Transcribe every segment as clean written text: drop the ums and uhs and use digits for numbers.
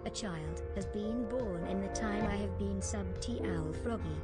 A child has been born in the time I have been sub T owl froggy.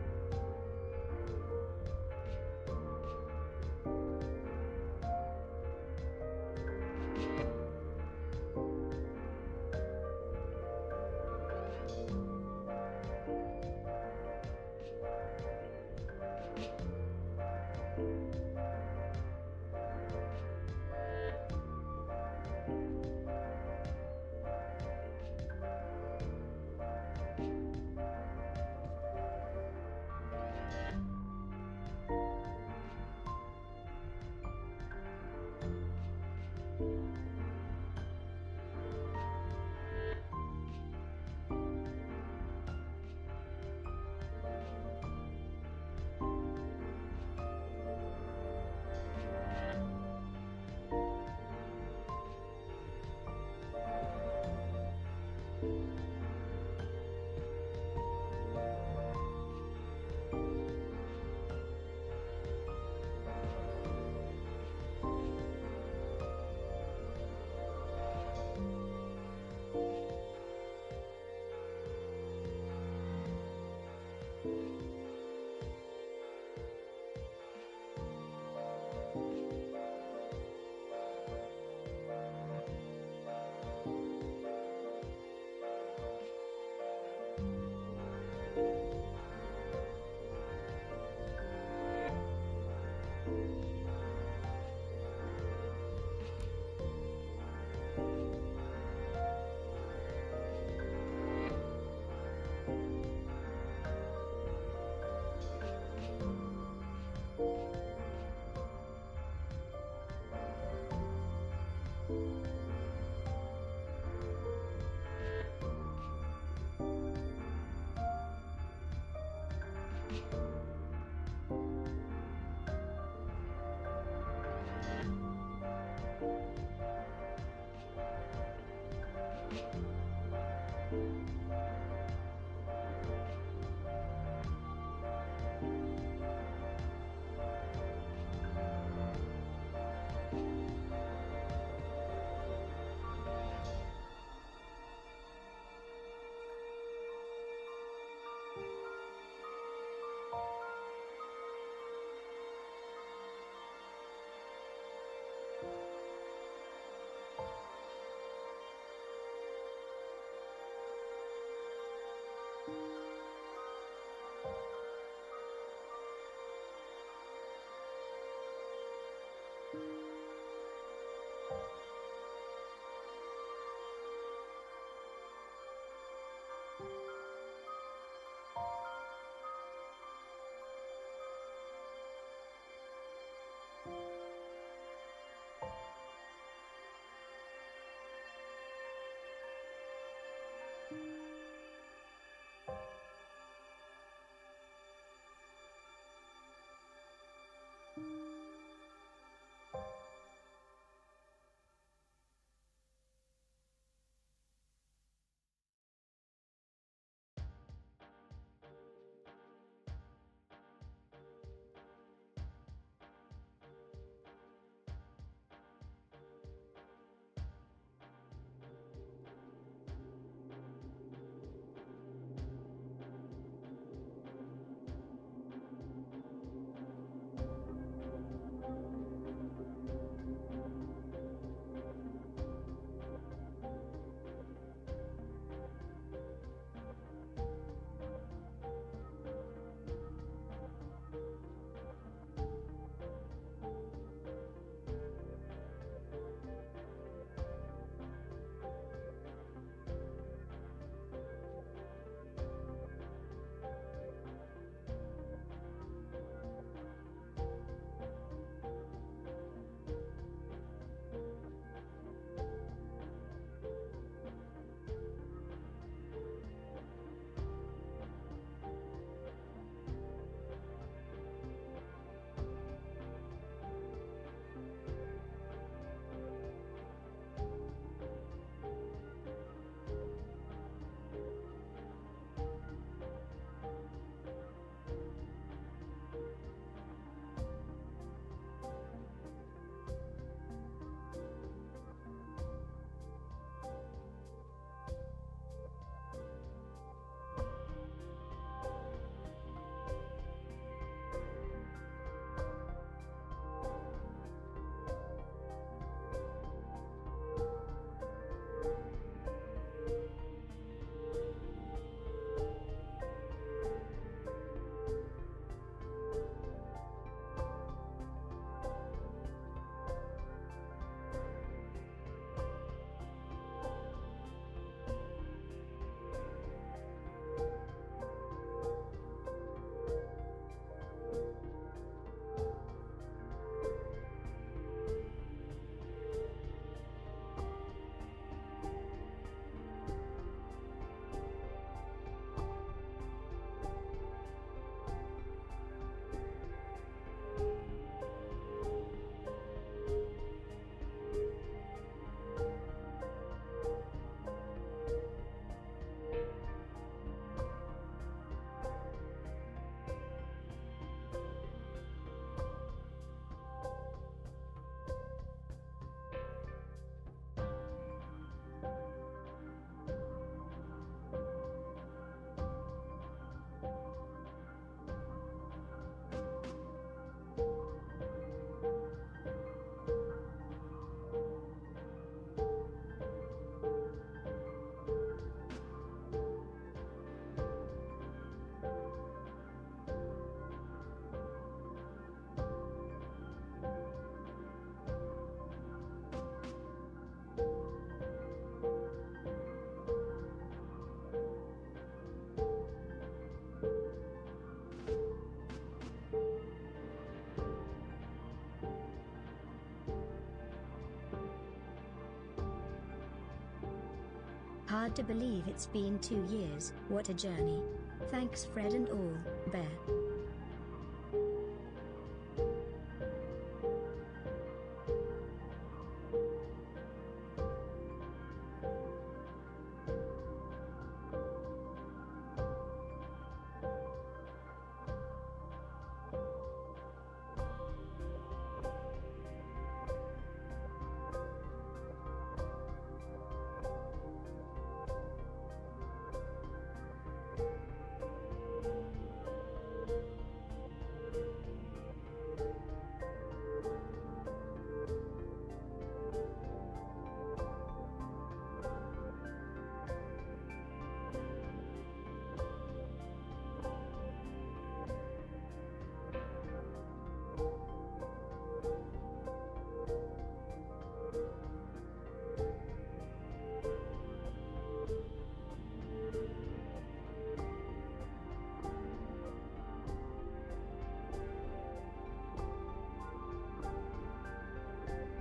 Hard to believe it's been 2 years. What a journey. Thanks Fred and all, Bear.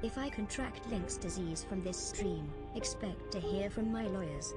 If I contract Link's disease from this stream, expect to hear from my lawyers.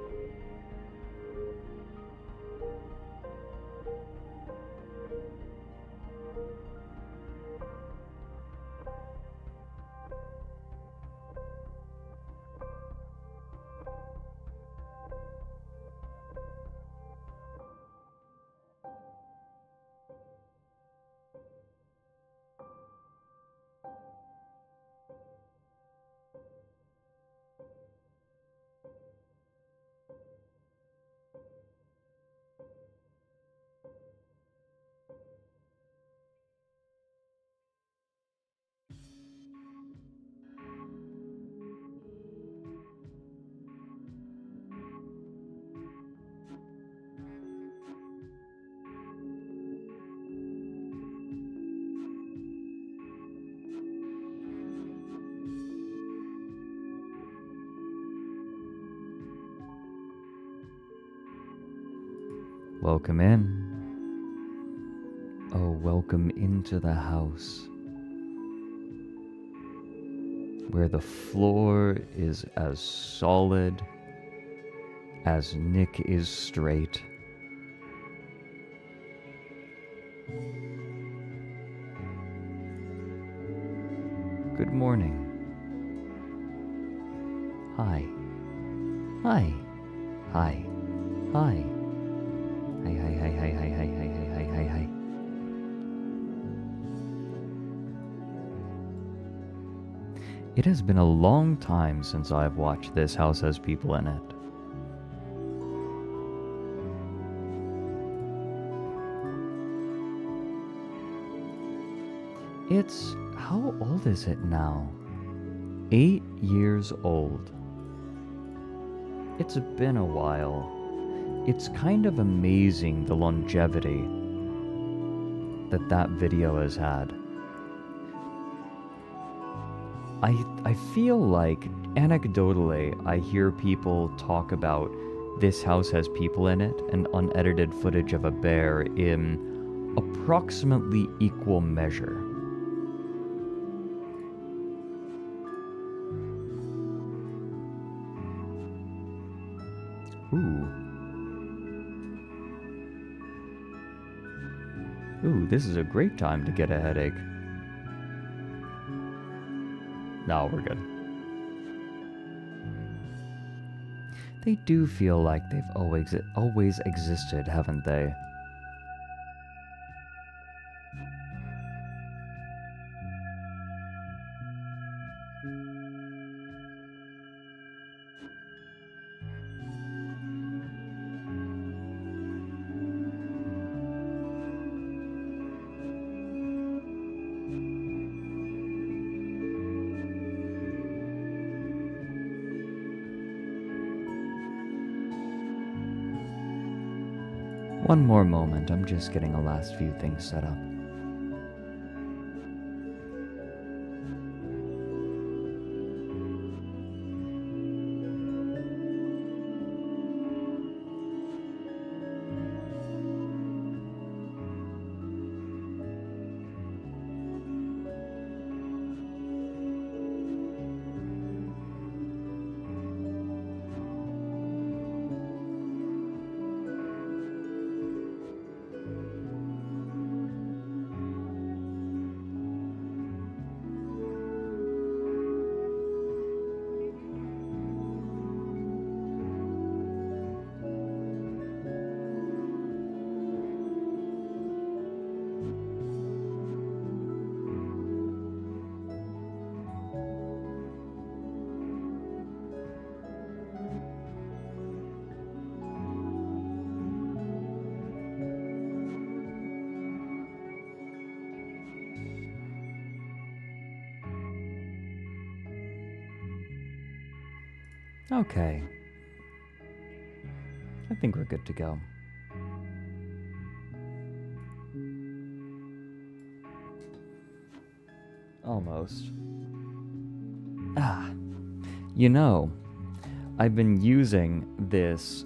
Welcome in. Oh, welcome into the house, where the floor is as solid as Nick is straight. Good morning. Hi. Hi. Hi. Hi. Hi, hi, hi, hi, hi, hi, hi, hi, hi, hi, hi. It has been a long time since I've watched This House Has People in It. It's, how old is it now? 8 years old. It's been a while. It's kind of amazing the longevity that video has had. I feel like, anecdotally, I hear people talk about This House Has People in It and unedited footage of a bear in approximately equal measure. Ooh, this is a great time to get a headache. No, we're good. They do feel like they've always existed, haven't they? One more moment, I'm just getting the last few things set up. Okay. I think we're good to go. Almost. You know, I've been using this.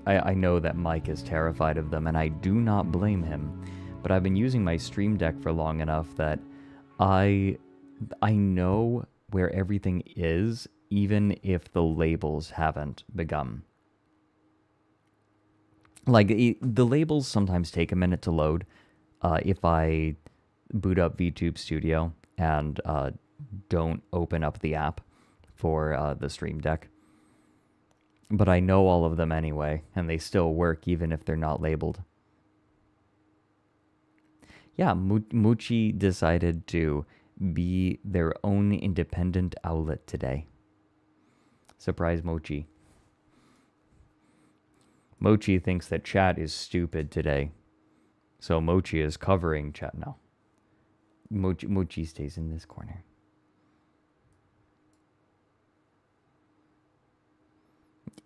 I know that Mike is terrified of them, and I do not blame him. But I've been using my Stream Deck for long enough that I know where everything is, even if the labels haven't begun. Like, the labels sometimes take a minute to load. If I boot up VTube Studio and don't open up the app for the Stream Deck. But I know all of them anyway, and they still work even if they're not labeled. Yeah, Mochi decided to be their own independent outlet today. Surprise, Mochi. Mochi thinks that chat is stupid today. So Mochi is covering chat now. Mochi stays in this corner.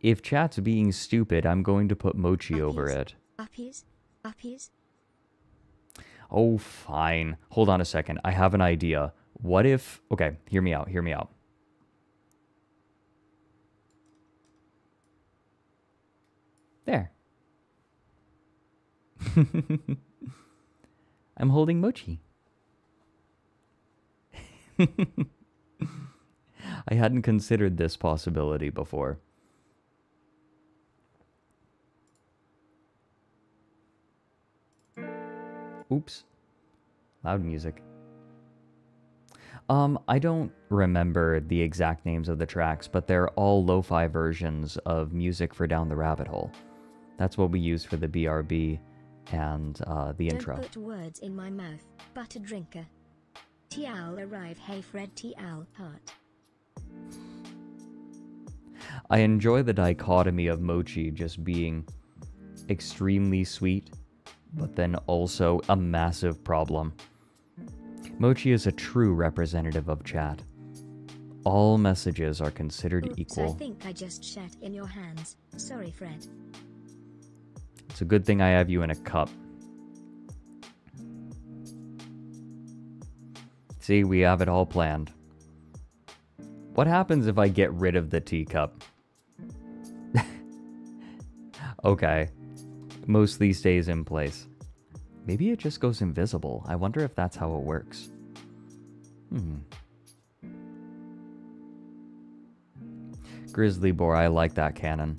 If chat's being stupid, I'm going to put Mochi over it. Uppies. Oh, fine. Hold on a second. I have an idea. What if... Okay, hear me out. There. I'm holding Mochi. I hadn't considered this possibility before. Oops. Loud music. I don't remember the exact names of the tracks, but they're all lo-fi versions of music for Down the Rabbit Hole. That's what we use for the BRB and the intro. Don't put words in my mouth, butter drinker. T-owl arrive, hey Fred T-owl, heart. I enjoy the dichotomy of Mochi just being extremely sweet, but then also a massive problem. Mochi is a true representative of chat. All messages are considered equal. I think I just shat in your hands. Sorry, Fred. It's a good thing I have you in a cup. See, we have it all planned. What happens if I get rid of the teacup? Okay. Mostly stays in place. Maybe it just goes invisible. I wonder if that's how it works. Grizzly Boar, I like that canon.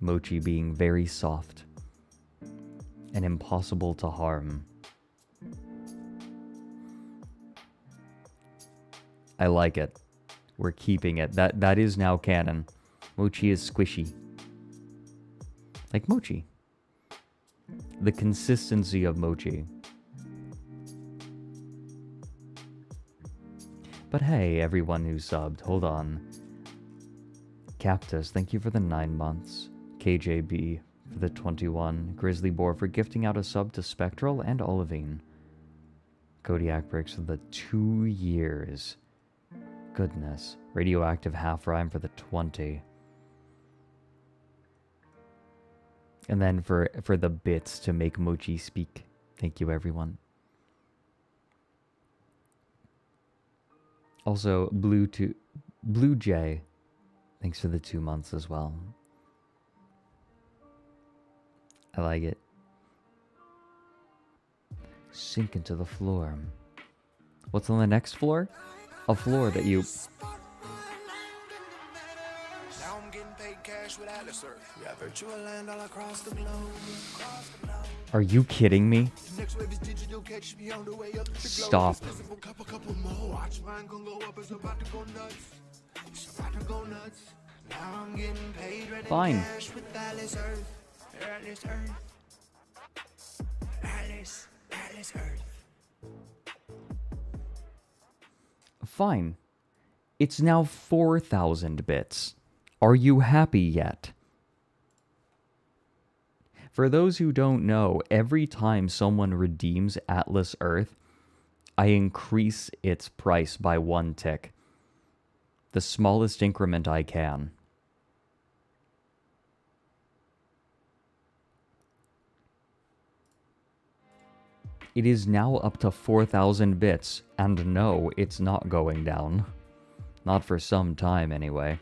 Mochi being very soft and impossible to harm. I like it. We're keeping it. That is now canon. Mochi is squishy. Like Mochi. The consistency of Mochi. But hey, everyone who subbed, hold on. Cactus, thank you for the 9 months. KJB for the 21. Grizzly Boar for gifting out a sub to Spectral and Olivine. Kodiak Bricks for the 2 years. Goodness. Radioactive Half Rhyme for the 20. And then for the bits to make Mochi speak. Thank you, everyone. Also, Blue Jay. Thanks for the 2 months as well. I like it. Sink into the floor. What's on the next floor? A floor that you... Are you kidding me? Stop. Fine. Fine. It's now 4,000 bits. Are you happy yet? For those who don't know, every time someone redeems Atlas Earth, I increase its price by 1 tick. The smallest increment I can. It is now up to 4,000 bits, and no, it's not going down. Not for some time, anyway.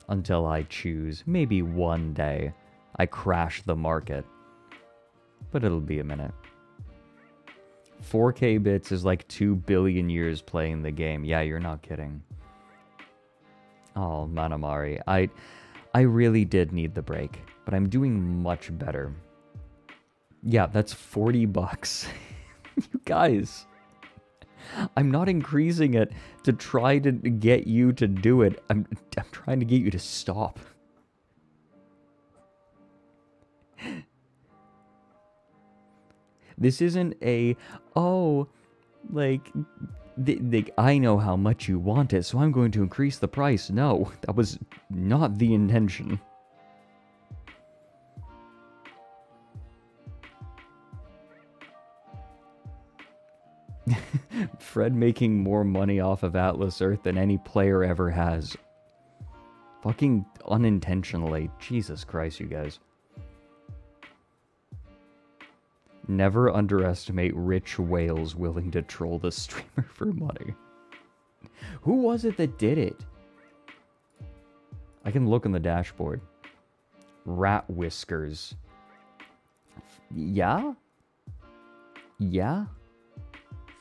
Until I choose, maybe one day, I crash the market. But it'll be a minute. 4K bits is like 2 billion years playing the game. Yeah, you're not kidding. Oh, Manamari, I really did need the break, but I'm doing much better. Yeah, that's 40 bucks. You guys, I'm not increasing it to try to get you to do it. I'm trying to get you to stop. This isn't a, oh, like, I know how much you want it, so I'm going to increase the price. No, that was not the intention. Fred making more money off of Atlas Earth than any player ever has. Fucking unintentionally. Jesus Christ, you guys. Never underestimate rich whales willing to troll the streamer for money. Who was it that did it? I can look on the dashboard. Rat Whiskers. Yeah? Yeah?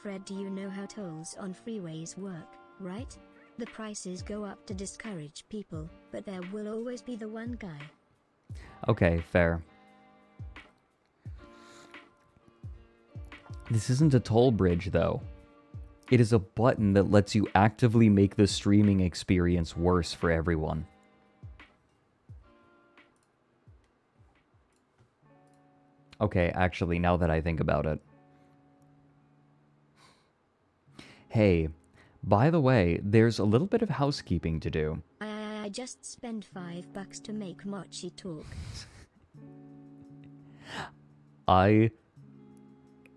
Fred, do you know how tolls on freeways work, right? The prices go up to discourage people, but there will always be the one guy. Okay, fair. This isn't a toll bridge, though. It is a button that lets you actively make the streaming experience worse for everyone. Okay, actually, now that I think about it. Hey, by the way, there's a little bit of housekeeping to do. I just spent $5 to make Mochi talk. I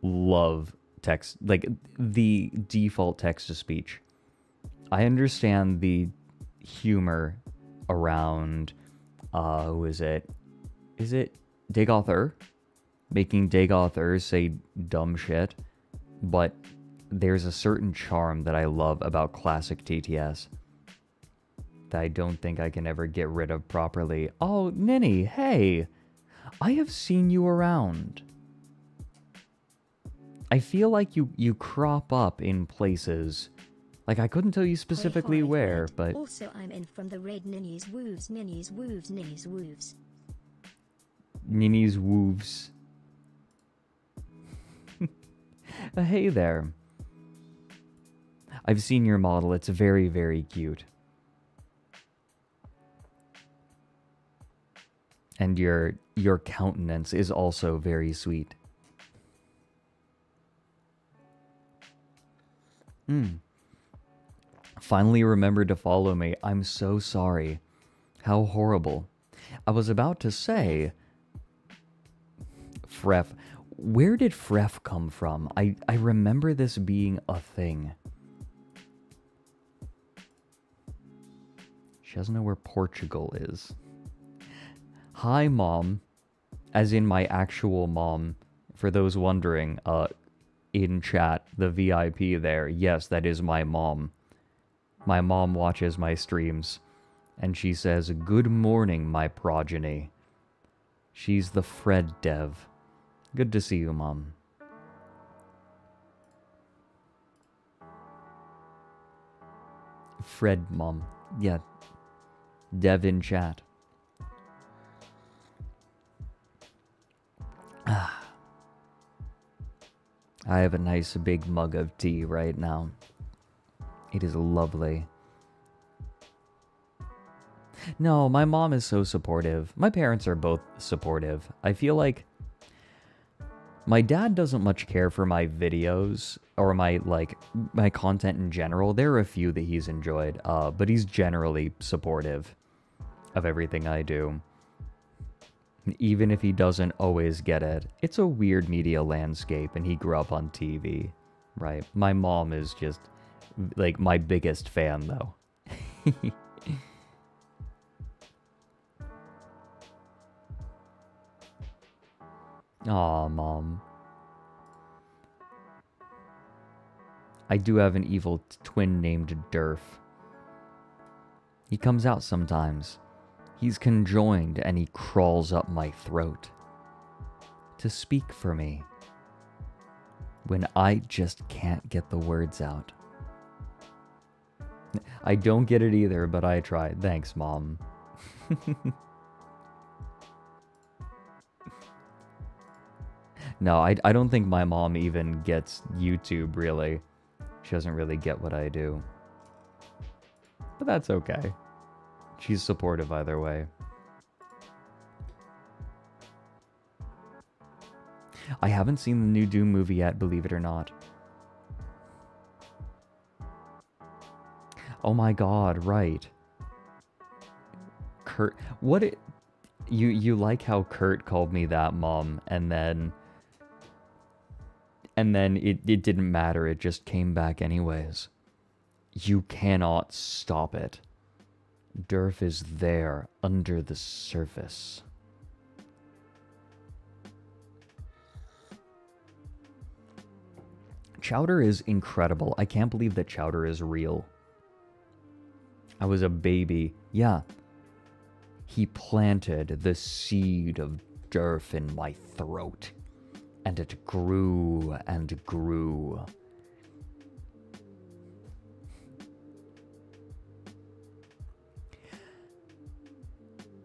love text, like the default text-to-speech. I understand the humor around, who is it? Is it Dagoth making Dagoth say dumb shit, but there's a certain charm that I love about classic TTS that I don't think I can ever get rid of properly. Oh, Ninny, hey! I have seen you around. I feel like you crop up in places. Like, I couldn't tell you specifically Hoy, where, Fred. but... Also, I'm in from the red ninnies woofs, ninnies woofs, ninnies woofs. Ninny's woofs. Hey there. I've seen your model. It's very, very cute. And your countenance is also very sweet. Finally remembered to follow me. I'm so sorry. How horrible. I was about to say... Fref. Where did Fref come from? I remember this being a thing. She doesn't know where Portugal is. Hi, Mom. As in my actual mom. For those wondering, in chat, the VIP there. Yes, that is my mom. My mom watches my streams. And she says, "Good morning, my progeny." She's the Fred dev. Good to see you, Mom. Fred, Mom. Yeah. Dev in chat. I have a nice big mug of tea right now. It is lovely. No, my mom is so supportive. My parents are both supportive. I feel like my dad doesn't much care for my videos or my content in general. There are a few that he's enjoyed, but he's generally supportive of everything I do. Even if he doesn't always get it. It's a weird media landscape and he grew up on TV, right? My mom is just like my biggest fan though. Aw, Mom. I do have an evil twin named Durf. He comes out sometimes. He's conjoined and he crawls up my throat to speak for me when I just can't get the words out. I don't get it either, but I tried. Thanks, Mom. No, I don't think my mom even gets YouTube, really. She doesn't really get what I do. But that's okay. She's supportive either way. I haven't seen the new Doom movie yet, believe it or not. Oh my god, right. Kurt, you like how Kurt called me that, Mom, and then it didn't matter, it just came back anyways. You cannot stop it. Durf is there, under the surface. Chowder is incredible. I can't believe that Chowder is real. I was a baby. Yeah. He planted the seed of Durf in my throat. And it grew and grew.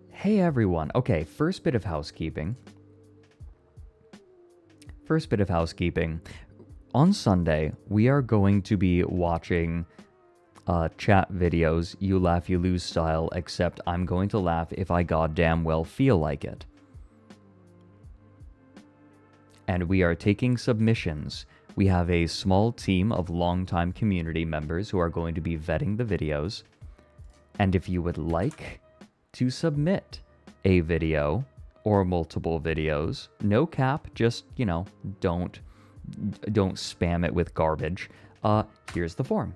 Hey everyone. Okay, first bit of housekeeping. On Sunday, we are going to be watching chat videos, you laugh, you lose style, except I'm going to laugh if I goddamn well feel like it. And we are taking submissions. We have a small team of longtime community members who are going to be vetting the videos. And if you would like to submit a video or multiple videos, no cap, just, you know, don't spam it with garbage. Here's the form.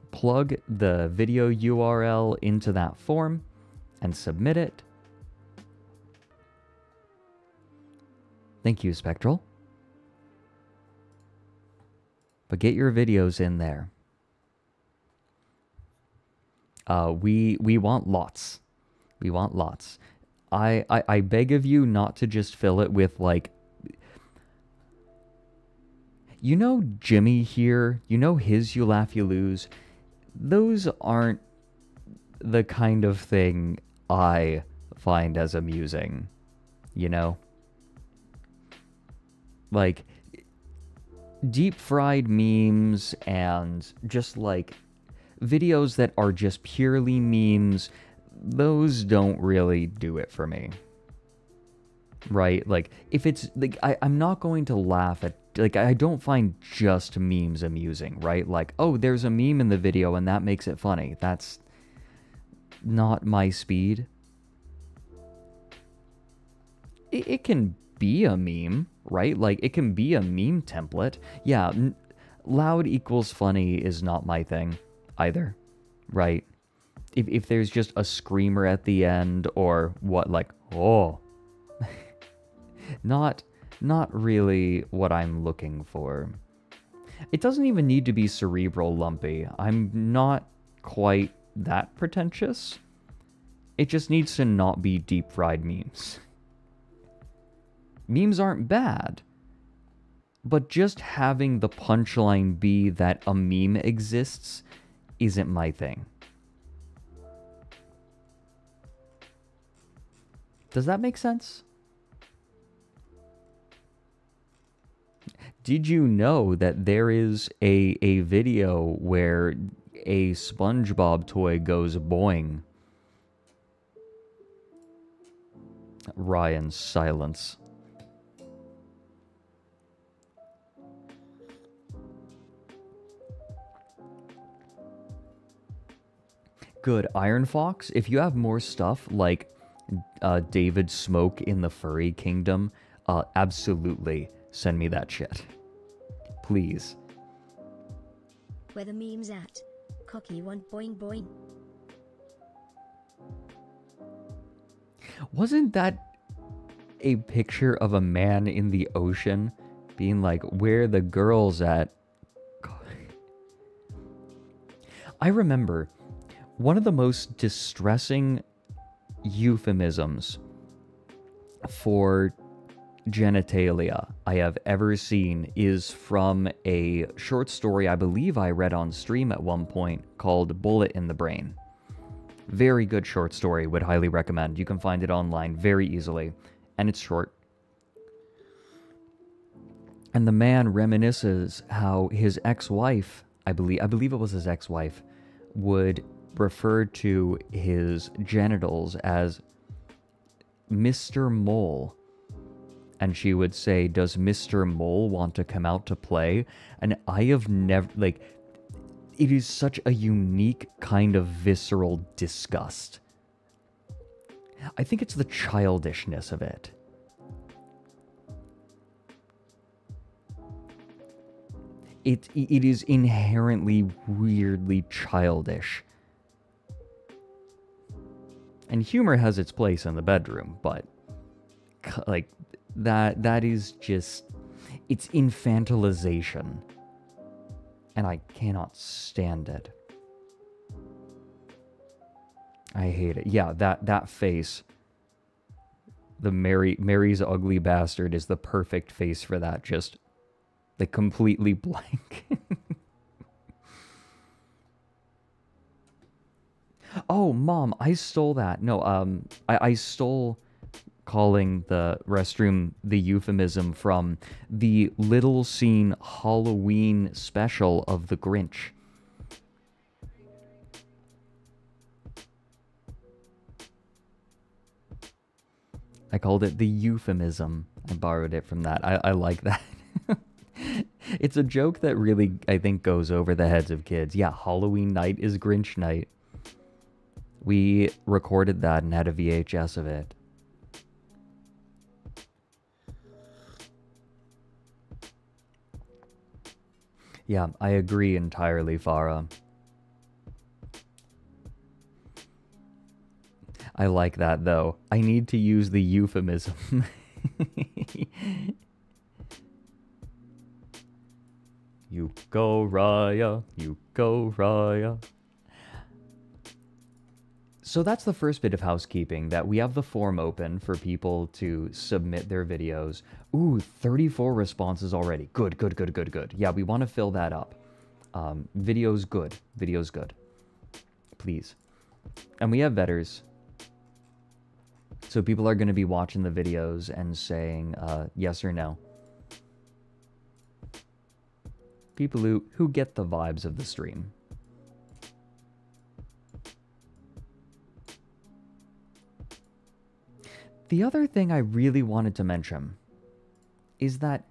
Plug the video URL into that form and submit it. Thank you, Spectral. But get your videos in there. We want lots. We want lots. I beg of you not to just fill it with, like... You know Jimmy here? You know his You Laugh, You Lose? Those aren't the kind of thing I find as amusing. You know? Like, deep-fried memes and just, like, videos that are just purely memes, those don't really do it for me. Right? Like, if it's, like, I'm not going to laugh at, like, I don't find just memes amusing, right? Like, oh, there's a meme in the video and that makes it funny. That's not my speed. It can be a meme, right? Like, it can be a meme template. Yeah, loud equals funny is not my thing either, right? If there's just a screamer at the end or what, like, oh, not really what I'm looking for. It doesn't even need to be cerebral lumpy. I'm not quite that pretentious. It just needs to not be deep-fried memes. Memes aren't bad, but just having the punchline be that a meme exists isn't my thing. Does that make sense? Did you know that there is a video where a SpongeBob toy goes boing? Ryan's silence. Good. Iron Fox, if you have more stuff like David Smoke in the Furry Kingdom, absolutely send me that shit. Please. Where the memes at? Cocky one boing boing. Wasn't that a picture of a man in the ocean being like, where the girls at? I remember one of the most distressing euphemisms for genitalia I have ever seen is from a short story I believe I read on stream at one point called Bullet in the Brain. Very good short story, would highly recommend. You can find it online very easily, and it's short. And the man reminisces how his ex-wife, I believe it was his ex-wife, would refer to his genitals as Mr. Mole. And she would say, does Mr. Mole want to come out to play? And I have never, like, it is such a unique kind of visceral disgust. I think it's the childishness of it. It is inherently weirdly childish. And humor has its place in the bedroom, but like that is just, it's infantilization. And I cannot stand it. I hate it. Yeah, that face. The Mary's ugly bastard is the perfect face for that. Just like completely blank. Oh, Mom, I stole that. No, I stole calling the restroom the euphemism from the Little Scene Halloween special of The Grinch. I called it the euphemism. I borrowed it from that. I like that. It's a joke that really, I think, goes over the heads of kids. Yeah, Halloween night is Grinch night. We recorded that and had a VHS of it. Yeah, I agree entirely, Farah. I like that, though. I need to use the euphemism. You go, Raya. You go, Raya. So that's the first bit of housekeeping, that we have the form open for people to submit their videos. Ooh, 34 responses already. Good, good, good, good, good. Yeah, we want to fill that up. Video's good. Video's good. Please. And we have vetters. So people are going to be watching the videos and saying yes or no. People who get the vibes of the stream. The other thing I really wanted to mention is that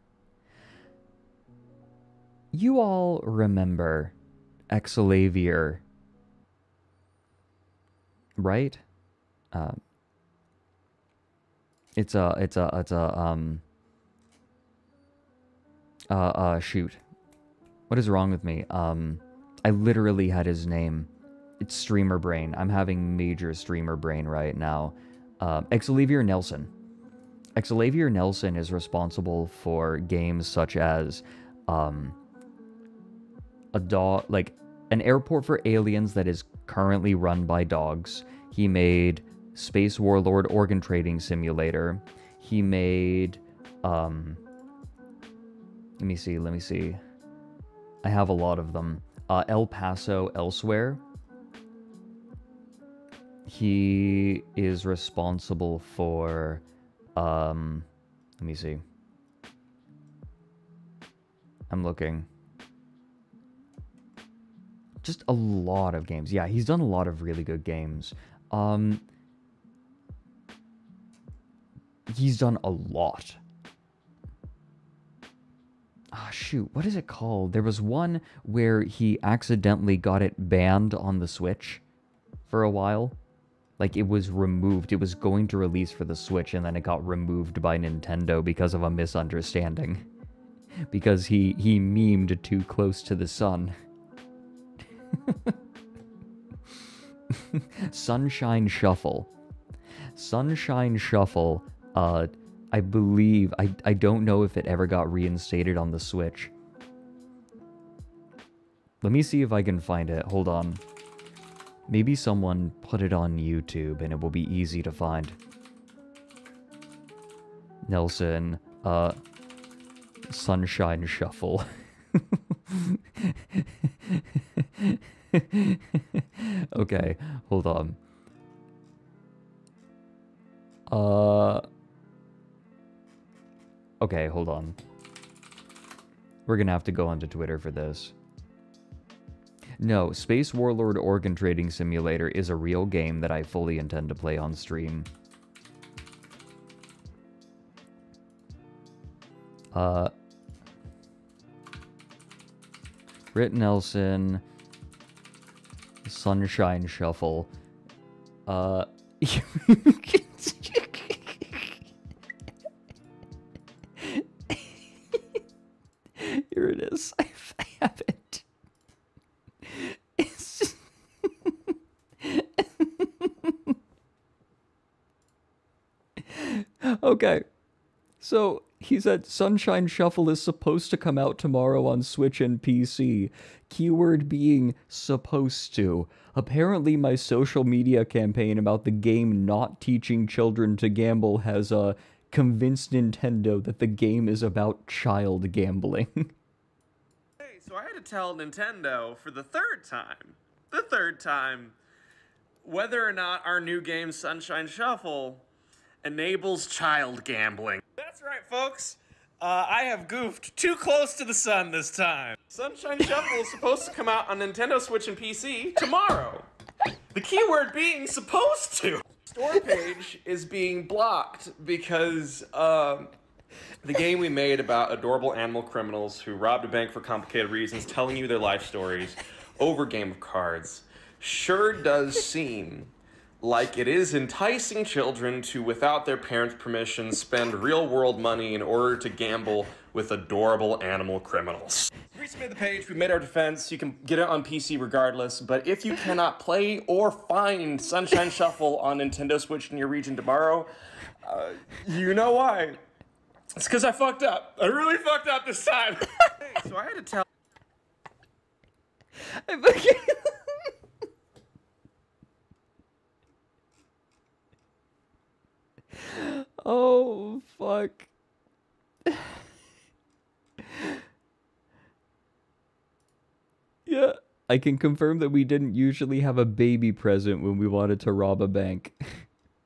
you all remember Exalavier, right? Shoot. What is wrong with me? I literally had his name. It's streamer brain. I'm having major streamer brain right now. Exalavier Nelson. Exalavier Nelson is responsible for games such as a dog, like an airport for aliens that is currently run by dogs. He made Space Warlord Organ Trading Simulator. He made let me see. I have a lot of them. El Paso Elsewhere. He is responsible for, let me see. I'm looking. Just a lot of games. Yeah, he's done a lot of really good games. He's done a lot. Ah, shoot, what is it called? There was one where he accidentally got it banned on the Switch for a while. Like, it was removed. It was going to release for the Switch, and then it got removed by Nintendo because of a misunderstanding. Because he memed too close to the sun. Sunshine Shuffle. Sunshine Shuffle I believe, I don't know if it ever got reinstated on the Switch. Let me see if I can find it. Hold on. Maybe someone put it on YouTube and it will be easy to find. Nelson, Sunshine Shuffle. Okay, hold on. Okay, hold on. We're gonna have to go onto Twitter for this. No, Space Warlord Organ Trading Simulator is a real game that I fully intend to play on stream. Rit Nelson, Sunshine Shuffle. Here it is. I have it. It's just okay. So he said Sunshine Shuffle is supposed to come out tomorrow on Switch and PC. Keyword being supposed to. Apparently my social media campaign about the game not teaching children to gamble has convinced Nintendo that the game is about child gambling. Hey, so I had to tell Nintendo for the third time, whether or not our new game Sunshine Shuffle enables child gambling. That's right, folks. I have goofed too close to the sun this time. Sunshine Shuffle is supposed to come out on Nintendo Switch and PC tomorrow. The keyword being supposed to. Store page is being blocked because the game we made about adorable animal criminals who robbed a bank for complicated reasons, telling you their life stories over Game of Cards, sure does seem like it is enticing children to, without their parents' permission, spend real-world money in order to gamble with adorable animal criminals. We recently made the page, we made our defense, you can get it on PC regardless, but if you cannot play or find Sunshine Shuffle on Nintendo Switch in your region tomorrow, you know why. It's because I fucked up. I really fucked up this time. Hey, so I had to tell... Oh, fuck. Yeah, I can confirm that we didn't usually have a baby present when we wanted to rob a bank.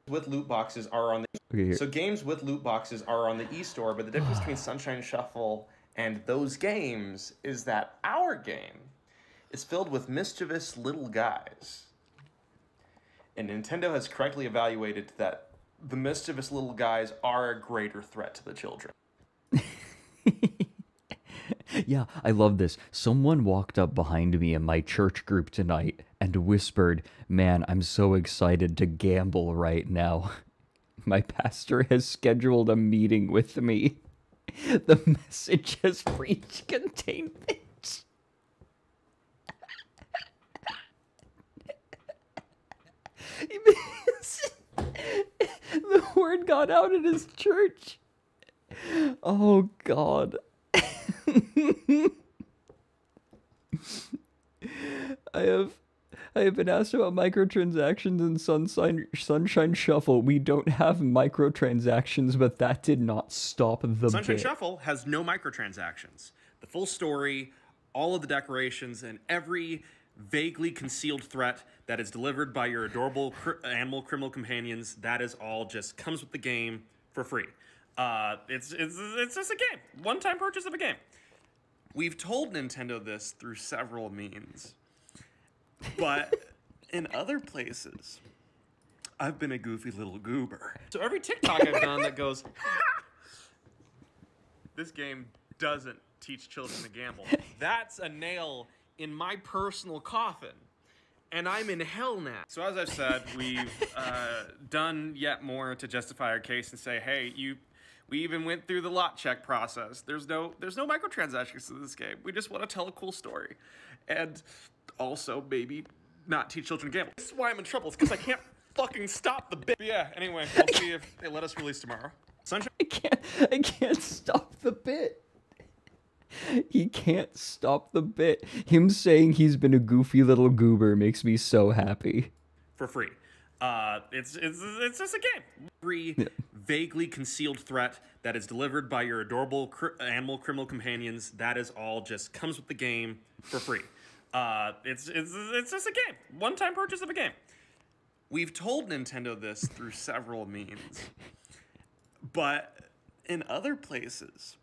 With loot boxes are on the... Okay, so games with loot boxes are on the eStore, but the difference between Sunshine Shuffle and those games is that our game is filled with mischievous little guys. And Nintendo has correctly evaluated that the mischievous little guys are a greater threat to the children. Yeah, I love this. Someone walked up behind me in my church group tonight and whispered, "Man, I'm so excited to gamble right now. My pastor has scheduled a meeting with me. The message has reached containment." The word got out in his church. Oh, God. I have been asked about microtransactions in Sunshine Shuffle. We don't have microtransactions, but that did not stop the Sunshine bit. Shuffle has no microtransactions. The full story, all of the decorations, and every vaguely concealed threat that is delivered by your adorable animal criminal companions, that is all just comes with the game for free. It's just a game. One-time purchase of a game. We've told Nintendo this through several means. But in other places, I've been a goofy little goober. So every TikTok I've done that goes, "Ha! This game doesn't teach children to gamble," that's a nail in my personal coffin. And I'm in hell now. So as I've said, we've done yet more to justify our case and say, hey, we even went through the lot check process. There's no microtransactions in this game. We just want to tell a cool story. And also maybe not teach children to gamble. This is why I'm in trouble. It's because I can't fucking stop the bit. But yeah, anyway, we'll see if they let us release tomorrow. Sunshine. I can't stop the bit. He can't stop the bit. Him saying he's been a goofy little goober makes me so happy. For free. It's just a game. Free, vaguely concealed threat that is delivered by your adorable animal criminal companions. That is all just comes with the game for free. It's just a game. One-time purchase of a game. We've told Nintendo this through several means, but in other places,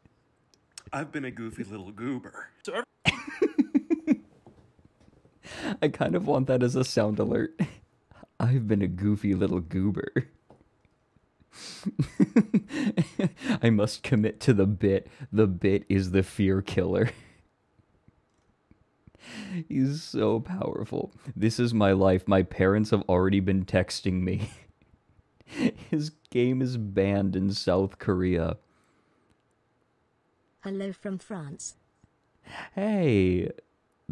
I've been a goofy little goober. So I kind of want that as a sound alert. I've been a goofy little goober. I must commit to the bit. The bit is the fear killer. He's so powerful. This is my life. My parents have already been texting me. His game is banned in South Korea. Hello from France. Hey,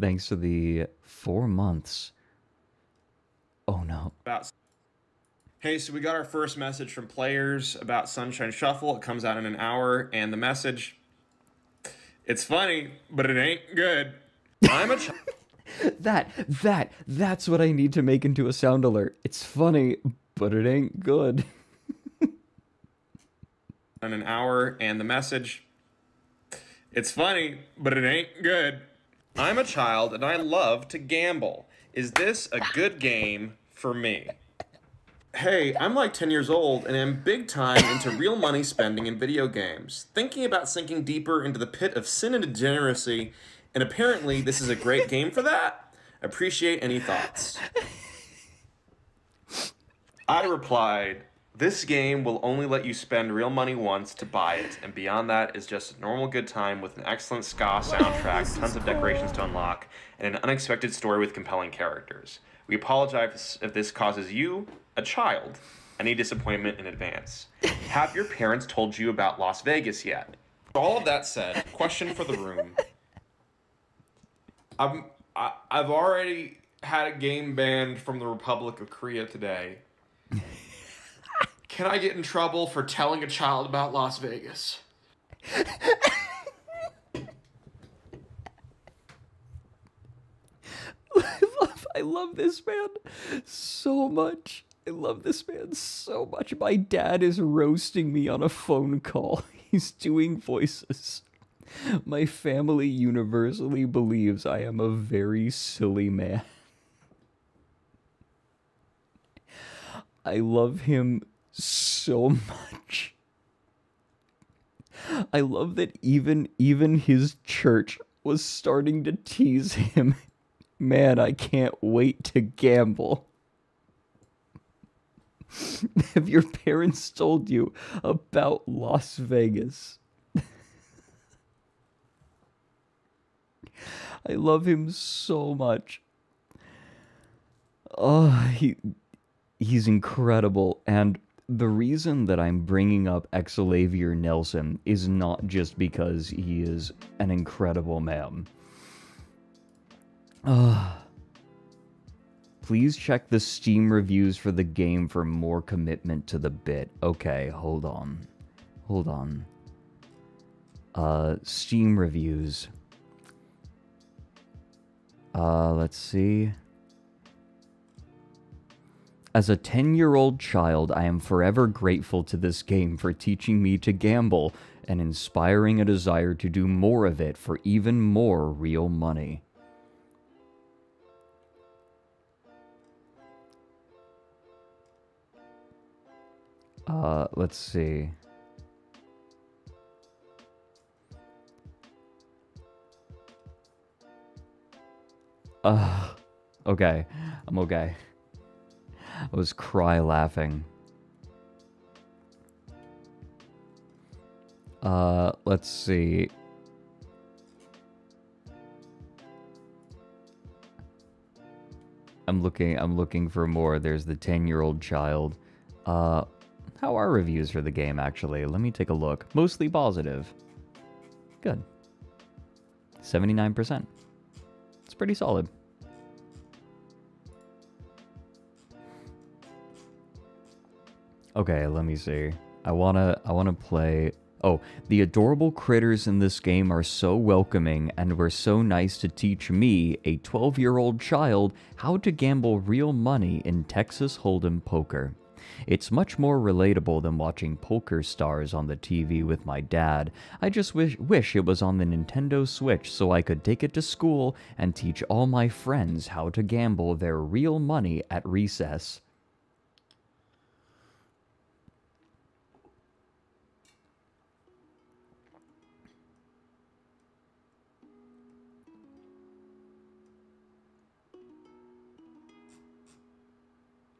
thanks for the 4 months. Oh no. Hey, so we got our first message from players about Sunshine Shuffle. It comes out in an hour, and the message, it's funny, but it ain't good. I'm a That's what I need to make into a sound alert. It's funny, but it ain't good. in an hour, and the message, it's funny, but it ain't good. I'm a child, and I love to gamble. Is this a good game for me? Hey, I'm like 10 years old and am big time into real money spending in video games, thinking about sinking deeper into the pit of sin and degeneracy, and apparently this is a great game for that. Appreciate any thoughts. I replied, this game will only let you spend real money once to buy it, and beyond that is just a normal good time with an excellent ska soundtrack, tons of decorations to unlock, and an unexpected story with compelling characters. We apologize if this causes you, a child, any disappointment in advance. Have your parents told you about Las Vegas yet? All of that said, question for the room. I've already had a game banned from the Republic of Korea today. Can I get in trouble for telling a child about Las Vegas? I love this man so much. I love this man so much. My dad is roasting me on a phone call. He's doing voices. My family universally believes I am a very silly man. I love him so much. I love that even his church was starting to tease him. Man, I can't wait to gamble. Have your parents told you about Las Vegas? I love him so much. Oh, he's incredible. And the reason that I'm bringing up Xavier Nelson is not just because he is an incredible man. Please check the Steam reviews for the game for more commitment to the bit. Okay, hold on. Hold on. Steam reviews. Let's see. As a 10-year-old child, I am forever grateful to this game for teaching me to gamble and inspiring a desire to do more of it for even more real money. Let's see. Okay. I'm okay. I was cry laughing. Let's see. I'm looking for more. There's the 10-year-old child. How are reviews for the game, actually? Let me take a look. Mostly positive. Good. 79%. It's pretty solid. Okay, let me see. I wanna play. Oh, the adorable critters in this game are so welcoming and were so nice to teach me, a 12-year-old child, how to gamble real money in Texas Hold'em poker. It's much more relatable than watching Poker Stars on the TV with my dad. I just wish it was on the Nintendo Switch so I could take it to school and teach all my friends how to gamble their real money at recess.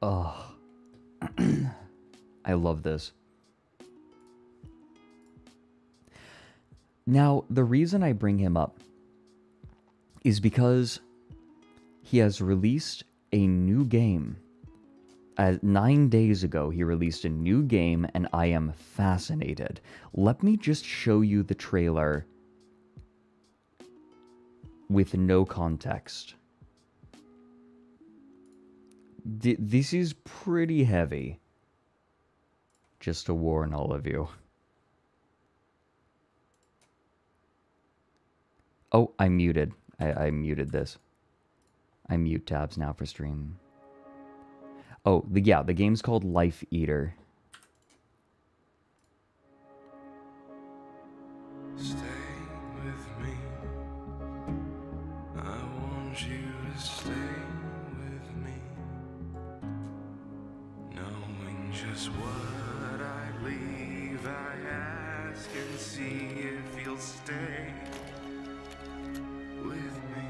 Oh, I love this. Now, the reason I bring him up is because he has released a new game. 9 days ago, he released a new game, and I am fascinated. Let me just show you the trailer with no context. This is pretty heavy. Just to warn all of you. Oh, I muted. I muted this. I mute tabs now for stream. Oh, the game's called Life Eater. Stay with me. I want you to stay with me. Knowing just what I leave, I ask and see if you'll stay with me.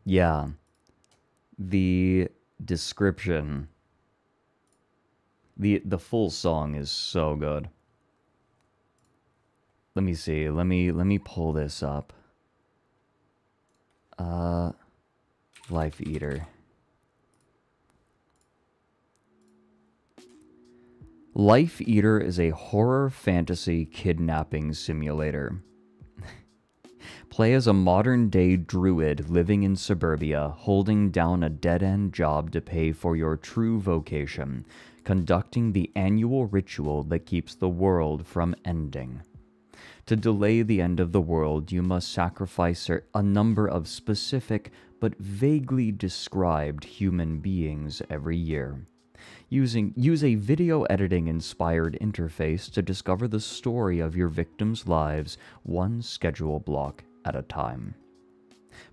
Yeah. The description. The full song is so good. Let me see. Let me pull this up. Life Eater. Life Eater is a horror fantasy kidnapping simulator. Play as a modern-day druid living in suburbia, holding down a dead-end job to pay for your true vocation, conducting the annual ritual that keeps the world from ending. To delay the end of the world, you must sacrifice a number of specific but vaguely described human beings every year. Use a video editing inspired interface to discover the story of your victims' lives one schedule block at a time.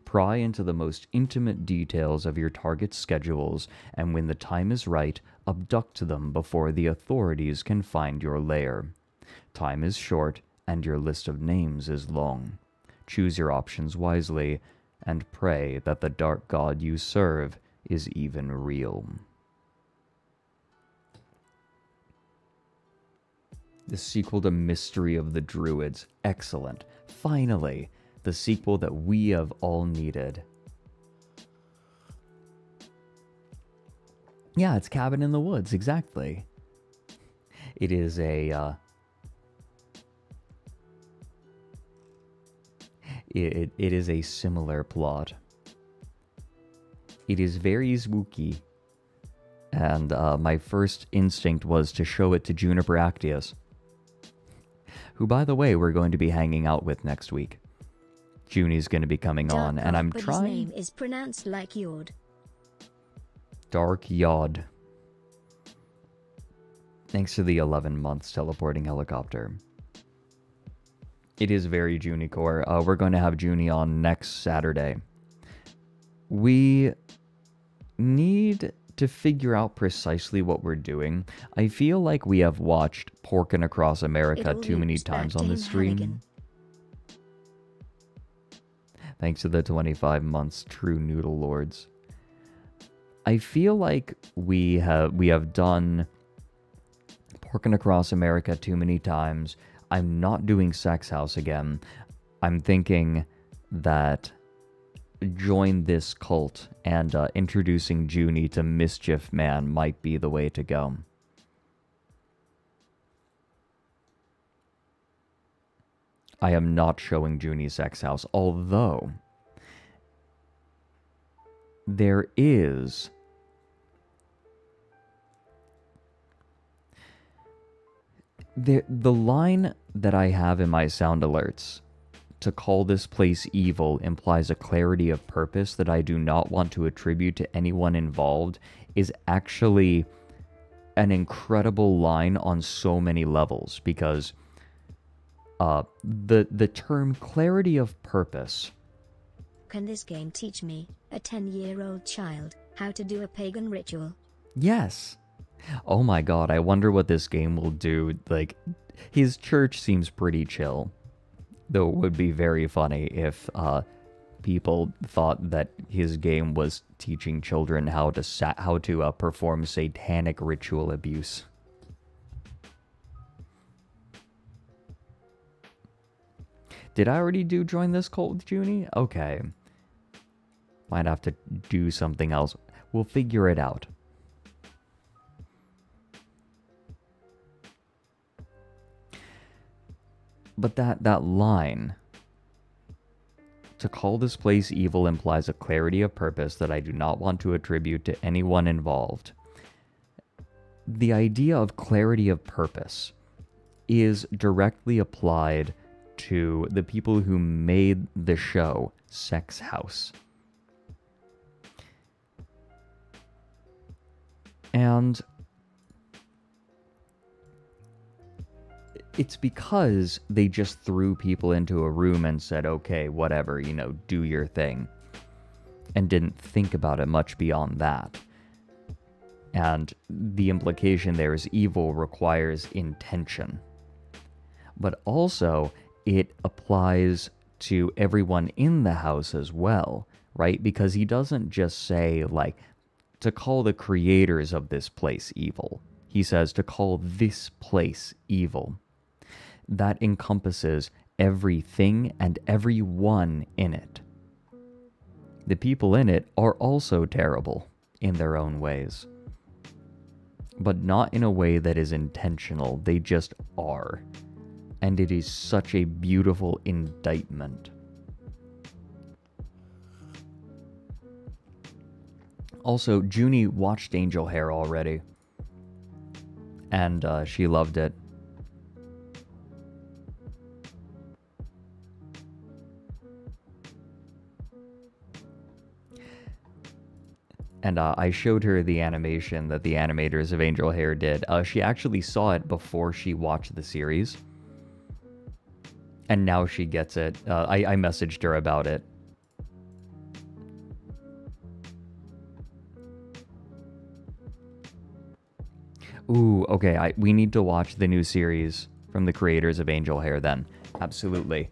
Pry into the most intimate details of your target's schedules, and when the time is right, abduct them before the authorities can find your lair. Time is short, and your list of names is long. Choose your options wisely, and pray that the dark god you serve is even real. The sequel to Mystery of the Druids. Excellent. Finally, the sequel that we have all needed. Yeah, it's Cabin in the Woods, exactly. It is a, it is a similar plot. It is very spooky. And my first instinct was to show it to Juniper Actius, who, by the way, we're going to be hanging out with next week. Junie's going to be coming on, and I'm trying... His name is pronounced like Yod. Dark Yod. Thanks to the 11 months teleporting helicopter. It is very Junie-core. We're going to have Junie on next Saturday. We need to figure out precisely what we're doing. I feel like we have watched Porkin' Across America too many times on this stream. Hannigan. Thanks to the 25 months, true noodle lords. I feel like we have done Porkin' Across America too many times. I'm not doing Sex House again. I'm thinking that join this cult and introducing Junie to Mischief Man might be the way to go. I am not showing Junie Sex House, although there is the line that I have in my sound alerts. To call this place evil implies a clarity of purpose that I do not want to attribute to anyone involved is actually an incredible line on so many levels, because the term clarity of purpose. Can this game teach me, a 10-year-old child, how to do a pagan ritual? Yes. Oh my god, I wonder what this game will do. Like, his church seems pretty chill. Though it would be very funny if people thought that his game was teaching children how to perform satanic ritual abuse. Did I already do join this cult with Junie? Okay. Might have to do something else. We'll figure it out. But that line, to call this place evil implies a clarity of purpose that I do not want to attribute to anyone involved. The idea of clarity of purpose is directly applied to the people who made the show Sex House. And it's because they just threw people into a room and said, okay, whatever, you know, do your thing. And didn't think about it much beyond that. And the implication there is evil requires intention. But also, it applies to everyone in the house as well, right? Because he doesn't just say, like, to call the creators of this place evil. He says to call this place evil. That encompasses everything and everyone in it. The people in it are also terrible in their own ways. But not in a way that is intentional, they just are. And it is such a beautiful indictment. Also, Junie watched Angel Hair already. And she loved it. And I showed her the animation that the animators of Angel Hair did. She actually saw it before she watched the series. And now she gets it. I messaged her about it. Ooh, okay, we need to watch the new series from the creators of Angel Hair then. Absolutely.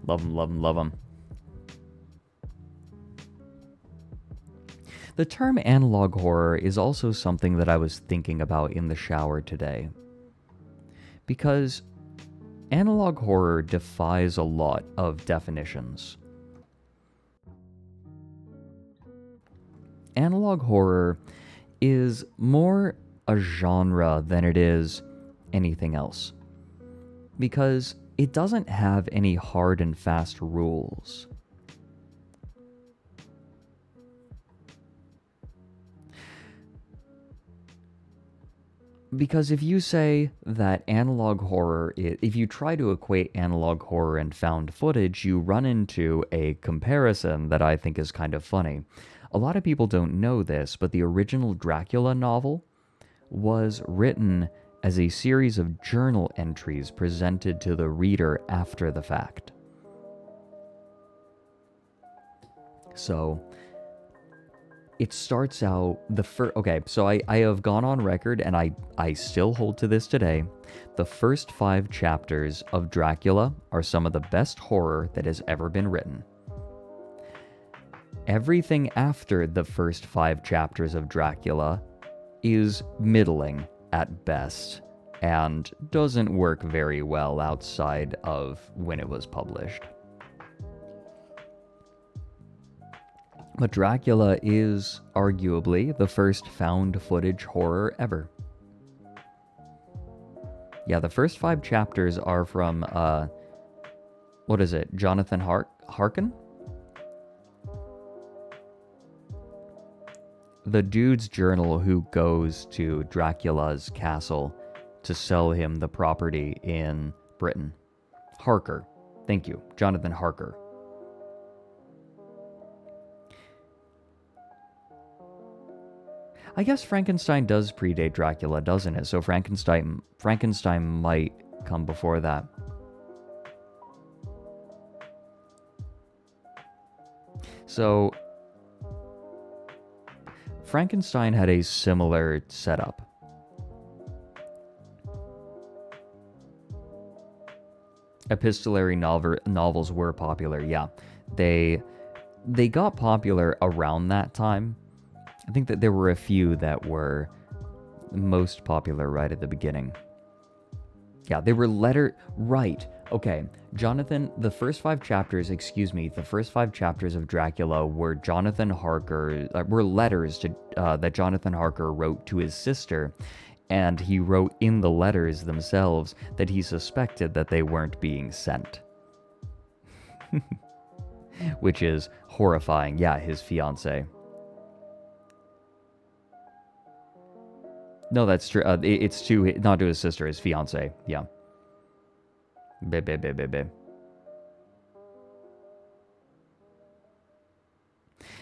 Love them, love them, love them. The term analog horror is also something that I was thinking about in the shower today. Because analog horror defies a lot of definitions. Analog horror is more a genre than it is anything else. Because it doesn't have any hard and fast rules. Because if you say that analog horror, if you try to equate analog horror and found footage, you run into a comparison that I think is kind of funny. A lot of people don't know this, but the original Dracula novel was written as a series of journal entries presented to the reader after the fact. So it starts out okay, so I have gone on record, and I still hold to this today. The first 5 chapters of Dracula are some of the best horror that has ever been written. Everything after the first 5 chapters of Dracula is middling at best, and doesn't work very well outside of when it was published. But Dracula is arguably the first found footage horror ever. Yeah, the first 5 chapters are from, what is it, Jonathan Harkin? The dude's journal who goes to Dracula's castle to sell him the property in Britain. Harker. Thank you. Jonathan Harker. I guess Frankenstein does predate Dracula, doesn't it? So Frankenstein might come before that. So Frankenstein had a similar setup. Epistolary novels were popular, yeah. They got popular around that time. I think that there were a few that were most popular right at the beginning. Yeah, they were right. Okay, Jonathan, the first 5 chapters of Dracula were Jonathan Harker, were letters to, that Jonathan Harker wrote to his sister, and he wrote in the letters themselves that he suspected that they weren't being sent. Which is horrifying. Yeah, his fiancée. No, that's true. It's not to his sister, his fiancée. Yeah. Babe.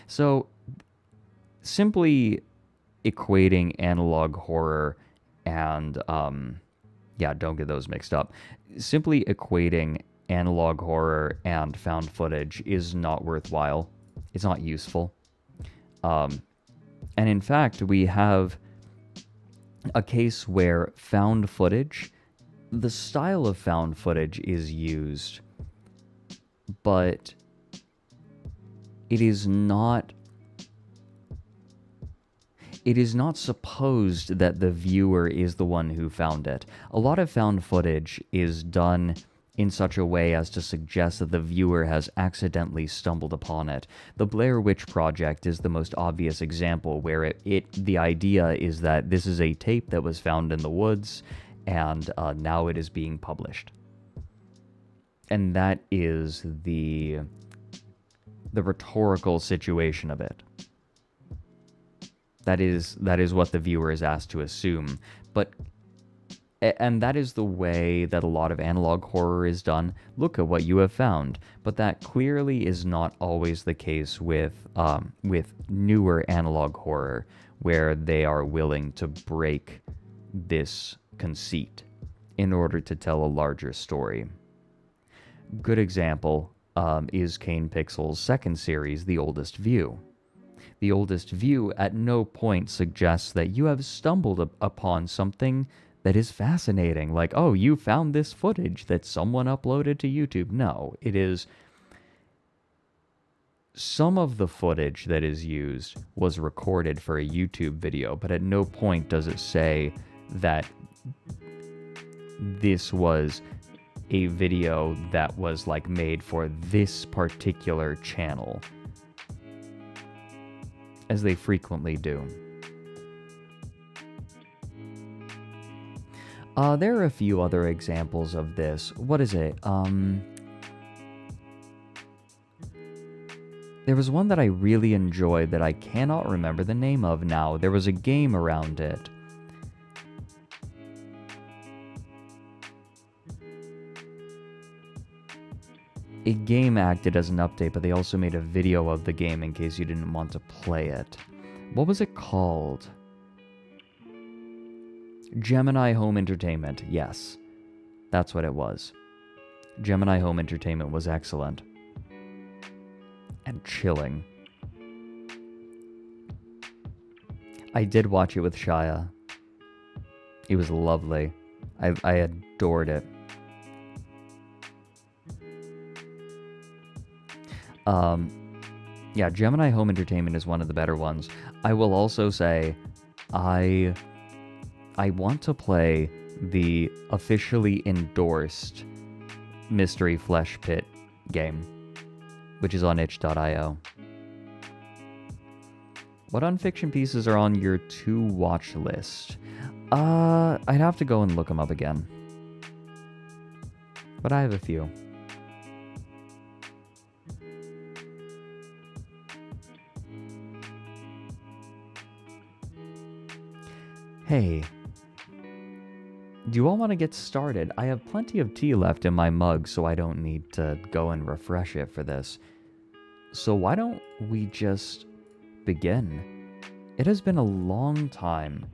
So, simply equating analog horror and, yeah, don't get those mixed up. Simply equating analog horror and found footage is not worthwhile. It's not useful. And in fact, we have a case where found footage, the style of found footage is used, but it is not supposed that the viewer is the one who found it. A lot of found footage is done in such a way as to suggest that the viewer has accidentally stumbled upon it. The Blair Witch Project is the most obvious example, where the idea is that this is a tape that was found in the woods, and now it is being published. And that is the rhetorical situation of it. That is what the viewer is asked to assume. And that is the way that a lot of analog horror is done. Look at what you have found. But that clearly is not always the case with newer analog horror, where they are willing to break this conceit in order to tell a larger story. Good example is Kane Pixel's second series, The Oldest View. The Oldest View at no point suggests that you have stumbled upon something that is fascinating, like, oh, you found this footage that someone uploaded to YouTube. No, it is... Some of the footage that is used was recorded for a YouTube video, but at no point does it say that this was a video that was, like, made for this particular channel, as they frequently do. There are a few other examples of this. What is it? There was one that I really enjoyed that I cannot remember the name of now. There was a game around it. A game acted as an update, but they also made a video of the game in case you didn't want to play it. What was it called? Gemini Home Entertainment. Yes, that's what it was. Gemini Home Entertainment was excellent. And chilling. I did watch it with Shia. It was lovely. I adored it. Yeah, Gemini Home Entertainment is one of the better ones. I will also say, I want to play the officially endorsed Mystery Flesh Pit game, which is on itch.io. What unfiction pieces are on your to-watch list? I'd have to go and look them up again. But I have a few. Hey, do you all want to get started? I have plenty of tea left in my mug, so I don't need to go and refresh it for this. So why don't we just begin? It has been a long time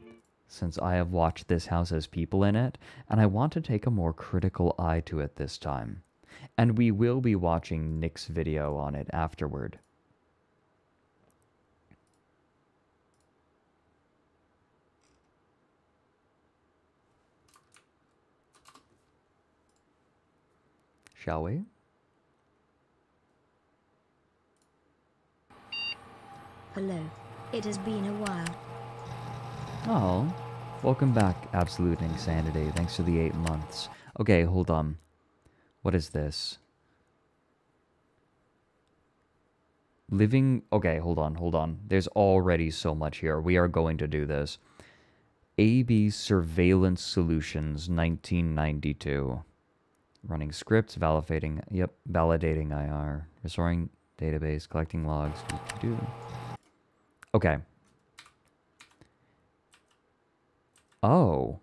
since I have watched This House Has People in It, and I want to take a more critical eye to it this time. And we will be watching Nick's video on it afterward. Shall we? Hello. It has been a while. Oh, welcome back, Absolute Insanity. Thanks for the 8 months. Okay, hold on. What is this? Okay, hold on. There's already so much here. We are going to do this. AB Surveillance Solutions, 1992. Running scripts, validating IR, restoring database, collecting logs. Okay. Oh.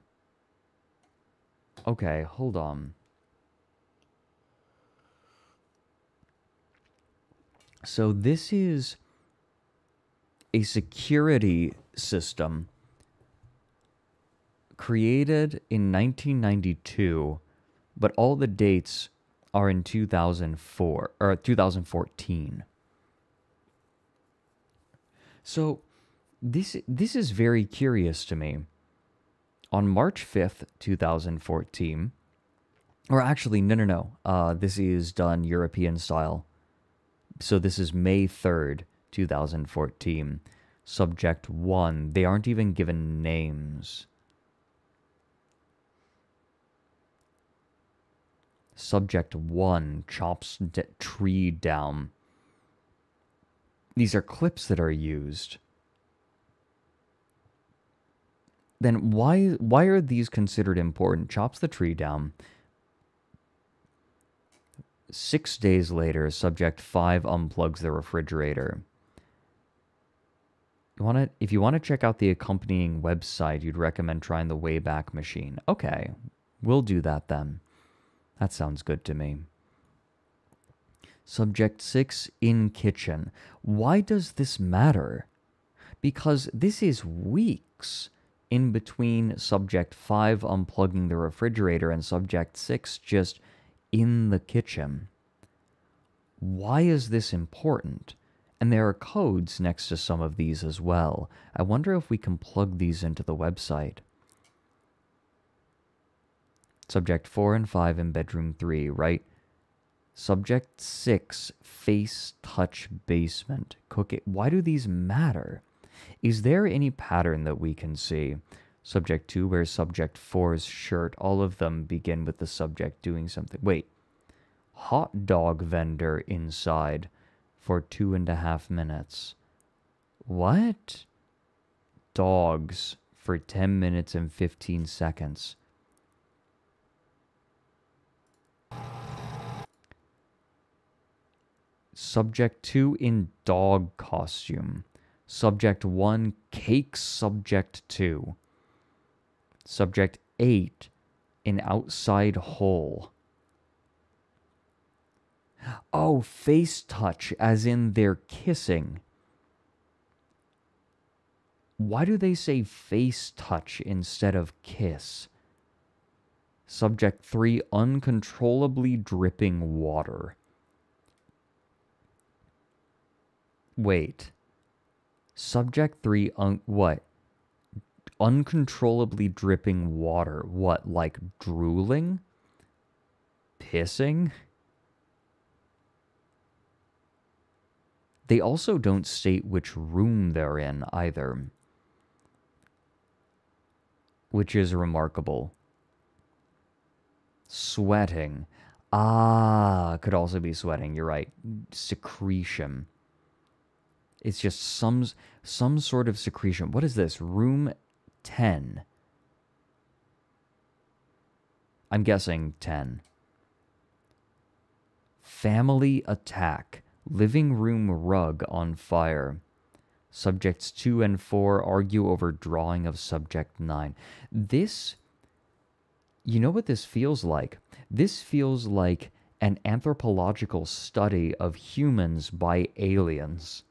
Okay, hold on. So this is a security system created in 1992, but all the dates are in 2004 or 2014. So this is very curious to me. On March 5th, 2014, or actually, no. This is done European style. So this is May 3rd, 2014. Subject 1. They aren't even given names. Subject 1 chops tree down. These are clips that are used. Then why are these considered important? Chops the tree down. 6 days later, subject 5 unplugs the refrigerator. If you want to check out the accompanying website, you'd recommend trying the Wayback Machine. Okay, we'll do that then. That sounds good to me. Subject 6 in kitchen. Why does this matter? Because this is weeks in between subject 5 unplugging the refrigerator and subject 6 just in the kitchen. Why is this important? And there are codes next to some of these as well. I wonder if we can plug these into the website. Subject 4 and 5 in bedroom 3, right? Subject 6, face touch basement. Cook it. Why do these matter? Is there any pattern that we can see? Subject 2 wears subject 4's shirt. All of them begin with the subject doing something. Wait. Hot dog vendor inside for 2.5 minutes. What? Dogs for 10 minutes and 15 seconds. Subject 2 in dog costume. Subject 1 cake subject 2. Subject 8 in outside hole. Oh, face touch, as in they're kissing. Why do they say face touch instead of kiss? Subject 3, uncontrollably dripping water. Wait. Subject 3, what? Uncontrollably dripping water. What, like drooling? Pissing? They also don't state which room they're in either, which is remarkable. Sweating. Ah, could also be sweating. You're right. Secretion. It's just some sort of secretion. What is this? Room 10. I'm guessing 10. Family attack. Living room rug on fire. Subjects 2 and 4 argue over drawing of subject 9. This, you know what this feels like? This feels like an anthropological study of humans by aliens.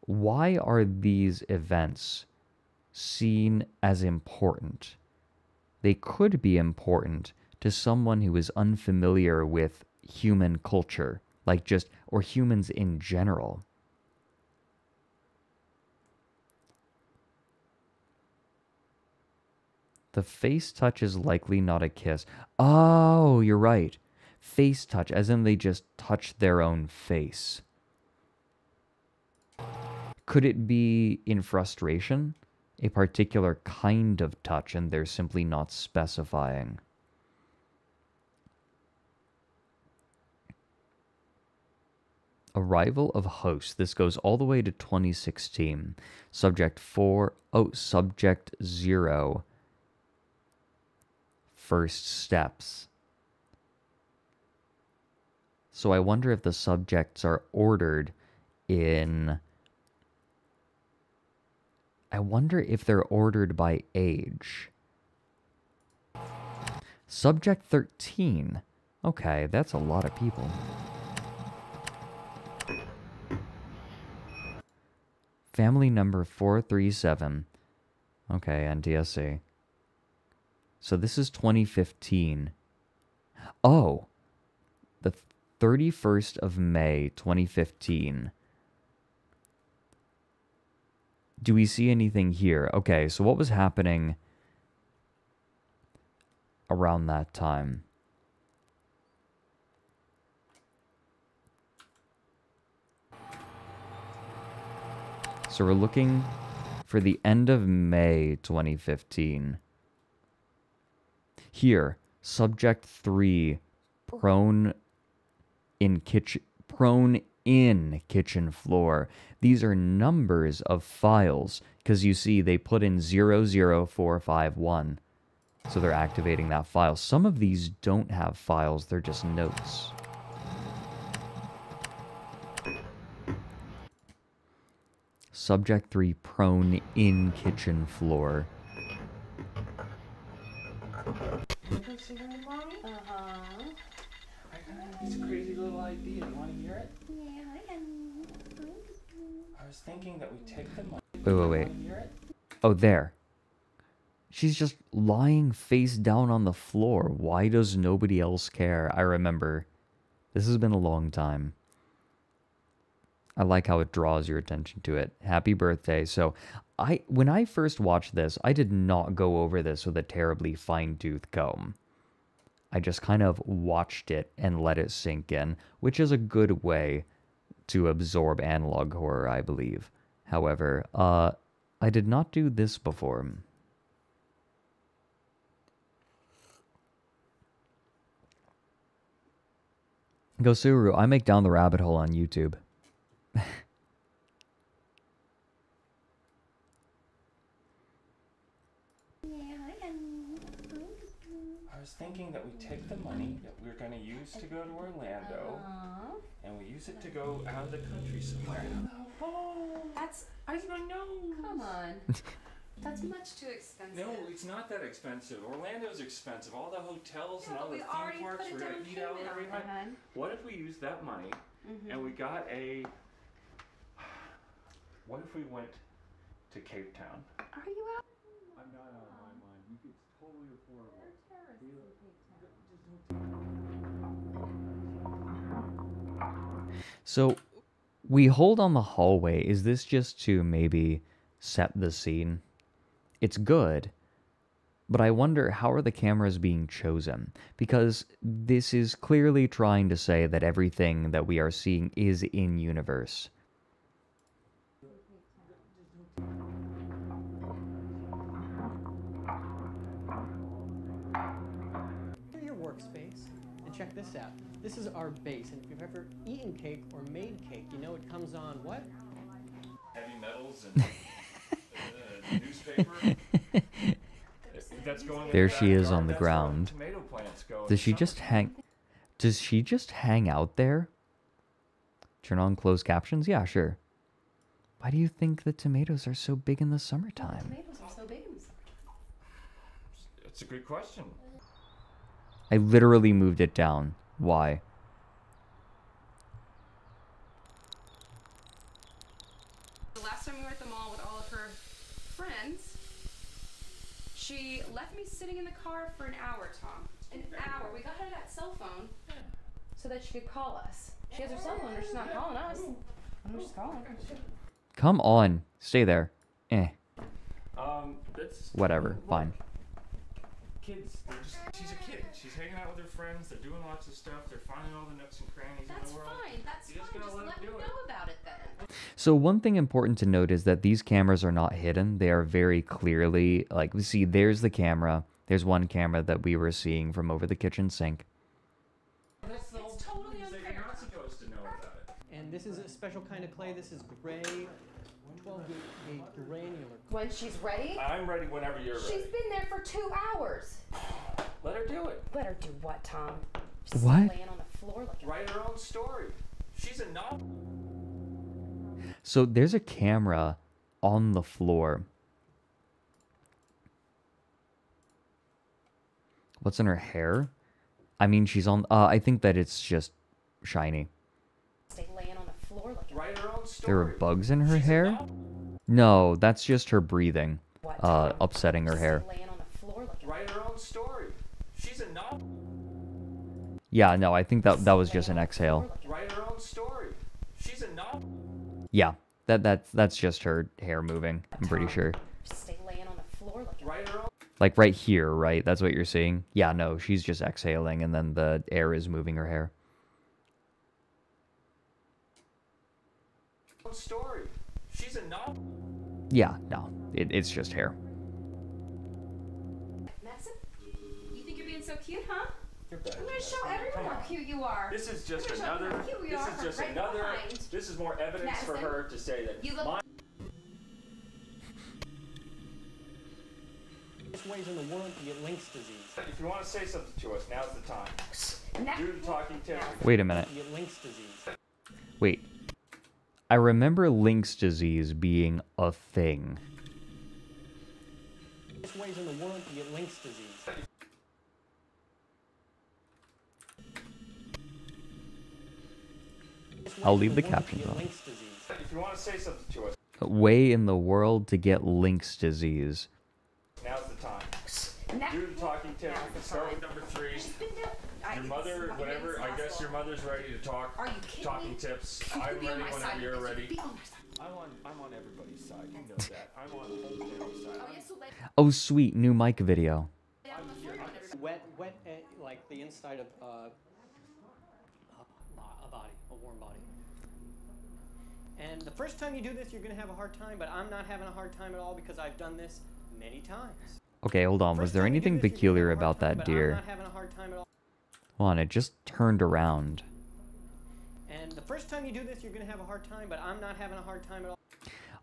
Why are these events seen as important? They could be important to someone who is unfamiliar with human culture, like just, or humans in general. The face touch is likely not a kiss. Oh, you're right. Face touch, as in they just touch their own face. Could it be in frustration? A particular kind of touch, and they're simply not specifying. Arrival of host. This goes all the way to 2016. Subject 4. Oh, subject 0. First steps. So I wonder if the subjects are ordered in... I wonder if they're ordered by age. Subject 13. Okay, that's a lot of people. Family number 437. Okay, NTSC. So this is 2015. Oh, the 31st of May, 2015. Do we see anything here? Okay, so what was happening around that time? So we're looking for the end of May 2015. Here, subject 3, prone in kitchen floor. These are numbers of files, because you see they put in 00451. So they're activating that file. Some of these don't have files, they're just notes. Subject 3, prone in kitchen floor. I got this crazy little idea. You want to hear it? Yeah, I can. I was thinking that we take the money. Wait. You want to hear it? Oh, there. She's just lying face down on the floor. Why does nobody else care? I remember. This has been a long time. I like how it draws your attention to it. Happy birthday. So, when I first watched this, I did not go over this with a terribly fine-tooth comb. I just kind of watched it and let it sink in, which is a good way to absorb analog horror, I believe. However, I did not do this before. Go Suru, I make Down the Rabbit Hole on YouTube. I was thinking that we take the money that we're going to use to go to Orlando, and we use it to go out of the country somewhere. That's. I don't know. Come on. That's much too expensive. No, it's not that expensive. Orlando's expensive. All the hotels and Yeah, all the we theme already parks. put a We're down going to eat out payment every on night. that. What if we used that money and we got a... What if we went to Cape Town? Are you out? I'm not out of my mind. It's totally affordable. So, we hold on the hallway. Is this just to maybe set the scene? It's good, But I wonder, how are the cameras being chosen? Because this is clearly trying to say that everything that we are seeing is in-universe. Your workspace, and check this out. This is our base, and if you've ever eaten cake or made cake, you know it comes on what? Heavy metals and newspaper. That's going There in she is on the backyard. That's where ground. tomato plants go in Does she the just summertime. Does she just hang out there? Turn on closed captions? Yeah, sure. Why do you think the tomatoes are so big in the summertime? Tomatoes are so big in the summertime. It's a good question. I literally moved it down. Why? The last time we were at the mall with all of her friends, she left me sitting in the car for an hour, Tom. An hour. We got her that cell phone so that she could call us. She has her cell phone, or she's not calling us. I'm just calling. Come on. Stay there. Eh. That's Whatever. look, Fine. Kids, she's a kid. She's hanging out with her friends. They're doing lots of stuff. They're finding all the nooks and crannies That's in the world. fine. That's You just fine. gotta Just let let me them do know it. about it then. So one thing important to note is that these cameras are not hidden. They are very clearly, like, we see there's the camera. There's one camera that we were seeing from over the kitchen sink. That's the whole It's totally point, is that unfair. You're not supposed to know about it. And this is a special kind of clay. This is gray, 12-gauge granular. When she's ready? I'm ready whenever you're She's ready. been there for 2 hours. Let her do it. Let her do what, Tom? Just What? laying on the floor like Write her own story. She's a novel. So there's a camera on the floor. What's in her hair? I mean, she's on... I think that it's just shiny. stay laying on the floor like Write her own story. There are bugs in her She's a hair? novel. No, that's just her breathing. what, Tom? Upsetting her Just hair. stay laying on the floor like Write her own story. She's a novel. Yeah, no, I think that was just an exhale. Write her own story. She's a novel. Yeah, that's just her hair moving, I'm pretty sure. Just stay laying on the floor like Write her own Like right here, right? That's what you're seeing? Yeah, no, she's just exhaling and then the air is moving her hair. story. She's a novel. Yeah, no, it's just hair. Madison, you think you're being so cute, huh? You're better I'm than gonna that. show everyone how cute you are. This is just I'm gonna show another. them how cute we This are is from just right another. behind. This is more evidence for Madison, her to say that you look- my There's ways in the world to get Lynx disease. If you want to say something to us, now's the time. Now- Do the talking tip. Wait a minute. To get Lynx disease. Wait. I remember Lynx disease being a thing. There's ways in the world to get Lynx disease. I'll leave the captions on. Lynx disease. If you want to say something to us, Way in the world to get Lynx disease. now's the time. Now- Do the talking tip. Now's We can the start time. with number 3. She's been down- Your mother, whatever. I guess your mother's ready to talk. Are you kidding Talking me? tips. You I'm could be on ready my whenever side. you're You could ready. be on my side. I'm on everybody's side. You know that. I'm on the whole family's side. Oh, yes, so lay Oh, sweet, new mic video. down on the floor on everybody. Wet, like the inside of a body, a warm body. And the first time you do this, you're gonna have a hard time, but I'm not having a hard time at all because I've done this many times. Okay, hold on. Was First there time you do anything this, you're gonna peculiar have a hard about time, that but deer? I'm not having a hard time at all. Hold on, it just turned around. And the first time you do this, you're gonna have a hard time, but I'm not having a hard time at all.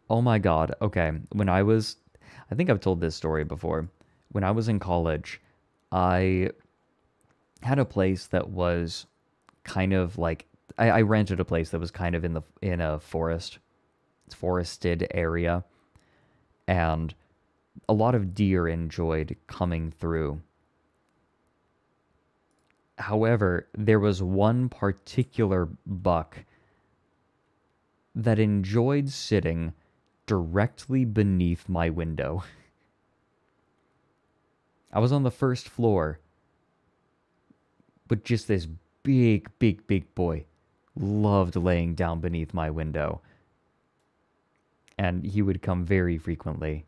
Oh my god. Okay, I think I've told this story before. When I was in college, I had a place that was kind of like I rented a place that was kind of in a forested area, and a lot of deer enjoyed coming through. However, there was one particular buck that enjoyed sitting directly beneath my window. I was on the first floor, but just this big boy loved laying down beneath my window. And he would come very frequently.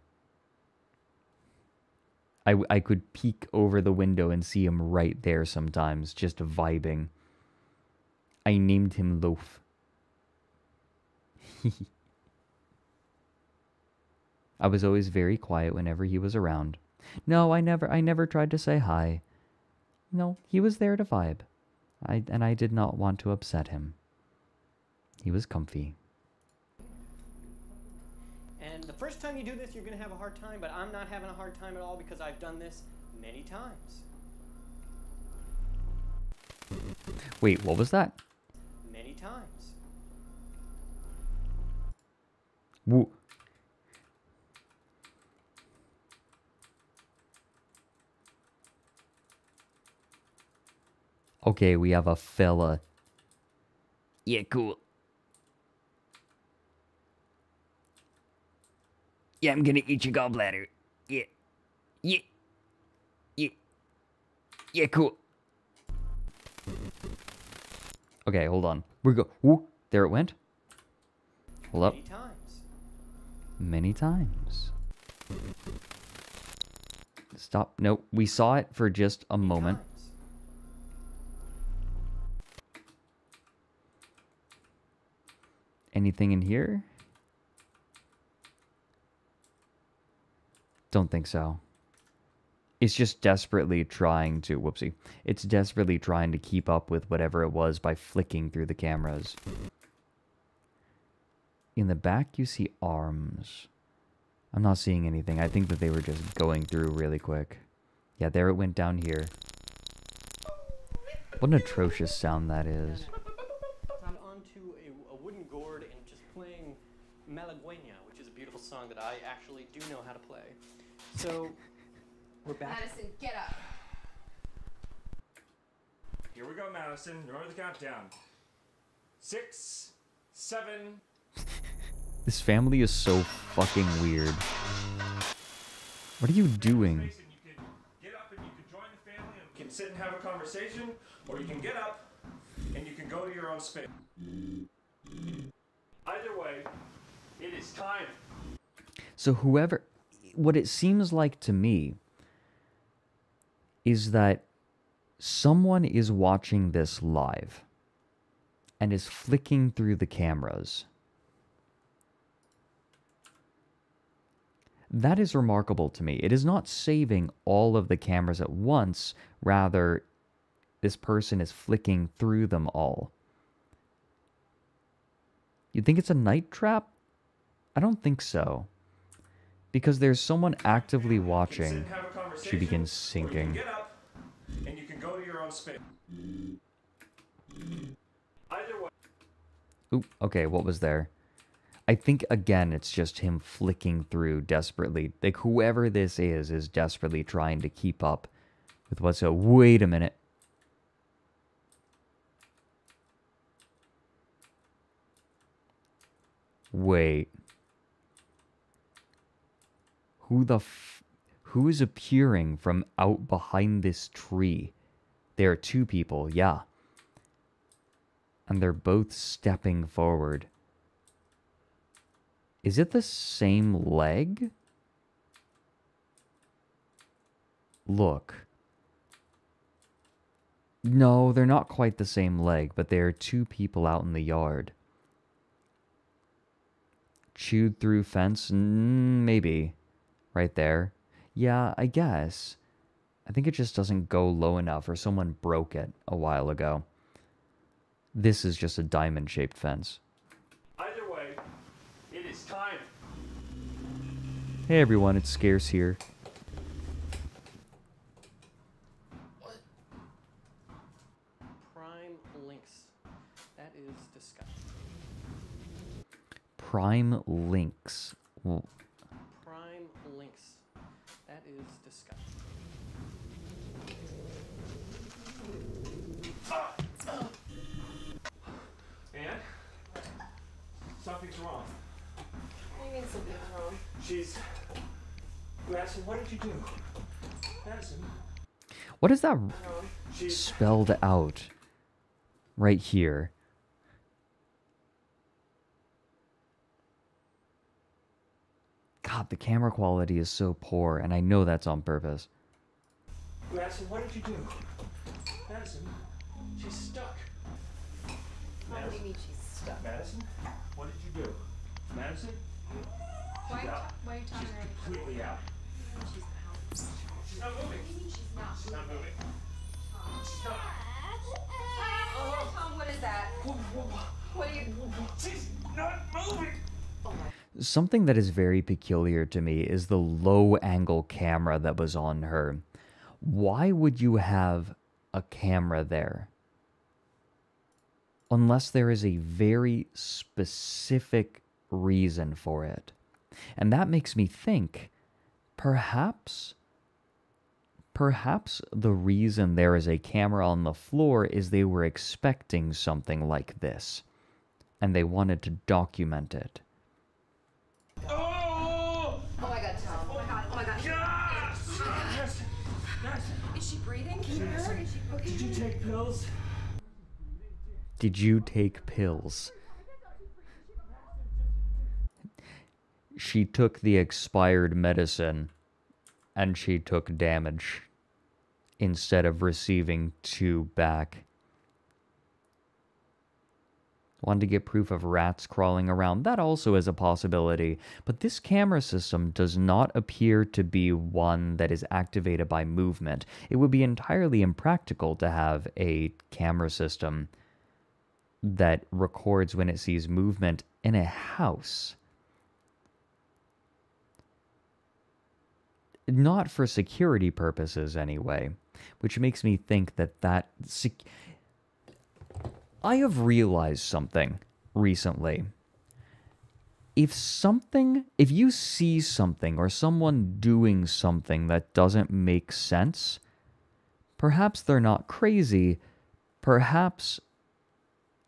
I could peek over the window and see him right there sometimes, just vibing. I named him Loaf. I was always very quiet whenever he was around. No, I never tried to say hi. No, he was there to vibe. I did not want to upset him. He was comfy. And the first time you do this, you're going to have a hard time, but I'm not having a hard time at all because I've done this many times. Wait, what was that? Many times. Woo. Okay, we have a fella. Yeah, cool. Yeah, I'm gonna eat your gallbladder. Yeah. Yeah. Yeah. Yeah, cool. Okay, hold on. We go. Woo, there it went. Hold up. Many times. Many times. Stop. Nope. We saw it for just a moment. Times. Anything in here? Don't think so. It's just desperately trying to, whoopsie. It's desperately trying to keep up with whatever it was by flicking through the cameras. In the back, you see arms. I'm not seeing anything. I think that they were just going through really quick. Yeah, there it went down here. What an atrocious sound that is. I'm onto a wooden gourd and just playing Malagueña, which is a beautiful song that I actually do know how to play. So, we're back. Madison, get up. Here we go, Madison. Remember the countdown. 6, 7. This family is so fucking weird. What are you doing? You can get up and you can join the family and you can sit and have a conversation, or you can get up and you can go to your own space. Either way, it is time. So whoever... What it seems like to me is that someone is watching this live and is flicking through the cameras. That is remarkable to me. It is not saving all of the cameras at once. Rather, this person is flicking through them all. You think it's a night trap? I don't think so. Because there's someone actively watching. She begins sinking. Get up and you can go to your own space. Either way. Ooh, okay, what was there? I think, again, it's just him flicking through desperately. Like, whoever this is desperately trying to keep up with what's... So, wait a minute. Wait. Who is appearing from out behind this tree? There are two people, yeah. And they're both stepping forward. Is it the same leg? Look. No, they're not quite the same leg, but they are two people out in the yard. Chewed through fence? Maybe. Right there. Yeah, I guess. I think it just doesn't go low enough, or someone broke it a while ago. This is just a diamond-shaped fence. Either way, it is time. Hey everyone, it's Scarce here. Prime links. That is disgusting. Prime links. Well, Prime links. That is disgusting. And something's wrong. What do you mean something's wrong? She's... Madison, what did you do? Madison. what is that She's... spelled out right here? God, the camera quality is so poor, and I know that's on purpose. Madison, what did you do? Madison, she's stuck. What do you mean she's stuck? Madison, what did you do? Madison? Why are you telling She's her? completely out. She's out. She's not moving. What do you mean she's not She's not moving. She's not. Tom, what is that? What are you... She's not moving. Something that is very peculiar to me is the low-angle camera that was on her. Why would you have a camera there? Unless there is a very specific reason for it. And that makes me think, perhaps the reason there is a camera on the floor is they were expecting something like this, and they wanted to document it. Oh! Oh my god, Tom. Oh my god, oh my god. Yes! Yes! Yes! Is she breathing? Can you hear her? Is she okay? Did you take pills? Did you take pills? She took the expired medicine, and she took damage instead of receiving 2 back. Wanted to get proof of rats crawling around. That also is a possibility. But this camera system does not appear to be one that is activated by movement. It would be entirely impractical to have a camera system that records when it sees movement in a house. Not for security purposes, anyway. Which makes me think that I have realized something recently. If you see something or someone doing something that doesn't make sense, perhaps they're not crazy, perhaps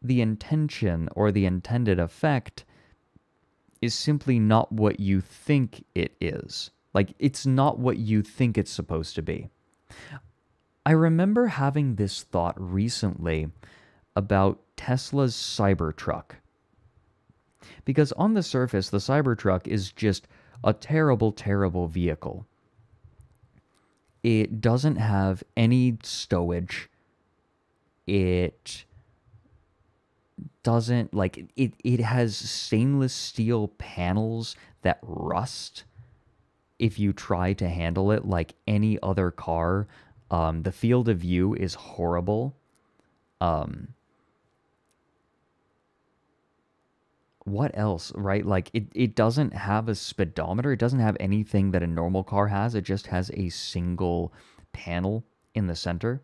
the intention or the intended effect is simply not what you think it is. Like, it's not what you think it's supposed to be. I remember having this thought recently about Tesla's Cybertruck. Because on the surface, the Cybertruck is just a terrible, terrible vehicle. It doesn't have any stowage. It doesn't, like, it has stainless steel panels that rust if you try to handle it like any other car. The field of view is horrible. What else, right? Like, it doesn't have a speedometer. It doesn't have anything that a normal car has. It just has a single panel in the center.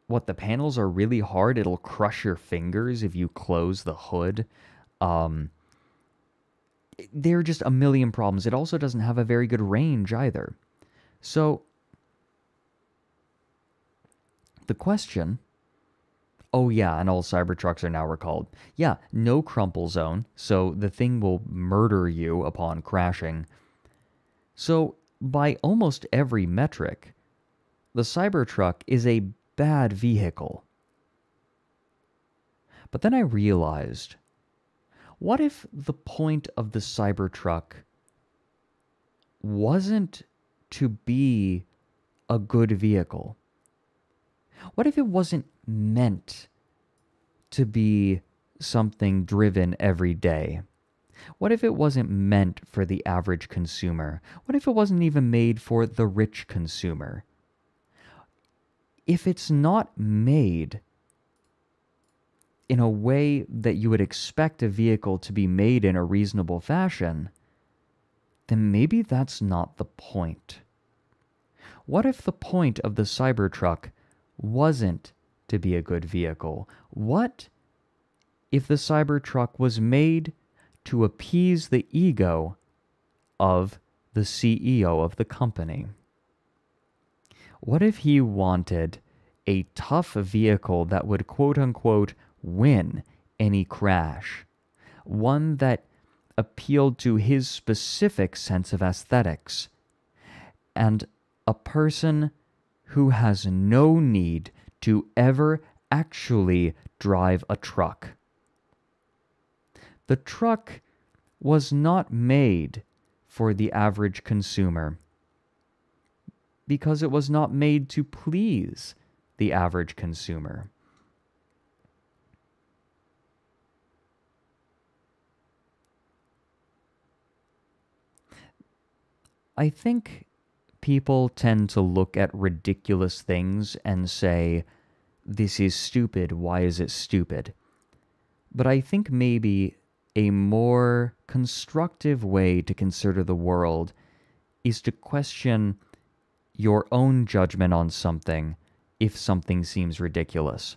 What, the panels are really hard. It'll crush your fingers if you close the hood. There are just a million problems. It also doesn't have a very good range either. So, the question... Oh yeah, and all Cybertrucks are now recalled. Yeah, no crumple zone, so the thing will murder you upon crashing. So, by almost every metric, the Cybertruck is a bad vehicle. But then I realized, what if the point of the Cybertruck wasn't to be a good vehicle? What if it wasn't meant to be something driven every day? What if it wasn't meant for the average consumer? What if it wasn't even made for the rich consumer? If it's not made in a way that you would expect a vehicle to be made in a reasonable fashion, then maybe that's not the point. What if the point of the Cybertruck wasn't to be a good vehicle? What if the Cybertruck was made to appease the ego of the CEO of the company? What if he wanted a tough vehicle that would quote-unquote win any crash? One that appealed to his specific sense of aesthetics, and a person who has no need to ever actually drive a truck. The truck was not made for the average consumer, because it was not made to please the average consumer. I think people tend to look at ridiculous things and say, this is stupid, why is it stupid? But I think maybe a more constructive way to consider the world is to question your own judgment on something if something seems ridiculous.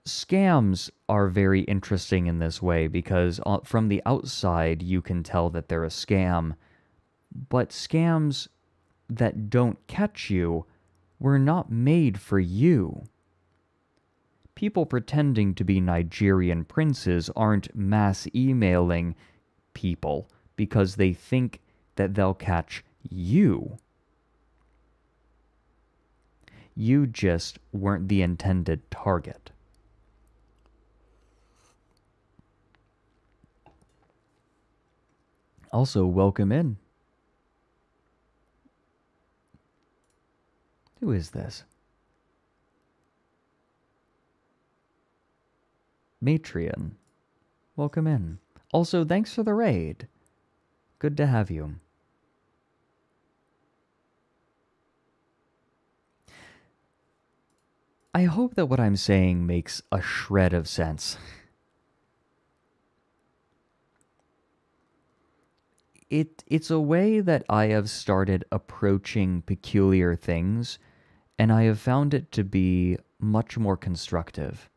Scams are very interesting in this way because from the outside you can tell that they're a scam, but scams that don't catch you were not made for you. People pretending to be Nigerian princes aren't mass emailing people because they think that they'll catch you. You just weren't the intended target. Also, welcome in. Who is this? Matrion. Welcome in. Also, thanks for the raid. Good to have you. I hope that what I'm saying makes a shred of sense. It's a way that I have started approaching peculiar things, and I have found it to be much more constructive.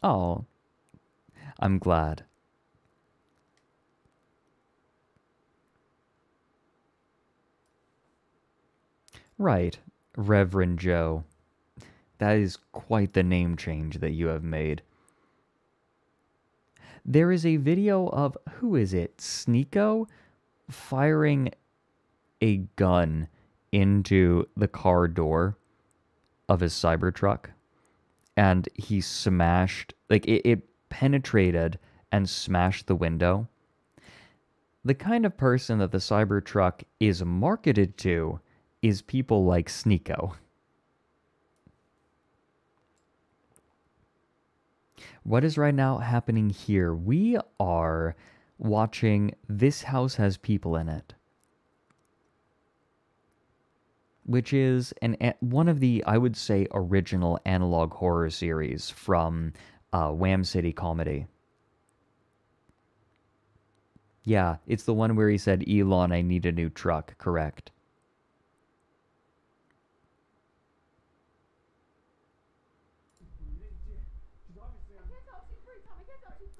Oh, I'm glad. Right, Reverend Joe. That is quite the name change that you have made. There is a video of, who is it, Sneeko, firing a gun into the car door of his Cybertruck. And he smashed, like, it penetrated and smashed the window. The kind of person that the Cybertruck is marketed to is people like Sneeko. What is right now happening here? We are watching This House Has People in It, which is one of the, I would say, original analog horror series from Wham City Comedy. Yeah, it's the one where he said, Elon, I need a new truck, correct.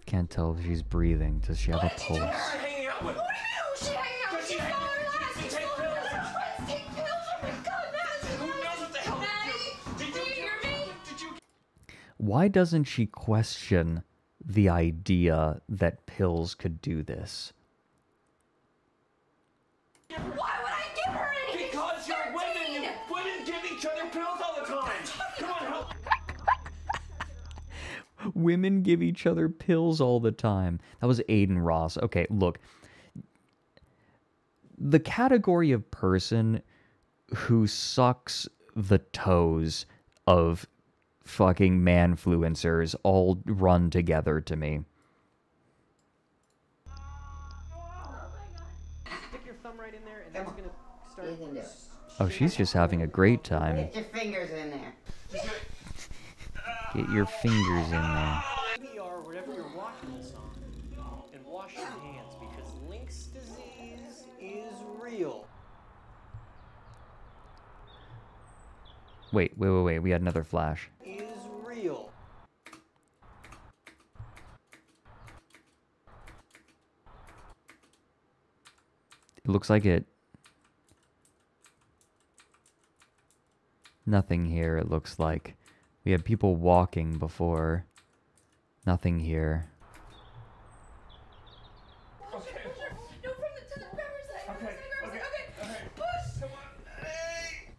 Can't tell if she's breathing. Does she have a pulse? Why doesn't she question the idea that pills could do this? Why would I give her anything? Because you're women! Women give each other pills all the time! Come on, help! Women give each other pills all the time. That was Aiden Ross. Okay, look. The category of person who sucks the toes of fucking manfluencers all run together to me. Stick your thumb right in there, and that's gonna start. You can do it. Oh, she's just having a great time. Get your fingers in there. Get your fingers in there. Or whatever you're watching this on, and wash your hands because Link's disease is real. Wait. We had another flash. Is real. It looks like it. Nothing here, it looks like. We had people walking before. Nothing here. Okay. No, from the to the grabber side. Okay. Okay. Push. Come on. Hey!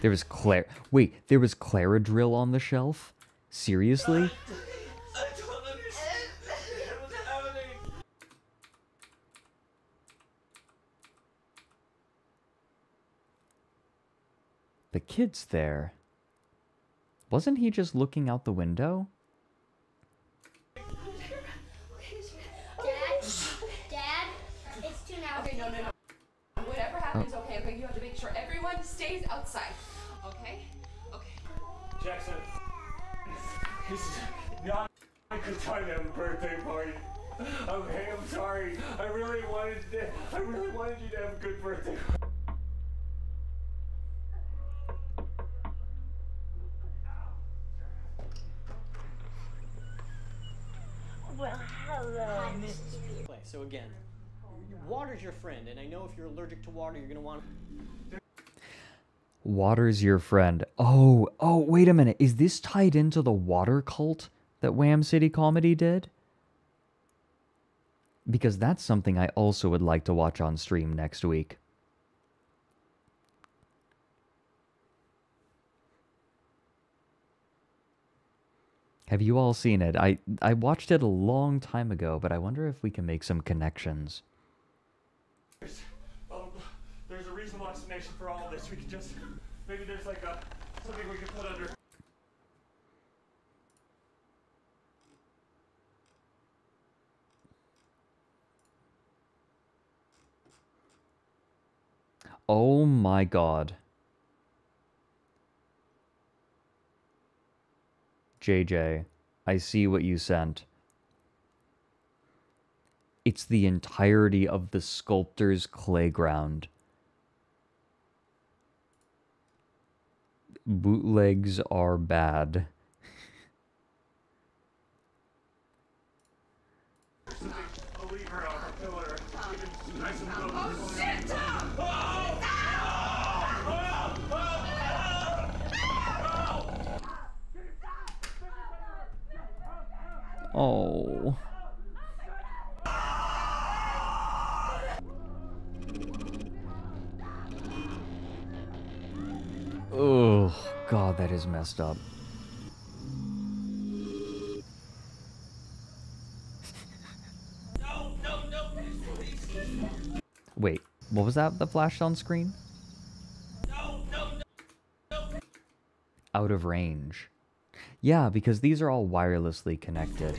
There was Wait, there was Claradrill on the shelf? Seriously? I don't understand what's happening. The kid's there. Wasn't he just looking out the window? Dad, it's 2 now. Okay, no. Whatever happens, okay, you have to make sure everyone stays outside. Okay? Okay. Jackson, this is not a good time to have a birthday party. Okay, I'm sorry. I really wanted you to have a good birthday party. Well, hello, Miss. So again, water's your friend, and I know if you're allergic to water, you're gonna want. Water's your friend. Oh, wait a minute. Is this tied into the water cult that Wham City Comedy did? Because that's something I also would like to watch on stream next week. Have you all seen it? I watched it a long time ago, but I wonder if we can make some connections. There's a reasonable explanation for all of this. We could just... Maybe there's like something we could put under... Oh my god. JJ, I see what you sent. It's the entirety of the sculptor's playground. Bootlegs are bad. Oh. Oh, God, that is messed up. Wait, what was that that flashed on screen? Out of range. Yeah, because these are all wirelessly connected.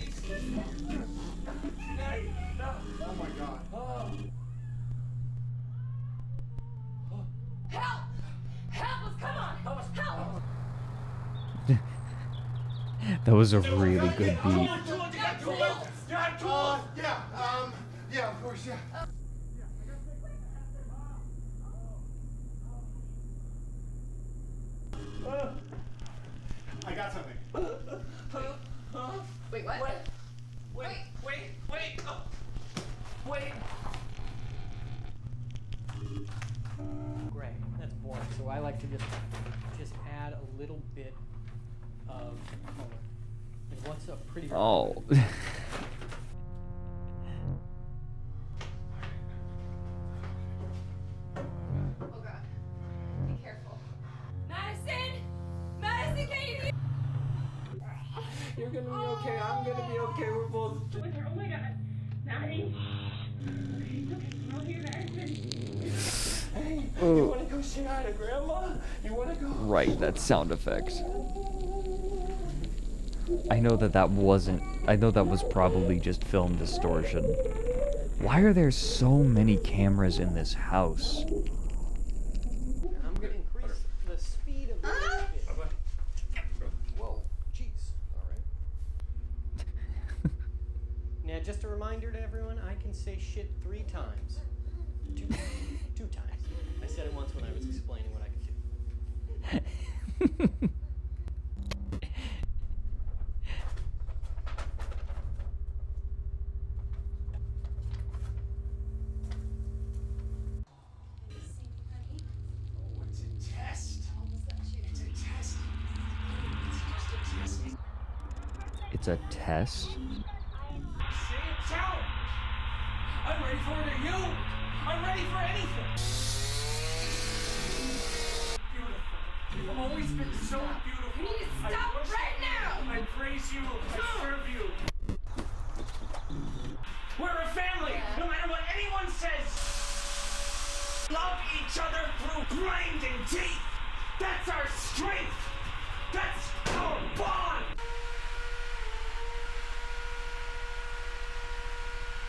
Oh my god. Help! Help us! Come on! Help! That was a really good beat. Yeah, of course, yeah. I got something. Wait, what? Wait. Gray. That's boring. So I like to just add a little bit of color. And what's a pretty? Oh. Oh god. Be careful. Madison, can you hear? You're gonna be okay. I'm gonna be okay. We're both. Oh my god. Maddie. Okay, I'll hear Madison. Hey, you wanna go say hi to Grandma? You wanna go? Right, that sound effect. I know that wasn't... I know that was probably just film distortion. Why are there so many cameras in this house? I'm gonna increase the speed of the Whoa, jeez. All right. Now, just a reminder to everyone, I can say shit 3 times. Two times. I said it once when I was explaining what I could do. It's a test? Say it, shout! I'm ready for it, are you? I'm ready for anything! Beautiful. been so beautiful. You need to I stop worship right you. now. I praise you. I serve you. We're a family, no matter what anyone says. Love each other through grinding teeth. That's our strength. That's our bond.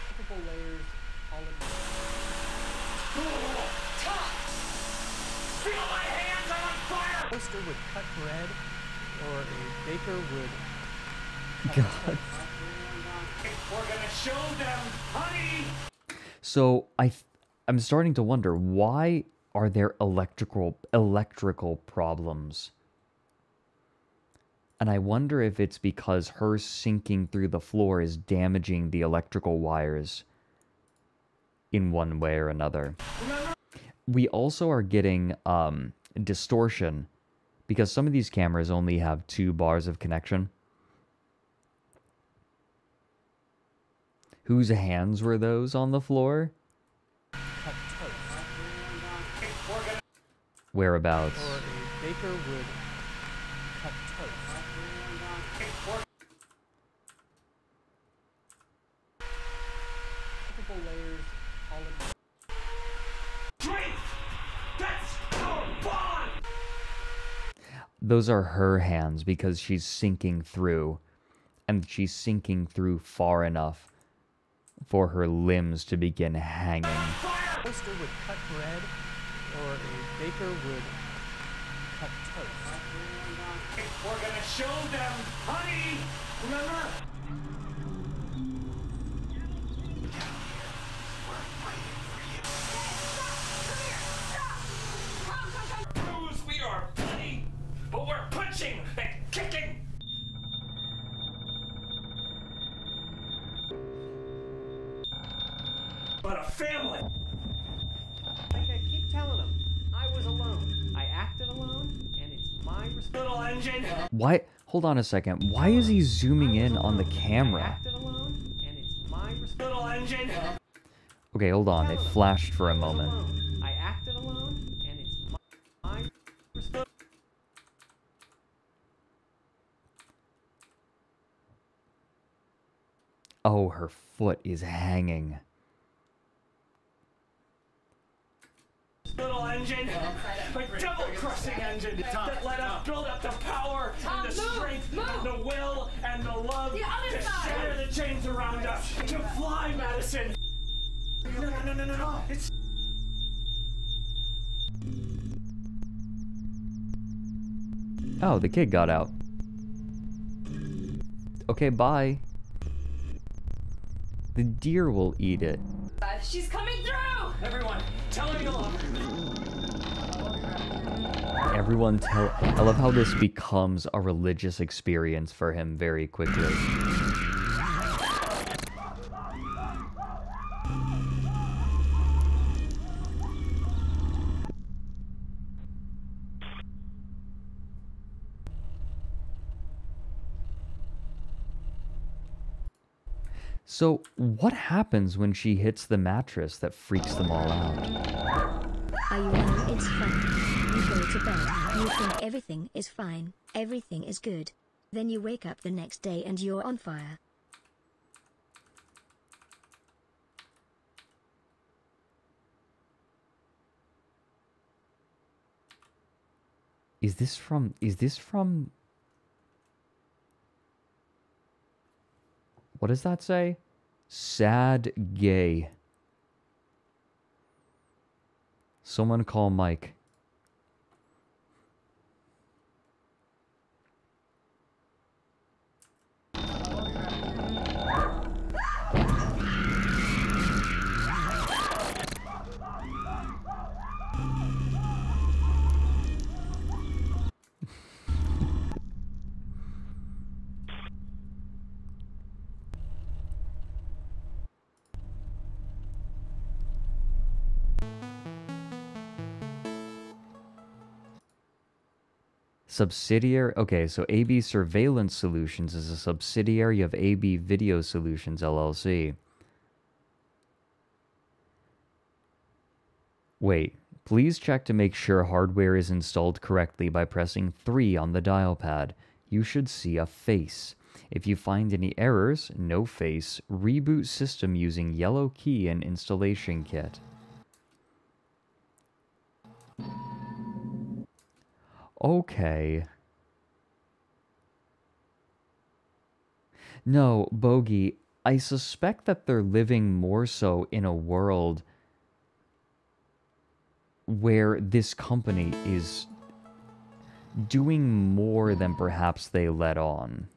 Multiple layers, all of Feel my hands are on fire. a toaster would cut bread, or a baker would God. We're gonna show them, honey. So I'm starting to wonder, why are there electrical problems? And I wonder if it's because her sinking through the floor is damaging the electrical wires in one way or another. We also are getting distortion because some of these cameras only have 2 bars of connection. Whose hands were those on the floor? cut toast. Whereabouts? Or a baker would cut toast. Multiple layers, all of Strength. That's our bond. Those are her hands because she's sinking through. And she's sinking through far enough for her limbs to begin hanging. a toaster would cut bread, or a baker would cut toast. We're gonna show them, honey. Remember? Bruise, we are bloody, but we're punching and kicking. But a family. Like I keep telling them, I was alone. I acted alone, and it's my Little engine. Why? Hold on a second. Why is he zooming in on the I camera? acted alone, and it's my Little engine. Okay, hold on. It flashed for a moment. I acted alone, and it's my Oh, her foot is hanging. Little engine. A double-crushing engine that let us build up the power and the strength and the will and the love The other to side. shatter the chains around us. To fly, Madison. No. It's Oh, the kid got out. Okay, bye. The deer will eat it. She's coming through! everyone. Tell her you love her. Everyone tell. I love how this becomes a religious experience for him very quickly. So, what happens when she hits the mattress that freaks them all out? Are you alone? It's fine. You go to bed, you think everything is fine, everything is good. Then you wake up the next day and you're on fire. Is this from... What does that say? Sad gay. Someone call Mike. Subsidiary. Okay, so AB Surveillance Solutions is a subsidiary of AB Video Solutions LLC. Wait, Please check to make sure hardware is installed correctly by pressing 3 on the dial pad. You should see a face. If you find any errors, no face, reboot system using yellow key and installation kit. Okay. No, Bogey, I suspect that they're living more so in a world where this company is doing more than perhaps they let on.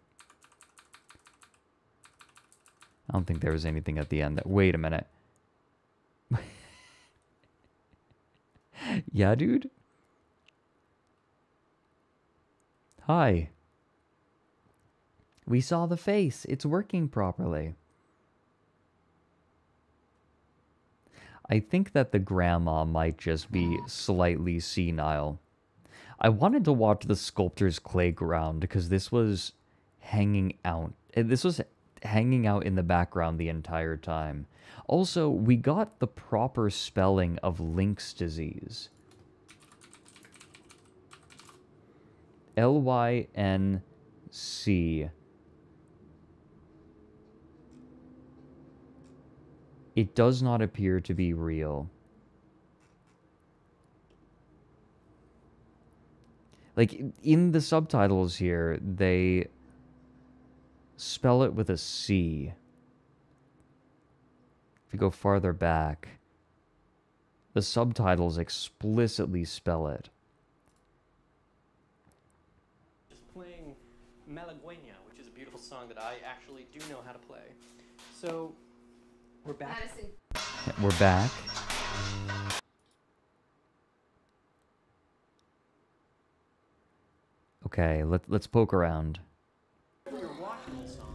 I don't think there was anything at the end that... Wait a minute. Yeah, dude? Hi. We saw the face. It's working properly. I think that the grandma might just be slightly senile. I wanted to watch the sculptor's playground because this was hanging out. This was hanging out in the background the entire time. Also, we got the proper spelling of Lynx disease. L-Y-N-C. It does not appear to be real. Like, in the subtitles here, they spell it with a C. If you go farther back, the subtitles explicitly spell it. Just playing Malagueña, which is a beautiful song that I actually do know how to play. So, we're back. Madison. We're back. Okay, let's poke around. You're watching the song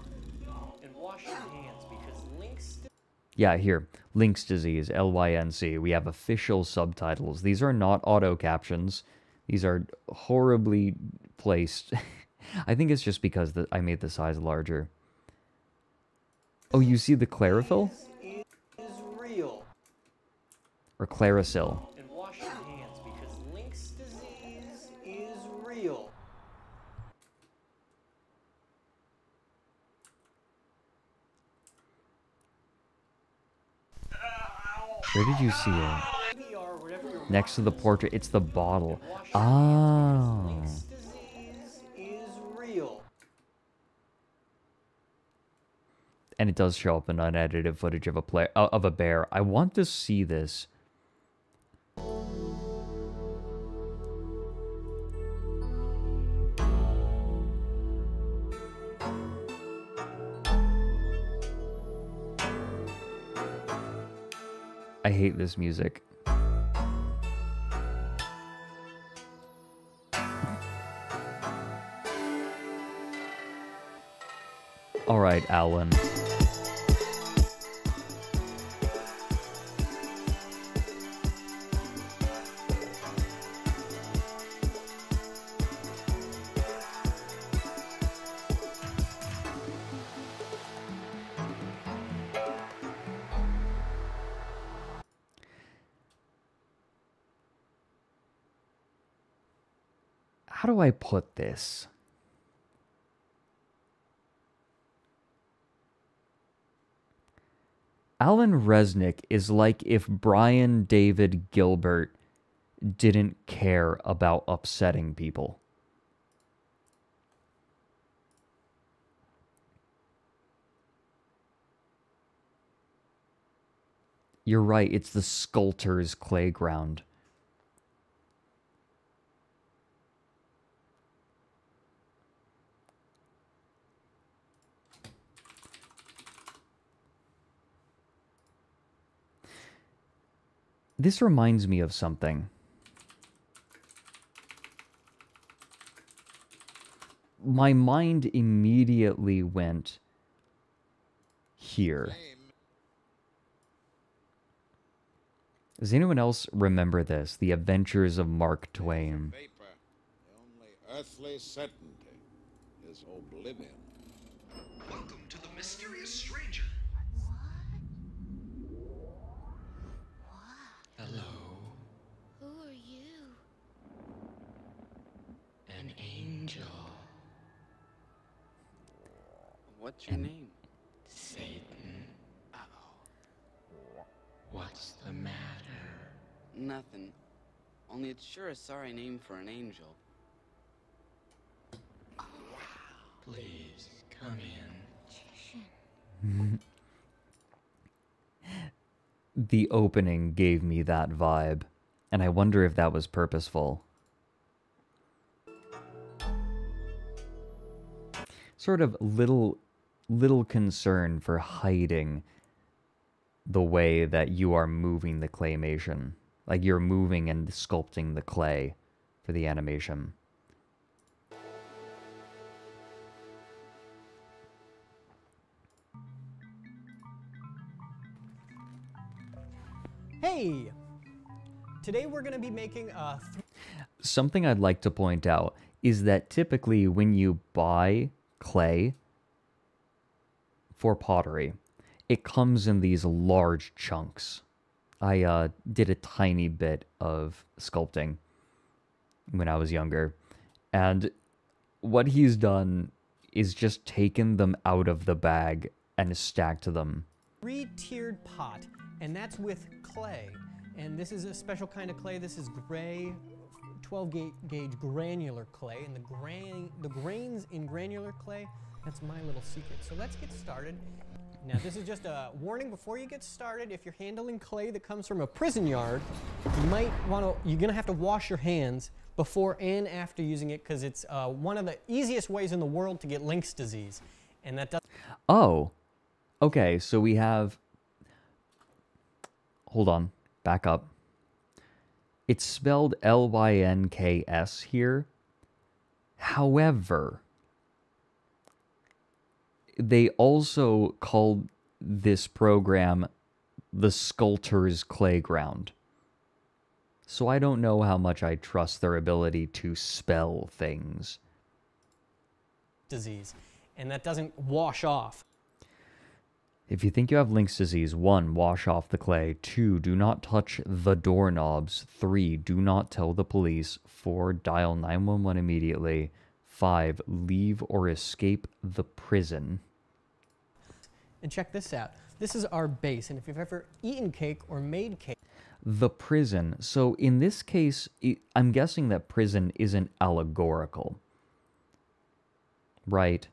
and wash your hands because Lynx. Yeah, here. Lynx disease, L-Y-N-C. We have official subtitles. These are not auto captions. These are horribly placed. I think it's just because I made the size larger. Oh, you see the chlorophyll? Is real. Or Clarisil. And wash your hands because Lynx disease is real. Where did you see it? Next to the portrait. It's the bottle. Oh. Lynx disease is real. And it does show up in unedited footage of a bear. I want to see this. I hate this music. All right, Alan. How do I put this? Alan Resnick is like if Brian David Gilbert didn't care about upsetting people. You're right, it's the sculptor's playground. This reminds me of something. My mind immediately went here. Does anyone else remember this? The Adventures of Mark Twain. Vapor. The only earthly certainty is oblivion. Welcome to the mysterious stranger. Hello. Who angel. What's your name? Satan. Uh-oh. What's the matter? Nothing. Only it's sure a sorry name for an angel. Please, come in. The opening gave me that vibe, and I wonder if that was purposeful. Sort of little concern for hiding the way that you are moving the claymation. Like you're moving and sculpting the clay for the animation. Hey! Today we're going to be making a... Something I'd like to point out is that typically when you buy clay for pottery, it comes in these large chunks. I did a tiny bit of sculpting when I was younger, and what he's done is just taken them out of the bag and stacked them. 3-tiered pot, and that's with clay. And this is a special kind of clay. This is gray, 12-gauge granular clay, and the grains in granular clay, that's my little secret. So let's get started. Now this is just a warning before you get started. If you're handling clay that comes from a prison yard, you're gonna have to wash your hands before and after using it, because it's one of the easiest ways in the world to get Lynx disease, and that does. Oh, okay. So we have. Hold on, back up. It's spelled Lynks here. However, they also called this program the Sculptor's Playground. So I don't know how much I trust their ability to spell things. Disease, and that doesn't wash off. If you think you have Lynx disease, 1, wash off the clay. 2, do not touch the doorknobs. 3, do not tell the police. 4, dial 911 immediately. 5, leave or escape the prison. And check this out. This is our base, and if you've ever eaten cake or made cake. The prison. So in this case, I'm guessing that prison isn't allegorical. Right?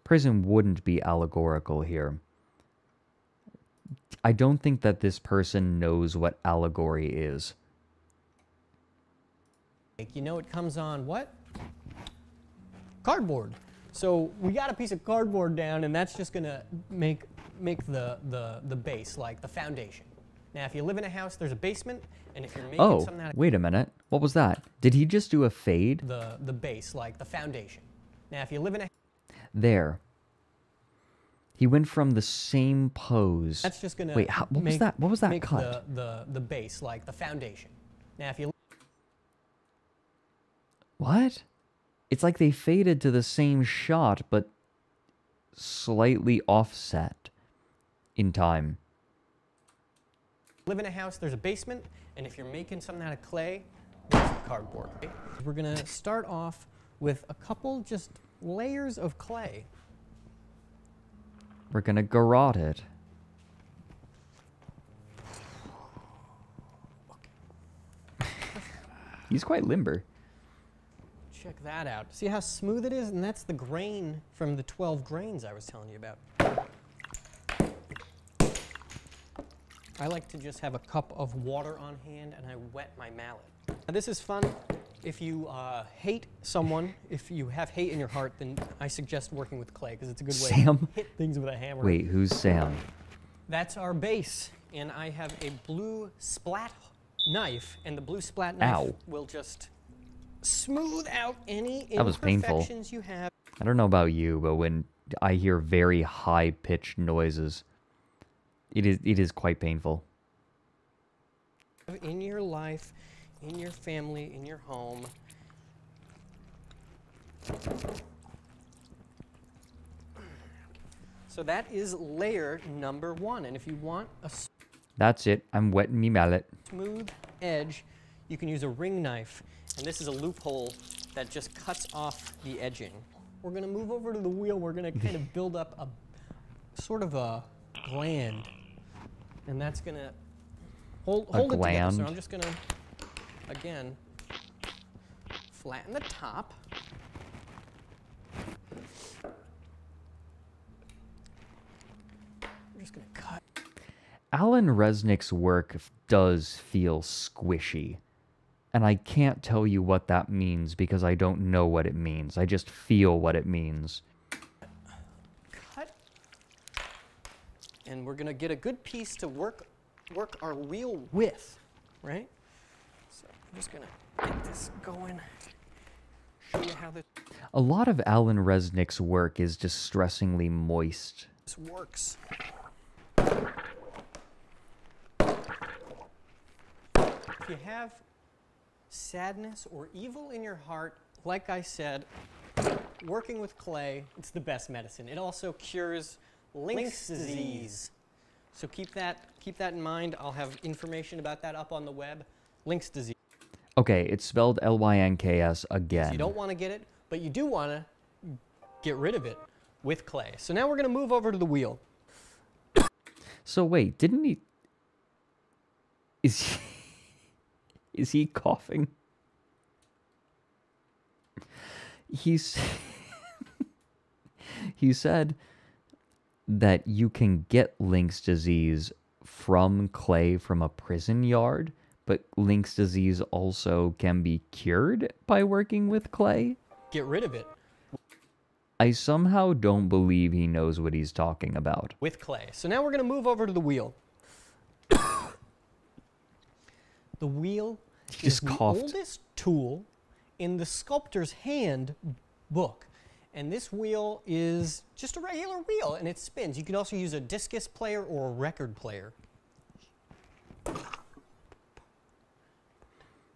Prison wouldn't be allegorical here. I don't think that this person knows what allegory is. You know it comes on what? Cardboard. So we got a piece of cardboard down, and that's just gonna make the base, like the foundation. Now, if you live in a house, there's a basement, and if you're making something out of... wait a minute. What was that? Did he just do a fade? The base, like the foundation. Now, if you live in a... There. He went from the same pose. That's just gonna... Wait, what was that? What was that make cut? The base, like the foundation. Now, if you... What? It's like they faded to the same shot, but slightly offset in time. Live in a house, there's a basement, and if you're making something out of clay, there's the cardboard. Okay? We're gonna start off with a couple just layers of clay. We're gonna garrote it. He's quite limber. Check that out. See how smooth it is? And that's the grain from the 12 grains I was telling you about. I like to just have a cup of water on hand, and I wet my mallet. Now, this is fun. If you hate someone, if you have hate in your heart, then I suggest working with clay, because it's a good way to hit things with a hammer. Wait, who's Sam? That's our base, and I have a blue splat knife, and the blue splat knife will just smooth out any imperfections you have. I don't know about you, but when I hear very high-pitched noises, it is quite painful. In your life, in your family, in your home. So that is layer number 1, and if you want a That's it. I'm wetting me mallet. smooth edge, you can use a ring knife, and this is a loophole that just cuts off the edging. We're gonna move over to the wheel. We're gonna kind of build up a sort of a gland, and that's gonna hold it together. So I'm just gonna, again, flatten the top. We're just gonna cut. Alan Resnick's work does feel squishy. And I can't tell you what that means because I don't know what it means. I just feel what it means. Cut. And we're gonna get a good piece to work our wheel with, right? So I'm just gonna get this going. Show you how this A lot of Alan Resnick's work is distressingly moist. works. If you have sadness or evil in your heart, like I said, working with clay, it's the best medicine. It also cures Link's disease. So keep that in mind. I'll have information about that up on the web. Link's disease. Okay, it's spelled Lynks again. So you don't want to get it, but you do want to get rid of it with clay. So now we're going to move over to the wheel. So wait, didn't he... Is he coughing? He said that you can get Link's disease from clay from a prison yard, but Link's disease also can be cured by working with clay? Get rid of it. I somehow don't believe he knows what he's talking about. With clay. So now we're going to move over to the wheel. The wheel is the oldest tool in the sculptor's hand book. And this wheel is just a regular wheel, and it spins. You can also use a discus player or a record player.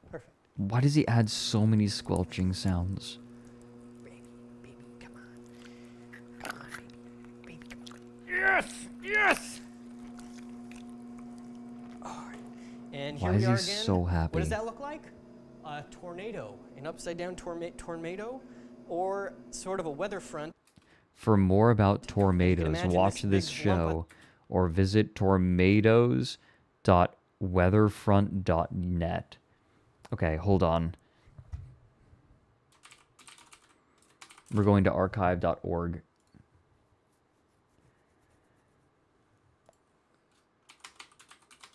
Perfect. Why does he add so many squelching sounds? Baby, come on. Come on, baby, come on. Yes! Yes! All right. And here Why we are is he again. so happy? What does that look like? A tornado, an upside-down tornado, or sort of a weather front. For more about tornadoes, watch this show or visit tornadoes.weatherfront.net. Okay, hold on. We're going to archive.org.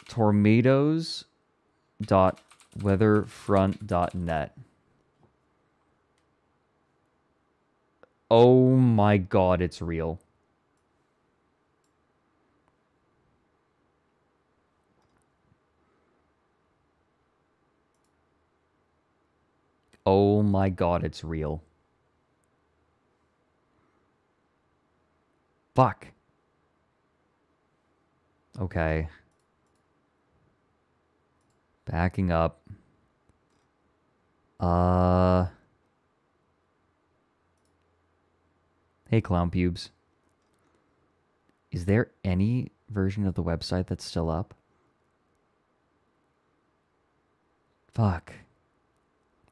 Tornadoes.weatherfront.net. Oh my god, it's real. Oh my god, it's real. Fuck. Okay. Backing up. Hey, Clown Pubes. Is there any version of the website that's still up? Fuck.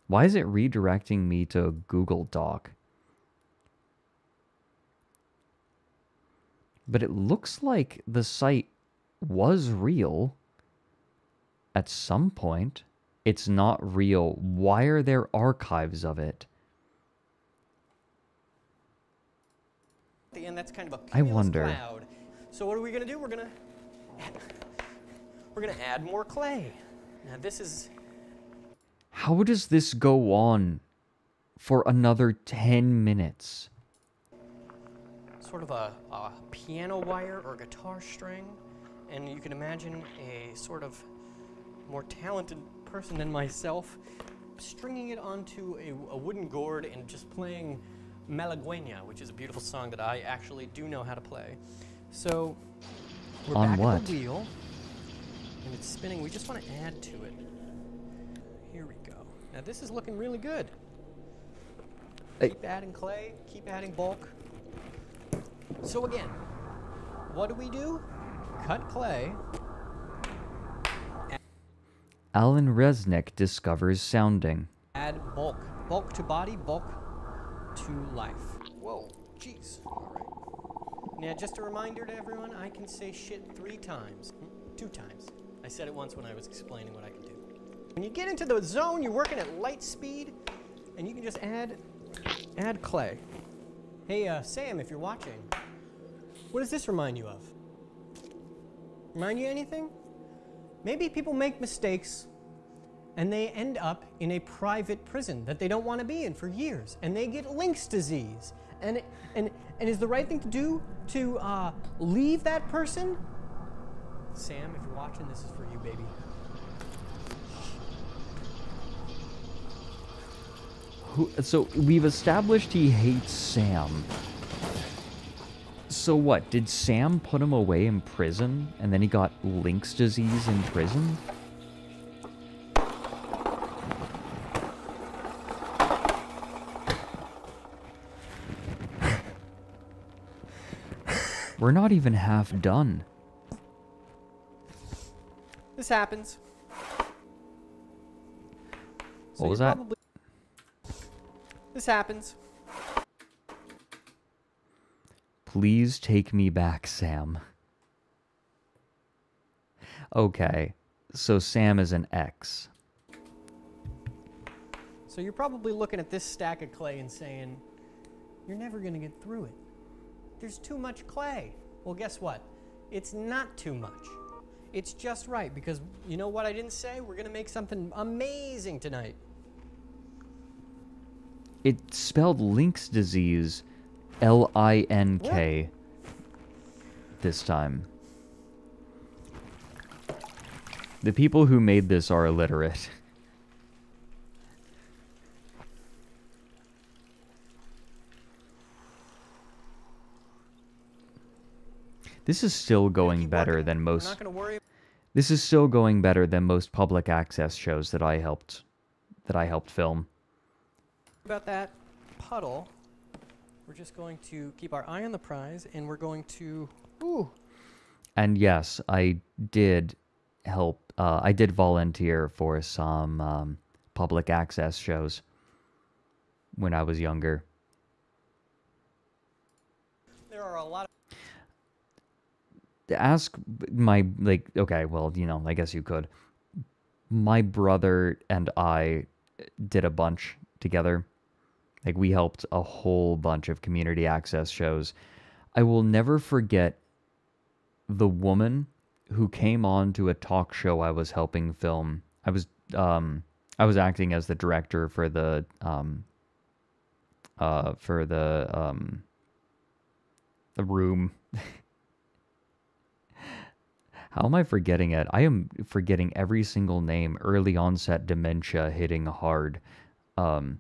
Why is it redirecting me to a Google Doc? But it looks like the site was real at some point. It's not real. Why are there archives of it? And that's kind of a I wonder. cloud. So what are we going to do? We're going to add more clay. Now this is... How does this go on for another 10 minutes? Sort of a piano wire or a guitar string. And you can imagine a sort of more talented person than myself stringing it onto a wooden gourd and just playing Malagueña, which is a beautiful song that I actually do know how to play. So we're back at the wheel, and it's spinning. We just want to add to it. Here we go. Now this is looking really good. Keep adding clay, keep adding bulk. So again, what do? Cut clay. Alan Resnick discovers sounding. Add bulk. Bulk to body, bulk to life. Whoa, jeez. All right. Now, just a reminder to everyone, I can say shit 3 times. 2 times. I said it once when I was explaining what I can do. When you get into the zone, you're working at light speed, and you can just add clay. Hey, Sam, if you're watching, what does this remind you of? Remind you anything? Maybe people make mistakes and they end up in a private prison that they don't want to be in for years, and they get Lynx disease. And is the right thing to do to leave that person? Sam, if you're watching, this is for you, baby. So we've established he hates Sam. So what, did Sam put him away in prison, and then he got Lynx disease in prison? We're not even half done. This happens. What was that? This happens. Please take me back, Sam. Okay, so Sam is an X. So you're probably looking at this stack of clay and saying, you're never going to get through it. There's too much clay. Well, guess what? It's not too much. It's just right, because you know what I didn't say? We're going to make something amazing tonight. It spelled Lynx disease L-I-N-K this time. The people who made this are illiterate. This is still going better than most. This is still going better than most public access shows that I helped film. About that puddle, we're just going to keep our eye on the prize, and we're going to. Ooh. And yes, I did help. I did volunteer for some public access shows when I was younger. There are a lot of. Ask my, like, okay, well, you know, I guess you could. My brother and I did a bunch together. Like, we helped a whole bunch of community access shows. I will never forget the woman who came on to a talk show I was helping film. I was acting as the director for the room. How am I forgetting it? I am forgetting every single name. Early onset dementia hitting hard. I'll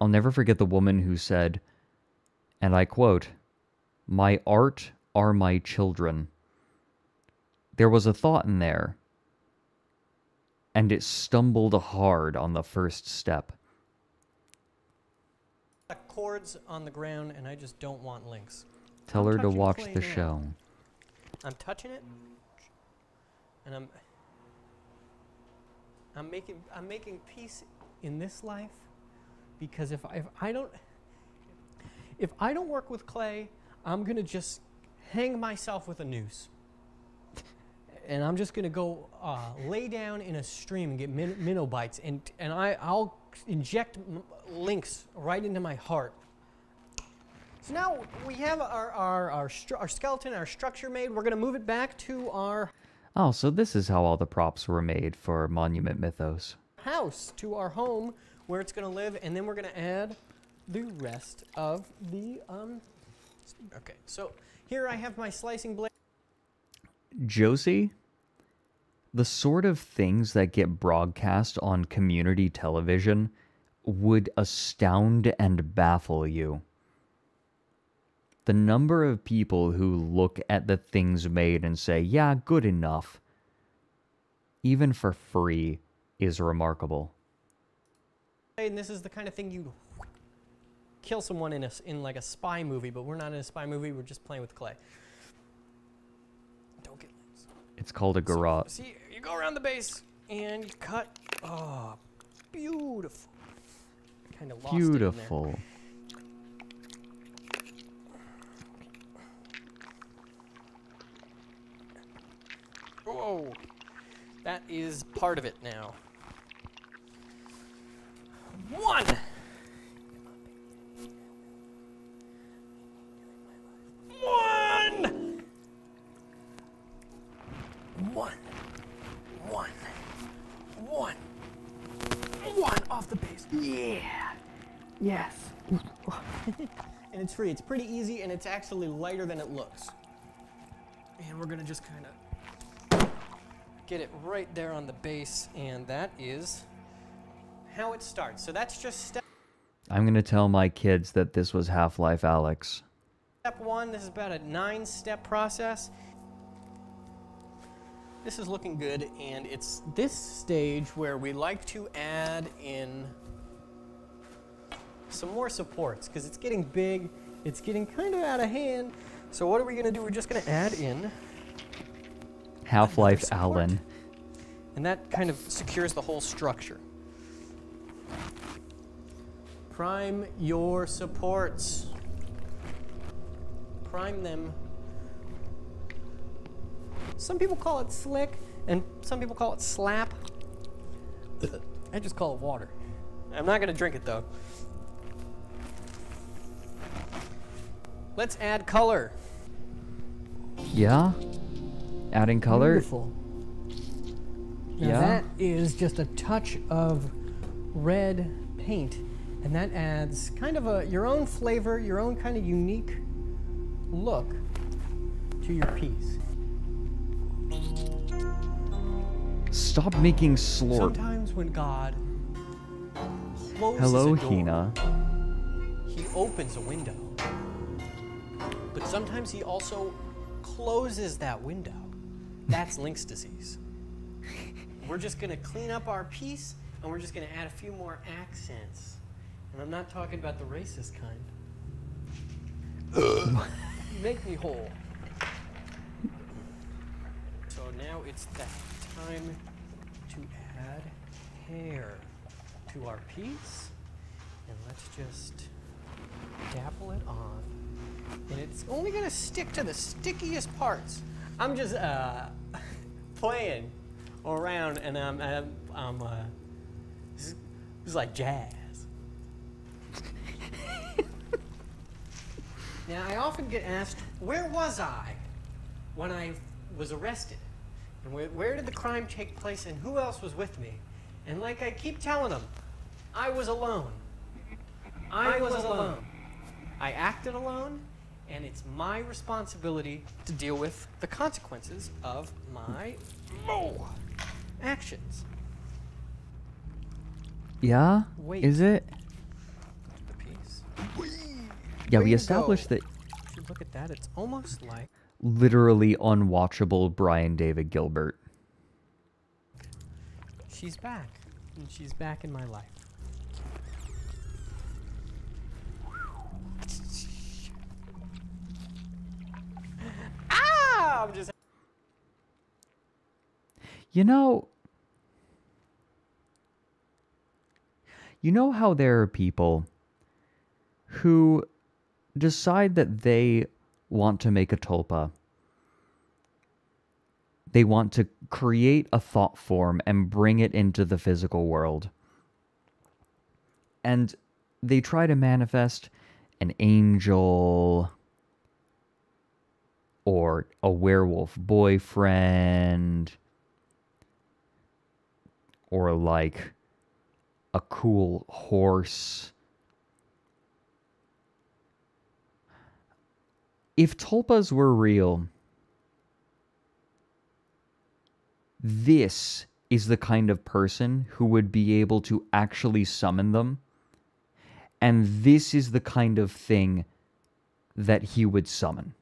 never forget the woman who said, and I quote, "My art are my children." There was a thought in there, and it stumbled hard on the first step. Cords on the ground, and I just don't want links. Tell her to watch the show. I'm touching it, and I'm making peace in this life, because if I don't work with clay, I'm gonna just hang myself with a noose, and I'm just gonna go lay down in a stream and get minnow bites, and I'll inject links right into my heart. So now we have our skeleton, our structure made. We're going to move it back to our... Oh, so this is how all the props were made for Monument Mythos. House, to our home, where it's going to live, and then we're going to add the rest of the... Okay, so here I have my slicing blade. Josie, the sort of things that get broadcast on community television would astound and baffle you. The number of people who look at the things made and say, yeah, good enough, even for free, is remarkable. And this is the kind of thing you kill someone in like a spy movie, but we're not in a spy movie, we're just playing with clay. Don't get links. It's called a garage. So, see, you go around the base and you cut. Oh, Beautiful. Kind of lost it Beautiful. in there. Whoa. That is part of it now. 1! One off the base. Yeah. Yes. And it's free. It's pretty easy, and it's actually lighter than it looks. And we're gonna just kind of get it right there on the base, and that is how it starts. So that's just step. I'm gonna tell my kids that this was Half-Life Alyx. Step 1. This is about a 9-step process. This is looking good, and it's this stage where we like to add in some more supports, because it's getting big, it's getting kind of out of hand. So what are we gonna do? We're just gonna add in Half-Life Alan. and that kind of secures the whole structure. Prime your supports. Prime them. Some people call it slick, and some people call it slap. I just call it water. I'm not gonna drink it though. Let's add color. Yeah? Adding color? Beautiful. Now Yeah? that is just a touch of red paint, and that adds kind of your own flavor, your own kind of unique look to your piece. Stop making slurp. Sometimes when God closes Hello, a door, Hina. He opens a window. But sometimes he also closes that window. That's Lynx disease. We're just gonna clean up our piece, and we're just gonna add a few more accents. And I'm not talking about the racist kind. Make me whole. So now it's that time to add hair to our piece. And let's just dapple it on. And it's only gonna stick to the stickiest parts. I'm just playing around, and this is like jazz. Now, I often get asked, where was I when I was arrested? And where did the crime take place, and who else was with me? And like I keep telling them, I was alone. I was alone. I acted alone, and it's my responsibility to deal with the consequences of my actions. Yeah? Wait. Is it? The piece. Yeah, Way we to established go. that If you look at that, it's almost like literally unwatchable Brian David Gilbert. she's back, and she's back in my life. Ah! I'm just. You know how there are people who decide that they want to make a tulpa. They want to create a thought form and bring it into the physical world. And they try to manifest an angel or a werewolf boyfriend or like a cool horse. If tulpas were real, this is the kind of person who would be able to actually summon them. And this is the kind of thing that he would summon.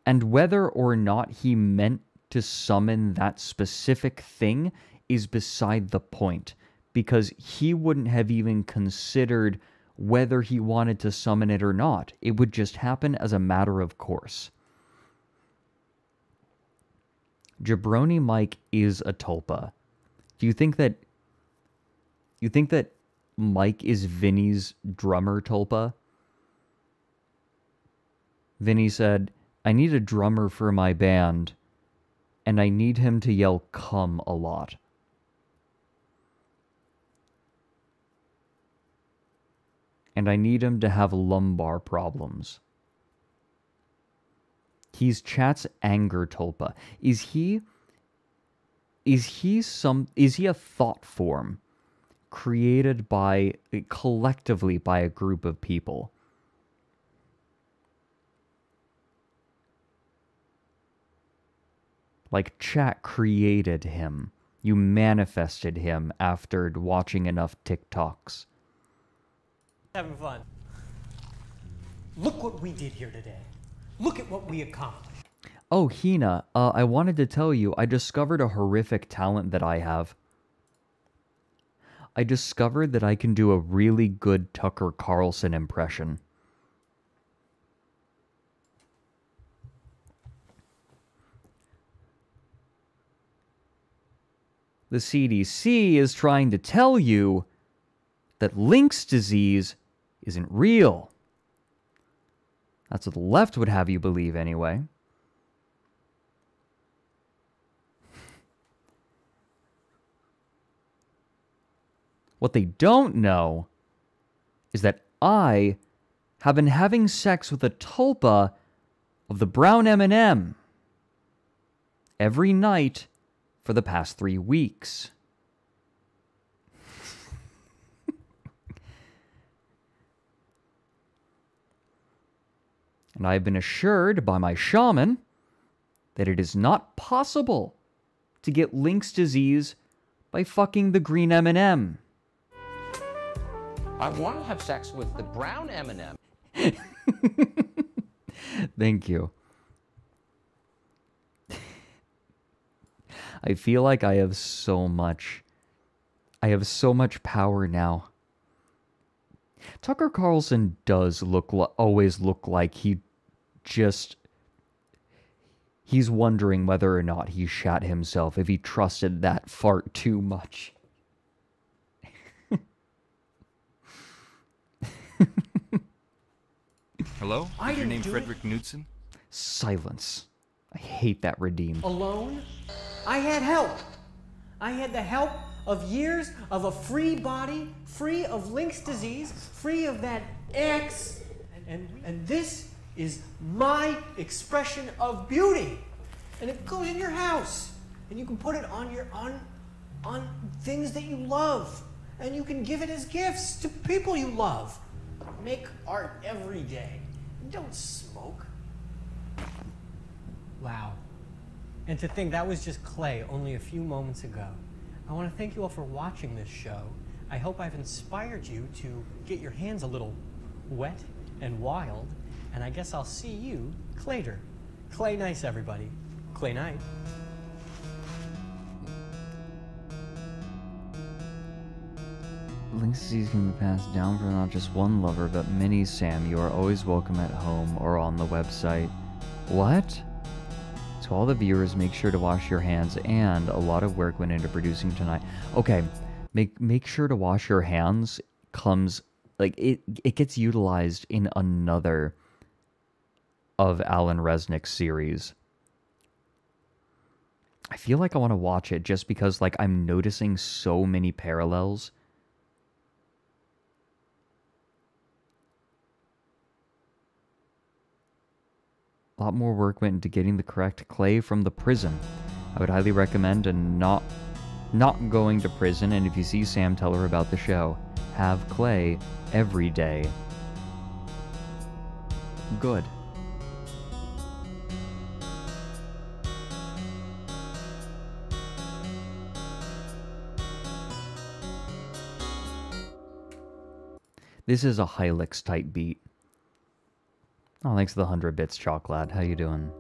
And whether or not he meant to summon that specific thing is beside the point, because he wouldn't have even considered whether he wanted to summon it or not. It would just happen as a matter of course. Jabroni Mike is a tulpa. Do you think that Mike is Vinny's drummer tulpa? Vinny said, I need a drummer for my band, and I need him to yell "come" a lot. And I need him to have lumbar problems. He's chat's anger tulpa. Is he a thought form created collectively by a group of people? Like chat created him. You manifested him after watching enough TikToks. Having fun. Look what we did here today. Look at what we accomplished. Oh, Hina, I wanted to tell you, I discovered a horrific talent that I have. I discovered that I can do a really good Tucker Carlson impression. The CDC is trying to tell you that Lynx disease isn't real. That's what the left would have you believe anyway. What they don't know is that I have been having sex with a tulpa of the brown M&M every night for the past 3 weeks. And I've been assured by my shaman that it is not possible to get Lynx disease by fucking the green M&M. I want to have sex with the brown M&M. Thank you. I feel like I have so much power now. Tucker Carlson does always look like he's wondering whether or not he shat himself if he trusted that fart too much. Hello? Is your name Fredrik Knudsen? Silence. I hate that redeem. Alone? I had help. I had the help of years of a free body, free of Lynx disease, free of that X. And this is my expression of beauty. And it goes in your house. And you can put it on things that you love. And you can give it as gifts to people you love. Make art every day. Don't smoke. Wow. And to think that was just clay only a few moments ago. I want to thank you all for watching this show. I hope I've inspired you to get your hands a little wet and wild. And I guess I'll see you later. Clay nice, everybody. Clay night. Lynx disease can be passed down from not just one lover, but many, Sam. You are always welcome at home or on the website. What? To all the viewers, make sure to wash your hands, and a lot of work went into producing tonight. Okay, make sure to wash your hands comes, like, it gets utilized in another of Alan Resnick's series. I feel like I want to watch it just because, like, I'm noticing so many parallels. A lot more work went into getting the correct clay from the prison. I would highly recommend not going to prison, and if you see Sam, tell her about the show. Have clay every day. Good. This is a Hilux type beat. Oh, thanks to the 100 bits, Chocolate. How you doing?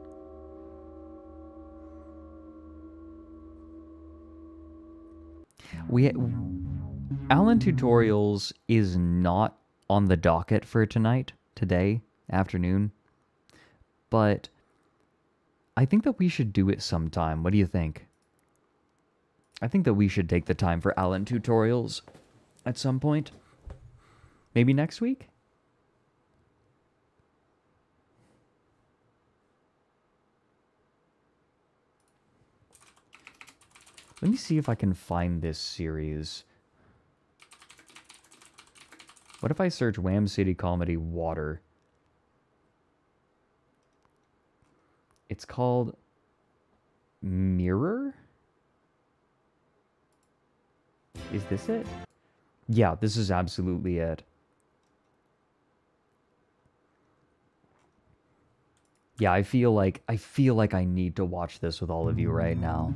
Alan Tutorials is not on the docket for today, afternoon, but I think that we should do it sometime. What do you think? I think that we should take the time for Alan tutorials at some point. Maybe next week? Let me see if I can find this series. What if I search Wham City Comedy Water? It's called Mirror? Is this it? Yeah, this is absolutely it. Yeah, I feel like I need to watch this with all of you right now.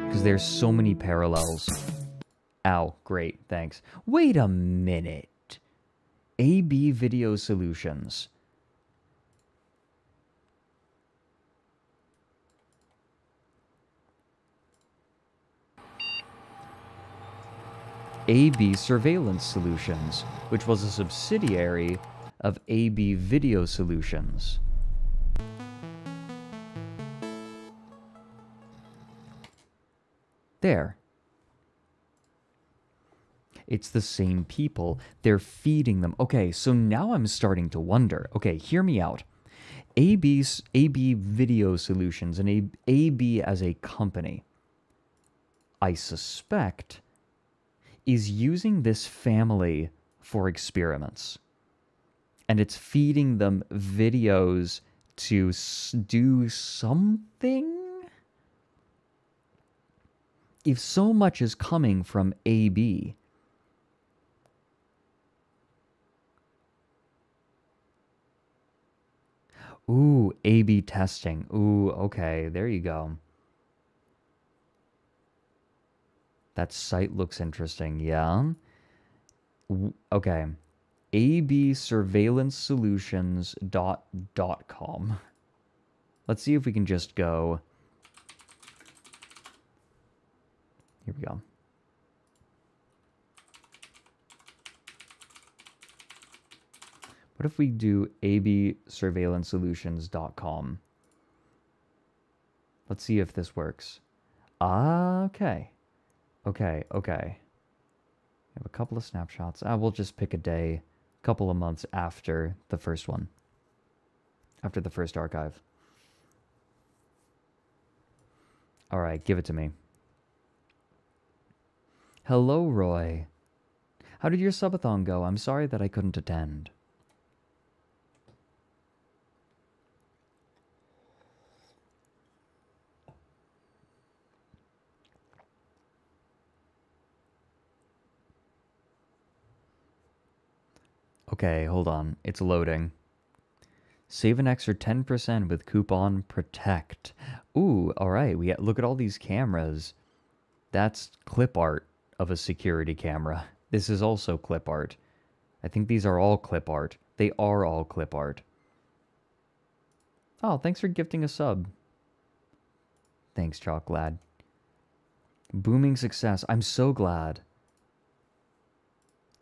Because there's so many parallels. Ow, great, thanks. Wait a minute. AB Video Solutions. AB Surveillance Solutions, which was a subsidiary of AB Video Solutions. There. It's the same people. They're feeding them. Okay, so now I'm starting to wonder. Okay, hear me out. AB Video Solutions and AB as a company, I suspect, is using this family for experiments. And it's feeding them videos to do something? If so much is coming from AB, ooh, A/B testing. Ooh, okay, there you go. That site looks interesting, yeah? Okay. absurveillancesolutions.com. Let's see if we can just go. Here we go. What if we do absurveillancesolutions.com? Let's see if this works. Okay. Okay. I have a couple of snapshots. We'll just pick a day, a couple of months after the first one. After the first archive. All right, give it to me. Hello, Roy. How did your subathon go? I'm sorry that I couldn't attend. Okay, hold on. It's loading. Save an extra 10% with coupon PROTECT. Ooh, alright. Look at all these cameras. That's clip art of a security camera. This is also clip art. I think these are all clip art. They are all clip art. Oh, thanks for gifting a sub. Thanks, Chalk Lad. Booming success. I'm so glad.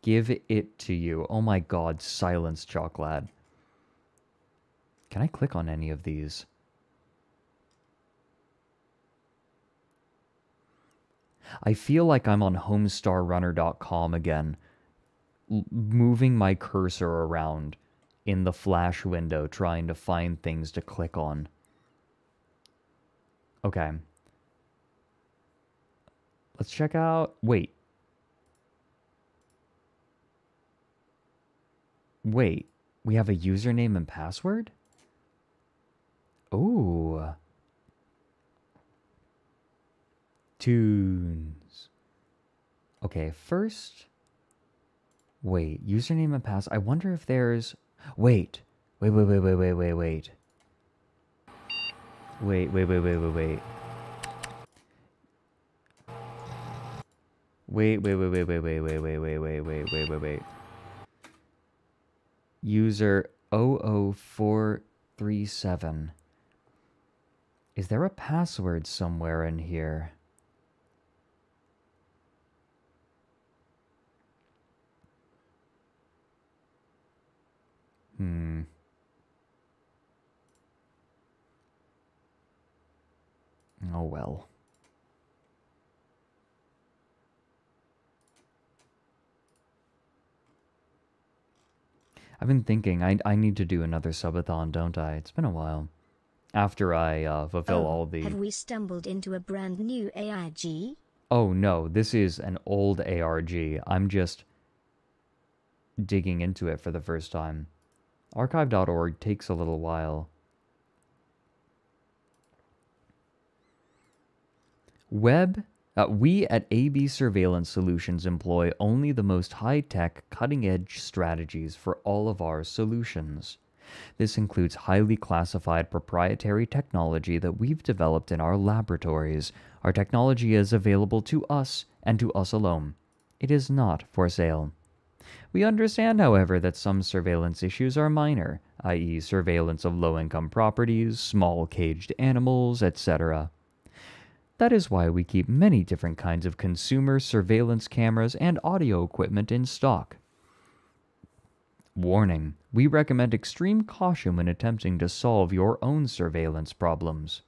Give it to you. Oh my god, silence, Chalk Lad. Can I click on any of these? I feel like I'm on homestarrunner.com again, moving my cursor around in the flash window, trying to find things to click on. Okay. Let's check out... Wait, we have a username and password? Ooh. Tunes. Okay, first... Wait, username and pass... I wonder if there's... Wait. Wait. Wait. User 00437. Is there a password somewhere in here? Oh well. I've been thinking I need to do another subathon, don't I? It's been a while. After I fulfill all the... Have we stumbled into a brand new AIG? Oh no, this is an old ARG. I'm just digging into it for the first time. Archive.org takes a little while. We at AB Surveillance Solutions employ only the most high-tech, cutting-edge strategies for all of our solutions. This includes highly classified proprietary technology that we've developed in our laboratories. Our technology is available to us and to us alone. It is not for sale. We understand, however, that some surveillance issues are minor, i.e. surveillance of low-income properties, small caged animals, etc. That is why we keep many different kinds of consumer surveillance cameras and audio equipment in stock. Warning: we recommend extreme caution when attempting to solve your own surveillance problems.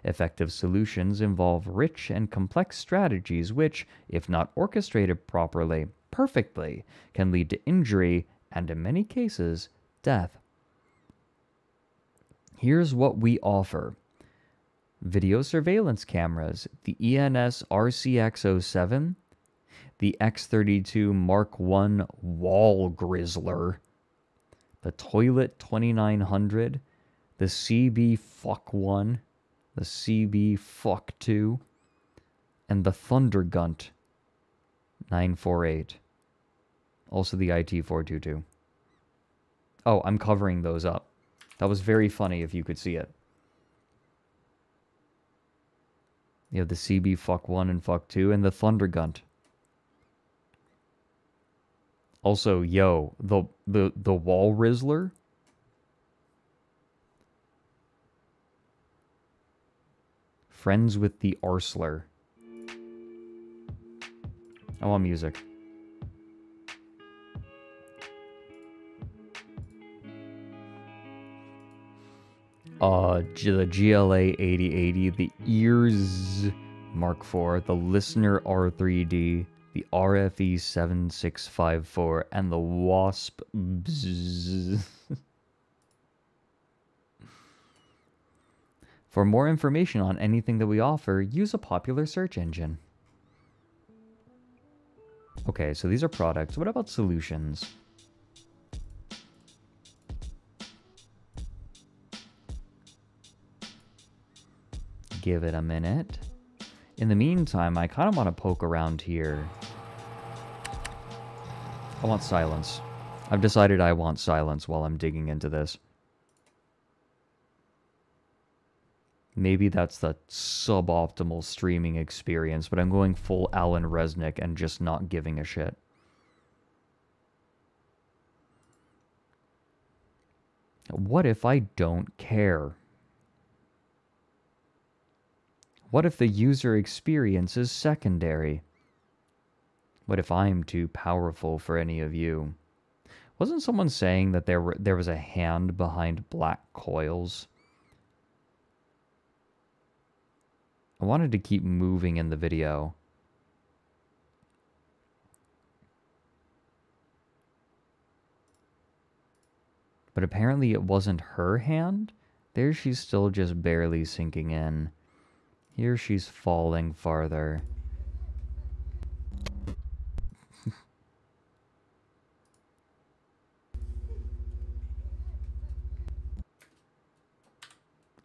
Effective solutions involve rich and complex strategies which, if not orchestrated properly, perfectly, can lead to injury and, in many cases, death. Here's what we offer. Video surveillance cameras, the ENS RCX07, the X32 Mark I Wall Grizzler, the Toilet 2900, the CB Fuck 1, the CB Fuck 2, and the Thundergunt 948. Also the IT422. Oh, I'm covering those up. That was very funny if you could see it. You have the CB Fuck 1 and Fuck 2 and the Thundergunt. Also, yo, the Wall Rizzler. Friends with the Arsler. I want music. The GLA 8080, the Ears Mark IV, the Listener R3D, the RFE 7654, and the Wasp Bzzz. For more information on anything that we offer, use a popular search engine. Okay, so these are products. What about solutions? Give it a minute. In the meantime, I kind of want to poke around here. I want silence. I've decided I want silence while I'm digging into this. Maybe that's the suboptimal streaming experience, but I'm going full Alan Resnick and just not giving a shit. What if I don't care? What if the user experience is secondary? What if I'm too powerful for any of you? Wasn't someone saying that there was a hand behind black coils? I wanted to keep moving in the video. But apparently it wasn't her hand. There she's still just barely sinking in. Here she's falling farther.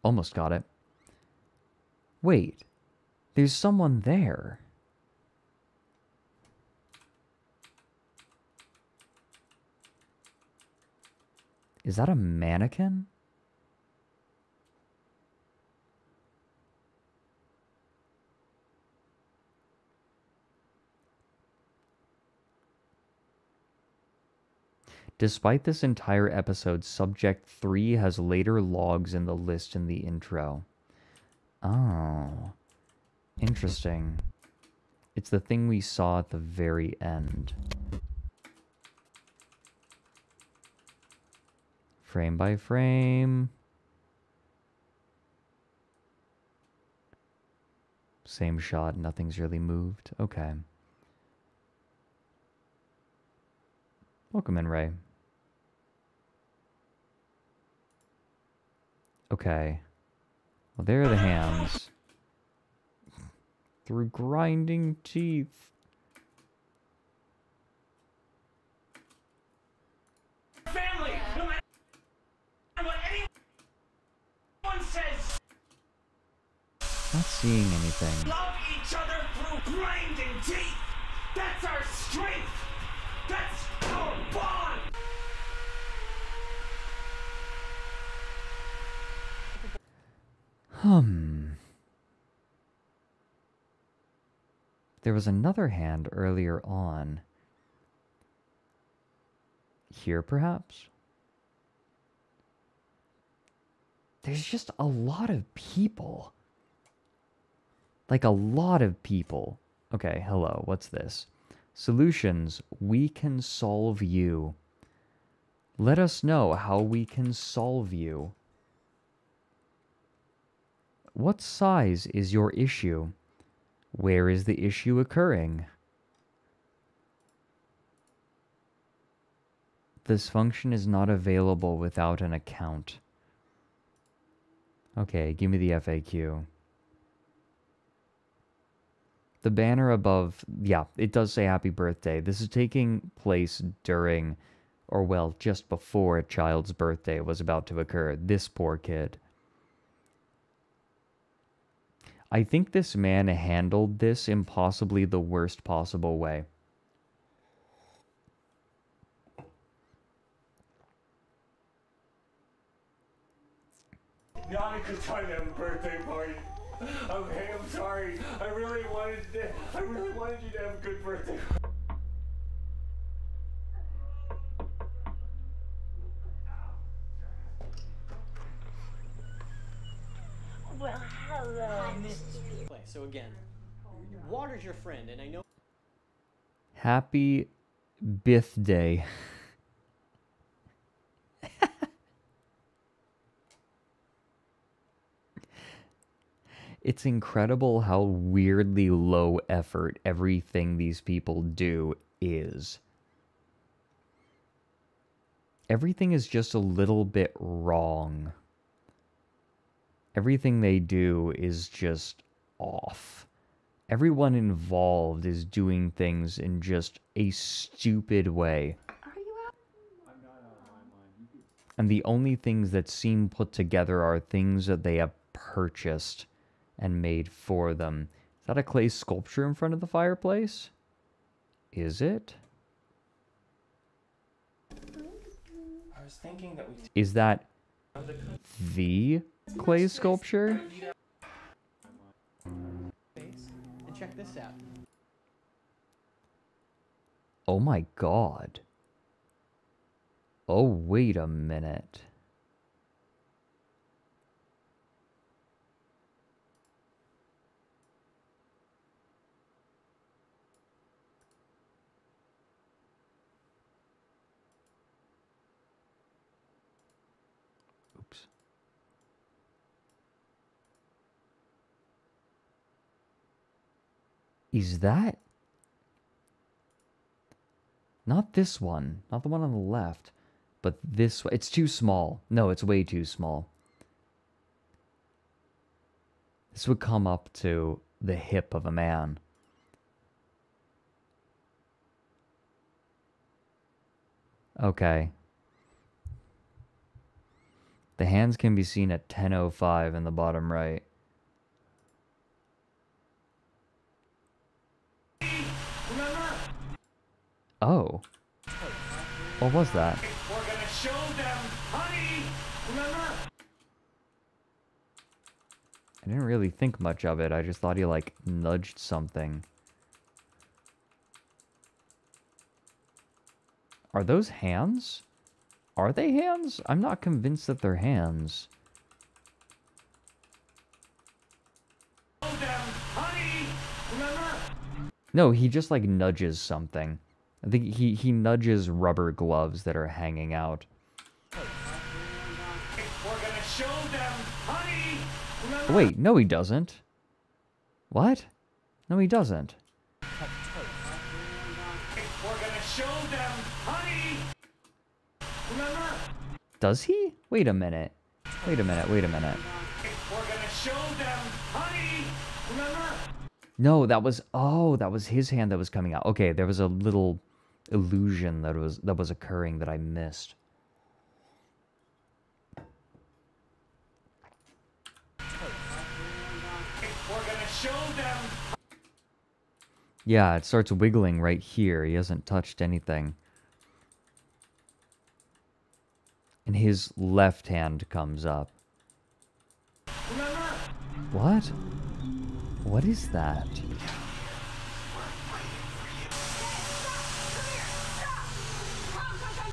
Almost got it. Wait, there's someone there. Is that a mannequin? Despite this entire episode, Subject 3 has later logs in the list in the intro. Oh. Interesting. It's the thing we saw at the very end. Frame by frame. Same shot, nothing's really moved. Okay. Welcome in, Ray. Okay. Well, there are the hands. Through grinding teeth. Family, no matter what anyone says. Not seeing anything. Love each other through grinding teeth. That's our strength. That's our bond. There was another hand earlier on. Here, perhaps? There's just a lot of people. Like, a lot of people. Okay, hello, what's this? Solutions, we can solve you. Let us know how we can solve you. What size is your issue? Where is the issue occurring? This function is not available without an account. Okay, give me the FAQ. The banner above, yeah, it does say happy birthday. This is taking place during, or well, just before a child's birthday was about to occur. This poor kid. I think this man handled this in possibly the worst possible way. Not a good time to have a birthday party. Okay, I'm sorry. I really wanted you to have a good birthday. Well, hello, Mr. So again, water's your friend, and I know. Happy birthday. It's incredible how weirdly low effort everything these people do is. Everything is just a little bit wrong. Everything they do is just off. Everyone involved is doing things in just a stupid way. And the only things that seem put together are things that they have purchased and made for them. Is that a clay sculpture in front of the fireplace? Is it? I was thinking that we. Is that the clay sculpture? And check this out. Oh my god. Oh, wait a minute. Oops. Is that... Not this one. Not the one on the left. But this one. It's too small. No, it's way too small. This would come up to the hip of a man. Okay. The hands can be seen at 10:05 in the bottom right. Oh. What was that? We're gonna show them, honey. Remember? I didn't really think much of it. I just thought he, like, nudged something. Are those hands? Are they hands? I'm not convinced that they're hands. Show them, honey. Remember? No, he just, like, nudges something. I think he nudges rubber gloves that are hanging out. We're gonna show them, honey. Remember? Wait, no he doesn't. What? No, he doesn't. We're gonna show them, honey! Remember? Does he? Wait a minute. Wait a minute, wait a minute. We're gonna show them, honey! Remember? No, that was his hand that was coming out. Okay, there was a little illusion that was occurring that I missed. We're gonna show them. Yeah, it starts wiggling right here. He hasn't touched anything. And his left hand comes up. Remember? What? What is that?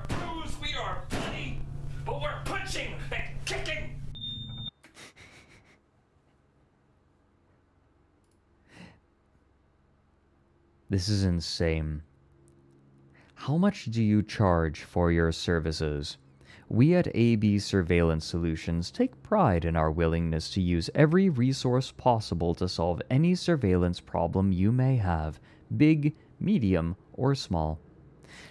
Bruce, we are bloody, but we're punching and kicking. This is insane. How much do you charge for your services? We at AB Surveillance Solutions take pride in our willingness to use every resource possible to solve any surveillance problem you may have, big, medium, or small.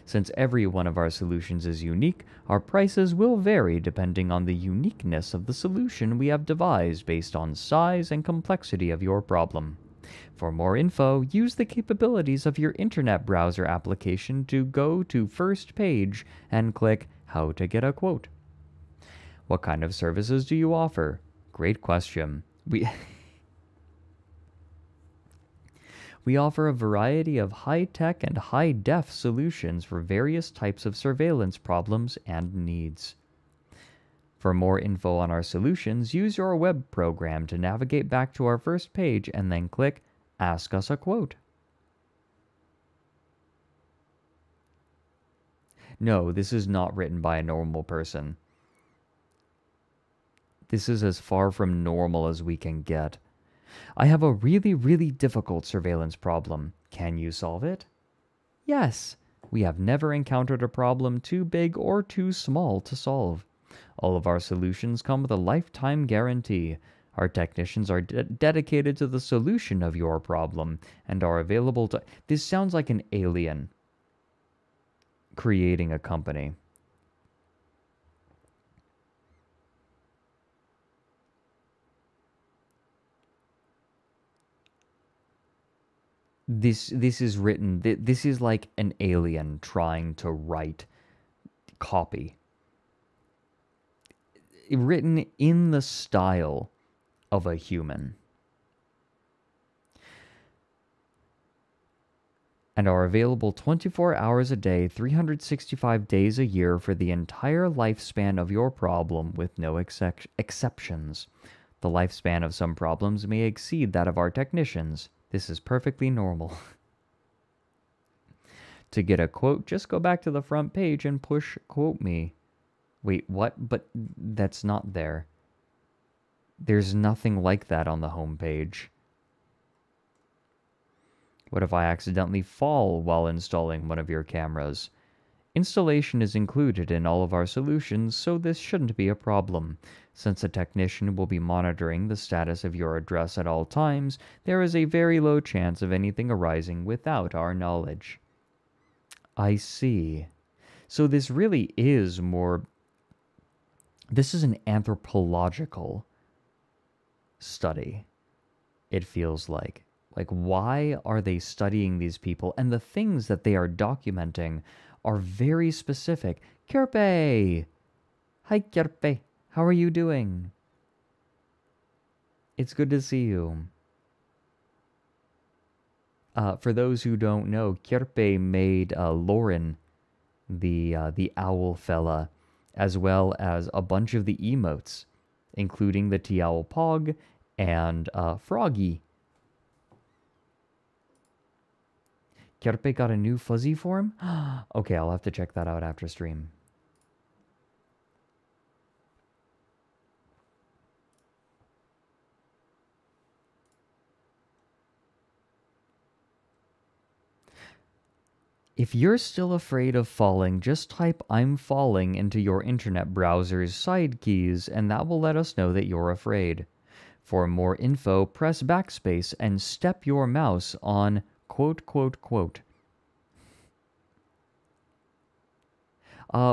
Since every one of our solutions is unique, our prices will vary depending on the uniqueness of the solution we have devised based on size and complexity of your problem. For more info, use the capabilities of your internet browser application to go to first page and click How to Get a Quote. What kind of services do you offer? Great question. We offer a variety of high-tech and high-def solutions for various types of surveillance problems and needs. For more info on our solutions, use your web program to navigate back to our first page and then click Ask Us a Quote. No, this is not written by a normal person. This is as far from normal as we can get. I have a really, really difficult surveillance problem. Can you solve it? Yes. We have never encountered a problem too big or too small to solve. All of our solutions come with a lifetime guarantee. Our technicians are dedicated to the solution of your problem and are available to... This sounds like an alien creating a company. This is written... This is like an alien trying to write copy. Written in the style of a human. And are available 24 hours a day, 365 days a year for the entire lifespan of your problem with no exceptions. The lifespan of some problems may exceed that of our technicians. This is perfectly normal. To get a quote, just go back to the front page and push Quote Me. Wait, what? But that's not there. There's nothing like that on the home page. What if I accidentally fall while installing one of your cameras? Installation is included in all of our solutions, so this shouldn't be a problem. Since a technician will be monitoring the status of your address at all times, there is a very low chance of anything arising without our knowledge. I see. So this really is more... This is an anthropological study, it feels like. Like, why are they studying these people? And the things that they are documenting are very specific. Kjerpe! Hi, Kjerpe. How are you doing? It's good to see you. For those who don't know, Kjerpe made Lauren, the owl fella, as well as a bunch of the emotes, including the T-Owl Pog and Froggy. Kjerpe got a new fuzzy form? Okay, I'll have to check that out after stream. If you're still afraid of falling, just type "I'm falling" into your internet browser's side keys, and that will let us know that you're afraid. For more info, press backspace and step your mouse on ...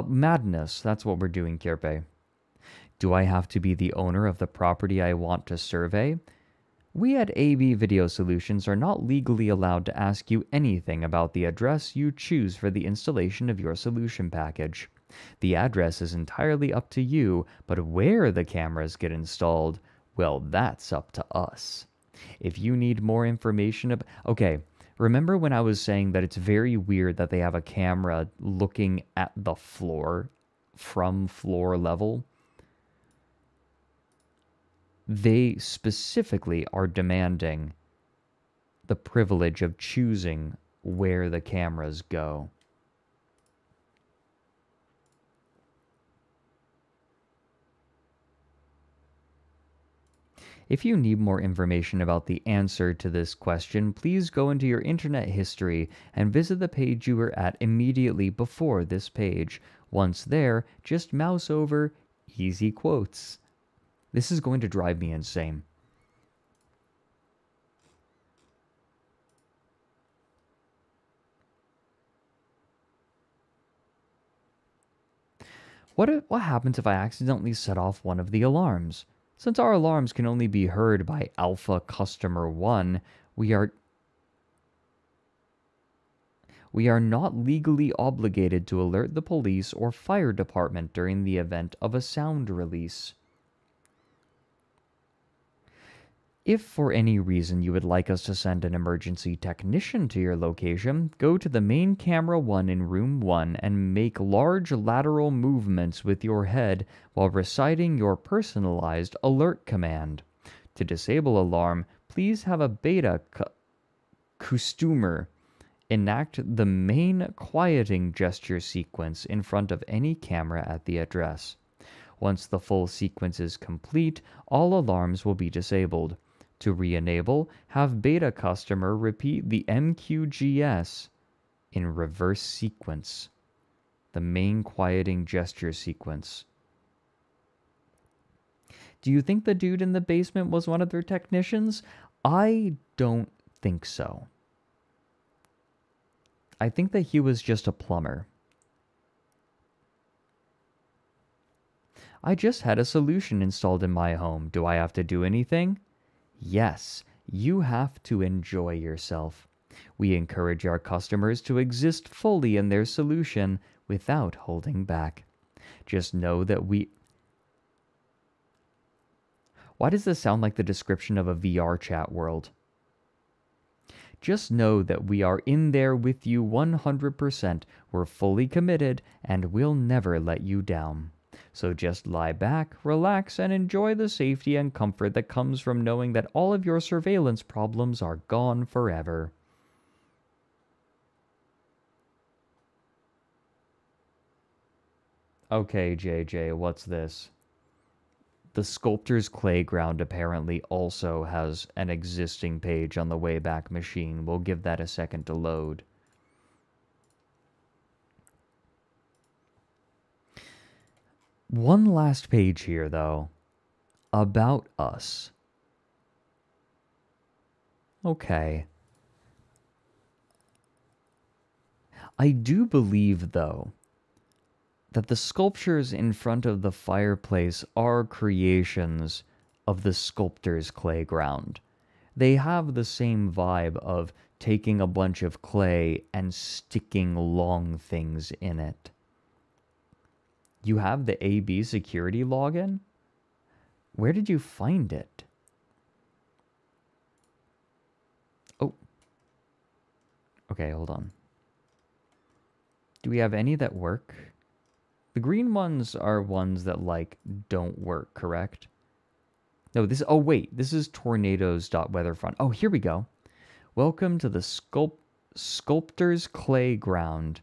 Madness, that's what we're doing, Kirpe. Do I have to be the owner of the property I want to survey? We at AB Video Solutions are not legally allowed to ask you anything about the address you choose for the installation of your solution package. The address is entirely up to you, but where the cameras get installed, well, that's up to us. If you need more information okay, remember when I was saying that it's very weird that they have a camera looking at the floor from floor level? They specifically are demanding the privilege of choosing where the cameras go. If you need more information about the answer to this question, please go into your internet history and visit the page you were at immediately before this page. Once there, just mouse over easy quotes. This is going to drive me insane. What happens if I accidentally set off one of the alarms? Since our alarms can only be heard by Alpha Customer 1, we are not legally obligated to alert the police or fire department during the event of a sound release. If for any reason you would like us to send an emergency technician to your location, go to the main camera 1 in room 1 and make large lateral movements with your head while reciting your personalized alert command. To disable alarm, please have a beta customer enact the main quieting gesture sequence in front of any camera at the address. Once the full sequence is complete, all alarms will be disabled. To re-enable, have beta customer repeat the MQGS in reverse sequence, the main quieting gesture sequence. Do you think the dude in the basement was one of their technicians? I don't think so. I think that he was just a plumber. I just had a solution installed in my home. Do I have to do anything? Yes, you have to enjoy yourself. We encourage our customers to exist fully in their solution without holding back. Just know that Why does this sound like the description of a VR chat world? Just know that we are in there with you 100%. We're fully committed and we'll never let you down. So just lie back, relax, and enjoy the safety and comfort that comes from knowing that all of your surveillance problems are gone forever. Okay, JJ, what's this? The Sculptor's Playground apparently also has an existing page on the Wayback Machine. We'll give that a second to load. One last page here, though. About us. Okay. I do believe, though, that the sculptures in front of the fireplace are creations of the Sculptor's Playground. They have the same vibe of taking a bunch of clay and sticking long things in it. You have the AB security login? Where did you find it? Oh. Okay, hold on. Do we have any that work? The green ones are ones that, like, don't work, correct? No, this... Oh, wait. This is tornadoes.weatherfront. Oh, here we go. Welcome to the Sculptor's Playground.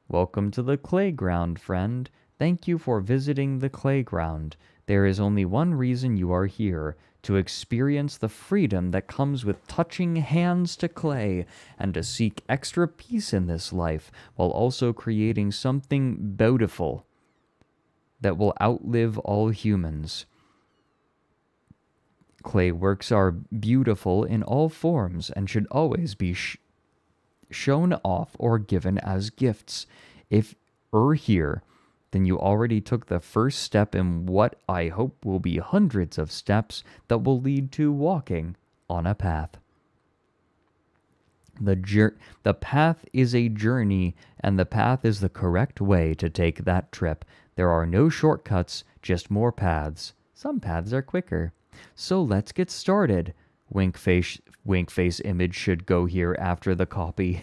Welcome to the Playground, friend. Thank you for visiting the Playground. There is only one reason you are here, to experience the freedom that comes with touching hands to clay, and to seek extra peace in this life, while also creating something beautiful that will outlive all humans. Clay works are beautiful in all forms and should always be shown off or given as gifts. If you're here, then you already took the first step in what I hope will be hundreds of steps that will lead to walking on a path. The path is a journey, and the path is the correct way to take that trip. There are no shortcuts, just more paths. Some paths are quicker. So let's get started. Wink face image should go here after the copy.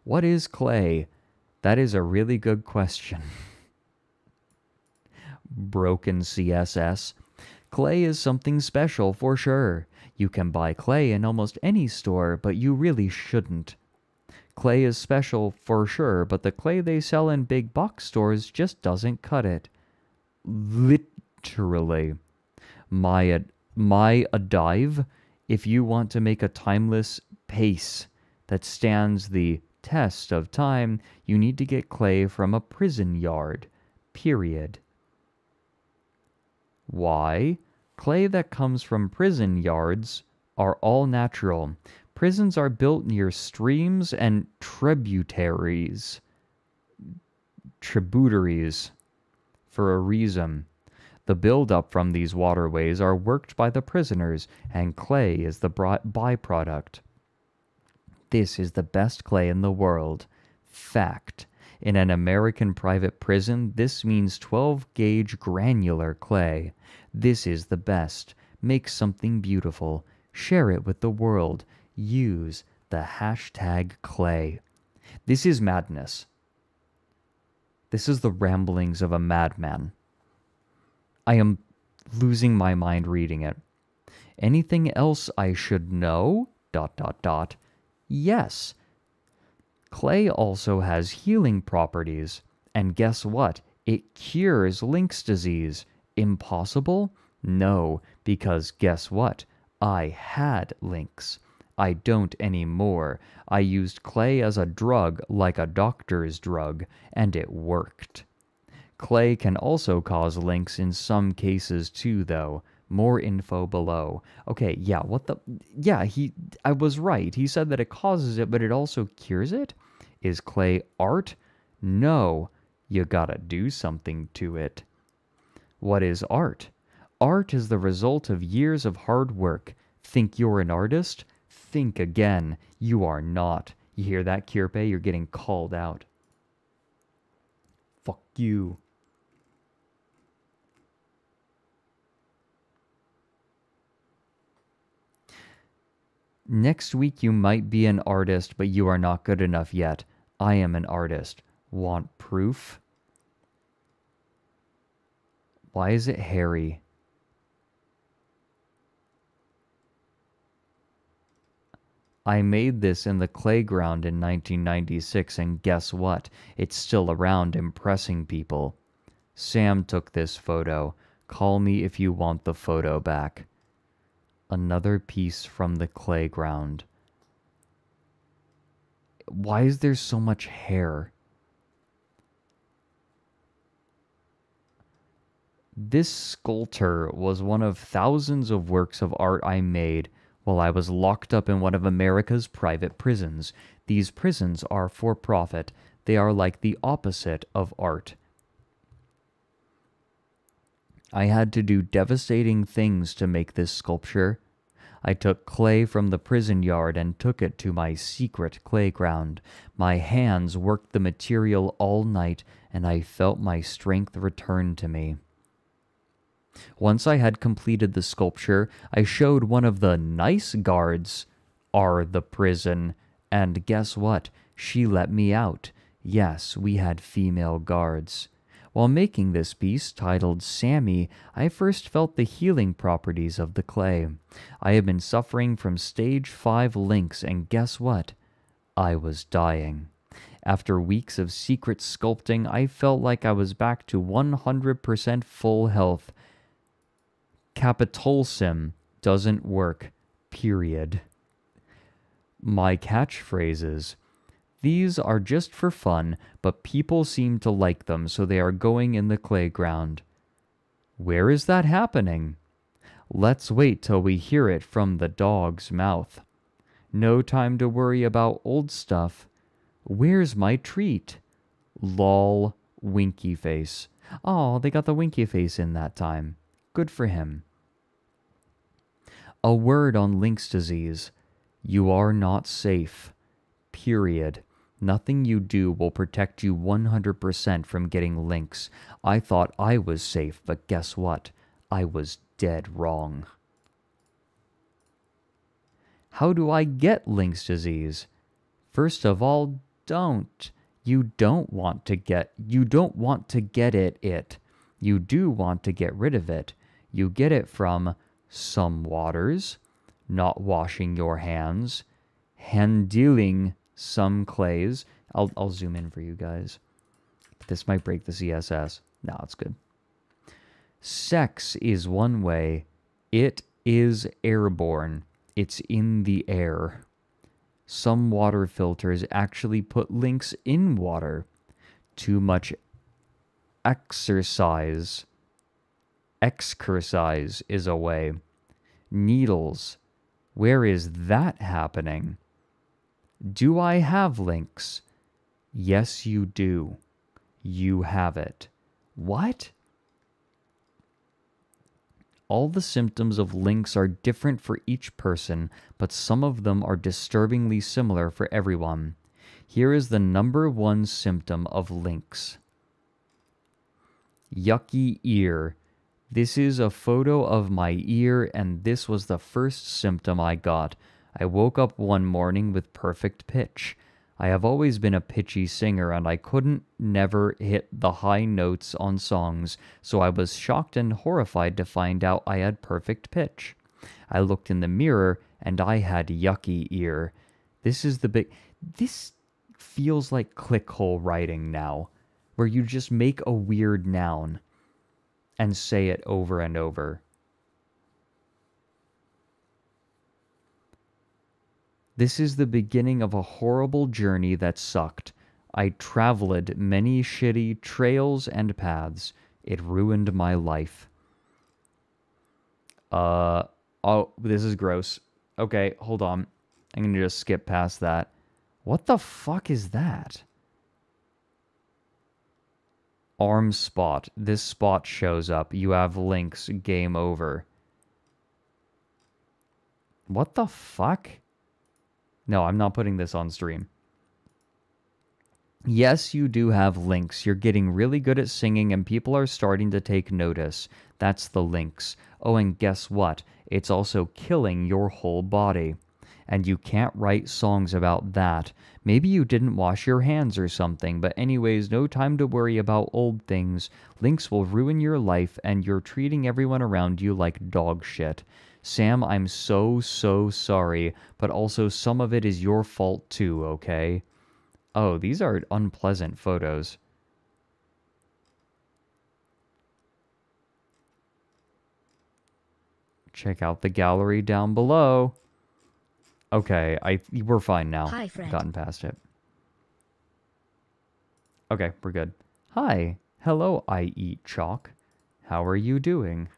What is clay? That is a really good question. Broken CSS. Clay is something special for sure. You can buy clay in almost any store, but you really shouldn't. Clay is special for sure, but the clay they sell in big box stores just doesn't cut it. Literally. My dive, if you want to make a timeless pace that stands the test of time, you need to get clay from a prison yard. Period. Why? Clay that comes from prison yards are all natural. Prisons are built near streams and tributaries for a reason. The buildup from these waterways are worked by the prisoners, and clay is the byproduct. This is the best clay in the world. Fact. In an American private prison, this means 12-gauge granular clay. This is the best. Make something beautiful. Share it with the world. Use the hashtag clay. This is madness. This is the ramblings of a madman. I am losing my mind reading it. Anything else I should know? ... Yes. Clay also has healing properties. And guess what? It cures Lynx disease. Impossible? No, because guess what? I had Lynx. I don't anymore. I used clay as a drug, like a doctor's drug, and it worked. Clay can also cause Lynx in some cases too, though. More info below. Okay, yeah, I was right. He said that it causes it, but it also cures it? Is clay art? No, you gotta do something to it. What is art? Art is the result of years of hard work. Think you're an artist? Think again. You are not. You hear that, Kirpe? You're getting called out. Fuck you. Next week you might be an artist, but you are not good enough yet. I am an artist. Want proof? Why is it hairy? I made this in the Clayground in 1996, and guess what? It's still around impressing people. Sam took this photo. Call me if you want the photo back. Another piece from the Clayground. Why is there so much hair? This sculpture was one of thousands of works of art I made while I was locked up in one of America's private prisons. These prisons are for profit. They are like the opposite of art. I had to do devastating things to make this sculpture. I took clay from the prison yard and took it to my secret Clayground. My hands worked the material all night, and I felt my strength return to me. Once I had completed the sculpture, I showed one of the nice guards the prison, and guess what? She let me out. Yes, we had female guards. While making this piece, titled Sammy, I first felt the healing properties of the clay. I had been suffering from stage 5 Lynx, and guess what? I was dying. After weeks of secret sculpting, I felt like I was back to 100% full health. Capitolsim doesn't work, period. My catchphrases. These are just for fun, but people seem to like them, so they are going in the Clayground. Where is that happening? Let's wait till we hear it from the dog's mouth. No time to worry about old stuff. Where's my treat? Lol, winky face. Oh, they got the winky face in that time. Good for him. A word on Lynx disease. You are not safe. Period. Nothing you do will protect you 100% from getting lynx. I thought I was safe, but guess what? I was dead wrong. How do I get lynx disease? First of all, don't. You don't want to get it. You do want to get rid of it. You get it from some waters, not washing your hands, handling some clays. I'll zoom in for you guys. This might break the CSS. No, it's good. Sex is one way. It is airborne. It's in the air. Some water filters actually put lynx in water. Too much exercise is a way. Needles. Where is that happening? Do I have lynx? Yes, you do. You have it. What? All the symptoms of lynx are different for each person, but some of them are disturbingly similar for everyone. Here is the number one symptom of lynx. Yucky ear. This is a photo of my ear, and this was the first symptom I got. I woke up one morning with perfect pitch. I have always been a pitchy singer, and I couldn't never hit the high notes on songs, so I was shocked and horrified to find out I had perfect pitch. I looked in the mirror, and I had yucky ear. This feels like clickhole writing now, where you just make a weird noun and say it over and over. This is the beginning of a horrible journey that sucked. I traveled many shitty trails and paths. It ruined my life. Oh, this is gross. Okay, hold on. I'm gonna just skip past that. What the fuck is that? Arm spot. This spot shows up. You have links. Game over. What the fuck? No, I'm not putting this on stream. Yes, you do have links. You're getting really good at singing and people are starting to take notice. That's the links. Oh, and guess what? It's also killing your whole body. And you can't write songs about that. Maybe you didn't wash your hands or something, but anyways, no time to worry about old things. Links will ruin your life and you're treating everyone around you like dog shit. Sam, I'm so sorry, but also some of it is your fault too, okay? Oh, these are unpleasant photos. Check out the gallery down below. Okay, we're fine now. Hi, Fred. I've gotten past it. Okay, we're good. Hi. Hello, I eat chalk. How are you doing?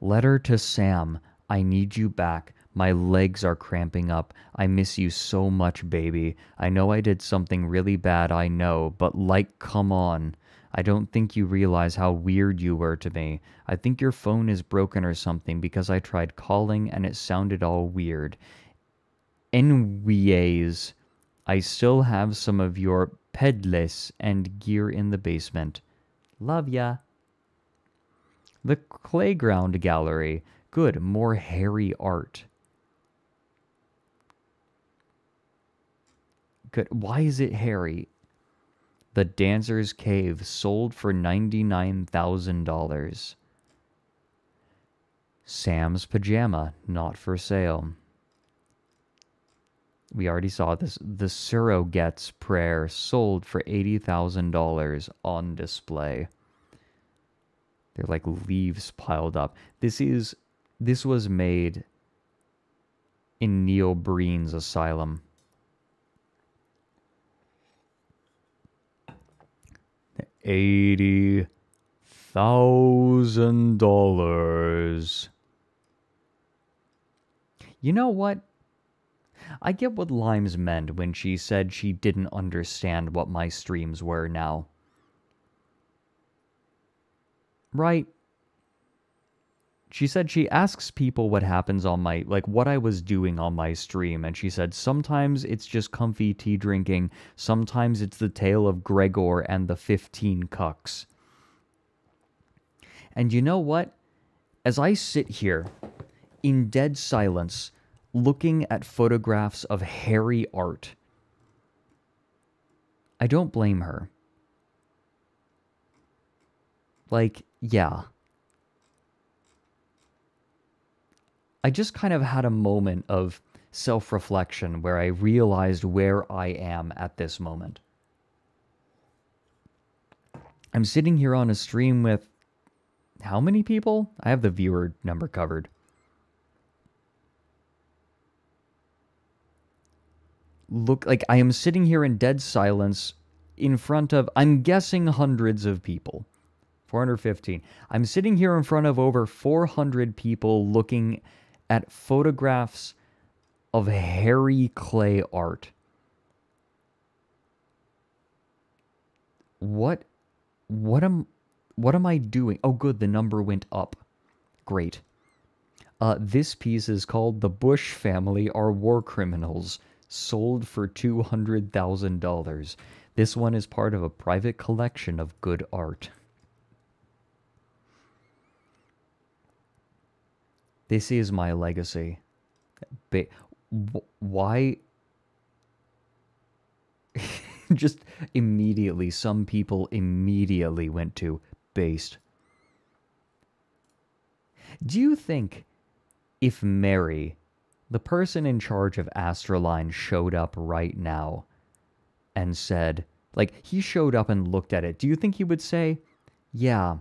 Letter to Sam. I need you back. My legs are cramping up. I miss you so much, baby. I know I did something really bad, I know, but like, come on. I don't think you realize how weird you were to me. I think your phone is broken or something because I tried calling and it sounded all weird. Anyways, I still have some of your pedless and gear in the basement. Love ya. The Playground Gallery. Good, more hairy art. Good. Why is it hairy? The Dancer's Cave sold for $99,000. Sam's Pajama, not for sale. We already saw this. The Surrogate's Prayer sold for $80,000 on display. They're like leaves piled up. This was made in Neil Breen's asylum. $80,000. You know what? I get what Limes meant when she said she didn't understand what my streams were now. Right? She said she asks people what happens on my, like, what I was doing on my stream, and she said sometimes it's just comfy tea drinking, sometimes it's the tale of Gregor and the 15 cucks. And you know what? As I sit here, in dead silence, looking at photographs of hairy art, I don't blame her. Like, yeah. I just kind of had a moment of self-reflection where I realized where I am at this moment. I'm sitting here on a stream with how many people? I have the viewer number covered. Look, like I am sitting here in dead silence in front of, I'm guessing, hundreds of people. 415. I'm sitting here in front of over 400 people looking at photographs of hairy clay art. What am I doing? Oh, good, the number went up. Great. This piece is called "The Bush Family Are War Criminals," sold for $200,000. This one is part of a private collection of good art. This is my legacy. Why? Just immediately, some people immediately went to based. Do you think if Mary, the person in charge of ASTRALINE, showed up right now and said, like, he showed up and looked at it, do you think he would say, yeah,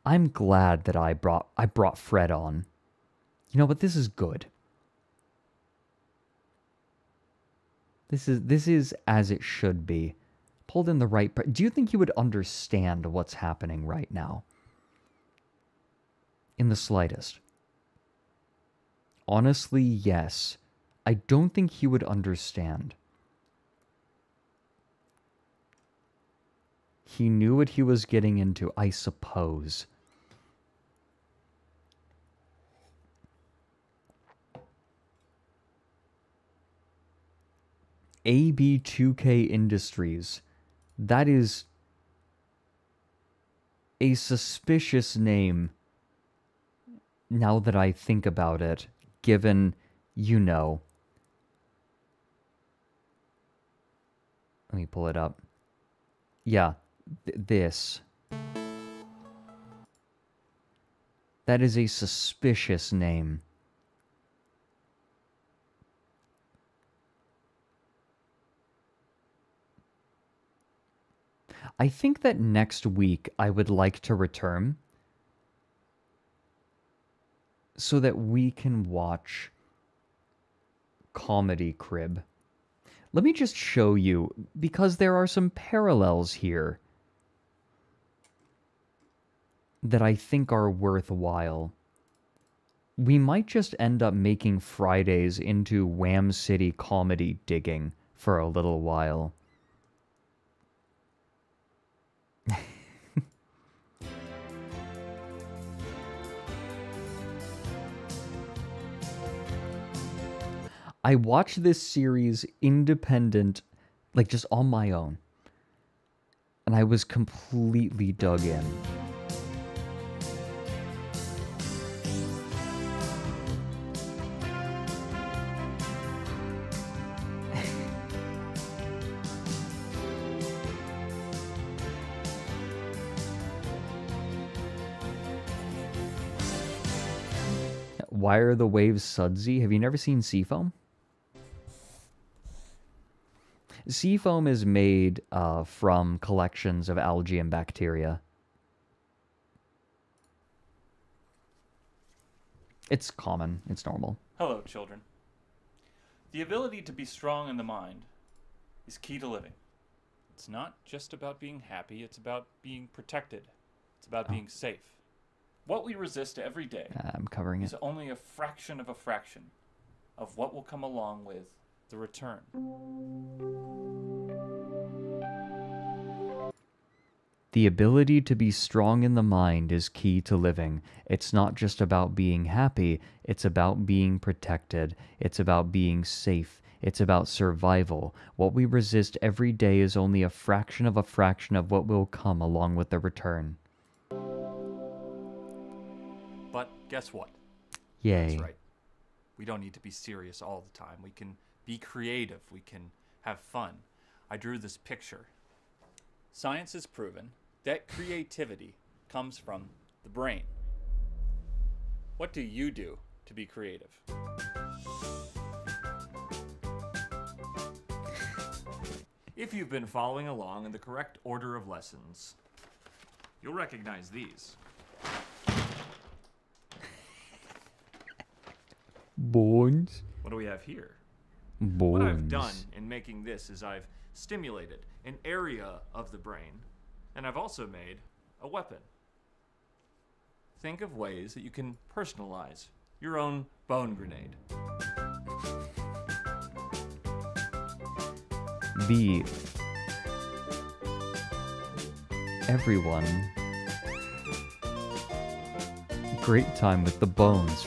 I'm glad that I brought Fred on. You know, but this is good. This is as it should be. Pulled in the right... Do you think you would understand what's happening right now? In the slightest. Honestly, yes. I don't think he would understand. He knew what he was getting into, I suppose. AB2K Industries. That is a suspicious name now that I think about it, given, you know. Let me pull it up. Yeah, this. That is a suspicious name. I think that next week I would like to return so that we can watch Comedy Crib. Let me just show you, because there are some parallels here that I think are worthwhile. We might just end up making Fridays into Wham City comedy digging for a little while. I watched this series independent, like just on my own, and I was completely dug in. Why are the waves sudsy? Have you never seen Seafoam? Seafoam is made from collections of algae and bacteria. It's common. It's normal. Hello, children. The ability to be strong in the mind is key to living. It's not just about being happy, it's about being protected. It's about being safe. What we resist every day I'm covering is it. only a fraction of what will come along with the return. The ability to be strong in the mind is key to living. It's not just about being happy, it's about being protected. It's about being safe. It's about survival. What we resist every day is only a fraction of what will come along with the return. But guess what? Yay. That's right. We don't need to be serious all the time. We can be creative. We can have fun. I drew this picture. Science has proven that creativity comes from the brain. What do you do to be creative? If you've been following along in the correct order of lessons, you'll recognize these. Bones. What do we have here? Bones. What I've done in making this is I've stimulated an area of the brain, and I've also made a weapon. Think of ways that you can personalize your own bone grenade. The everyone great time with the bones.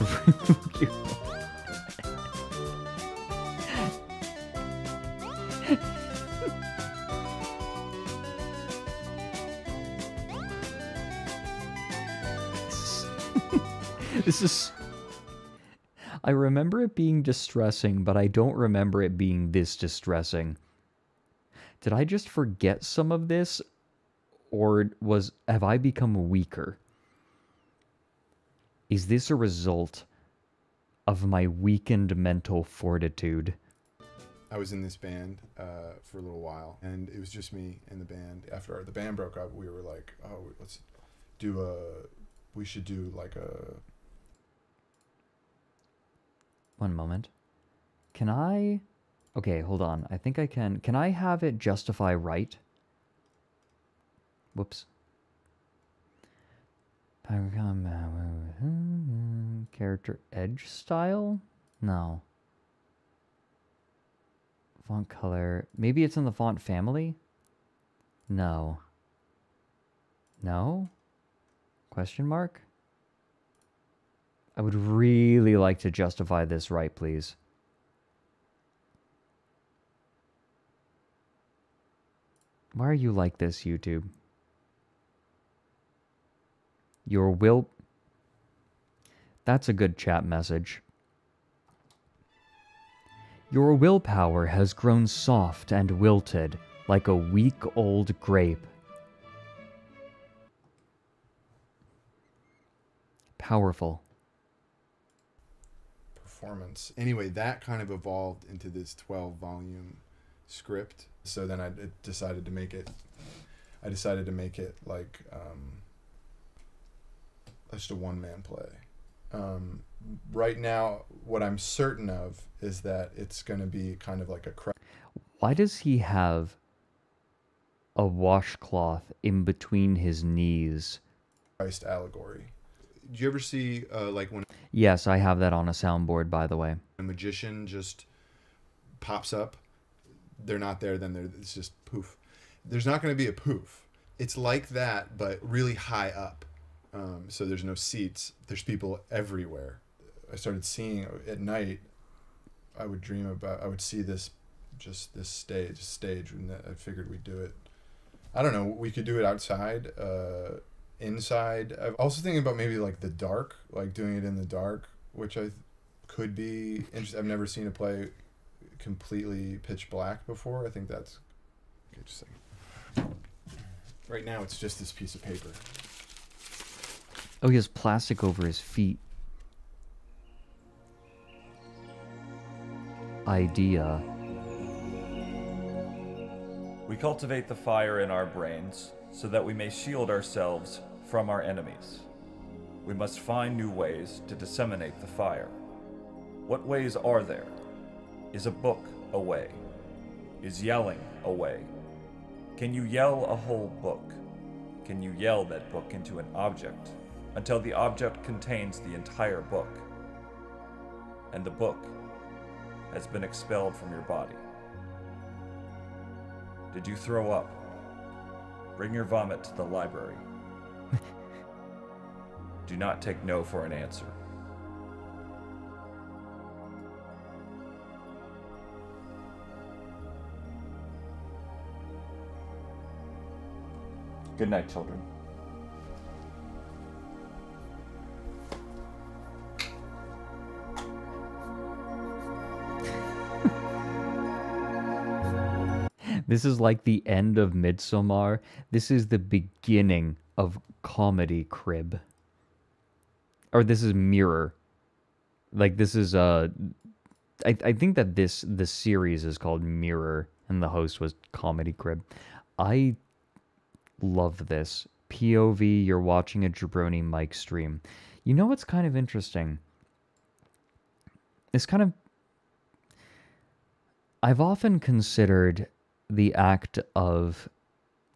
This is... I remember it being distressing, but I don't remember it being this distressing. Did I just forget some of this? Or have I become weaker? Is this a result of my weakened mental fortitude? I was in this band for a little while, and it was just me in the band. After the band broke up, we were like, oh, we should do like a... One moment. Can I... Okay, hold on. I think I can... Can I have it justify right? Whoops. Character edge style? No. Font color. Maybe it's in the font family? No. No? Question mark? I would really like to justify this right, please. Why are you like this, YouTube? Your will... That's a good chat message. Your willpower has grown soft and wilted, like a weak old grape. Powerful. Performance. Anyway, that kind of evolved into this 12-volume script. So then I decided to make it like just a one-man play. Right now, what I'm certain of is that it's going to be kind of like a... Why does he have a washcloth in between his knees? Christ allegory. Do you ever see like when... Yes, I have that on a soundboard, by the way. A magician just pops up, they're not there, then it's just poof. There's not going to be a poof. It's like that, but really high up. So there's no seats. There's people everywhere. I started seeing at night, I would see this stage, and I figured we'd do it. I don't know, we could do it outside, inside. I'm also thinking about maybe like the dark, like doing it in the dark, which could be interesting. I've never seen a play completely pitch black before. I think that's interesting. Right now it's just this piece of paper. Oh, he has plastic over his feet. Idea. We cultivate the fire in our brains so that we may shield ourselves from our enemies. We must find new ways to disseminate the fire. What ways are there? Is a book a way? Is yelling a way? Can you yell a whole book? Can you yell that book into an object until the object contains the entire book and the book has been expelled from your body? Did you throw up? Bring your vomit to the library. Do not take no for an answer. Good night, children. This is like the end of Midsommar. This is the beginning of Comedy Crib. Or this is Mirror. Like, this is, I think that the series is called Mirror, and the host was Comedy Crib. I love this. POV, you're watching a Jabroni mic stream. You know what's kind of interesting? It's kind of... I've often considered the act of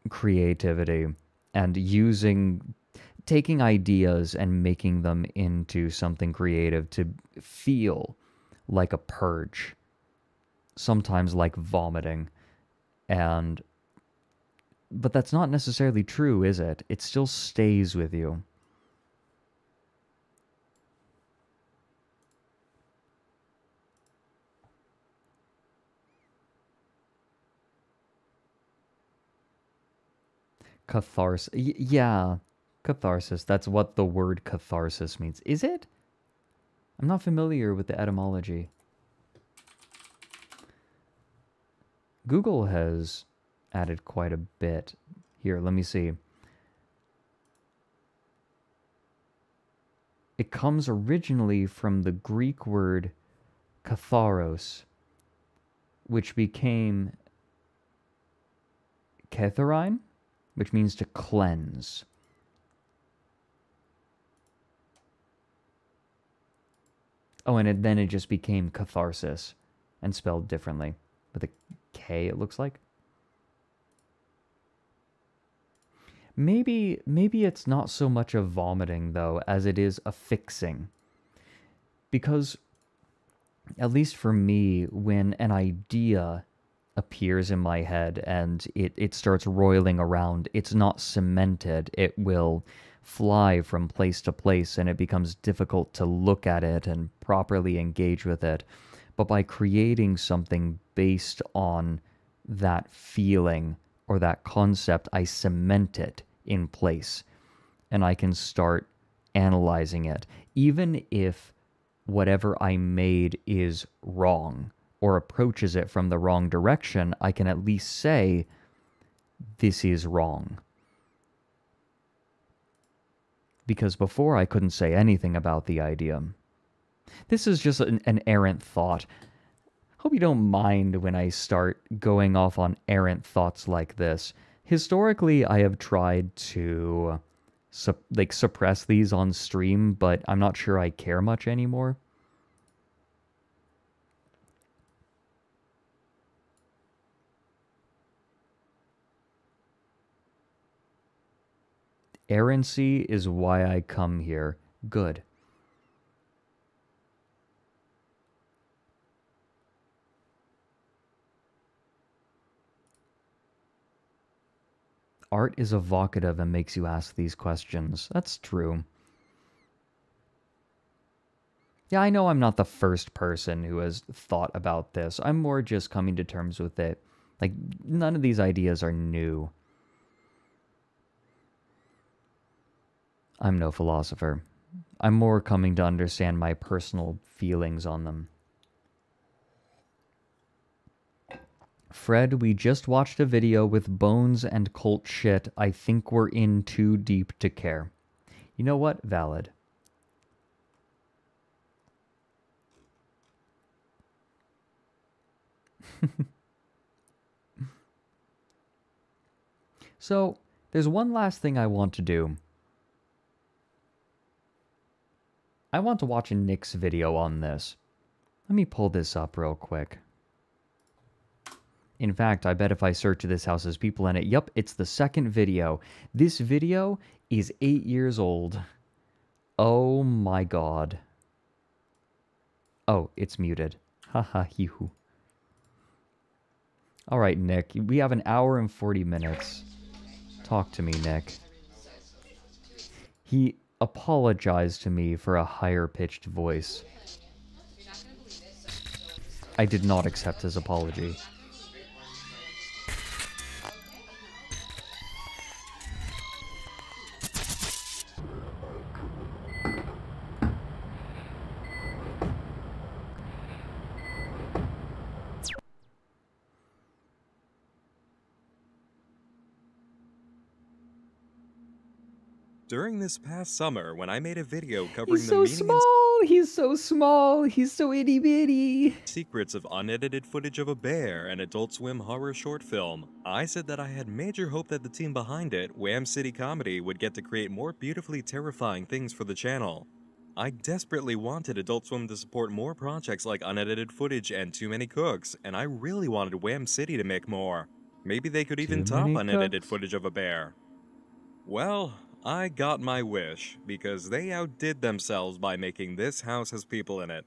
creativity and taking ideas and making them into something creative to feel like a purge, sometimes like vomiting. But that's not necessarily true, is it? It still stays with you. Catharsis. Yeah, catharsis. That's what the word catharsis means. Is it? I'm not familiar with the etymology. Google has added quite a bit. Here, let me see. It comes originally from the Greek word katharos, which became katharine, which means to cleanse. Oh, and then it just became catharsis, and spelled differently. With a K, it looks like. Maybe it's not so much a vomiting, though, as it is a fixing. Because, at least for me, when an idea appears in my head and it starts roiling around, it's not cemented. It will fly from place to place, and it becomes difficult to look at it and properly engage with it. But by creating something based on that feeling or that concept, I cement it in place, and I can start analyzing it. Even if whatever I made is wrong or approaches it from the wrong direction, I can at least say, this is wrong. Because before I couldn't say anything about the idea. This is just an errant thought. Hope you don't mind when I start going off on errant thoughts like this. Historically, I have tried to suppress these on stream, but I'm not sure I care much anymore. Errancy is why I come here. Good. Art is evocative and makes you ask these questions. That's true. Yeah, I know I'm not the first person who has thought about this. I'm more just coming to terms with it. Like, none of these ideas are new. I'm no philosopher. I'm more coming to understand my personal feelings on them. Fred, we just watched a video with bones and cult shit. I think we're in too deep to care. You know what? Valid. So, there's one last thing I want to do. I want to watch a Nick's video on this. Let me pull this up real quick. In fact, I bet if I search this house has people in it, yep, it's the second video. This video is 8 years old. Oh my god. Oh, it's muted. Haha, hee-hoo. Alright, Nick, we have an hour and 40 minutes. Talk to me, Nick. He apologized to me for a higher-pitched voice. I did not accept his apology. During this past summer, when I made a video covering He's the so meaning small! He's so small! He's so itty-bitty! and secrets of unedited footage of a bear, an Adult Swim horror short film, I said that I had major hope that the team behind it, Wham City Comedy, would get to create more beautifully terrifying things for the channel. I desperately wanted Adult Swim to support more projects like unedited footage and Too Many Cooks, and I really wanted Wham City to make more. Maybe they could even top unedited footage of a bear. Well, I got my wish, because they outdid themselves by making This House Has People in It.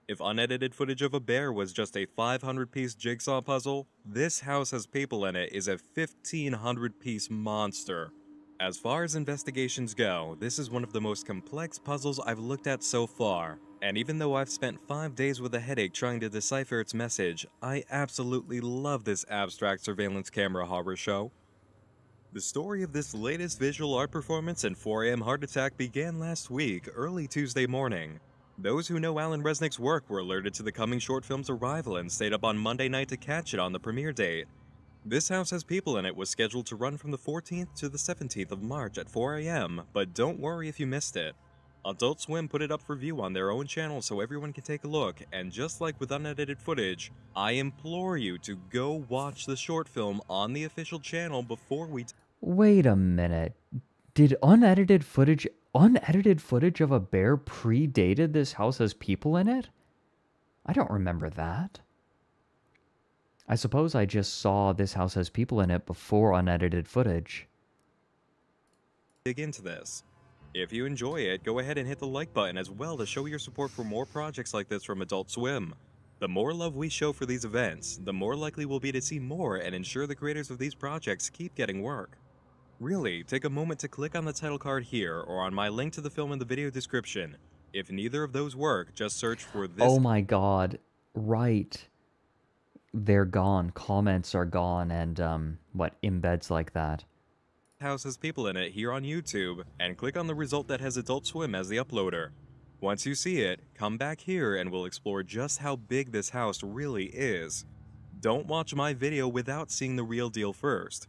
If unedited footage of a bear was just a 500-piece jigsaw puzzle, This House Has People in It is a 1,500-piece monster. As far as investigations go, this is one of the most complex puzzles I've looked at so far, and even though I've spent 5 days with a headache trying to decipher its message, I absolutely love this abstract surveillance camera horror show. The story of this latest visual art performance and 4 AM heart attack began last week, early Tuesday morning. Those who know Alan Resnick's work were alerted to the coming short film's arrival and stayed up on Monday night to catch it on the premiere date. This House Has People in It was scheduled to run from the 14th to the 17th of March at 4 AM, but don't worry if you missed it. Adult Swim put it up for view on their own channel so everyone can take a look, and just like with unedited footage, I implore you to go watch the short film on the official channel before we Wait a minute. Did unedited footage of a bear predated This House Has People in It? I don't remember that. I suppose I just saw This House Has People in It before unedited footage. dig into this. If you enjoy it, go ahead and hit the like button as well to show your support for more projects like this from Adult Swim. The more love we show for these events, the more likely we'll be to see more and ensure the creators of these projects keep getting work. Really, take a moment to click on the title card here or on my link to the film in the video description. If neither of those work, just search for this. Oh my god. Right. They're gone. Comments are gone and, embeds like that. House Has People in It here on YouTube, and click on the result that has Adult Swim as the uploader. Once you see it, come back here and we'll explore just how big this house really is. Don't watch my video without seeing the real deal first.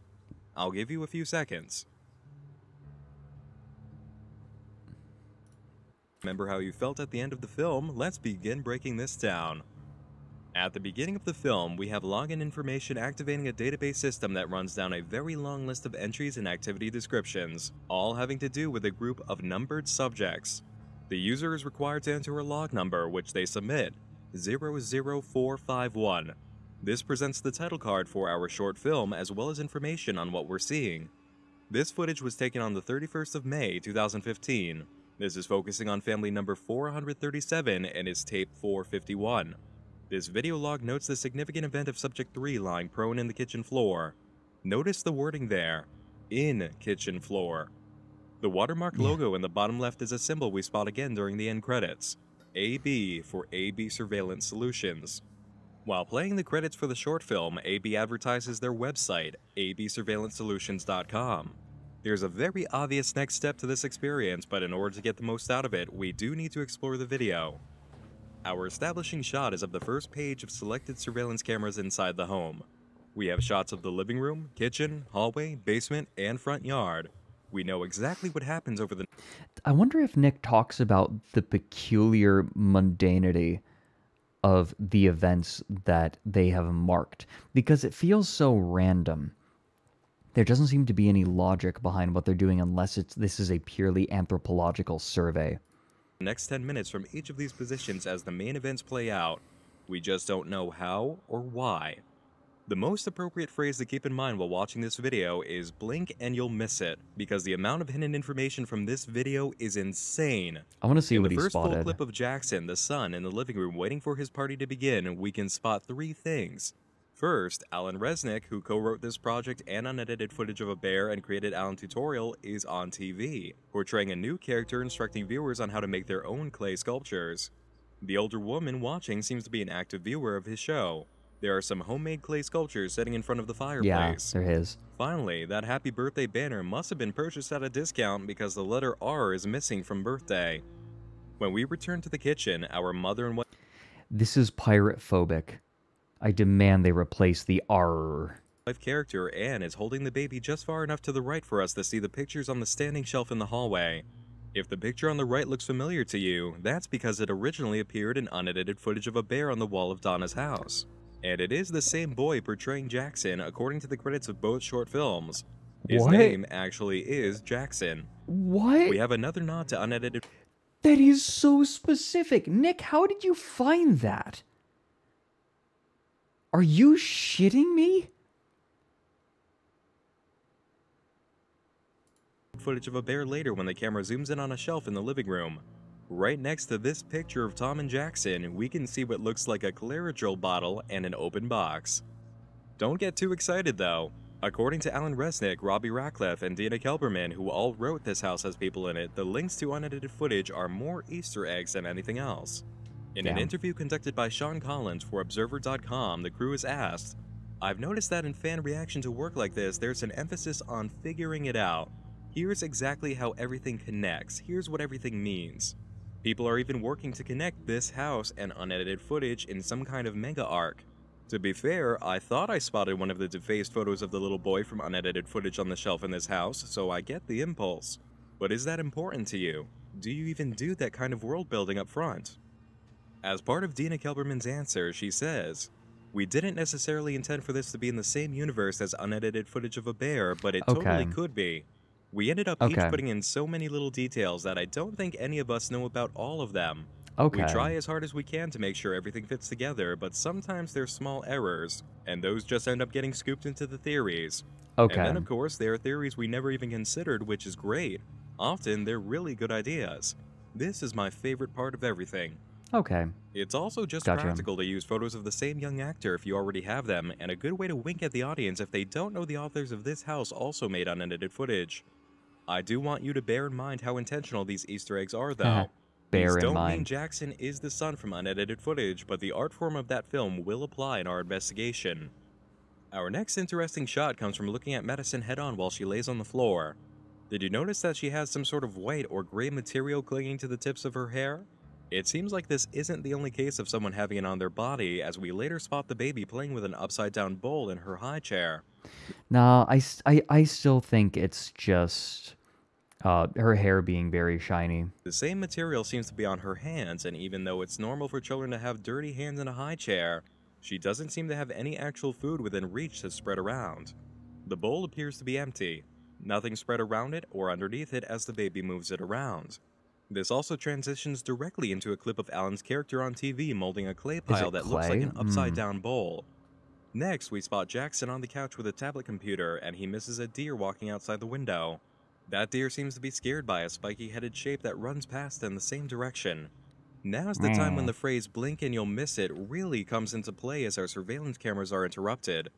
I'll give you a few seconds. Remember how you felt at the end of the film? Let's begin breaking this down. At the beginning of the film, we have login information activating a database system that runs down a very long list of entries and activity descriptions, all having to do with a group of numbered subjects. The user is required to enter a log number, which they submit, 00451. This presents the title card for our short film as well as information on what we're seeing. This footage was taken on the 31st of May, 2015. This is focusing on family number 437 and is tape 451. This video log notes the significant event of subject 3 lying prone in the kitchen floor. Notice the wording there, in kitchen floor. The watermark logo in the bottom left is a symbol we spot again during the end credits, AB for AB Surveillance Solutions. While playing the credits for the short film, AB advertises their website, absurveillancesolutions.com. There's a very obvious next step to this experience, but in order to get the most out of it, we do need to explore the video. Our establishing shot is of the first page of selected surveillance cameras inside the home. We have shots of the living room, kitchen, hallway, basement, and front yard. We know exactly what happens over the... I wonder if Nick talks about the peculiar mundanity of the events that they have marked, because it feels so random. There doesn't seem to be any logic behind what they're doing unless this is a purely anthropological survey. Next 10 minutes from each of these positions as the main events play out. We just don't know how or why. The most appropriate phrase to keep in mind while watching this video is blink and you'll miss it, because the amount of hidden information from this video is insane. I want to see what he In the first full spotted. clip of Jackson, the son, in the living room waiting for his party to begin, we can spot 3 things. First, Alan Resnick, who co-wrote this project and unedited footage of a bear and created Alan Tutorial, is on TV, portraying a new character instructing viewers on how to make their own clay sculptures. The older woman watching seems to be an active viewer of his show. There are some homemade clay sculptures sitting in front of the fireplace. Yeah, they're his. Finally, that happy birthday banner must have been purchased at a discount because the letter R is missing from birthday. When we return to the kitchen, our mother and wife... This is pirate phobic. I demand they replace the R. character, Anne, is holding the baby just far enough to the right for us to see the pictures on the standing shelf in the hallway. If the picture on the right looks familiar to you, that's because it originally appeared in unedited footage of a bear on the wall of Donna's house. And it is the same boy portraying Jackson according to the credits of both short films. His What? name actually is Jackson. What? We have another nod to unedited... That is so specific. Nick, how did you find that? Are you shitting me? footage of a bear later when the camera zooms in on a shelf in the living room. Right next to this picture of Tom and Jackson, we can see what looks like a Claridril bottle and an open box. Don't get too excited though. According to Alan Resnick, Robbie Ratcliffe, and Dana Kelberman, who all wrote This House Has People in It, the links to unedited footage are more Easter eggs than anything else. In an interview conducted by Sean Collins for Observer.com, the crew is asked, "I've noticed that in fan reaction to work like this, there's an emphasis on figuring it out. Here's exactly how everything connects. Here's what everything means. People are even working to connect this house and unedited footage in some kind of mega arc. To be fair, I thought I spotted one of the defaced photos of the little boy from unedited footage on the shelf in this house, so I get the impulse. But is that important to you? Do you even do that kind of world building up front?" As part of Dina Kelberman's answer, she says, "We didn't necessarily intend for this to be in the same universe as unedited footage of a bear, but it totally could be. We ended up each putting in so many little details that I don't think any of us know about all of them. We try as hard as we can to make sure everything fits together, but sometimes there's small errors, and those just end up getting scooped into the theories. And then of course there are theories we never even considered, which is great. Often they're really good ideas. This is my favorite part of everything." It's also just practical to use photos of the same young actor if you already have them, and a good way to wink at the audience if they don't know the authors of This House also made unedited footage. I do want you to bear in mind how intentional these Easter eggs are, though. These don't mean Jackson is the son from unedited footage, but the art form of that film will apply in our investigation. Our next interesting shot comes from looking at Madison head-on while she lays on the floor. Did you notice that she has some sort of white or gray material clinging to the tips of her hair? It seems like this isn't the only case of someone having it on their body, as we later spot the baby playing with an upside-down bowl in her high chair. Nah, I still think it's just her hair being very shiny. The same material seems to be on her hands, and even though it's normal for children to have dirty hands in a high chair, she doesn't seem to have any actual food within reach to spread around. The bowl appears to be empty. Nothing spread around it or underneath it as the baby moves it around. This also transitions directly into a clip of Alan's character on TV molding a clay pile that looks like an upside-down bowl. Next, we spot Jackson on the couch with a tablet computer, and he misses a deer walking outside the window. That deer seems to be scared by a spiky-headed shape that runs past in the same direction. Now's the time when the phrase "blink and you'll miss it" really comes into play as our surveillance cameras are interrupted.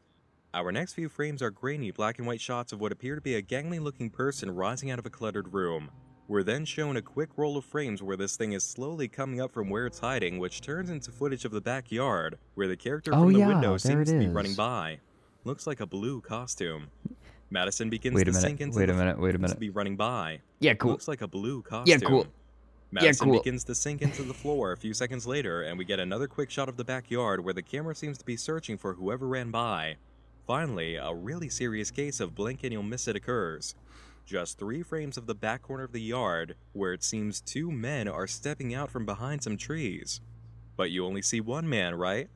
Our next few frames are grainy black and white shots of what appear to be a gangly-looking person rising out of a cluttered room. We're then shown a quick roll of frames where this thing is slowly coming up from where it's hiding, which turns into footage of the backyard, where the character from the window seems to be running by. Looks like a blue costume. Madison begins to sink into to be running by. Looks like a blue costume. Madison begins to sink into the floor a few seconds later, and we get another quick shot of the backyard where the camera seems to be searching for whoever ran by. Finally, a really serious case of blink and you'll miss it occurs. Just 3 frames of the back corner of the yard, where it seems 2 men are stepping out from behind some trees. But you only see one man, right?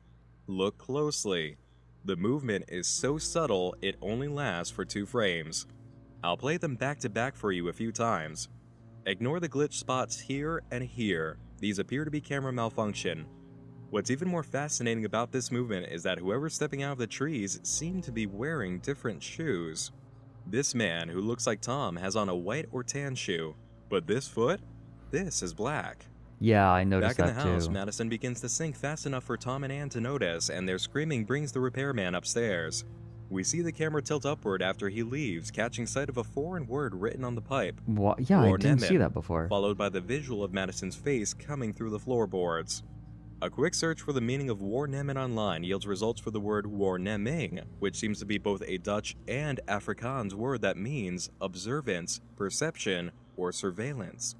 Look closely. The movement is so subtle, it only lasts for 2 frames. I'll play them back to back for you a few times. Ignore the glitch spots here and here. These appear to be camera malfunction. What's even more fascinating about this movement is that whoever's stepping out of the trees seem to be wearing different shoes. This man, who looks like Tom, has on a white or tan shoe, but this foot? This is black. Yeah, I noticed Back in that the house, too. Madison begins to sink fast enough for Tom and Ann to notice, and their screaming brings the repairman upstairs. We see the camera tilt upward after he leaves, catching sight of a foreign word written on the pipe. What? Yeah, I didn't see Warnemen, that before. Followed by the visual of Madison's face coming through the floorboards. A quick search for the meaning of Warnemen online yields results for the word Warneming, which seems to be both a Dutch and Afrikaans word that means observance, perception, or surveillance.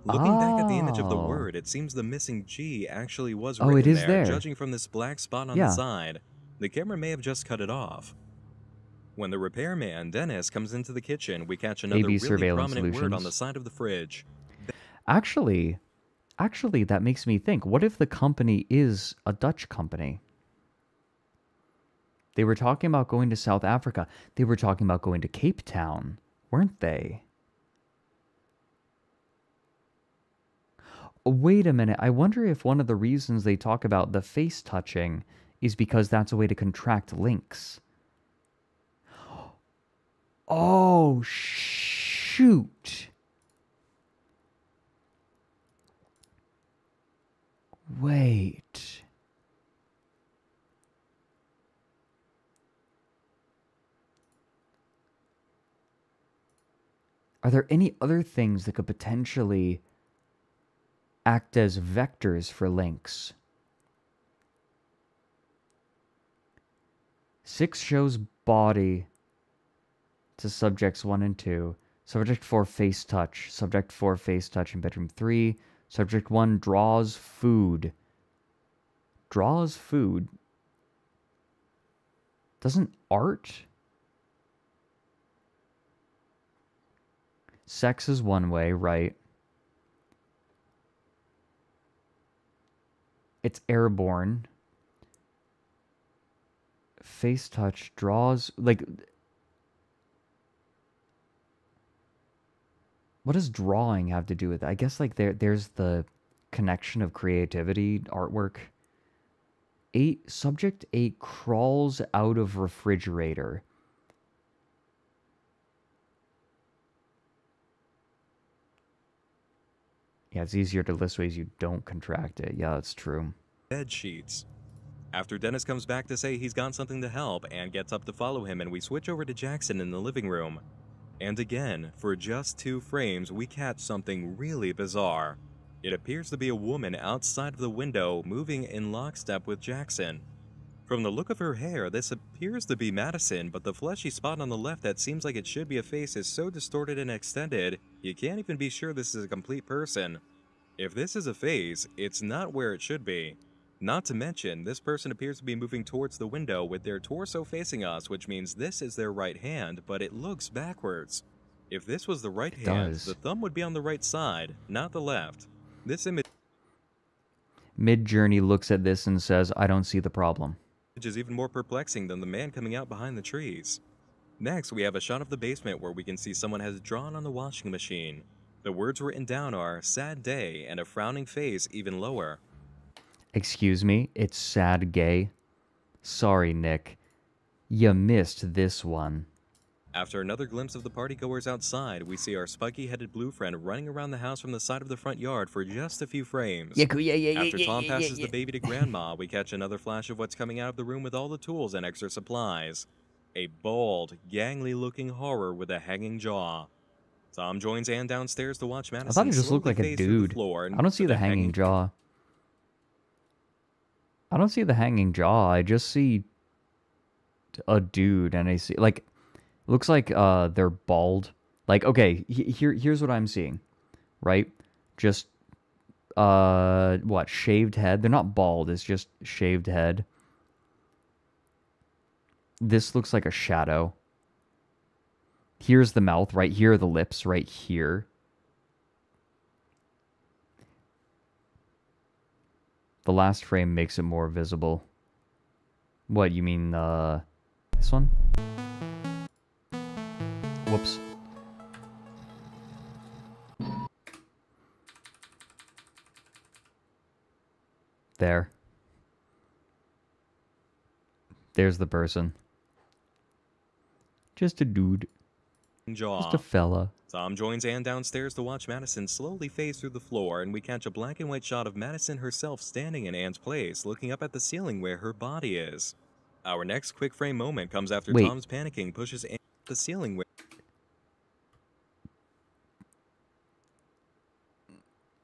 Looking back at the image of the word, it seems the missing G actually was written it is there. judging from this black spot on the side. The camera may have just cut it off. When the repairman, Dennis, comes into the kitchen, we catch another AB really prominent Surveillance word on Solutions. the side of the fridge. Actually, that makes me think, what if the company is a Dutch company? They were talking about going to South Africa. They were talking about going to Cape Town, weren't they? Wait a minute. I wonder if one of the reasons they talk about the face touching is because that's a way to contract links. Oh, shoot. Wait. Are there any other things that could potentially act as vectors for links? 6 shows body to subjects 1 and 2. Subject 4 face touch. Subject 4 face touch in bedroom 3. Subject 1 draws food. Draws food. Doesn't art? Sex is one way, right? It's airborne. Face touch draws, like, what does drawing have to do with it? I guess like there's the connection of creativity, artwork. 8, subject 8 crawls out of refrigerator. Yeah, it's easier to list ways you don't contract it. Yeah, that's true. Bed sheets. After Dennis comes back to say he's got something to help, Ann gets up to follow him, and we switch over to Jackson in the living room. And again, for just 2 frames, we catch something really bizarre. It appears to be a woman outside of the window, moving in lockstep with Jackson. From the look of her hair, this appears to be Madison, but the fleshy spot on the left that seems like it should be a face is so distorted and extended, you can't even be sure this is a complete person. If this is a face, it's not where it should be. Not to mention, this person appears to be moving towards the window with their torso facing us, which means this is their right hand, but it looks backwards. If this was the right hand, the thumb would be on the right side, not the left. This image Midjourney looks at this and says, I don't see the problem. is even more perplexing than the man coming out behind the trees. Next, we have a shot of the basement where we can see someone has drawn on the washing machine. The words written down are, sad day, and a frowning face even lower. Excuse me, it's sad gay. Sorry, Nick. You missed this one. After another glimpse of the partygoers outside, we see our spiky-headed blue friend running around the house from the side of the front yard for just a few frames. After Tom passes the baby to Grandma, we catch another flash of what's coming out of the room with all the tools and extra supplies. A bald, gangly-looking horror with a hanging jaw. Tom joins Ann downstairs to watch Madison I thought it just looked slowly like a phase through the dude. floor I don't see the hanging jaw. I don't see the hanging jaw. I just see a dude, and I see, like, looks like they're bald. Like, okay, here's what I'm seeing, right? Just what, shaved head? They're not bald. It's just shaved head. This looks like a shadow. Here's the mouth, right here are the lips, right here. The last frame makes it more visible. What, you mean, this one? Whoops. There. There's the person. Just a dude. Jaw. Just a fella. Tom joins Anne downstairs to watch Madison slowly phase through the floor, and we catch a black and white shot of Madison herself standing in Anne's place, looking up at the ceiling where her body is. Our next quick frame moment comes after Wait. Tom's panicking pushes Anne to the ceiling where...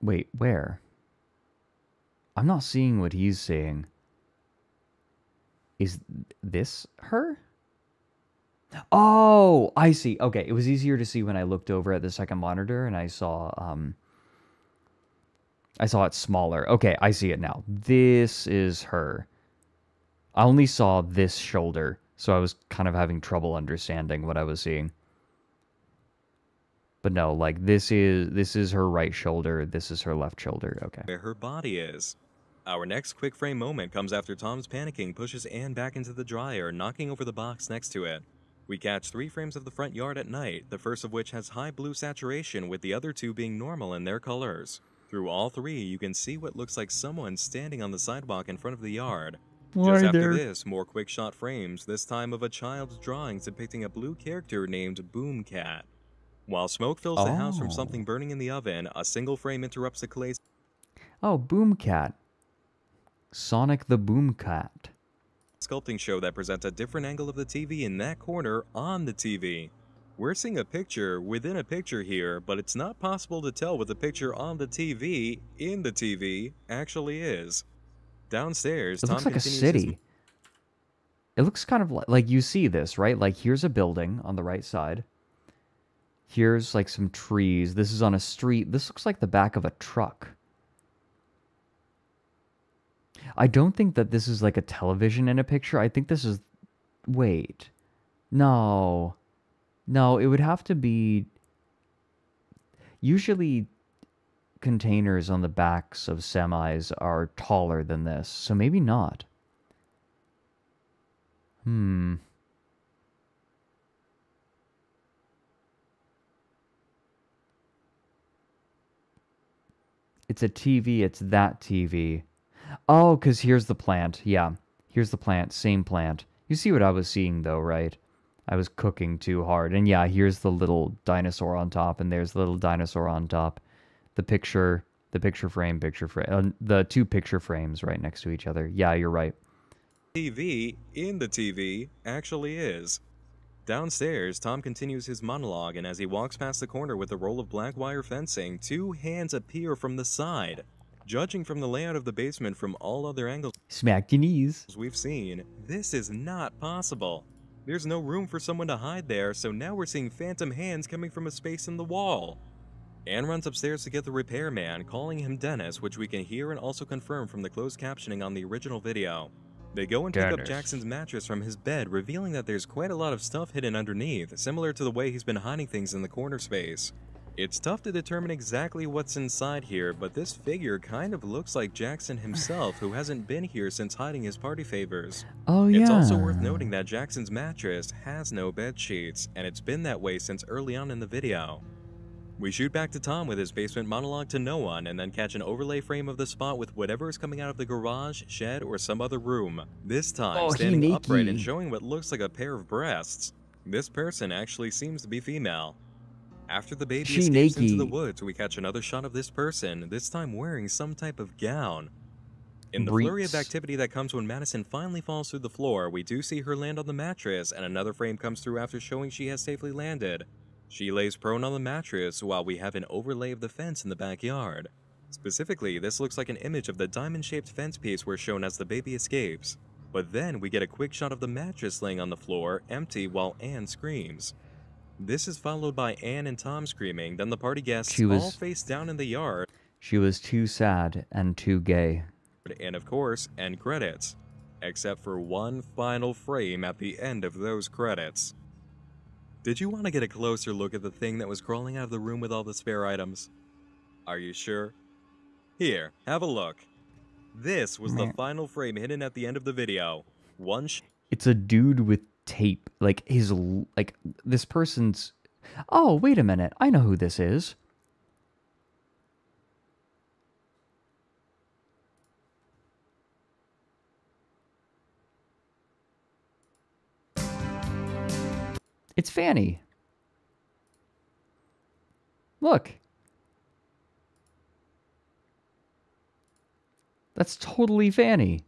Wait, where? I'm not seeing what he's seeing. Is this her? Oh, I see. Okay, it was easier to see when I looked over at the second monitor and I saw it smaller. Okay, I see it now. This is her. I only saw this shoulder, so I was kind of having trouble understanding what I was seeing. But no, like this is her right shoulder, this is her left shoulder. Okay. Where her body is. Our next quick frame moment comes after Tom's panicking pushes Anne back into the dryer, knocking over the box next to it. We catch 3 frames of the front yard at night, the first of which has high blue saturation with the other 2 being normal in their colors. Through all 3, you can see what looks like someone standing on the sidewalk in front of the yard. Just after this, more quick shot frames, this time of a child's drawings depicting a blue character named Boom Cat. While smoke fills the house from something burning in the oven, a single frame interrupts the clay... Oh, Boom Cat. Sonic the Boom Cat. Sculpting show that presents a different angle of the TV in that corner on the TV. We're seeing a picture within a picture here, but it's not possible to tell what the picture on the TV in the TV actually is. Downstairs, It Tom looks like a continues city. It looks kind of like you see this, right? Like here's a building on the right side. Here's like some trees. This is on a street. This looks like the back of a truck. I don't think that this is like a television in a picture. I think this is... Wait. No. No, it would have to be... Usually containers on the backs of semis are taller than this, so maybe not. It's a TV, it's that TV. Oh, because here's the plant. Yeah, here's the plant, same plant. You see what I was seeing though, right? I was cooking too hard. And yeah, here's the little dinosaur on top, and there's the little dinosaur on top. The picture frame, the 2 picture frames right next to each other. Yeah, you're right. TV in the TV actually is. Downstairs, Tom continues his monologue, and as he walks past the corner with a roll of black wire fencing, 2 hands appear from the side. Judging from the layout of the basement from all other angles smack your knees we've seen, this is not possible. There's no room for someone to hide there, so now we're seeing phantom hands coming from a space in the wall. Anne runs upstairs to get the repairman, calling him Dennis, which we can hear and also confirm from the closed captioning on the original video. They go and pick up Jackson's mattress from his bed, revealing that there's quite a lot of stuff hidden underneath, similar to the way he's been hiding things in the corner space. It's tough to determine exactly what's inside here, but this figure kind of looks like Jackson himself, who hasn't been here since hiding his party favors. Oh yeah. It's also worth noting that Jackson's mattress has no bed sheets, and it's been that way since early on in the video. We shoot back to Tom with his basement monologue to no one, and then catch an overlay frame of the spot with whatever is coming out of the garage, shed, or some other room. This time, standing upright and showing what looks like a pair of breasts. This person actually seems to be female. After the baby escapes into the woods, we catch another shot of this person, this time wearing some type of gown. In the flurry of activity that comes when Madison finally falls through the floor, we do see her land on the mattress, and another frame comes through after showing she has safely landed. She lays prone on the mattress while we have an overlay of the fence in the backyard. Specifically, this looks like an image of the diamond-shaped fence piece we're shown as the baby escapes. But then we get a quick shot of the mattress laying on the floor, empty, while Anne screams. This is followed by Anne and Tom screaming, then the party guests all face down in the yard. She was too sad and too gay. And of course, end credits. Except for one final frame at the end of those credits. Did you want to get a closer look at the thing that was crawling out of the room with all the spare items? Are you sure? Here, have a look. This was the final frame hidden at the end of the video. It's a dude with tape. Like this person's... Oh, wait a minute. I know who this is. It's Fanny. Look. That's totally Fanny.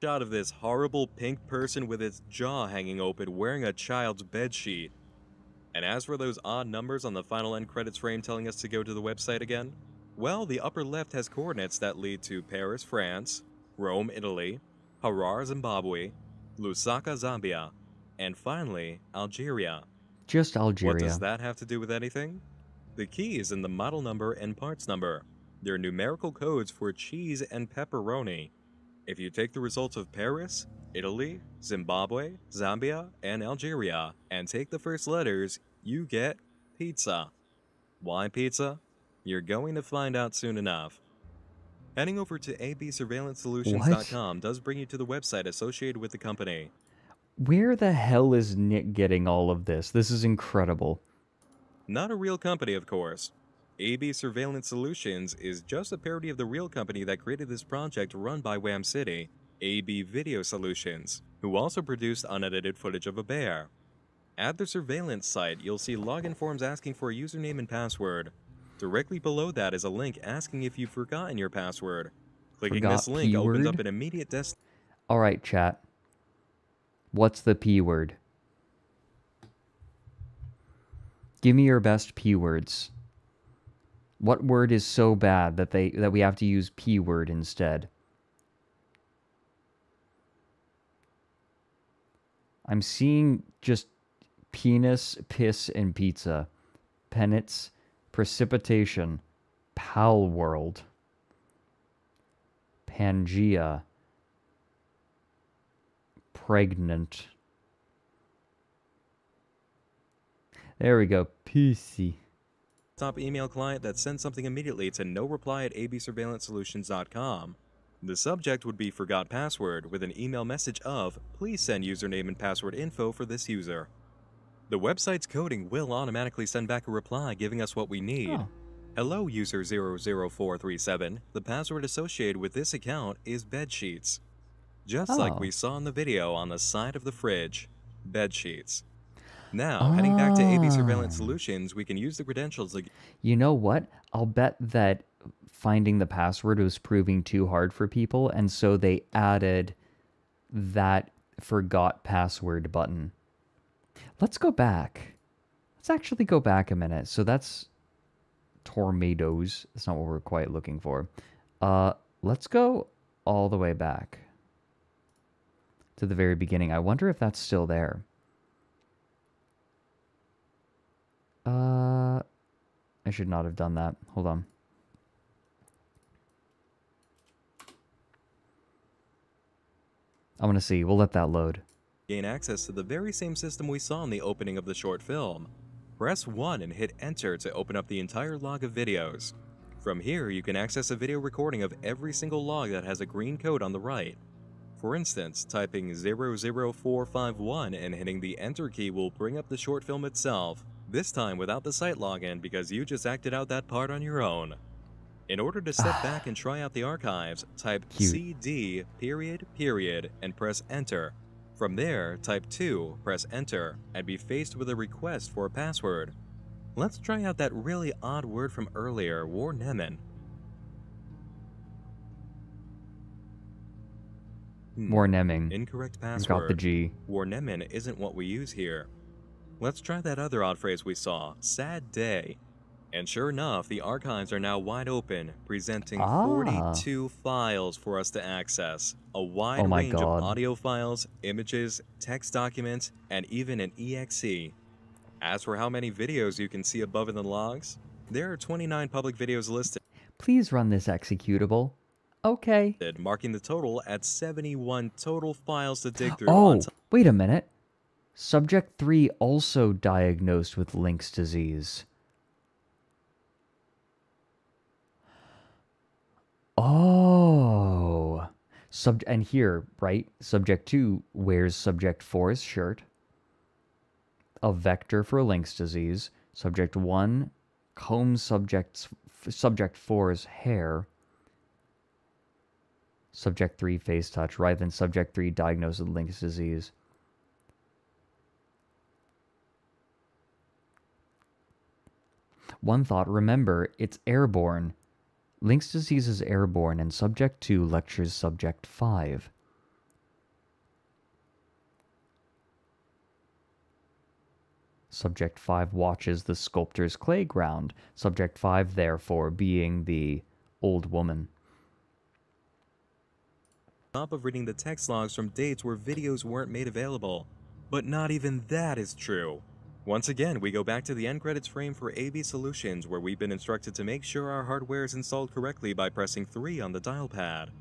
Shot of this horrible pink person with its jaw hanging open wearing a child's bedsheet. And as for those odd numbers on the final end credits frame telling us to go to the website again, well, the upper left has coordinates that lead to Paris, France, Rome, Italy, Harar, Zimbabwe, Lusaka, Zambia, and finally, Algeria. Just Algeria. What does that have to do with anything? The key is in the model number and parts number. They're numerical codes for cheese and pepperoni. If you take the results of Paris, Italy, Zimbabwe, Zambia, and Algeria, and take the first letters, you get pizza. Why pizza? You're going to find out soon enough. Heading over to absurveillancesolutions.com does bring you to the website associated with the company. Where the hell is Nick getting all of this? This is incredible. Not a real company, of course. AB Surveillance Solutions is just a parody of the real company that created this project run by Wham City, AB Video Solutions, who also produced unedited footage of a bear. At the surveillance site, you'll see login forms asking for a username and password. Directly below that is a link asking if you've forgotten your password. Clicking this link opens up an immediate desktop. Alright, chat. What's the P word? Give me your best P words. What word is so bad that we have to use P word instead? I'm seeing just penis, piss, and pizza. Penance, precipitation, pal world, Pangea, pregnant. There we go, pussy. Top email client that sends something immediately to noreply@absurveillancesolutions.com. The subject would be forgot password with an email message of please send username and password info for this user. The website's coding will automatically send back a reply giving us what we need. Oh. Hello user 00437. The password associated with this account is bedsheets. Just like we saw in the video on the side of the fridge. Bedsheets. Now, heading back to AB Surveillance Solutions, we can use the credentials again. You know what? I'll bet that finding the password was proving too hard for people, and so they added that forgot password button. Let's go back. Let's actually go back a minute. So that's tornadoes. That's not what we're quite looking for. Let's go all the way back to the very beginning. I wonder if that's still there. I should not have done that. Hold on. I want to see. We'll let that load. Gain access to the very same system we saw in the opening of the short film. Press 1 and hit enter to open up the entire log of videos. From here, you can access a video recording of every single log that has a green code on the right. For instance, typing 00451 and hitting the enter key will bring up the short film itself. This time without the site login because you just acted out that part on your own. In order to step back and try out the archives, type CD period and press enter. From there, type 2, press enter, and be faced with a request for a password. Let's try out that really odd word from earlier, Warnemen. Warneming. Incorrect password. Got the G. Warnemen isn't what we use here. Let's try that other odd phrase we saw, sad day. And sure enough, the archives are now wide open, presenting 42 files for us to access. A wide range of audio files, images, text documents, and even an EXE. As for how many videos you can see above in the logs, there are 29 public videos listed. Please run this executable. Okay. Marking the total at 71 total files to dig through. Oh, wait a minute. Subject 3 also diagnosed with Lynx disease. Oh. And here, right? Subject 2 wears Subject 4's shirt. A vector for Lynx disease. Subject 1 combs Subject 4's hair. Subject 3 face touch, right? Then Subject 3 diagnosed with Lynx disease. One thought, remember, it's airborne. Lynx disease is airborne, and Subject 2 lectures Subject 5. Subject 5 watches the sculptor's clay ground, Subject 5 therefore being the old woman. On top of reading the text logs from dates where videos weren't made available. But not even that is true. Once again, we go back to the end credits frame for AB Solutions, where we've been instructed to make sure our hardware is installed correctly by pressing 3 on the dial pad.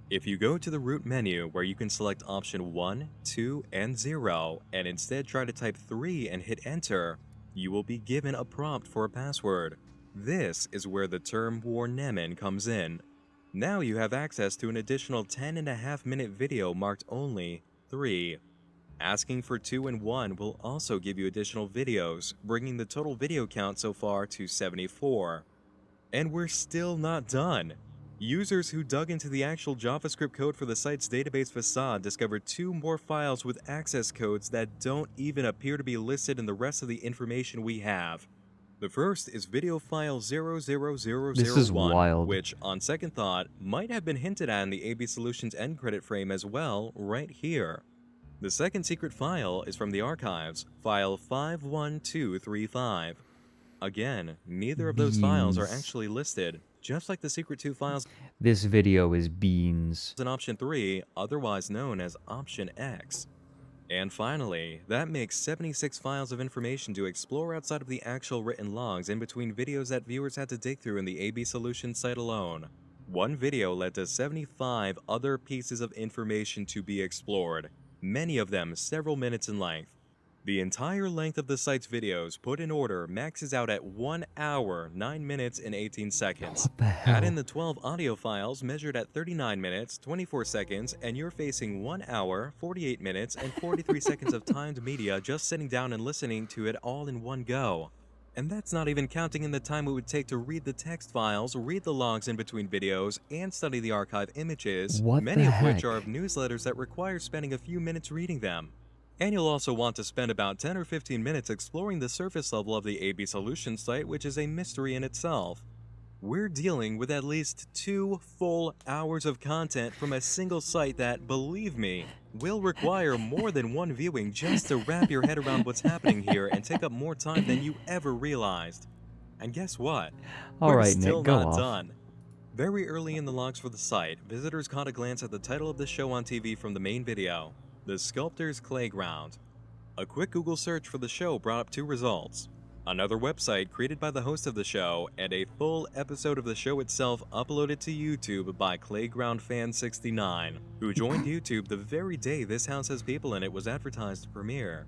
If you go to the root menu, where you can select option 1, 2, and 0, and instead try to type 3 and hit enter, you will be given a prompt for a password. This is where the term Warnemin comes in. Now you have access to an additional 10.5-minute video marked only 3. Asking for 2 and 1 will also give you additional videos, bringing the total video count so far to 74. And we're still not done. Users who dug into the actual JavaScript code for the site's database facade discovered 2 more files with access codes that don't even appear to be listed in the rest of the information we have. The first is video file 00001, This is wild. which, on second thought, might have been hinted at in the AB Solutions end credit frame as well, right here. The second secret file is from the archives, file 51235. Again, neither of those files are actually listed, just like the secret 2 files. This video is beans. In option 3, otherwise known as option X. And finally, that makes 76 files of information to explore outside of the actual written logs in between videos that viewers had to dig through in the AB Solutions site alone. One video led to 75 other pieces of information to be explored, many of them several minutes in length. The entire length of the site's videos put in order maxes out at 1 hour, 9 minutes, and 18 seconds. What the hell? Add in the 12 audio files measured at 39 minutes, 24 seconds, and you're facing 1 hour, 48 minutes, and 43 seconds of timed media just sitting down and listening to it all in one go. And that's not even counting in the time it would take to read the text files, read the logs in between videos, and study the archive images, What many the of which heck? are of newsletters that require spending a few minutes reading them. And you'll also want to spend about 10 or 15 minutes exploring the surface level of the AB Solutions site, which is a mystery in itself. We're dealing with at least 2 full hours of content from a single site that, believe me, will require more than one viewing just to wrap your head around what's happening here and take up more time than you ever realized. And guess what? All We're right, still Nick, go not off. done. Very early in the logs for the site, visitors caught a glance at the title of the show on TV from the main video, The Sculptor's Playground. A quick Google search for the show brought up 2 results. Another website created by the host of the show, and a full episode of the show itself uploaded to YouTube by Playgroundfan69, who joined YouTube the very day This House Has People in It was advertised to premiere.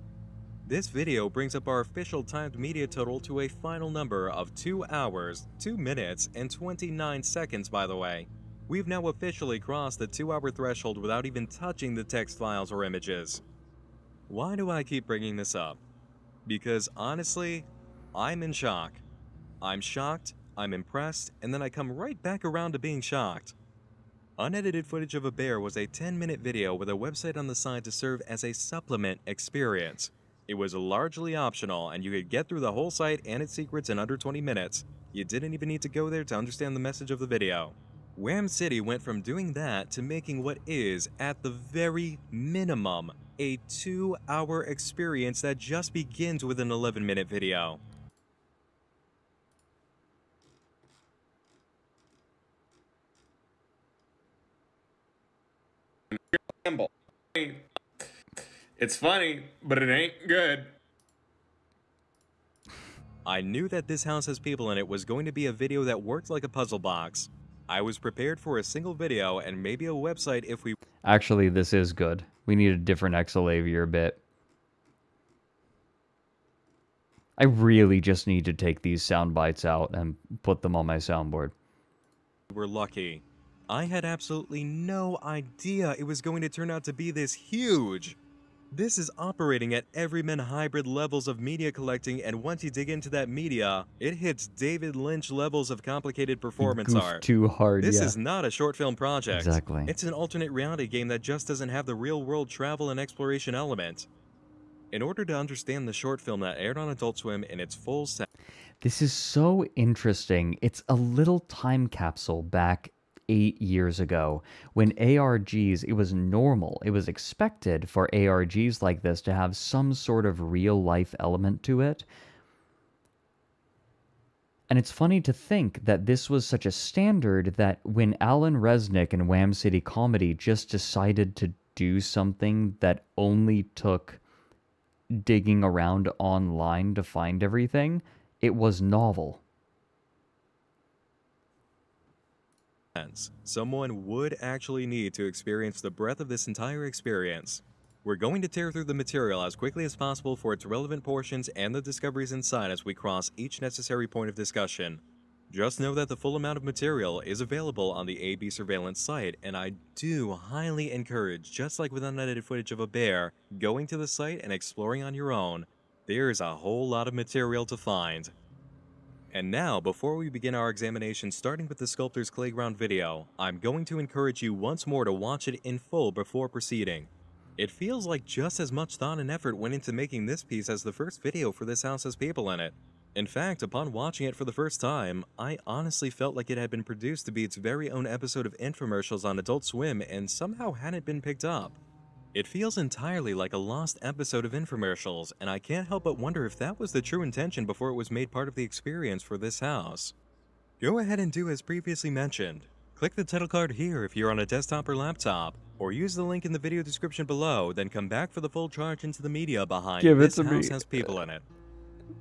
This video brings up our official timed media total to a final number of 2 hours, 2 minutes, and 29 seconds, by the way. We've now officially crossed the 2-hour threshold without even touching the text files or images. Why do I keep bringing this up? Because honestly, I'm in shock. I'm shocked, I'm impressed, and then I come right back around to being shocked. Unedited footage of a bear was a 10-minute video with a website on the side to serve as a supplement experience. It was largely optional, and you could get through the whole site and its secrets in under 20 minutes. You didn't even need to go there to understand the message of the video. Wham City went from doing that to making what is, at the very minimum, a 2-hour experience that just begins with an 11-minute video. It's funny, but it ain't good. I knew that This House Has People in It was going to be a video that worked like a puzzle box. I was prepared for a single video and maybe a website if we... Actually, this is good. We need a different Exalavier bit. I really just need to take these sound bites out and put them on my soundboard. were lucky. I had absolutely no idea it was going to turn out to be this huge. This is operating at everyman hybrid levels of media collecting, and once you dig into that media, it hits David Lynch levels of complicated performance Goofed art. too hard, This yeah. is not a short film project. Exactly. It's an alternate reality game that just doesn't have the real world travel and exploration element. In order to understand the short film that aired on Adult Swim in its full set. This is so interesting. It's a little time capsule back 8 years ago when ARGs, it was normal, it was expected for ARGs like this to have some sort of real life element to it. And it's funny to think that this was such a standard that when Alan Resnick and Wham City Comedy just decided to do something that only took digging around online to find everything, it was novel. Someone would actually need to experience the breadth of this entire experience. We're going to tear through the material as quickly as possible for its relevant portions and the discoveries inside as we cross each necessary point of discussion. Just know that the full amount of material is available on the AB Surveillance site, and I do highly encourage, just like with unedited footage of a bear, going to the site and exploring on your own. There's a whole lot of material to find. And now, before we begin our examination starting with the Sculptor's Playground video, I'm going to encourage you once more to watch it in full before proceeding. It feels like just as much thought and effort went into making this piece as the first video for this house has people in it. In fact, upon watching it for the first time, I honestly felt like it had been produced to be its very own episode of infomercials on Adult Swim and somehow hadn't been picked up. It feels entirely like a lost episode of infomercials, and I can't help but wonder if that was the true intention before it was made part of the experience for this house. Go ahead and do as previously mentioned. Click the title card here if you're on a desktop or laptop, or use the link in the video description below, then come back for the full charge into the media behind This House Has People in It.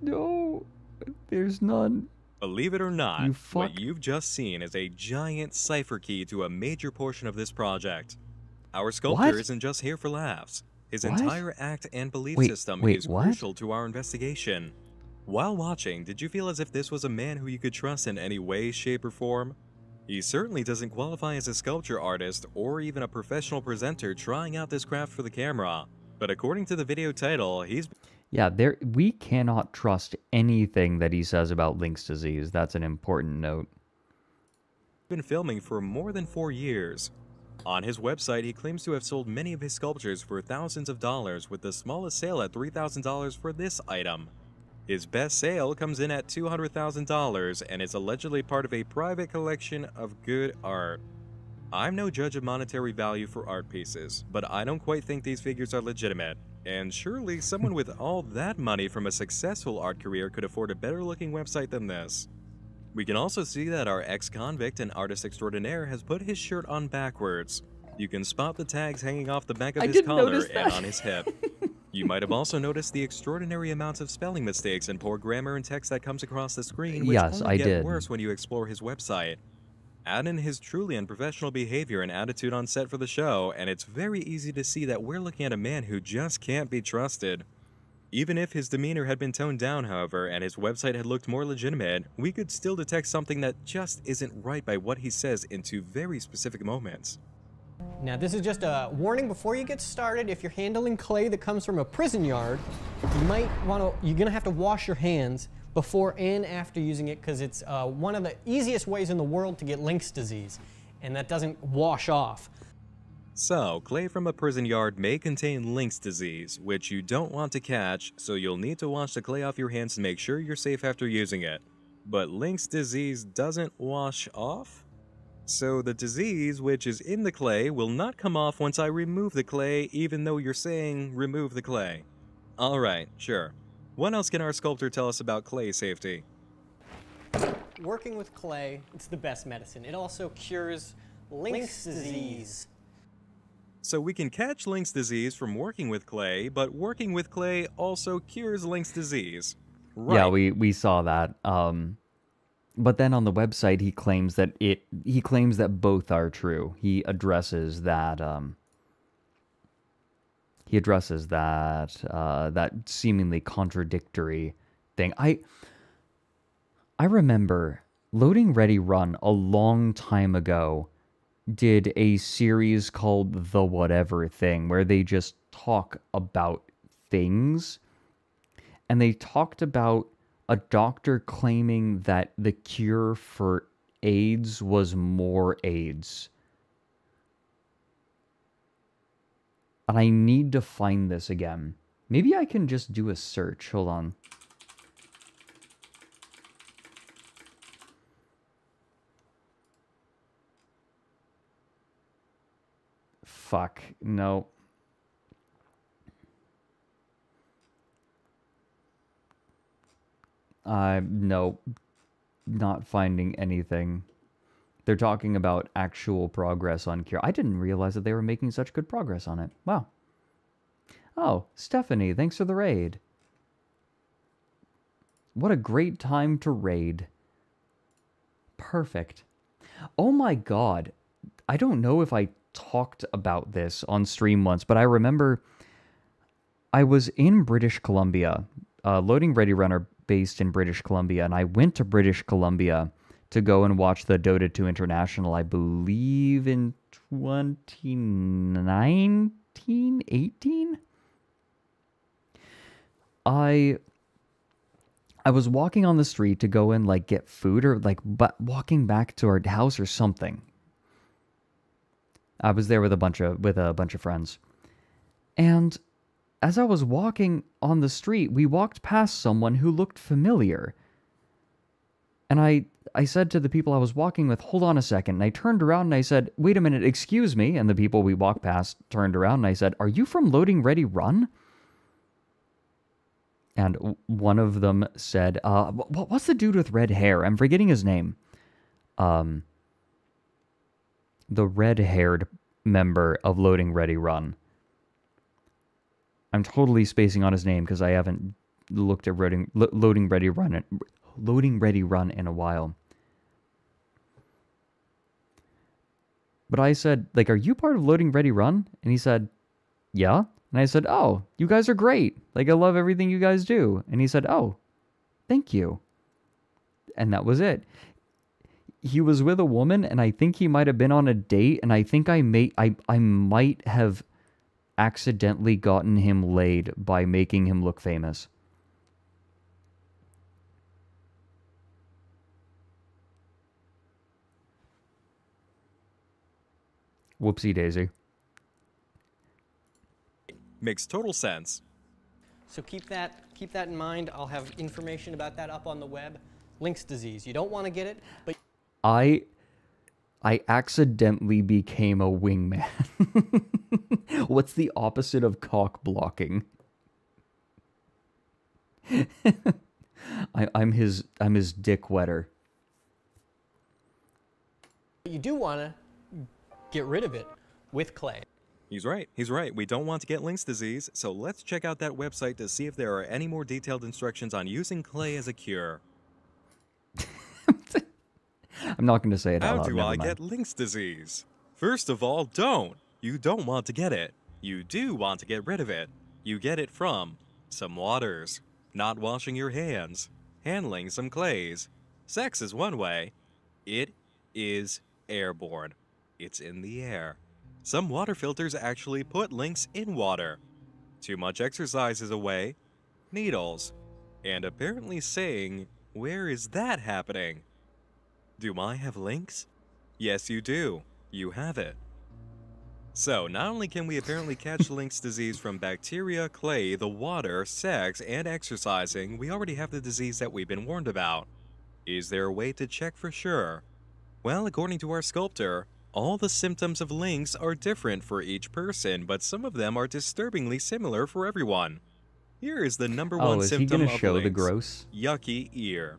No, there's none. Believe it or not, what you've just seen is a giant cipher key to a major portion of this project. Our sculptor isn't just here for laughs. His entire act and belief system is crucial to our investigation. While watching, did you feel as if this was a man who you could trust in any way, shape, or form? He certainly doesn't qualify as a sculpture artist or even a professional presenter trying out this craft for the camera, but according to the video title, he's... Yeah, we cannot trust anything that he says about Lynx disease. That's an important note. Been filming for more than 4 years. On his website, he claims to have sold many of his sculptures for thousands of dollars, with the smallest sale at $3,000 for this item. His best sale comes in at $200,000 and is allegedly part of a private collection of good art. I'm no judge of monetary value for art pieces, but I don't quite think these figures are legitimate. And surely someone with all that money from a successful art career could afford a better looking website than this. We can also see that our ex-convict and artist extraordinaire has put his shirt on backwards. You can spot the tags hanging off the back of his collar and on his hip. You might have also noticed the extraordinary amounts of spelling mistakes and poor grammar and text that comes across the screen, which only get worse when you explore his website. Add in his truly unprofessional behavior and attitude on set for the show, and it's very easy to see that we're looking at a man who just can't be trusted. Even if his demeanor had been toned down, however, and his website had looked more legitimate, we could still detect something that just isn't right by what he says in two very specific moments. Now, this is just a warning before you get started. If you're handling clay that comes from a prison yard, you're gonna have to wash your hands before and after using it, because it's one of the easiest ways in the world to get Lynx disease, and that doesn't wash off. So, clay from a prison yard may contain Lynx disease, which you don't want to catch, so you'll need to wash the clay off your hands to make sure you're safe after using it. But Lynx disease doesn't wash off? So the disease which is in the clay will not come off once I remove the clay, even though you're saying remove the clay. Alright, sure. What else can our sculptor tell us about clay safety? Working with clay, it's the best medicine. It also cures Lynx disease. So we can catch Lynx disease from working with clay, but working with clay also cures Lynx disease. Right. Yeah, we saw that. But then on the website, he claims that both are true. He addresses that. That seemingly contradictory thing. I remember Loading Ready Run a long time ago did a series called The Whatever Thing, where they just talk about things, and they talked about a doctor claiming that the cure for AIDS was more AIDS. And I need to find this again, Maybe I can just do a search. Hold on. Fuck. No. No. Not finding anything. They're talking about actual progress on Cure. I didn't realize that they were making such good progress on it. Wow. Oh, Stephanie, thanks for the raid. What a great time to raid. Perfect. Oh my god. I don't know if I talked about this on stream once, but I remember I was in British Columbia, Loading Ready Runner based in British Columbia, and I went to British Columbia to go and watch the Dota 2 International, I believe in 2019, 18? I was walking on the street to go and like get food or like walking back to our house or something. I was there with a bunch of friends. And as I was walking on the street, we walked past someone who looked familiar. And I said to the people I was walking with, hold on a second. And I turned around and I said, wait a minute, excuse me. And the people we walked past turned around and I said, are you from Loading Ready Run? And one of them said, what's the dude with red hair? I'm forgetting his name. The red-haired member of Loading Ready Run. I'm totally spacing on his name because I haven't looked at Loading Ready Run in a while. But I said, like, are you part of Loading Ready Run? And he said, yeah. And I said, oh, you guys are great. Like, I love everything you guys do. And he said, oh, thank you. And that was it. He was with a woman, and I think he might have been on a date, and I think I might have accidentally gotten him laid by making him look famous. Whoopsie daisy. Makes total sense. So keep that in mind. I'll have information about that up on the web. Lynx disease. You don't want to get it, but I accidentally became a wingman. What's the opposite of cock blocking? I'm his dick wetter. you do want to get rid of it with clay. He's right. He's right. We don't want to get Lynx disease, so let's check out that website to see if there are any more detailed instructions on using clay as a cure. I'm not going to say it out loud. How do I get Lynx disease? First of all, don't. You don't want to get it. You do want to get rid of it. You get it from some waters, not washing your hands, handling some clays. Sex is one way. It is airborne. It's in the air. Some water filters actually put Lynx in water. Too much exercise is a way. Needles. And apparently saying, where is that happening? Do I have Lynx? Yes, you do. You have it. So, not only can we apparently catch Lynx disease from bacteria, clay, the water, sex, and exercising, we already have the disease that we've been warned about. Is there a way to check for sure? Well, according to our sculptor, all the symptoms of Lynx are different for each person, but some of them are disturbingly similar for everyone. Here is the number one symptom of Lynx. Show the gross? Yucky ear.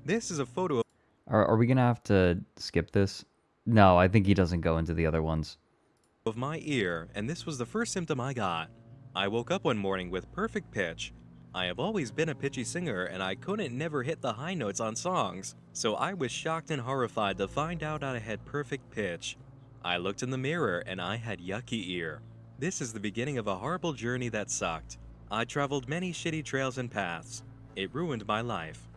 This is a photo of... Are we going to have to skip this? No, I think he doesn't go into the other ones. ...of my ear, and this was the first symptom I got. I woke up one morning with perfect pitch. I have always been a pitchy singer, and I couldn't never hit the high notes on songs, so I was shocked and horrified to find out I had perfect pitch. I looked in the mirror, and I had yucky ear. This is the beginning of a horrible journey that sucked. I traveled many shitty trails and paths. It ruined my life.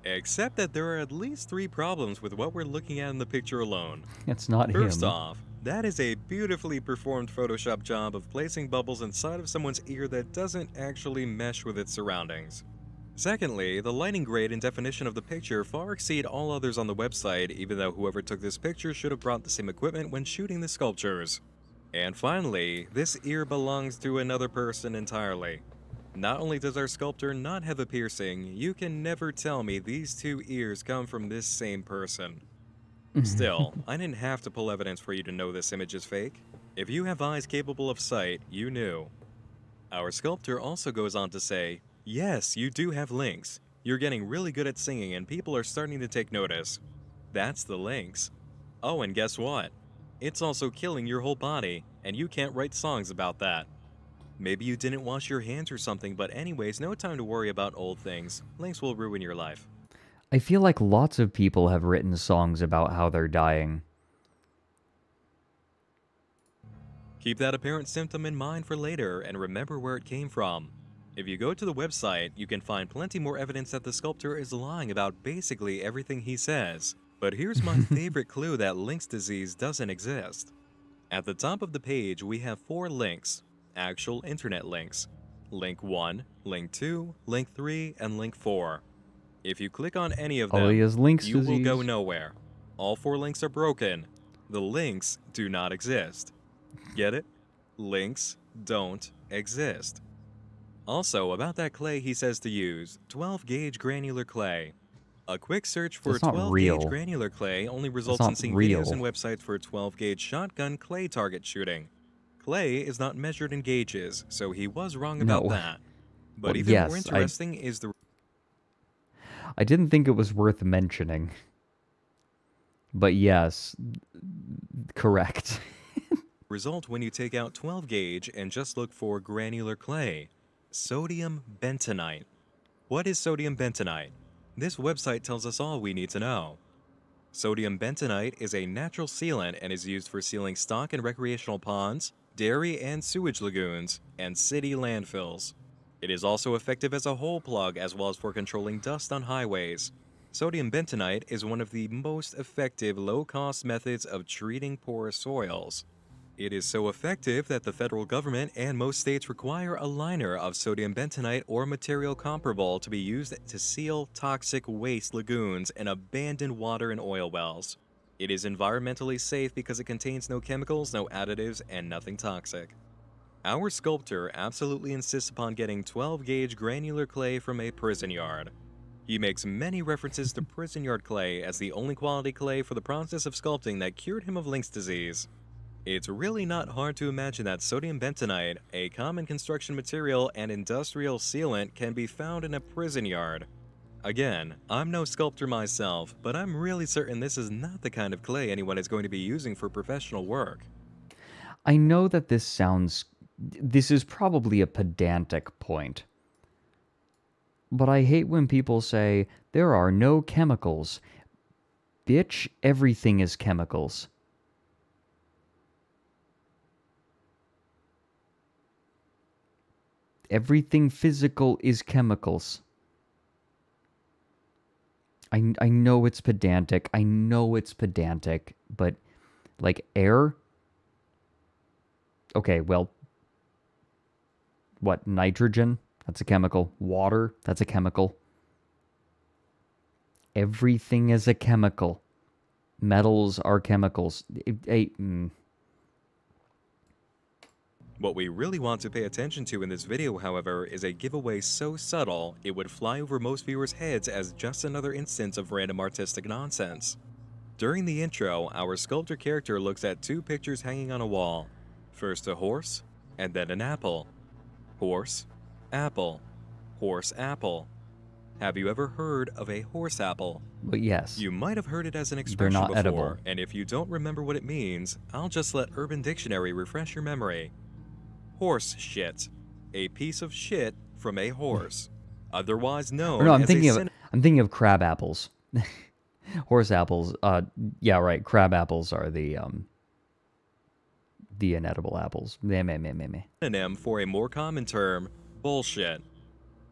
Except that there are at least 3 problems with what we're looking at in the picture alone. It's not him. First off, that is a beautifully performed Photoshop job of placing bubbles inside of someone's ear that doesn't actually mesh with its surroundings. Secondly, the lighting grade and definition of the picture far exceed all others on the website, even though whoever took this picture should have brought the same equipment when shooting the sculptures. And finally, this ear belongs to another person entirely. Not only does our sculptor not have a piercing, you can never tell me these two ears come from this same person. Still, I didn't have to pull evidence for you to know this image is fake. If you have eyes capable of sight, you knew. Our sculptor also goes on to say, yes, you do have links. You're getting really good at singing and people are starting to take notice. That's the links. Oh, and guess what? It's also killing your whole body, and you can't write songs about that. Maybe you didn't wash your hands or something, but anyways, no time to worry about old things. Links will ruin your life. I feel like lots of people have written songs about how they're dying. Keep that apparent symptom in mind for later and remember where it came from. If you go to the website, you can find plenty more evidence that the sculptor is lying about basically everything he says. But here's my favorite clue that Link's disease doesn't exist. At the top of the page, we have 4 links, actual internet links. Link 1, Link 2, Link 3, and Link 4. If you click on any of them, you will go nowhere. All 4 links are broken. The links do not exist. Get it? Links don't exist. Also, about that clay he says to use, 12-gauge granular clay. A quick search for 12-gauge granular clay only results in seeing videos and websites for 12-gauge shotgun clay target shooting. Clay is not measured in gauges, so he was wrong about that. But even more interesting is the... I didn't think it was worth mentioning. But yes, correct. result when you take out 12-gauge and just look for granular clay. Sodium bentonite. What is sodium bentonite? This website tells us all we need to know. Sodium bentonite is a natural sealant and is used for sealing stock and recreational ponds, dairy and sewage lagoons, and city landfills. It is also effective as a hole plug as well as for controlling dust on highways. Sodium bentonite is one of the most effective low-cost methods of treating porous soils. It is so effective that the federal government and most states require a liner of sodium bentonite or material comparable to be used to seal toxic waste lagoons and abandoned water and oil wells. It is environmentally safe because it contains no chemicals, no additives, and nothing toxic. Our sculptor absolutely insists upon getting 12-gauge granular clay from a prison yard. He makes many references to prison yard clay as the only quality clay for the process of sculpting that cured him of Link's disease. It's really not hard to imagine that sodium bentonite, a common construction material and industrial sealant, can be found in a prison yard. Again, I'm no sculptor myself, but I'm really certain this is not the kind of clay anyone is going to be using for professional work. I know that this is probably a pedantic point. But I hate when people say, there are no chemicals. Bitch, everything is chemicals. Everything physical is chemicals. I know it's pedantic. I know it's pedantic, but like air? Okay, well, what, nitrogen? That's a chemical. Water? That's a chemical. Everything is a chemical. Metals are chemicals. What we really want to pay attention to in this video, however, is a giveaway so subtle it would fly over most viewers' heads as just another instance of random artistic nonsense. During the intro, our sculptor character looks at 2 pictures hanging on a wall. First a horse, and then an apple. Horse, apple, horse apple. Have you ever heard of a horse apple? But yes. You might have heard it as an expression They're not before, edible. And if you don't remember what it means, I'll just let Urban Dictionary refresh your memory. Horse shit. A piece of shit from a horse. Otherwise known no, as I'm thinking of crab apples. Horse apples. Yeah, right. Crab apples are the inedible apples. Synonym for a more common term, bullshit.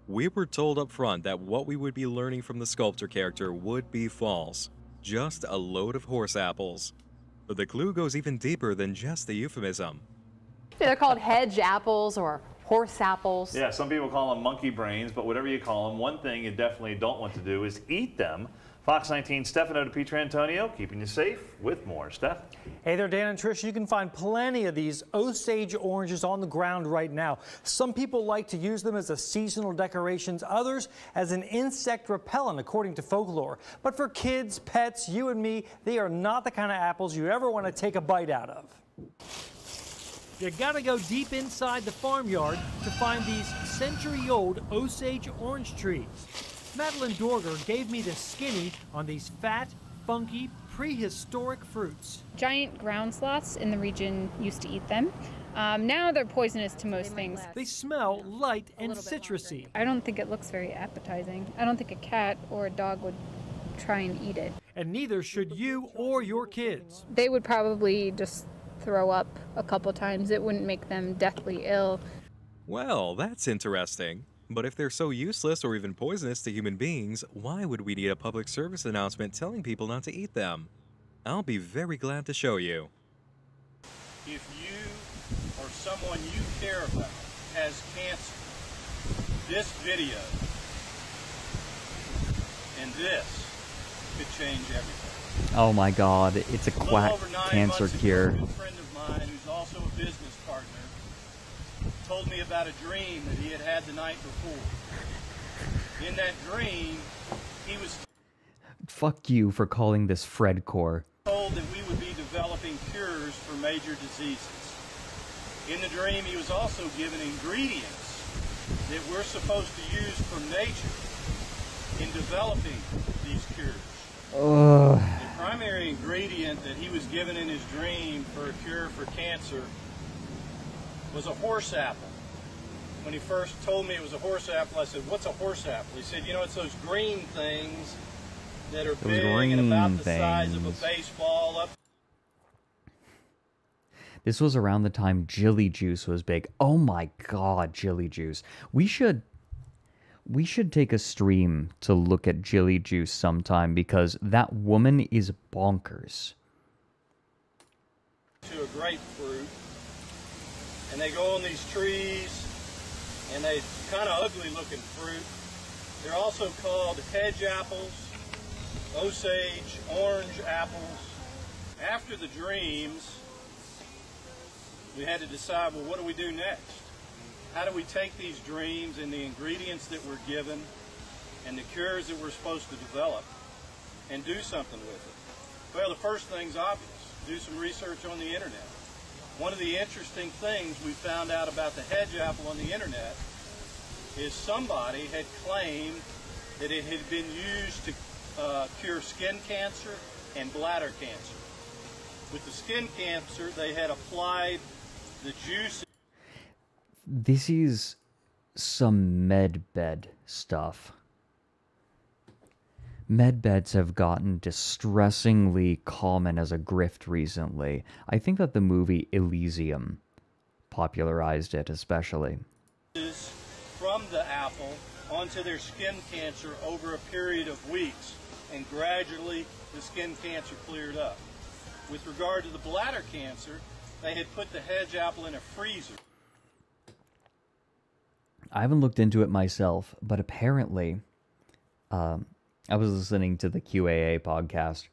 We were told up front that what we would be learning from the sculptor character would be false. Just a load of horse apples. But the clue goes even deeper than just the euphemism. They're called hedge apples or horse apples. Yeah, some people call them monkey brains, but whatever you call them, one thing you definitely don't want to do is eat them. Fox 19 Stefano DiPietrantonio, keeping you safe with more. Steph? Hey there, Dan and Trish. You can find plenty of these Osage oranges on the ground right now. Some people like to use them as a seasonal decorations, others as an insect repellent, according to folklore. But for kids, pets, you and me, they are not the kind of apples you ever want to take a bite out of. You gotta go deep inside the farmyard to find these century-old Osage orange trees. Madeline Dorger gave me the skinny on these fat, funky, prehistoric fruits. Giant ground sloths in the region used to eat them. Now they're poisonous to most things. They smell light and citrusy. I don't think it looks very appetizing. I don't think a cat or a dog would try and eat it. And neither should you or your kids. They would probably just throw up a couple times. It wouldn't make them deathly ill. Well, that's interesting. But if they're so useless or even poisonous to human beings, why would we need a public service announcement telling people not to eat them? I'll be very glad to show you. If you or someone you care about has cancer, this video and this could change everything. Oh my God, it's a quack cancer cure. A good friend of mine who's also a business partner told me about a dream that he had had the night before. In that dream, he was Fuck you for calling this Fredcore. told that we would be developing cures for major diseases. In the dream, he was also given ingredients that we're supposed to use from nature in developing these cures. Ugh. The primary ingredient that he was given in his dream for a cure for cancer was a horse apple. When he first told me it was a horse apple, I said, "What's a horse apple?" He said, "You know, it's those green things that are big and about the size of a baseball up." This was around the time Jilly Juice was big. Oh my God, Jilly Juice. We should take a stream to look at Jilly Juice sometime because that woman is bonkers. To a grapefruit, and they go on these trees, and they kind of ugly looking fruit. They're also called hedge apples, Osage orange apples. After the dreams, we had to decide, well, what do we do next? How do we take these dreams and the ingredients that we're given and the cures that we're supposed to develop and do something with it? Well, the first thing's obvious. Do some research on the internet. One of the interesting things we found out about the hedge apple on the internet is somebody had claimed that it had been used to cure skin cancer and bladder cancer. With the skin cancer, they had applied the juice. This is some medbed stuff. Medbeds have gotten distressingly common as a grift recently. I think that the movie Elysium popularized it especially. From the apple onto their skin cancer over a period of weeks, and gradually the skin cancer cleared up. With regard to the bladder cancer, they had put the hedge apple in a freezer. I haven't looked into it myself, but apparently, I was listening to the QAA podcast.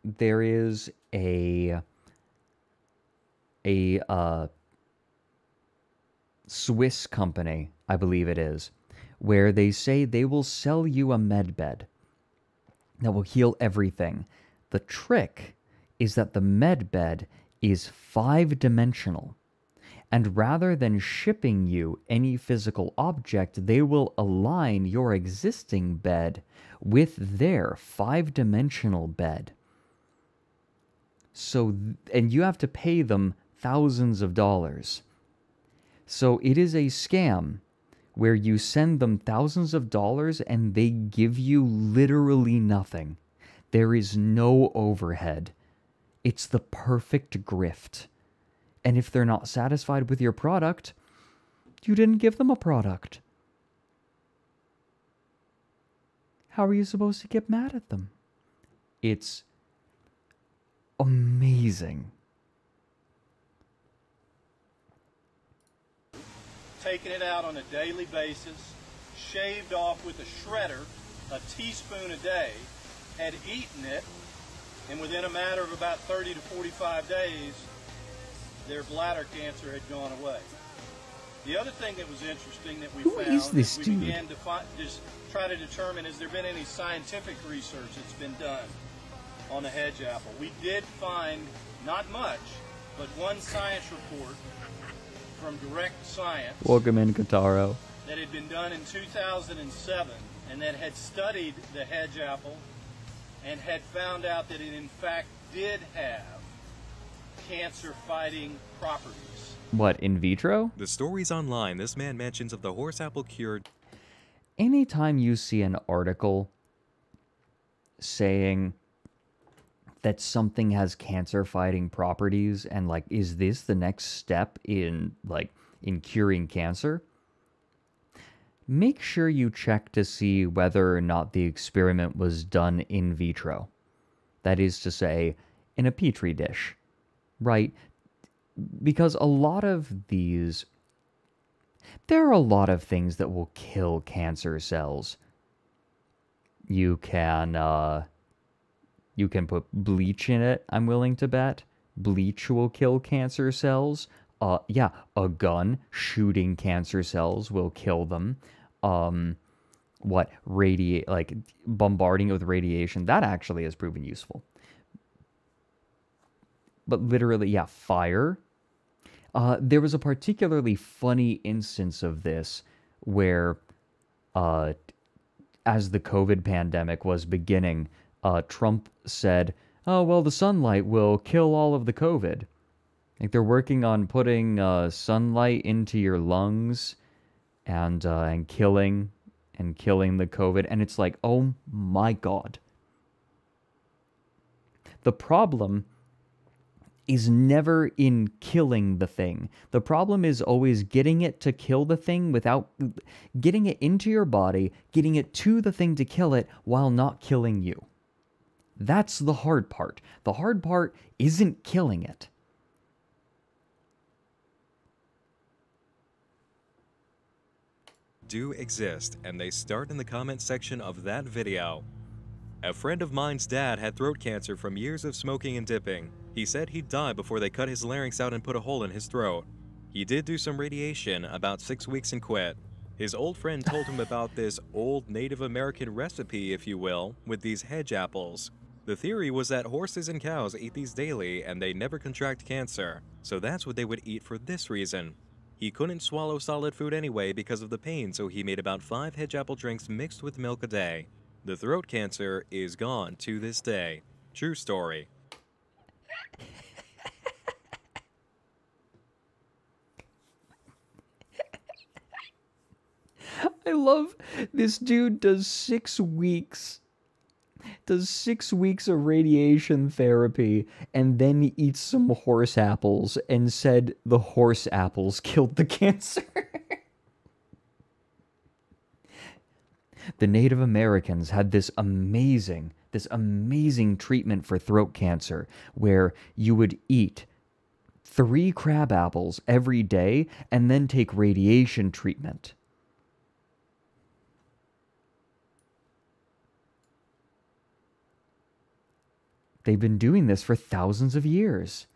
There is a Swiss company, I believe it is, where they say they will sell you a medbed that will heal everything. The trick is that the medbed is 5-dimensional. And rather than shipping you any physical object, they will align your existing bed with their 5-dimensional bed. So, and you have to pay them thousands of dollars. So it is a scam where you send them thousands of dollars and they give you literally nothing. There is no overhead. It's the perfect grift. And if they're not satisfied with your product, you didn't give them a product. How are you supposed to get mad at them? It's amazing. Taking it out on a daily basis, shaved off with a shredder, a teaspoon a day had eaten it, and within a matter of about 30 to 45 days, their bladder cancer had gone away. The other thing that was interesting that we found is this we dude? began to just try to determine, has there been any scientific research that's been done on the hedge apple? We did find not much, but one science report from Direct Science Welcome in, Kataro. that had been done in 2007 and that had studied the hedge apple and had found out that it in fact did have cancer-fighting properties. What, in vitro? The stories online this man mentions of the horse apple cured. Anytime you see an article saying that something has cancer-fighting properties and, like, is this the next step in, like, in curing cancer? Make sure you check to see whether or not the experiment was done in vitro. That is to say, in a petri dish, right? Because a lot of these... There are a lot of things that will kill cancer cells. You can put bleach in it, I'm willing to bet. Bleach will kill cancer cells. Yeah, a gun shooting cancer cells will kill them. Like bombarding it with radiation, that actually has proven useful. But literally, yeah, fire. There was a particularly funny instance of this where, as the COVID pandemic was beginning, Trump said, oh, well, the sunlight will kill all of the COVID. Like, they're working on putting sunlight into your lungs and killing the COVID. And it's like, oh my God. The problem is never in killing the thing. The problem is always getting it to kill the thing without getting it into your body, getting it to the thing to kill it while not killing you. That's the hard part. The hard part isn't killing it. Do exist, and they start in the comment section of that video. A friend of mine's dad had throat cancer from years of smoking and dipping. He said he'd die before they cut his larynx out and put a hole in his throat. He did do some radiation, about 6 weeks, and quit. His old friend told him about this old Native American recipe, if you will, with these hedge apples. The theory was that horses and cows eat these daily and they never contract cancer, so that's what they would eat for this reason. He couldn't swallow solid food anyway because of the pain, so he made about 5 hedge apple drinks mixed with milk a day. The throat cancer is gone to this day. True story. I love this dude does 6 weeks. Does 6 weeks of radiation therapy and then eats some horse apples and said the horse apples killed the cancer. The Native Americans had this amazing treatment for throat cancer where you would eat 3 crab apples every day and then take radiation treatment. They've been doing this for thousands of years.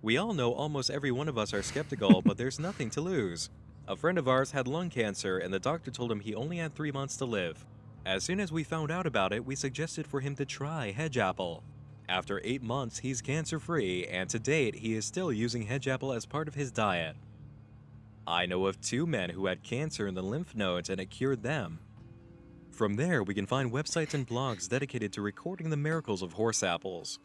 We all know almost every one of us are skeptical, but there's nothing to lose. A friend of ours had lung cancer, and the doctor told him he only had 3 months to live. As soon as we found out about it, we suggested for him to try hedge apple. After 8 months, he's cancer-free, and to date, he is still using hedge apple as part of his diet. I know of 2 men who had cancer in the lymph nodes, and it cured them. From there, we can find websites and blogs dedicated to recording the miracles of horse apples.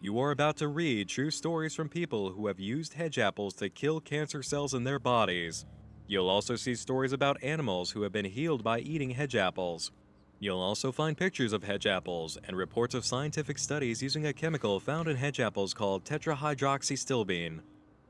You are about to read true stories from people who have used hedge apples to kill cancer cells in their bodies. You'll also see stories about animals who have been healed by eating hedge apples. You'll also find pictures of hedge apples and reports of scientific studies using a chemical found in hedge apples called tetrahydroxystilbene.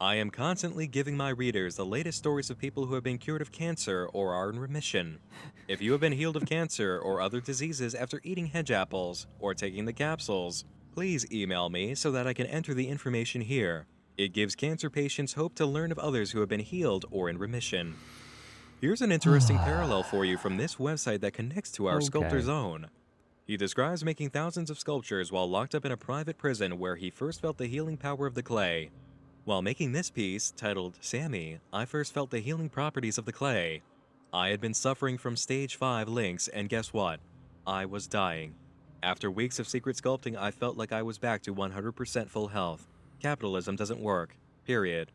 I am constantly giving my readers the latest stories of people who have been cured of cancer or are in remission. If you have been healed of cancer or other diseases after eating hedge apples or taking the capsules, please email me so that I can enter the information here. It gives cancer patients hope to learn of others who have been healed or in remission. Here's an interesting parallel for you from this website that connects to our Okay. sculptor's own. He describes making thousands of sculptures while locked up in a private prison where he first felt the healing power of the clay. While making this piece, titled Sammy, I first felt the healing properties of the clay. I had been suffering from stage 5 lynx, and guess what? I was dying. After weeks of secret sculpting, I felt like I was back to 100% full health. Capitalism doesn't work. Period.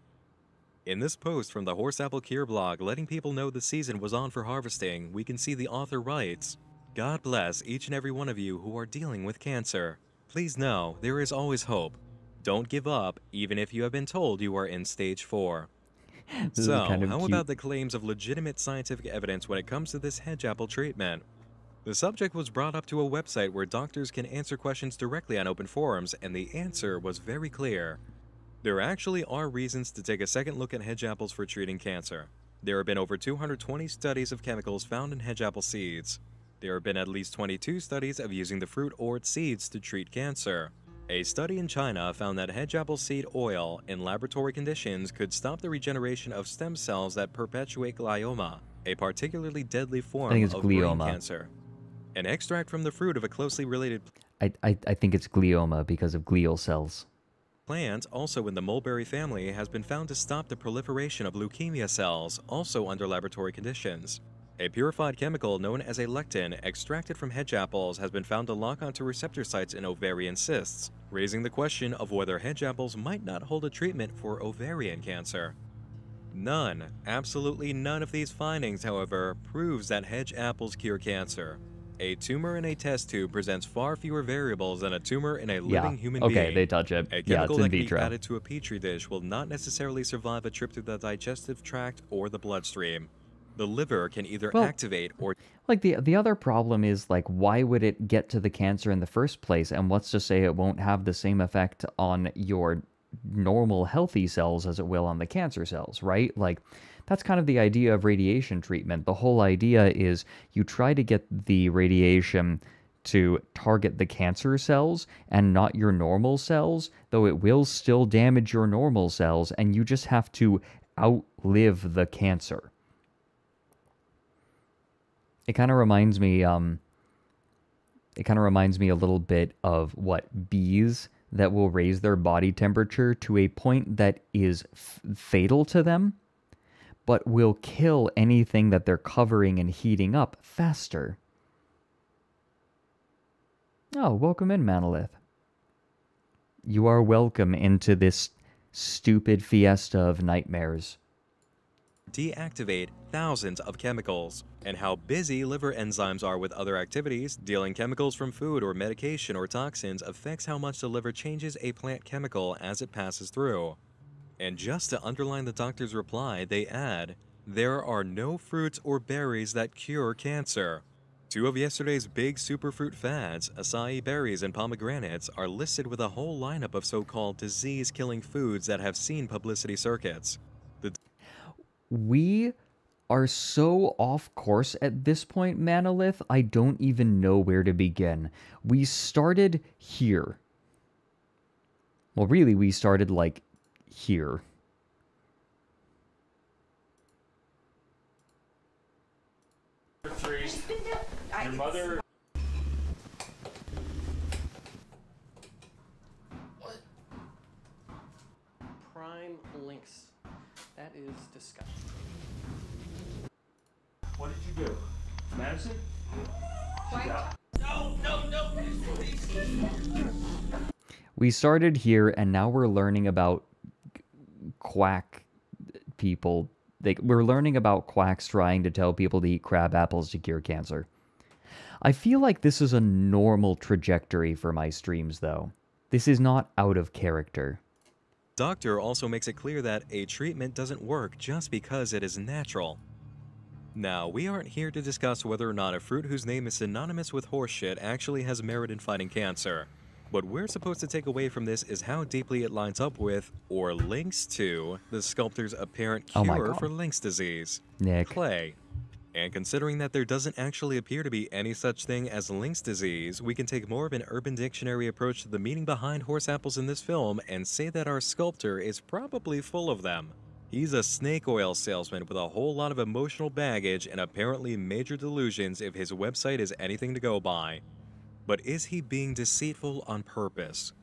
In this post from the Horseapple Cure blog letting people know the season was on for harvesting, we can see the author writes, God bless each and every one of you who are dealing with cancer. Please know there is always hope. Don't give up, even if you have been told you are in stage 4. This So, is kind of how cute. about the claims of legitimate scientific evidence when it comes to this hedge apple treatment? The subject was brought up to a website where doctors can answer questions directly on open forums, and the answer was very clear. There actually are reasons to take a second look at hedge apples for treating cancer. There have been over 220 studies of chemicals found in hedge apple seeds. There have been at least 22 studies of using the fruit or its seeds to treat cancer. A study in China found that hedge apple seed oil in laboratory conditions could stop the regeneration of stem cells that perpetuate glioma, a particularly deadly form think it's of brain glioma. cancer. An extract from the fruit of a closely related I think it's glioma because of glial cells. plant, also in the mulberry family, has been found to stop the proliferation of leukemia cells, also under laboratory conditions. A purified chemical known as a lectin, extracted from hedge apples, has been found to lock onto receptor sites in ovarian cysts, raising the question of whether hedge apples might not hold a treatment for ovarian cancer. None, absolutely none of these findings, however, proves that hedge apples cure cancer. A tumor in a test tube presents far fewer variables than a tumor in a living human being. Okay, they touch it. A Yeah, chemical it's that in can vitro. be added to a petri dish will not necessarily survive a trip through the digestive tract or the bloodstream. The liver can either Well, activate or Like the other problem is like why would it get to the cancer in the first place? And what's to say it won't have the same effect on your normal healthy cells as it will on the cancer cells, right? Like that's kind of the idea of radiation treatment. The whole idea is you try to get the radiation to target the cancer cells and not your normal cells, though it will still damage your normal cells, and you just have to outlive the cancer. It kind of reminds me a little bit of what bees that will raise their body temperature to a point that is fatal to them, but will kill anything that they're covering and heating up faster. Oh, welcome in, Manolith. You are welcome into this stupid fiesta of nightmares. deactivate thousands of chemicals, and how busy liver enzymes are with other activities, dealing chemicals from food or medication or toxins affects how much the liver changes a plant chemical as it passes through. And just to underline the doctor's reply, they add, there are no fruits or berries that cure cancer. Two of yesterday's big superfruit fads, acai berries and pomegranates, are listed with a whole lineup of so-called disease-killing foods that have seen publicity circuits. We are so off course at this point, Manolith, I don't even know where to begin. We started here. Well, really, we started, like, here. Your mother... Prime links. That is disgusting. What did you do? Madison? We started here, and now we're learning about quack people. We're learning about quacks trying to tell people to eat crab apples to cure cancer. I feel like this is a normal trajectory for my streams, though. This is not out of character. Doctor also makes it clear that a treatment doesn't work just because it is natural. Now, we aren't here to discuss whether or not a fruit whose name is synonymous with horseshit actually has merit in fighting cancer. What we're supposed to take away from this is how deeply it lines up with, or links to, the sculptor's apparent Oh my cure God. for Lynx disease. Nick. Clay. And considering that there doesn't actually appear to be any such thing as Lynx disease, we can take more of an Urban Dictionary approach to the meaning behind horse apples in this film and say that our sculptor is probably full of them. He's a snake oil salesman with a whole lot of emotional baggage and apparently major delusions if his website is anything to go by. But is he being deceitful on purpose?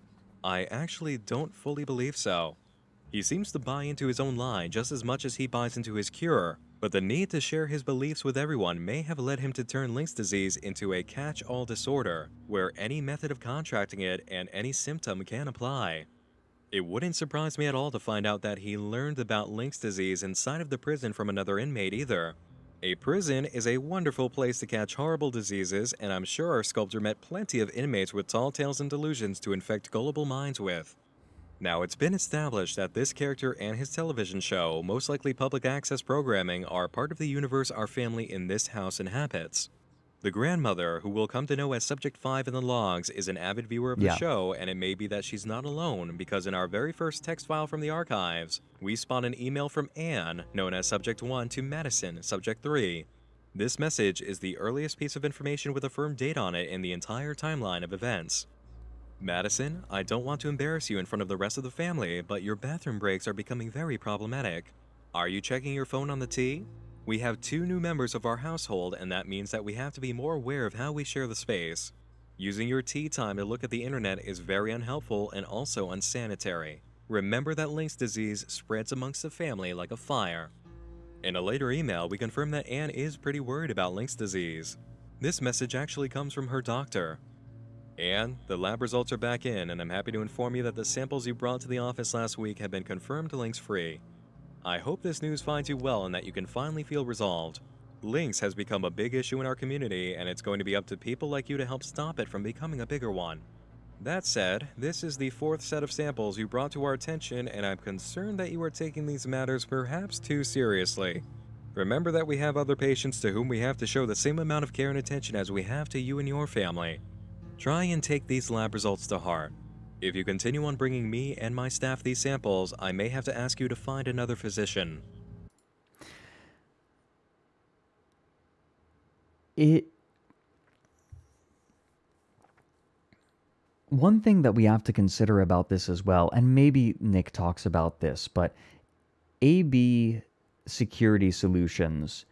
I actually don't fully believe so. He seems to buy into his own lie just as much as he buys into his cure, but the need to share his beliefs with everyone may have led him to turn Lynx disease into a catch-all disorder, where any method of contracting it and any symptom can apply. It wouldn't surprise me at all to find out that he learned about Lynx disease inside of the prison from another inmate either. A prison is a wonderful place to catch horrible diseases, and I'm sure our sculptor met plenty of inmates with tall tales and delusions to infect gullible minds with. Now, it's been established that this character and his television show, most likely public access programming, are part of the universe our family in this house inhabits. The grandmother, who we'll come to know as Subject 5 in the logs, is an avid viewer of the show, and it may be that she's not alone, because in our very first text file from the archives, we spot an email from Anne, known as Subject 1, to Madison, Subject 3. This message is the earliest piece of information with a firm date on it in the entire timeline of events. Madison, I don't want to embarrass you in front of the rest of the family, but your bathroom breaks are becoming very problematic. Are you checking your phone on the T? We have 2 new members of our household, and that means that we have to be more aware of how we share the space. Using your tea time to look at the internet is very unhelpful and also unsanitary. Remember that Lynx disease spreads amongst the family like a fire. In a later email, we confirm that Anne is pretty worried about Lynx disease. This message actually comes from her doctor. Anne, the lab results are back in, and I'm happy to inform you that the samples you brought to the office last week have been confirmed Lynx-free. I hope this news finds you well and that you can finally feel resolved. Lynx has become a big issue in our community, and it's going to be up to people like you to help stop it from becoming a bigger one. That said, this is the 4th set of samples you brought to our attention, and I'm concerned that you are taking these matters perhaps too seriously. Remember that we have other patients to whom we have to show the same amount of care and attention as we have to you and your family. Try and take these lab results to heart. If you continue on bringing me and my staff these samples, I may have to ask you to find another physician. One thing that we have to consider about this as well, and maybe Nick talks about this, but AB Security Solutions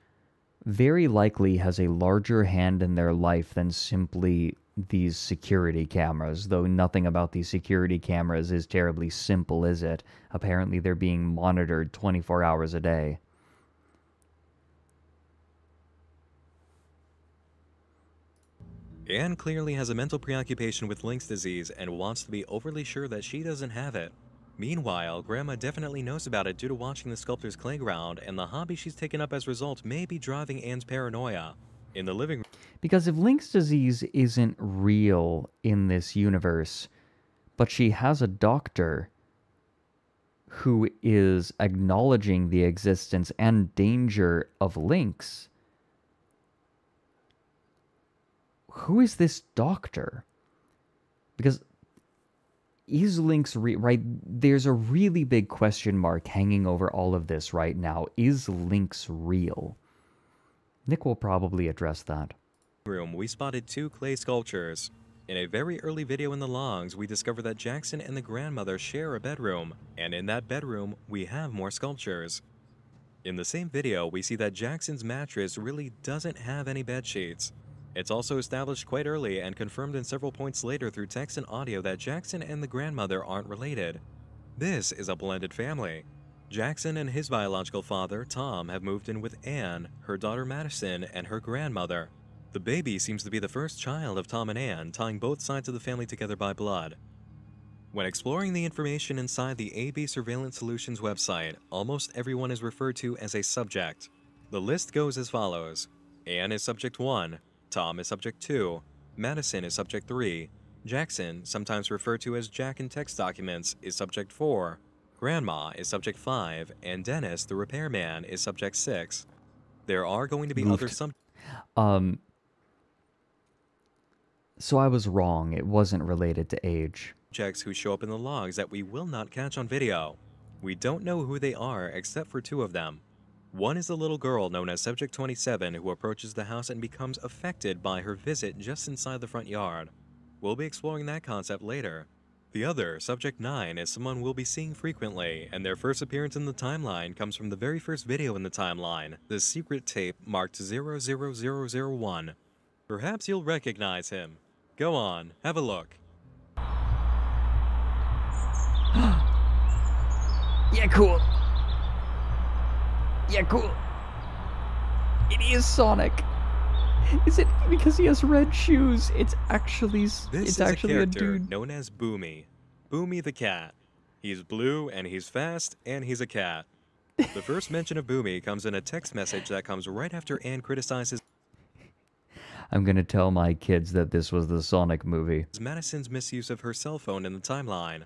very likely has a larger hand in their life than simply these security cameras, though nothing about these security cameras is terribly simple, is it? Apparently they're being monitored 24 hours a day. Anne clearly has a mental preoccupation with Lynx disease and wants to be overly sure that she doesn't have it. Meanwhile, Grandma definitely knows about it due to watching the sculptor's playground, and the hobby she's taken up as a result may be driving Anne's paranoia. In the living room... Because if Lynx disease isn't real in this universe, but she has a doctor who is acknowledging the existence and danger of Lynx, who is this doctor? Because is Lynx right? There's a really big question mark hanging over all of this right now. Is Lynx real? Nick will probably address that. We spotted 2 clay sculptures. In a very early video in the logs, we discover that Jackson and the grandmother share a bedroom, and in that bedroom, we have more sculptures. In the same video, we see that Jackson's mattress really doesn't have any bed sheets. It's also established quite early and confirmed in several points later through text and audio that Jackson and the grandmother aren't related. This is a blended family. Jackson and his biological father, Tom, have moved in with Anne, her daughter Madison, and her grandmother. The baby seems to be the first child of Tom and Anne, tying both sides of the family together by blood. When exploring the information inside the AB Surveillance Solutions website, almost everyone is referred to as a subject. The list goes as follows. Anne is Subject 1, Tom is Subject 2, Madison is Subject 3, Jackson, sometimes referred to as Jack in text documents, is Subject 4, Grandma is Subject 5, and Dennis, the repairman, is Subject 6. There are going to be other subjects. So I was wrong. It wasn't related to age. Subjects who show up in the logs that we will not catch on video. We don't know who they are except for 2 of them. One is a little girl known as Subject 27 who approaches the house and becomes affected by her visit just inside the front yard. We'll be exploring that concept later. The other, Subject 9, is someone we'll be seeing frequently, and their first appearance in the timeline comes from the very first video in the timeline, the secret tape marked 00001. Perhaps you'll recognize him. Go on, have a look. Yeah, cool. Yeah, cool. It is Sonic. Is it because he has red shoes? It's actually a character dude known as Boomy. Boomy the cat. He's blue and he's fast and he's a cat. The first mention of Boomy comes in a text message that comes right after Anne criticizes I'm gonna tell my kids that this was the Sonic movie. Madison's misuse of her cell phone in the timeline.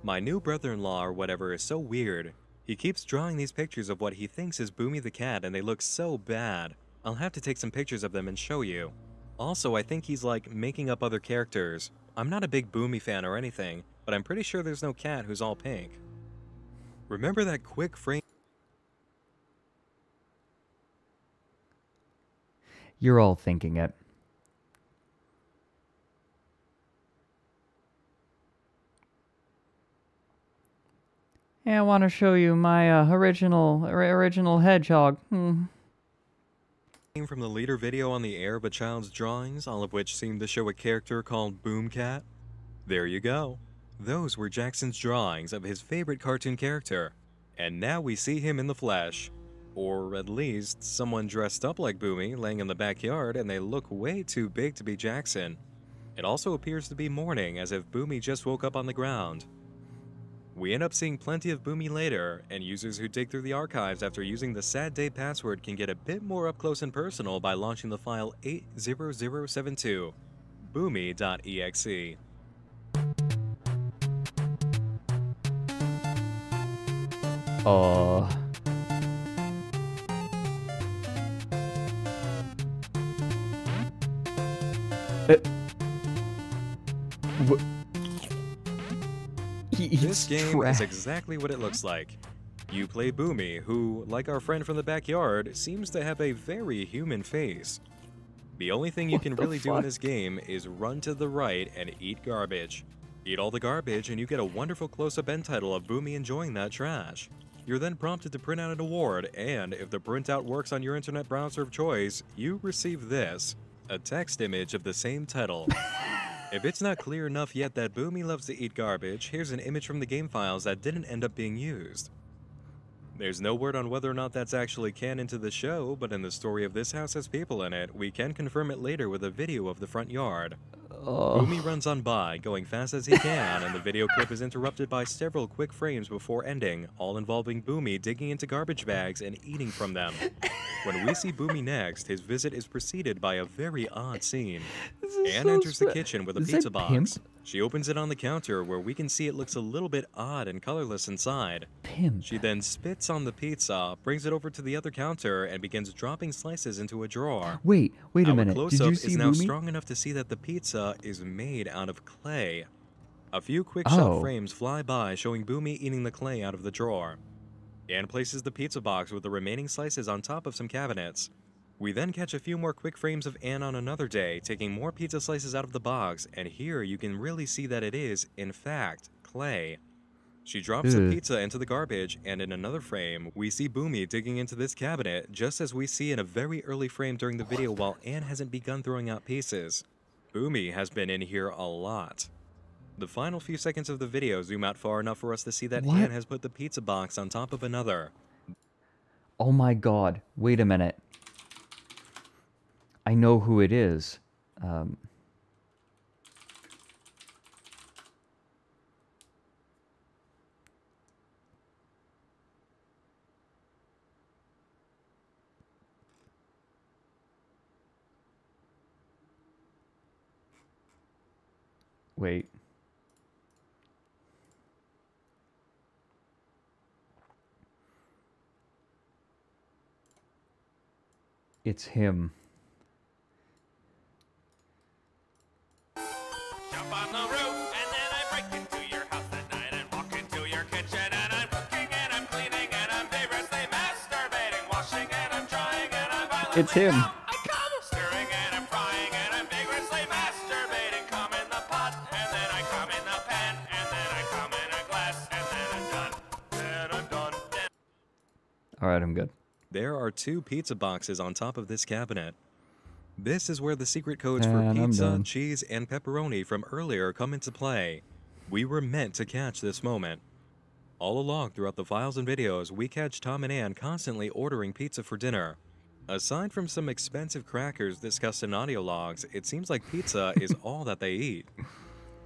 My new brother-in-law or whatever is so weird. He keeps drawing these pictures of what he thinks is Boomy the cat and they look so bad. I'll have to take some pictures of them and show you. Also, I think he's like making up other characters. I'm not a big Boomy fan or anything, but I'm pretty sure there's no cat who's all pink. Remember that quick frame? You're all thinking it. Yeah, I want to show you my original hedgehog. From the later video on the air of a child's drawings, all of which seemed to show a character called Boomcat. There you go. Those were Jackson's drawings of his favorite cartoon character. And now we see him in the flesh. Or at least, someone dressed up like Boomy laying in the backyard and they look way too big to be Jackson. It also appears to be morning, as if Boomy just woke up on the ground. We end up seeing plenty of Boomy later, and users who dig through the archives after using the sad day password can get a bit more up close and personal by launching the file 80072, boomy.exe. This game is exactly what it looks like. You play Boomy, who, like our friend from the backyard, seems to have a very human face. The only thing you can really do in this game is run to the right and eat garbage. Eat all the garbage and you get a wonderful close-up end title of Boomy enjoying that trash. You're then prompted to print out an award, and if the printout works on your internet browser of choice, you receive this, a text image of the same title. If it's not clear enough yet that Boomy loves to eat garbage, here's an image from the game files that didn't end up being used. There's no word on whether or not that's actually canon to the show, but in the story of This House Has People in It, we can confirm it later with a video of the front yard. Boomy runs on by, going fast as he can, and the video clip is interrupted by several quick frames before ending, all involving Boomy digging into garbage bags and eating from them. When we see Boomy next, his visit is preceded by a very odd scene. Anne enters the kitchen with a pizza box. Pimp? She opens it on the counter where we can see it looks a little bit odd and colorless inside. Pimp. She then spits on the pizza, brings it over to the other counter, and begins dropping slices into a drawer. Wait a minute. Did Close-up you see is now Boomy? strong enough to see that the pizza is made out of clay. A few quick shot frames fly by showing Boomy eating the clay out of the drawer. Anne places the pizza box with the remaining slices on top of some cabinets. We then catch a few more quick frames of Anne on another day, taking more pizza slices out of the box, and here you can really see that it is, in fact, clay. She drops the pizza into the garbage, and in another frame, we see Boomy digging into this cabinet, just as we see in a very early frame during the video while Anne hasn't begun throwing out pieces. Boomy has been in here a lot. The final few seconds of the video zoom out far enough for us to see that Anne has put the pizza box on top of another. Oh my god, wait a minute. I know who it is. Wait. It's him. Jump on the roof, and then I break into your house at night and walk into your kitchen, and I'm cooking and I'm cleaning and I'm vigorously masturbating, washing and I'm drying and I'm violently It's him. I come stirring and I'm frying and I'm vigorously masturbating. Come in the pot, and then I come in the pan, and Alright, I'm good. There are 2 pizza boxes on top of this cabinet. This is where the secret codes for And I'm pizza, done. cheese, and pepperoni from earlier come into play. We were meant to catch this moment. All along throughout the files and videos, we catch Tom and Ann constantly ordering pizza for dinner. Aside from some expensive crackers discussed in audio logs, it seems like pizza is all that they eat.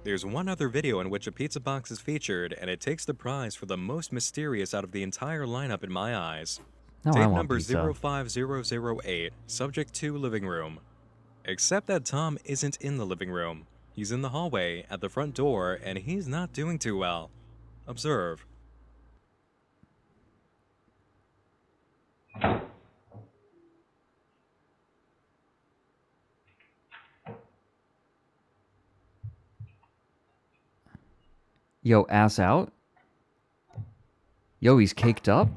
There's one other video in which a pizza box is featured, and it takes the prize for the most mysterious out of the entire lineup in my eyes. No, I Tape want number pizza. 05008, subject to living room. Except that Tom isn't in the living room. He's in the hallway, at the front door, and he's not doing too well. Observe. Yo, ass out? Yo, he's caked up?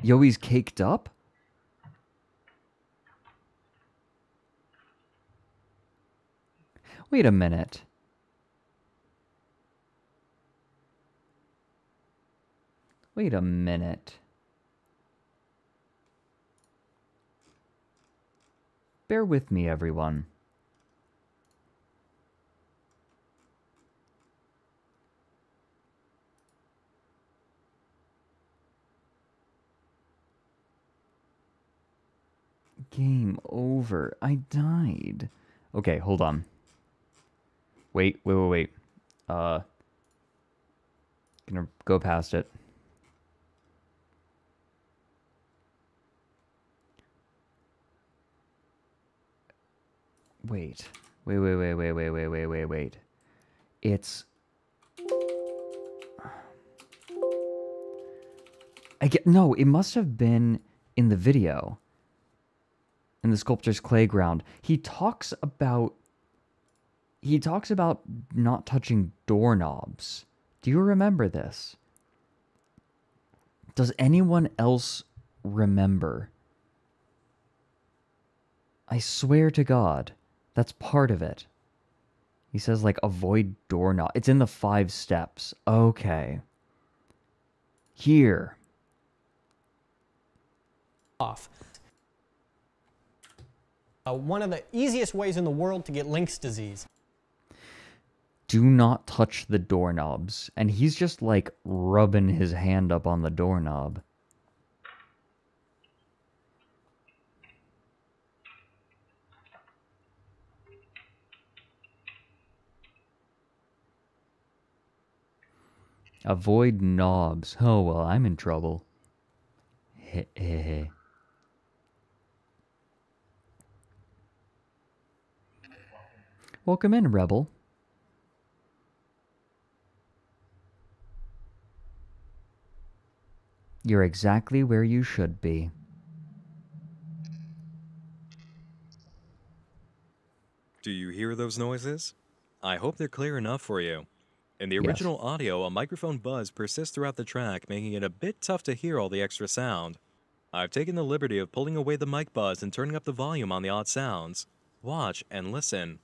Yo, he's caked up? Wait a minute. Wait a minute. Bear with me, everyone. Game over. I died. Okay, hold on. Wait. Gonna go past it. Wait. It's... No, it must have been in the video. In the sculptor's playground. He talks about not touching doorknobs. Do you remember this? Does anyone else remember? I swear to God, that's part of it. He says, like, avoid doorknob. It's in the 5 steps. Okay. Here. Off. One of the easiest ways in the world to get Lynx disease. Do not touch the doorknobs. And he's just, like, rubbing his hand up on the doorknob. Avoid knobs. Oh, well, I'm in trouble. Welcome in, Rebel. You're exactly where you should be. Do you hear those noises? I hope they're clear enough for you. In the Yes. original audio, a microphone buzz persists throughout the track, making it a bit tough to hear all the extra sound. I've taken the liberty of pulling away the mic buzz and turning up the volume on the odd sounds. Watch and listen.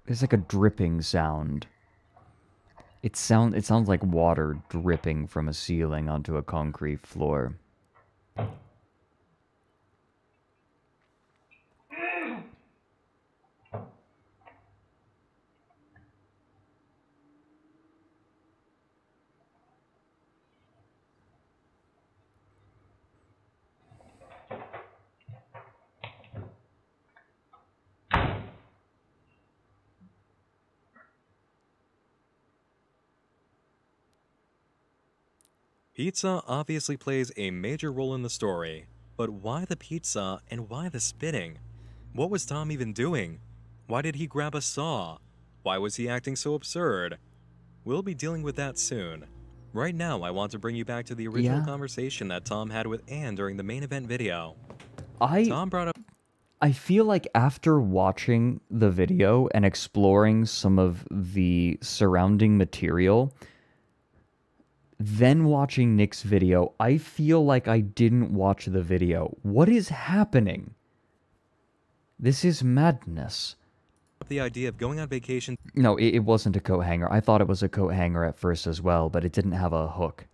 There's like a dripping sound. It sounds like water dripping from a ceiling onto a concrete floor. Pizza obviously plays a major role in the story, but why the pizza and why the spitting? What was Tom even doing? Why did he grab a saw? Why was he acting so absurd? We'll be dealing with that soon. Right now, I want to bring you back to the original conversation that Tom had with Anne during the main event video. Tom brought up... I feel like after watching the video and exploring some of the surrounding material, then watching Nick's video, I feel like I didn't watch the video. What is happening? This is madness. The idea of going on vacation... No, it wasn't a coat hanger. I thought it was a coat hanger at first as well, but it didn't have a hook.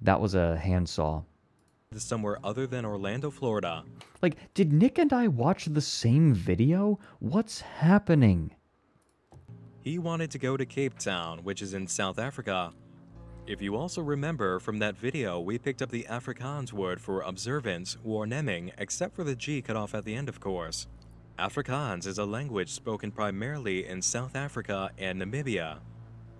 That was a handsaw. Somewhere other than Orlando, Florida. Like, did Nick and I watch the same video? What's happening? He wanted to go to Cape Town, which is in South Africa. If you also remember from that video, we picked up the Afrikaans word for observance, waarneming, except for the G cut off at the end, of course. Afrikaans is a language spoken primarily in South Africa and Namibia.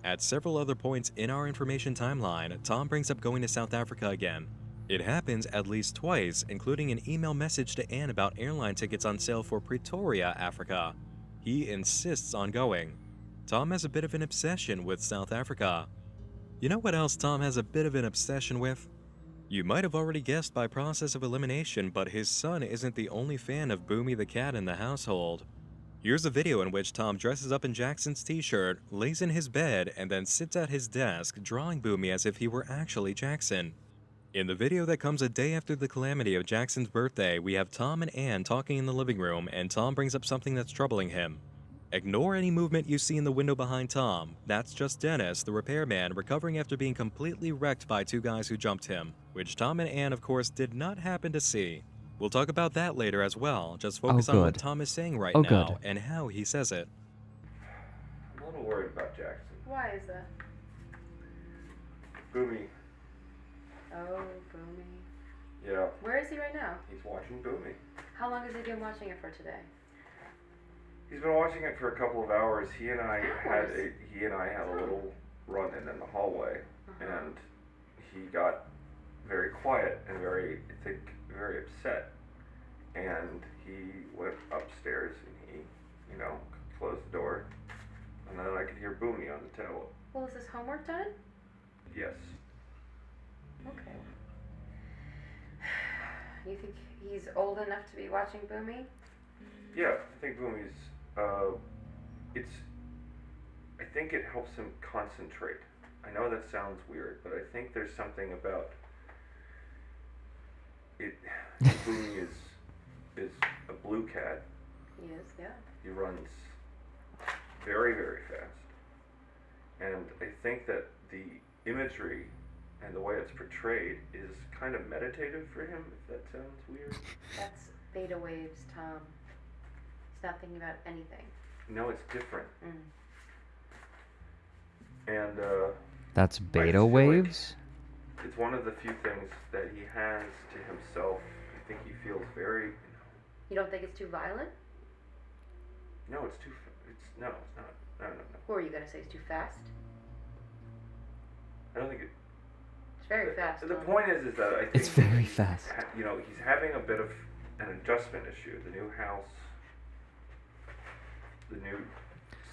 At several other points in our information timeline, Tom brings up going to South Africa again. It happens at least twice, including an email message to Anne about airline tickets on sale for Pretoria, Africa. He insists on going. Tom has a bit of an obsession with South Africa. You know what else Tom has a bit of an obsession with? You might have already guessed by process of elimination, but his son isn't the only fan of Boomy the cat in the household. Here's a video in which Tom dresses up in Jackson's t-shirt, lays in his bed, and then sits at his desk drawing Boomy as if he were actually Jackson. In the video that comes a day after the calamity of Jackson's birthday, we have Tom and Anne talking in the living room, and Tom brings up something that's troubling him. Ignore any movement you see in the window behind Tom. That's just Dennis, the repairman, recovering after being completely wrecked by two guys who jumped him, which Tom and Anne, of course, did not happen to see. We'll talk about that later as well. Just focus on what Tom is saying right now and how he says it. I'm a little worried about Jackson. Why is that? Boomy. Oh, Boomy. Yeah. Where is he right now? He's watching Boomy. How long has he been watching it for today? He's been watching it for a couple of hours. He and I had a little run-in the hallway, and he got very quiet and very upset. And he went upstairs and he, closed the door, and then I could hear Boomy on the towel. Well, is his homework done? Yes. Okay. You think he's old enough to be watching Boomy? Yeah, I think Boomy's, I think it helps him concentrate. I know that sounds weird, but I think there's something about it. Boomy is a blue cat. He is, yeah. He runs very, very fast. And I think that the imagery and the way it's portrayed is kind of meditative for him, if that sounds weird. That's beta waves, Tom. He's not thinking about anything. No, it's different. And, That's beta waves? Like it's one of the few things that he has to himself. I think he feels very... You don't think it's too violent? No, it's too... No, it's not. No. Or are you going to say it's too fast? I don't think it... It's very fast. The point is that I think... It's very fast. He's having a bit of an adjustment issue. The new house... The new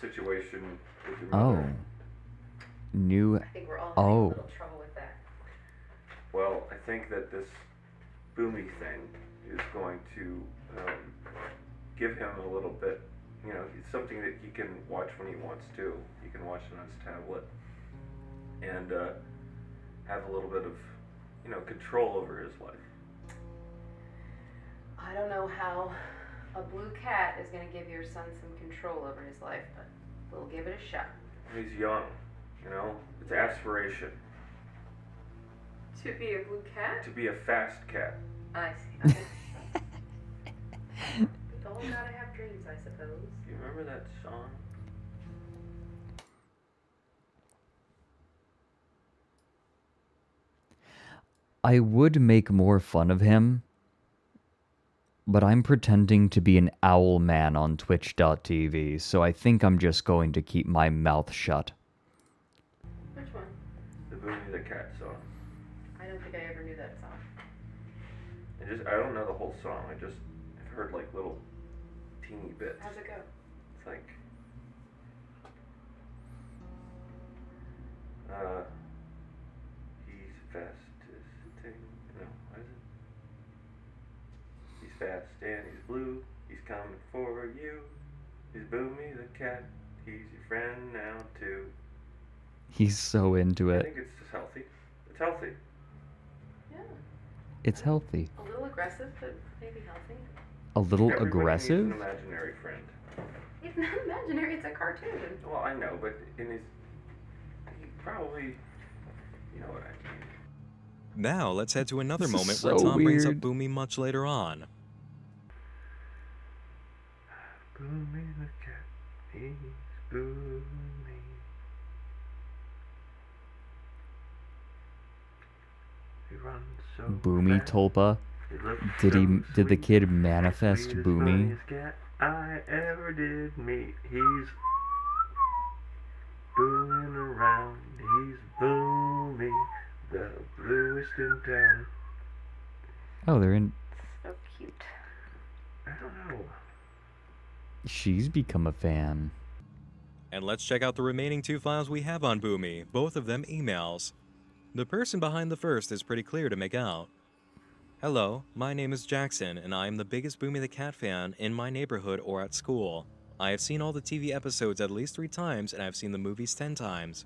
situation with your mother. New... I think we're all having a little trouble with that. Well, I think that this Boomy thing is going to give him a little bit, it's something that he can watch when he wants to. He can watch it on his tablet and have a little bit of, control over his life. I don't know how a blue cat is going to give your son some control over his life, but we'll give it a shot. He's young, it's aspiration. To be a blue cat? To be a fast cat. I see. Okay. We all gotta have dreams, I suppose. Do you remember that song? I would make more fun of him, but I'm pretending to be an owl man on Twitch.tv, so I think I'm just going to keep my mouth shut. Which one? The Boomy the cat song. don't think I ever knew that song. I don't know the whole song. I've heard like little teeny bits. How's it go? It's like, he's fast. No, what is it? He's fast and he's blue. He's coming for you. He's Boomy the cat. He's your friend now too. He's so into I it. think it's just healthy. It's healthy. Yeah. It's healthy. A little aggressive, but maybe healthy. A little Everybody aggressive? needs an imaginary friend. It's not imaginary, it's a cartoon. Well, I know, but in his, he probably, you know what I mean. Now, let's head to another This is moment so where Tom brings up weird. Boomy much later on. Boomy the cat, he's Boomy. He runs so Boomy fast. Tulpa. He looks Did so he? Did the sweet. kid manifest Sweetest, Boomy? funniest cat I ever did meet. He's booming around. He's Boomy, the bluest in town. Oh, they're in. So cute. I don't know. She's become a fan. And let's check out the remaining 2 files we have on Boomy, both of them emails. The person behind the first is pretty clear to make out. Hello, my name is Jackson, and I am the biggest Boomy the Cat fan in my neighborhood or at school. I have seen all the TV episodes at least 3 times, and I've seen the movies 10 times.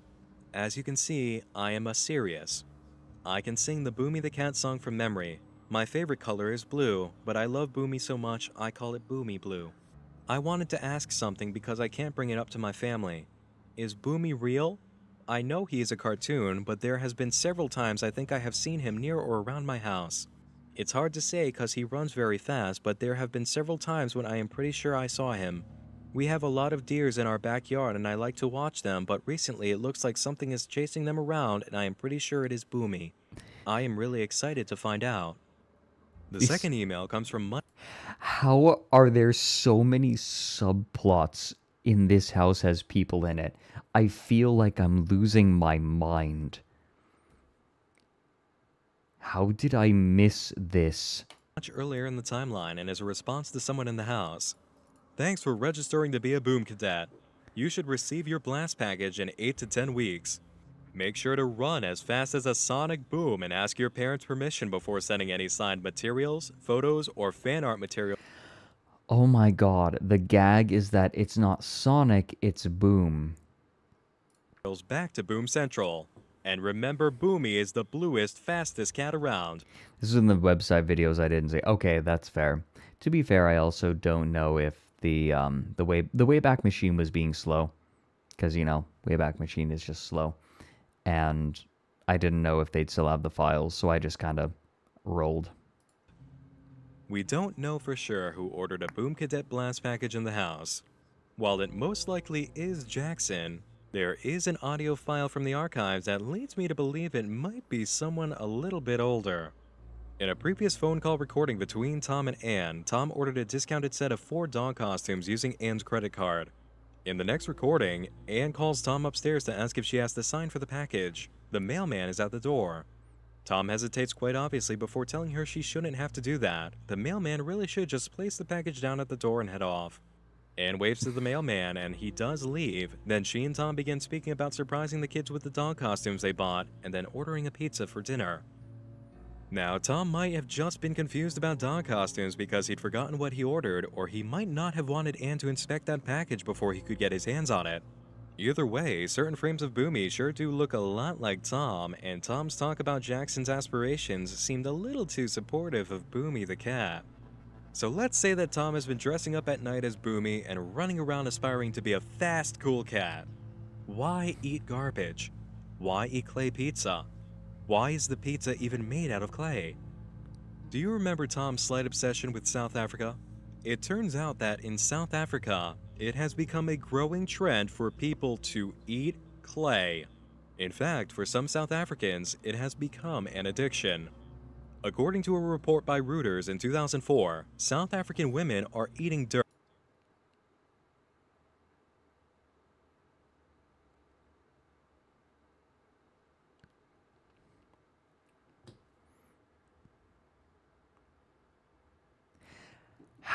As you can see, I am a serious. I can sing the Boomy the Cat song from memory. My favorite color is blue, but I love Boomy so much I call it Boomy Blue. I wanted to ask something because I can't bring it up to my family. Is Boomy real? I know he is a cartoon, but there has been several times I think I have seen him near or around my house. It's hard to say because he runs very fast, but there have been several times when I am pretty sure I saw him. We have a lot of deers in our backyard and I like to watch them, but recently it looks like something is chasing them around and I am pretty sure it is Boomy. I am really excited to find out. The second email comes from How are there so many subplots in This House Has People in It? I feel like I'm losing my mind. How did I miss this? much earlier in the timeline and as a response to someone in the house. Thanks for registering to be a Boom Cadet. You should receive your blast package in 8 to 10 weeks. Make sure to run as fast as a sonic boom and ask your parents' permission before sending any signed materials, photos, or fan art material. Oh my god, the gag is that it's not Sonic, it's Boom. Back to Boom Central. And remember, Boomy is the bluest, fastest cat around. This is in the website videos I didn't say. Okay, that's fair. To be fair, I also don't know if the Wayback Machine was being slow. Because, you know, Wayback Machine is just slow. And I didn't know if they'd still have the files, so I just kind of rolled. We don't know for sure who ordered a Boom Cadet blast package in the house. While it most likely is Jackson, there is an audio file from the archives that leads me to believe it might be someone a little bit older. In a previous phone call recording between Tom and Anne, Tom ordered a discounted set of 4 dog costumes using Anne's credit card. In the next recording, Anne calls Tom upstairs to ask if she has to sign for the package. The mailman is at the door. Tom hesitates quite obviously before telling her she shouldn't have to do that. The mailman really should just place the package down at the door and head off. Anne waves to the mailman and he does leave. Then she and Tom begin speaking about surprising the kids with the dog costumes they bought and then ordering a pizza for dinner. Now, Tom might have just been confused about dog costumes because he'd forgotten what he ordered, or he might not have wanted Anne to inspect that package before he could get his hands on it. Either way, certain frames of Boomy sure do look a lot like Tom, and Tom's talk about Jackson's aspirations seemed a little too supportive of Boomy the cat. So let's say that Tom has been dressing up at night as Boomy and running around aspiring to be a fast, cool cat. Why eat garbage? Why eat clay pizza? Why is the pizza even made out of clay? Do you remember Tom's slight obsession with South Africa? It turns out that in South Africa, it has become a growing trend for people to eat clay. In fact, for some South Africans, it has become an addiction. According to a report by Reuters in 2004, South African women are eating dirt.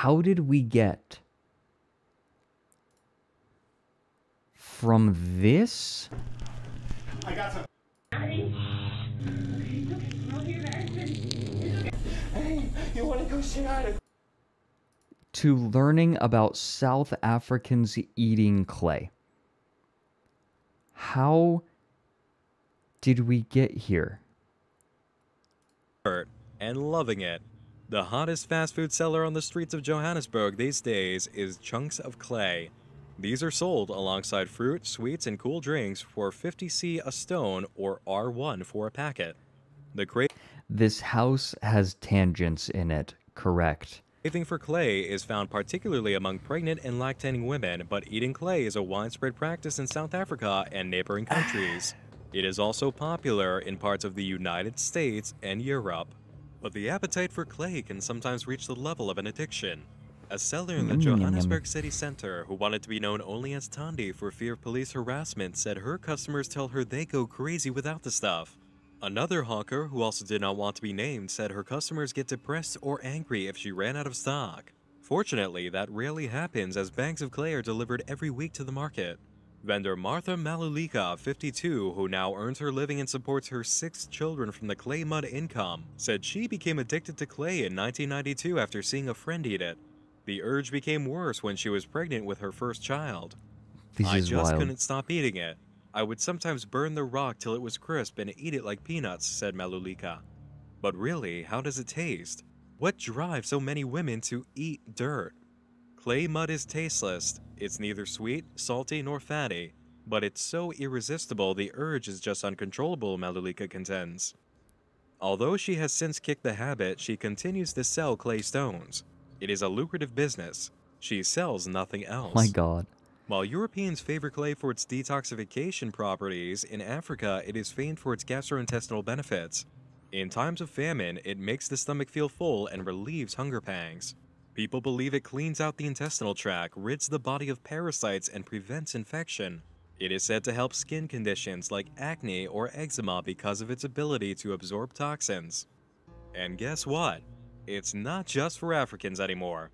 How did we get from this I got some. Hey, you want to go sit out of... to learning about South Africans eating clay? How did we get here? And loving it. The hottest fast food seller on the streets of Johannesburg these days is chunks of clay. These are sold alongside fruit, sweets, and cool drinks for 50C a stone or R1 for a packet. This house has tangents in it, correct. Craving for clay is found particularly among pregnant and lactating women, but eating clay is a widespread practice in South Africa and neighboring countries. It is also popular in parts of the United States and Europe. But the appetite for clay can sometimes reach the level of an addiction. A seller in the Johannesburg city center who wanted to be known only as Tandi for fear of police harassment said her customers tell her they go crazy without the stuff. Another hawker, who also did not want to be named, said her customers get depressed or angry if she ran out of stock. Fortunately, that rarely happens as bags of clay are delivered every week to the market. Vendor Martha Malulika, 52, who now earns her living and supports her 6 children from the clay mud income, said she became addicted to clay in 1992 after seeing a friend eat it. The urge became worse when she was pregnant with her first child. I just couldn't stop eating it. I would sometimes burn the rock till it was crisp and eat it like peanuts, said Malulika. But really, how does it taste? What drives so many women to eat dirt? Clay mud is tasteless. It's neither sweet, salty, nor fatty. But it's so irresistible the urge is just uncontrollable, Malulika contends. Although she has since kicked the habit, she continues to sell clay stones. It is a lucrative business. She sells nothing else. My God. While Europeans favor clay for its detoxification properties, in Africa it is famed for its gastrointestinal benefits. In times of famine, it makes the stomach feel full and relieves hunger pangs. People believe it cleans out the intestinal tract, rids the body of parasites, and prevents infection. It is said to help skin conditions like acne or eczema because of its ability to absorb toxins. And guess what? It's not just for Africans anymore.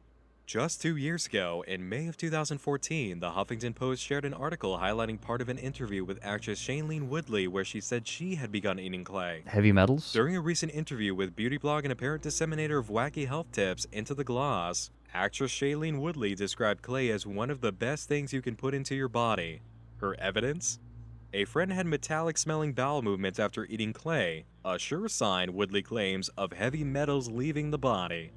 Just 2 years ago, in May of 2014, the Huffington Post shared an article highlighting part of an interview with actress Shailene Woodley where she said she had begun eating clay. Heavy metals? During a recent interview with beauty blog and apparent disseminator of wacky health tips Into the Gloss, actress Shailene Woodley described clay as one of the best things you can put into your body. Her evidence? A friend had metallic-smelling bowel movements after eating clay, a sure sign, Woodley claims, of heavy metals leaving the body.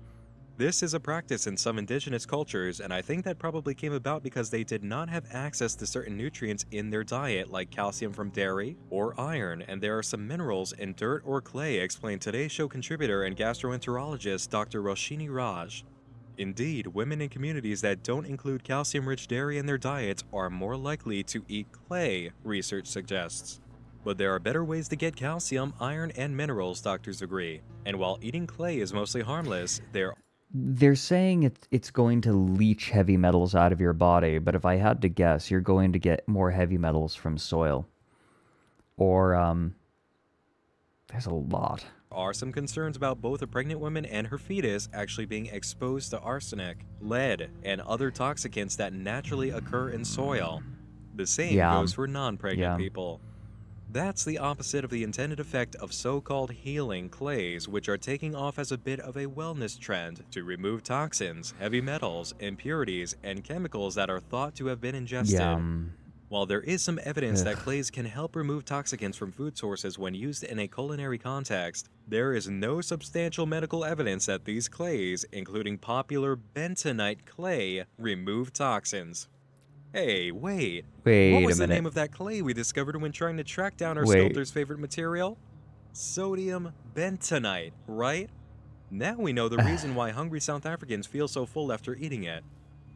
This is a practice in some indigenous cultures, and I think that probably came about because they did not have access to certain nutrients in their diet like calcium from dairy or iron, and there are some minerals in dirt or clay, explained Today's Show contributor and gastroenterologist Dr. Roshini Raj. Indeed, women in communities that don't include calcium-rich dairy in their diets are more likely to eat clay, research suggests. But there are better ways to get calcium, iron, and minerals, doctors agree. And while eating clay is mostly harmless, They're saying it's going to leach heavy metals out of your body, but if I had to guess, you're going to get more heavy metals from soil. Or, there's a lot. are some concerns about both a pregnant woman and her fetus actually being exposed to arsenic, lead, and other toxicants that naturally occur in soil. The same goes for non-pregnant people. That's the opposite of the intended effect of so-called healing clays, which are taking off as a bit of a wellness trend to remove toxins, heavy metals, impurities, and chemicals that are thought to have been ingested. While there is some evidence that clays can help remove toxicants from food sources when used in a culinary context, there is no substantial medical evidence that these clays, including popular bentonite clay, remove toxins. Hey, wait. What was the name of that clay we discovered when trying to track down our sculptor's favorite material? Sodium bentonite, right? Now we know the reason why hungry South Africans feel so full after eating it.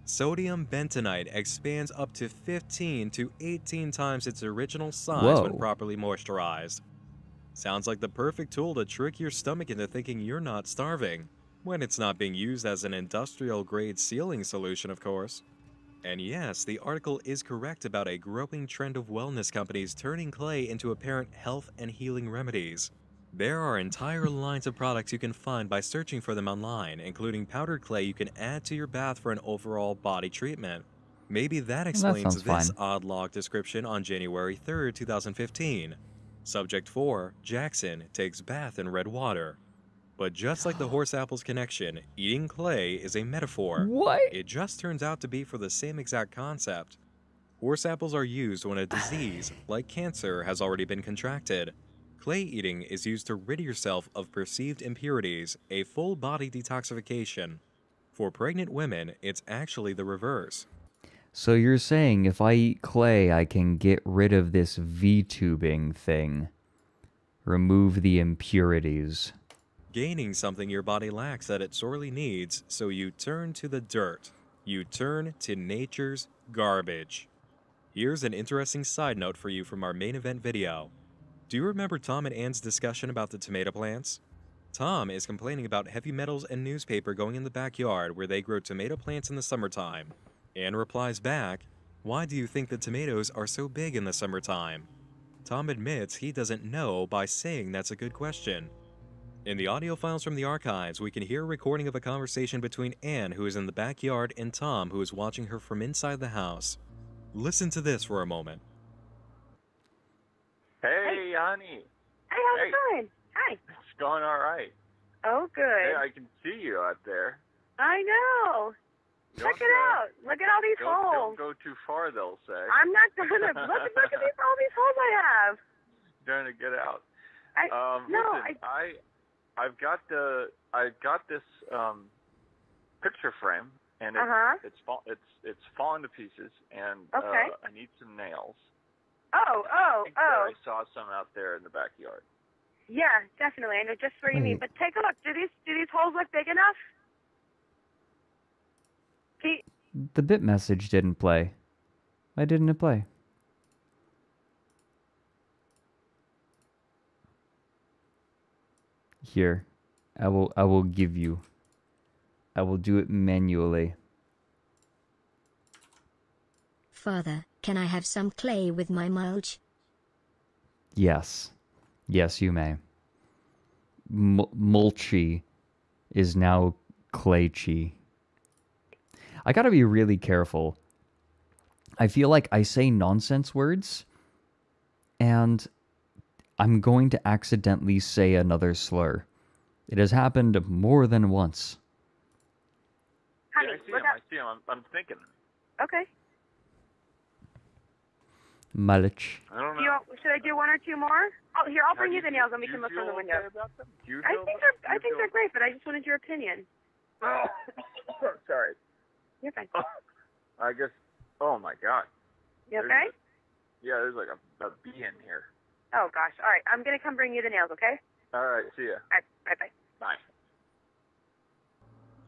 Sodium bentonite expands up to 15 to 18 times its original size when properly moisturized. Sounds like the perfect tool to trick your stomach into thinking you're not starving, when it's not being used as an industrial-grade sealing solution, of course. And yes, the article is correct about a growing trend of wellness companies turning clay into apparent health and healing remedies. There are entire lines of products you can find by searching for them online, including powdered clay you can add to your bath for an overall body treatment. Maybe that explains sounds this fine. odd log description on January 3rd, 2015. Subject 4, Jackson takes bath in red water. But just like the horse apples connection, eating clay is a metaphor. What? It just turns out to be for the same exact concept. Horse apples are used when a disease, like cancer, has already been contracted. Clay eating is used to rid yourself of perceived impurities, a full body detoxification. For pregnant women, it's actually the reverse. So you're saying if I eat clay, I can get rid of this V-tubing thing? Remove the impurities. Gaining something your body lacks that it sorely needs, so you turn to the dirt. You turn to nature's garbage. Here's an interesting side note for you from our main event video. Do you remember Tom and Anne's discussion about the tomato plants? Tom is complaining about heavy metals and newspaper going in the backyard where they grow tomato plants in the summertime. Anne replies back, "Why do you think the tomatoes are so big in the summertime?" Tom admits he doesn't know by saying that's a good question. In the audio files from the archives, we can hear a recording of a conversation between Anne, who is in the backyard, and Tom, who is watching her from inside the house. Listen to this for a moment. Hey, honey. Hey, how's it going? Hi. It's going all right. Oh, good. Hey, I can see you out there. I know. Check it out. Look at all these holes. Don't go too far, they'll say. I'm not gonna. look at all these holes I have. Trying to get out. Listen, I've got this picture frame, and it's falling to pieces, and I need some nails. I think that I saw some out there in the backyard. Yeah, definitely. I know just where you mean. But take a look. Do these holes look big enough? The bit message didn't play. Why didn't it play? Here, I will give you. I will do it manually. Father, can I have some clay with my mulch? Yes. Yes, you may. Mulchy is now claychy. I gotta be really careful. I feel like I say nonsense words, and I'm going to accidentally say another slur. It has happened more than once. Honey, Yeah, I see him. I'm thinking. Okay. Mulch. I don't know. Should I do one or two more? Oh, here, I'll bring you the nails and we can look from the window. I think they're great, but I just wanted your opinion. Oh, sorry. You're fine. I guess. Oh my God. You okay? There's like a bee in here. Oh gosh. All right, I'm gonna come bring you the nails. Okay? All right. See ya. All right. Bye. Bye.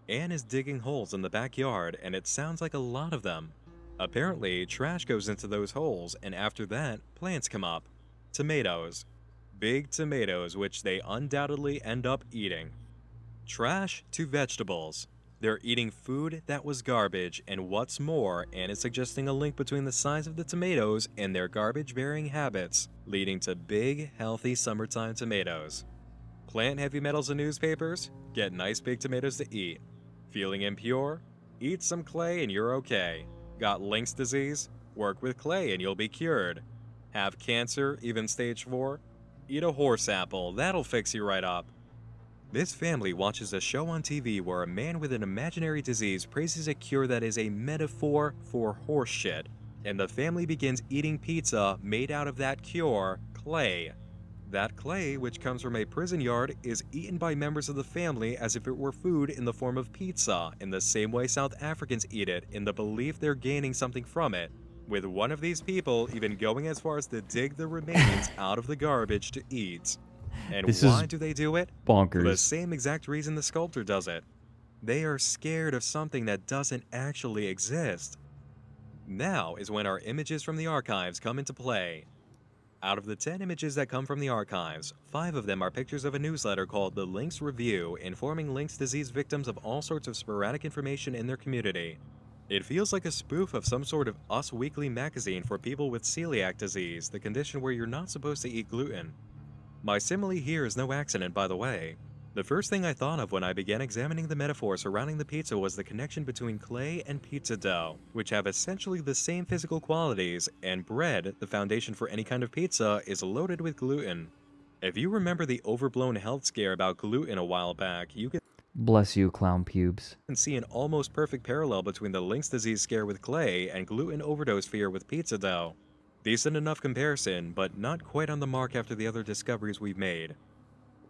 Anne is digging holes in the backyard, and it sounds like a lot of them. Apparently, trash goes into those holes, and after that, plants come up. Tomatoes. Big tomatoes, which they undoubtedly end up eating. Trash to vegetables. They're eating food that was garbage, and what's more, Anne is suggesting a link between the size of the tomatoes and their garbage-bearing habits, leading to big, healthy summertime tomatoes. Plant heavy metals in newspapers? Get nice big tomatoes to eat. Feeling impure? Eat some clay and you're okay. Got Lynx disease? Work with clay and you'll be cured. Have cancer, even stage 4? Eat a horse apple, that'll fix you right up. This family watches a show on TV where a man with an imaginary disease praises a cure that is a metaphor for horse shit, and the family begins eating pizza made out of that cure, clay. That clay, which comes from a prison yard, is eaten by members of the family as if it were food in the form of pizza, in the same way South Africans eat it, in the belief they're gaining something from it, with one of these people even going as far as to dig the remains out of the garbage to eat. And This why is do they do it? bonkers. For the same exact reason the sculptor does it. They are scared of something that doesn't actually exist. Now is when our images from the archives come into play. Out of the 10 images that come from the archives, 5 of them are pictures of a newsletter called the Lynx Review, informing Lynx disease victims of all sorts of sporadic information in their community. It feels like a spoof of some sort of Us Weekly magazine for people with celiac disease, the condition where you're not supposed to eat gluten. My simile here is no accident, by the way. The first thing I thought of when I began examining the metaphor surrounding the pizza was the connection between clay and pizza dough, which have essentially the same physical qualities, and bread, the foundation for any kind of pizza, is loaded with gluten. If you remember the overblown health scare about gluten a while back, you can Bless you, clown pubes. see an almost perfect parallel between the Lynx disease scare with clay and gluten overdose fear with pizza dough. Decent enough comparison, but not quite on the mark after the other discoveries we've made.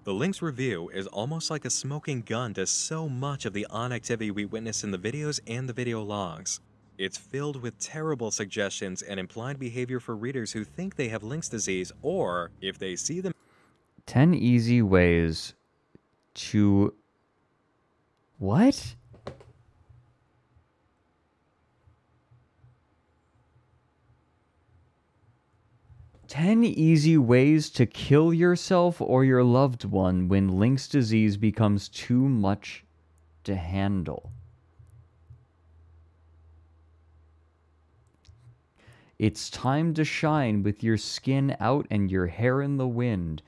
The Lynx review is almost like a smoking gun to so much of the odd activity we witness in the videos and the video logs. It's filled with terrible suggestions and implied behavior for readers who think they have Lynx disease, or if they see them 10 easy ways to... What? "10 easy ways to kill yourself or your loved one when Lynx disease becomes too much to handle." It's time to shine with your skin out and your hair in the wind.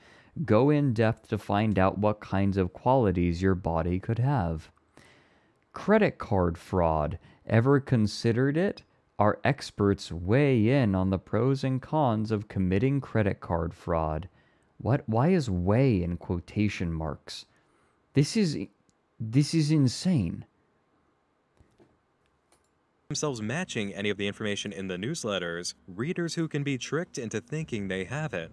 Go in depth to find out what kinds of qualities your body could have. Credit card fraud. Ever considered it? Our experts weigh in on the pros and cons of committing credit card fraud. What? Why is "weigh" in quotation marks? This is insane. themselves matching any of the information in the newsletters, readers who can be tricked into thinking they have it.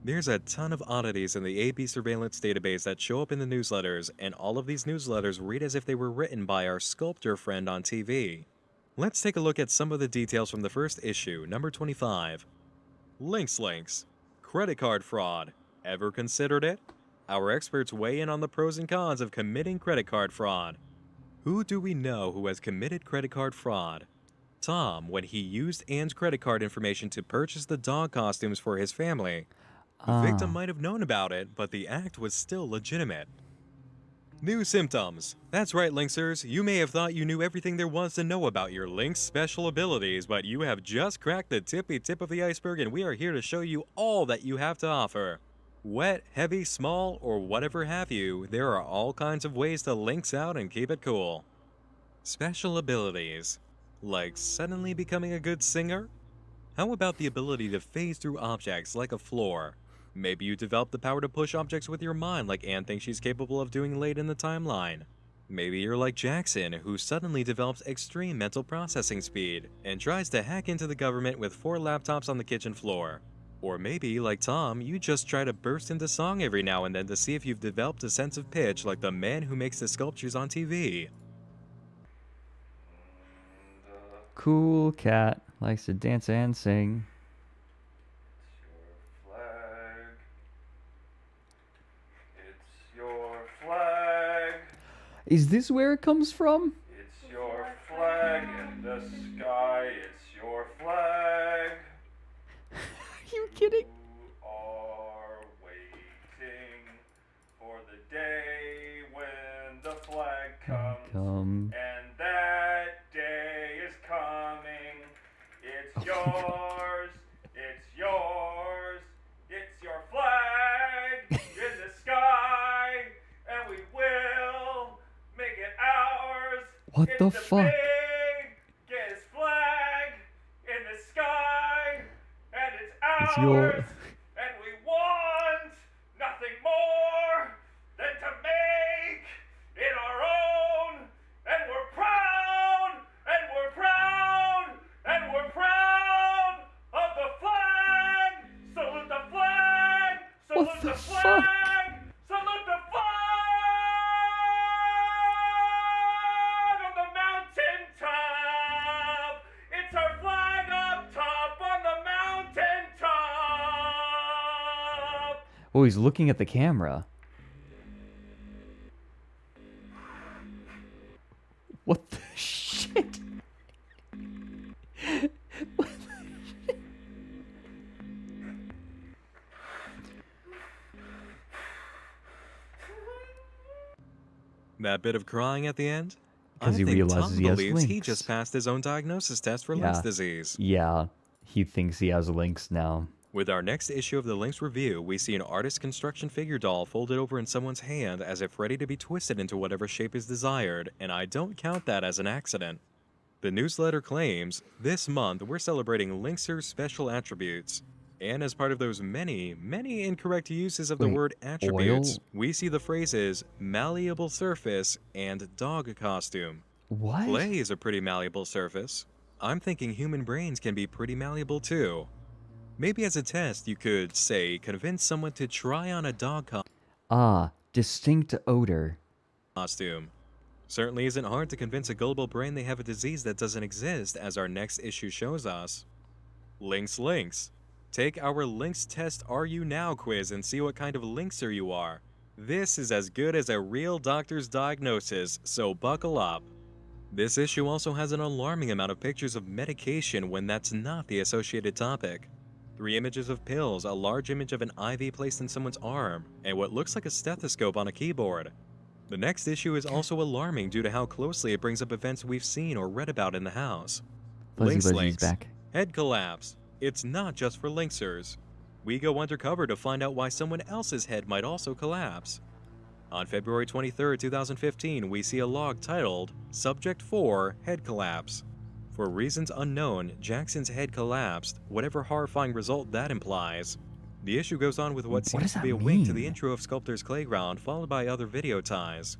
There's a ton of oddities in the AB surveillance database that show up in the newsletters, and all of these newsletters read as if they were written by our sculptor friend on TV. Let's take a look at some of the details from the first issue, number 25. Links. Credit card fraud. Ever considered it? Our experts weigh in on the pros and cons of committing credit card fraud. Who do we know who has committed credit card fraud? Tom, when he used Anne's credit card information to purchase the dog costumes for his family. The victim might have known about it, but the act was still legitimate. New symptoms. That's right, Lynxers. You may have thought you knew everything there was to know about your Lynx special abilities, but you have just cracked the tippy tip of the iceberg, and we are here to show you all that you have to offer. Wet, heavy, small, or whatever have you, there are all kinds of ways to Lynx out and keep it cool. Special abilities. Like suddenly becoming a good singer? How about the ability to phase through objects like a floor? Maybe you develop the power to push objects with your mind like Anne thinks she's capable of doing late in the timeline. Maybe you're like Jackson, who suddenly develops extreme mental processing speed and tries to hack into the government with 4 laptops on the kitchen floor. Or maybe, like Tom, you just try to burst into song every now and then to see if you've developed a sense of pitch like the man who makes the sculptures on TV. Cool cat, likes to dance and sing. Is this where it comes from? It's your flag in the sky, it's your flag. Are you kidding? You are waiting for the day when the flag comes. And that day is coming. It's yours, it's yours, it's your flag in the sky, and we will make it ours. What the fuck? Biggest flag in the sky, and it's ours. It's your... And we want nothing more than to make it our own. And we're proud, and we're proud, and we're proud of the flag. Salute the flag. Salute the flag. Salute the flag on the mountain top. It's our flag up top on the mountain top. Oh, he's looking at the camera. What the shit? What the shit? That bit of crying at the end? 'Cause he realizes he has believes he Lynx. just passed his own diagnosis test for Lynx disease. Yeah, he thinks he has Lynx now. With our next issue of the Lynx Review, we see an artist construction figure doll folded over in someone's hand as if ready to be twisted into whatever shape is desired, and I don't count that as an accident. The newsletter claims, this month we're celebrating Lynxer's special attributes. And as part of those many, many incorrect uses of the word attributes, we see the phrases malleable surface and dog costume. What? Clay is a pretty malleable surface. I'm thinking human brains can be pretty malleable too. Maybe as a test, you could, say, convince someone to try on a dog distinct odor. Costume. Certainly isn't hard to convince a gullible brain they have a disease that doesn't exist, as our next issue shows us. Lynx. Take our Lynx Test Are You Now quiz and see what kind of lynxer you are. This is as good as a real doctor's diagnosis, so buckle up. This issue also has an alarming amount of pictures of medication when that's not the associated topic. 3 images of pills, a large image of an IV placed in someone's arm, and what looks like a stethoscope on a keyboard. The next issue is also alarming due to how closely it brings up events we've seen or read about in the house. Fuzzy's back. Head collapse. It's not just for lynxers. We go undercover to find out why someone else's head might also collapse. On February 23, 2015, we see a log titled, Subject 4, Head Collapse. For reasons unknown, Jackson's head collapsed, whatever horrifying result that implies. The issue goes on with what seems to be a wink to the intro of Sculptor's Playground, followed by other video ties.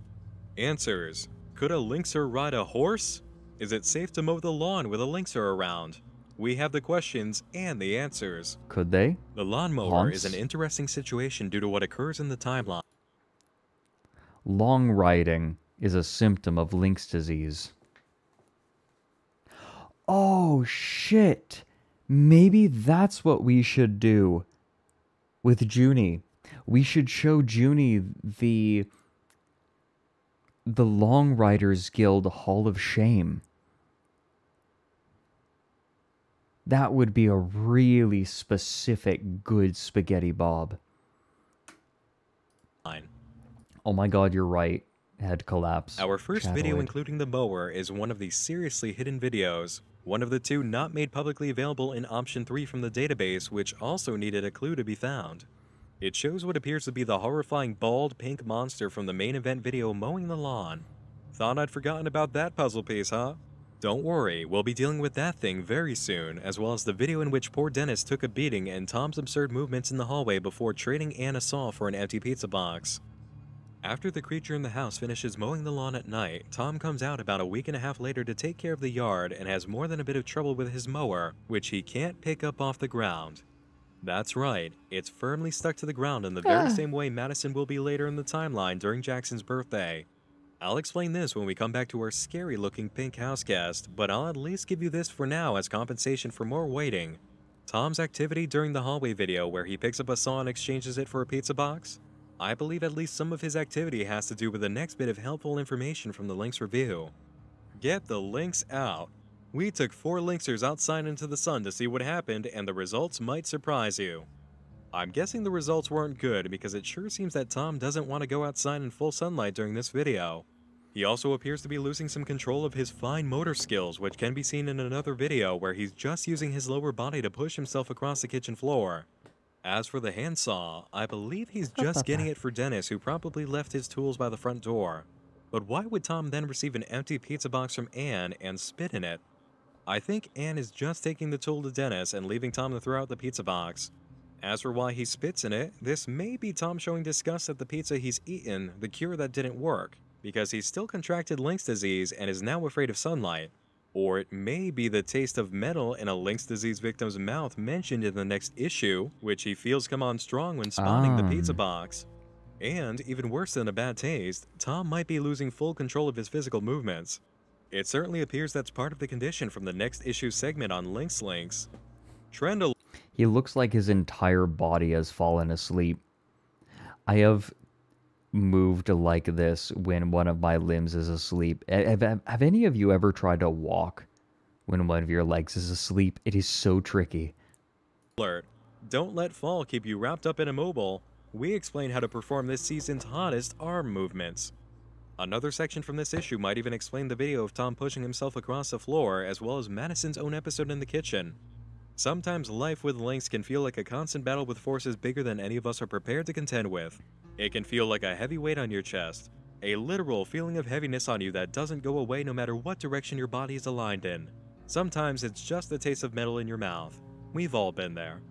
Answers. Could a lynxer ride a horse? Is it safe to mow the lawn with a lynxer around? We have the questions and the answers. Could they? The lawnmower is an interesting situation due to what occurs in the timeline. Long riding is a symptom of lynx disease. Oh, shit. Maybe that's what we should do with Junie. We should show Junie the Long Riders Guild Hall of Shame. That would be a really specific good spaghetti bob. Oh my god, you're right. Head collapse. Our first video including the mower is one of the seriously hidden videos. One of the 2 not made publicly available in option 3 from the database, which also needed a clue to be found. It shows what appears to be the horrifying bald pink monster from the main event video mowing the lawn. Thought I'd forgotten about that puzzle piece, huh? Don't worry, we'll be dealing with that thing very soon, as well as the video in which poor Dennis took a beating and Tom's absurd movements in the hallway before trading Anne a saw for an empty pizza box. After the creature in the house finishes mowing the lawn at night, Tom comes out about a week and a half later to take care of the yard and has more than a bit of trouble with his mower, which he can't pick up off the ground. That's right, it's firmly stuck to the ground in the very same way Madison will be later in the timeline during Jackson's birthday. I'll explain this when we come back to our scary-looking pink house guest, but I'll at least give you this for now as compensation for more waiting. Tom's activity during the hallway video where he picks up a saw and exchanges it for a pizza box? I believe at least some of his activity has to do with the next bit of helpful information from the Lynx Review. Get the lynx out. We took 4 lynxers outside into the sun to see what happened, and the results might surprise you. I'm guessing the results weren't good because it sure seems that Tom doesn't want to go outside in full sunlight during this video. He also appears to be losing some control of his fine motor skills, which can be seen in another video where he's just using his lower body to push himself across the kitchen floor. As for the handsaw, I believe he's just getting it for Dennis, who probably left his tools by the front door. But why would Tom then receive an empty pizza box from Anne and spit in it? I think Anne is just taking the tool to Dennis and leaving Tom to throw out the pizza box. As for why he spits in it, this may be Tom showing disgust at the pizza he's eaten, the cure that didn't work, because he's still contracted lynx disease and is now afraid of sunlight. Or it may be the taste of metal in a lynx disease victim's mouth mentioned in the next issue, which he feels come on strong when spawning the pizza box. And, even worse than a bad taste, Tom might be losing full control of his physical movements. It certainly appears that's part of the condition from the next issue segment on Lynx. He looks like his entire body has fallen asleep. I have moved like this when one of my limbs is asleep. Have any of you ever tried to walk when one of your legs is asleep? It is so tricky. Alert. Don't let fall keep you wrapped up and immobile. We explain how to perform this season's hottest arm movements. Another section from this issue might even explain the video of Tom pushing himself across the floor, as well as Madison's own episode in the kitchen. Sometimes life with links can feel like a constant battle with forces bigger than any of us are prepared to contend with. It can feel like a heavy weight on your chest, a literal feeling of heaviness on you that doesn't go away no matter what direction your body is aligned in. Sometimes it's just the taste of metal in your mouth. We've all been there.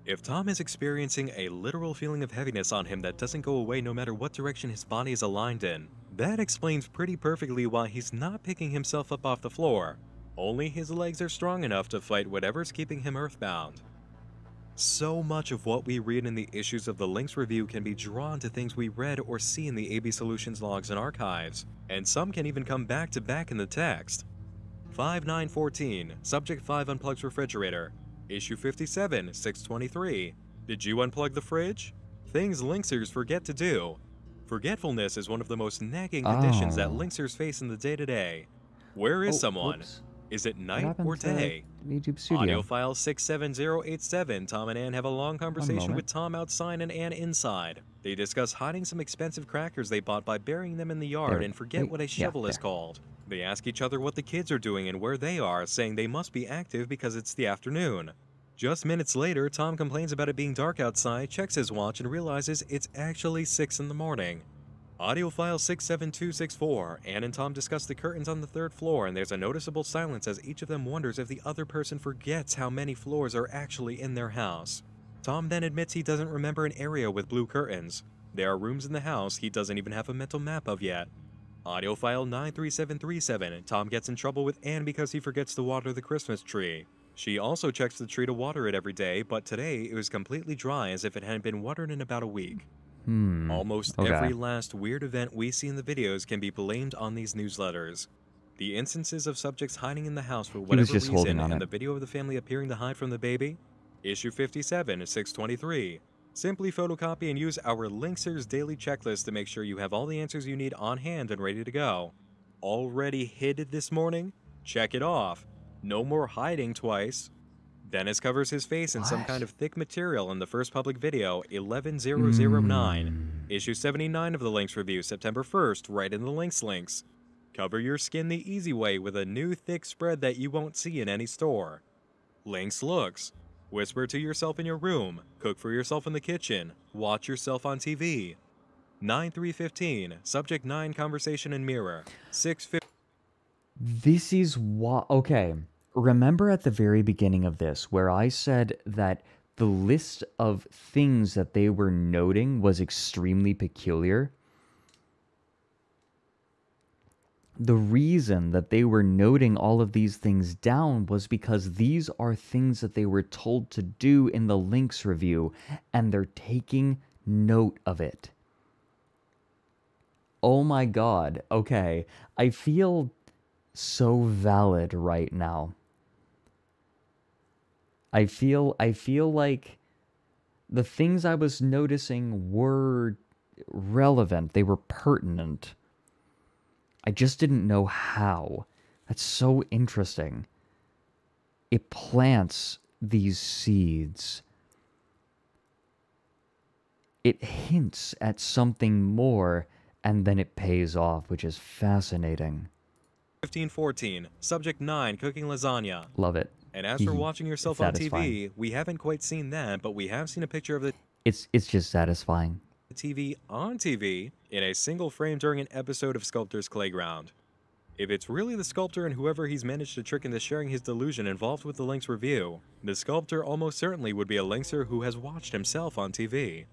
If Tom is experiencing a literal feeling of heaviness on him that doesn't go away no matter what direction his body is aligned in, that explains pretty perfectly why he's not picking himself up off the floor. Only his legs are strong enough to fight whatever's keeping him earthbound. So much of what we read in the issues of the Links Review can be drawn to things we read or see in the AB Solutions logs and archives, and some can even come back to back in the text. 5914, Subject 5 unplugs refrigerator. Issue 57, 623. Did you unplug the fridge? Things Linksers forget to do. Forgetfulness is one of the most nagging conditions that Linksers face in the day-to-day. Where is someone? Whoops. Is it night or day? YouTube Studio. Audiofile 67087. Tom and Ann have a long conversation with Tom outside and Ann inside. They discuss hiding some expensive crackers they bought by burying them in the yard and forget what a shovel is called. They ask each other what the kids are doing and where they are, saying they must be active because it's the afternoon. Just minutes later, Tom complains about it being dark outside, checks his watch, and realizes it's actually 6 in the morning. Audiofile 67264. Ann and Tom discuss the curtains on the 3rd floor, and there's a noticeable silence as each of them wonders if the other person forgets how many floors are actually in their house. Tom then admits he doesn't remember an area with blue curtains. There are rooms in the house he doesn't even have a mental map of yet. Audiofile 93737. Tom gets in trouble with Ann because he forgets to water the Christmas tree. She also checks the tree to water it every day, but today it was completely dry as if it hadn't been watered in about a week. Almost every last weird event we see in the videos can be blamed on these newsletters. The instances of subjects hiding in the house for whatever reason and the video of the family appearing to hide from the baby. Issue 57, 623. Simply photocopy and use our Linksers daily checklist to make sure you have all the answers you need on hand and ready to go. Already hid this morning? Check it off. No more hiding twice. Dennis covers his face in some kind of thick material in the first public video, 11009. Issue 79 of the Links Review, September 1st, right in the links. Cover your skin the easy way with a new thick spread that you won't see in any store. Links looks. Whisper to yourself in your room, cook for yourself in the kitchen, watch yourself on TV. 9315, Subject 9 conversation in mirror. 650. This is what... Okay. Remember at the very beginning of this where I said that the list of things that they were noting was extremely peculiar? The reason that they were noting all of these things down was because these are things that they were told to do in the Links Review, and they're taking note of it. Oh my god, okay. I feel so valid right now. I feel like the things I was noticing were relevant, they were pertinent. I just didn't know how. That's so interesting. It plants these seeds. It hints at something more, and then it pays off, which is fascinating. 1514, Subject 9, cooking lasagna. Love it. And as for watching yourself on TV, we haven't quite seen that, but we have seen a picture of the It's just satisfying. TV on TV in a single frame during an episode of Sculptor's Playground. If it's really the sculptor and whoever he's managed to trick into sharing his delusion involved with the Links Review, the sculptor almost certainly would be a Linkser who has watched himself on TV.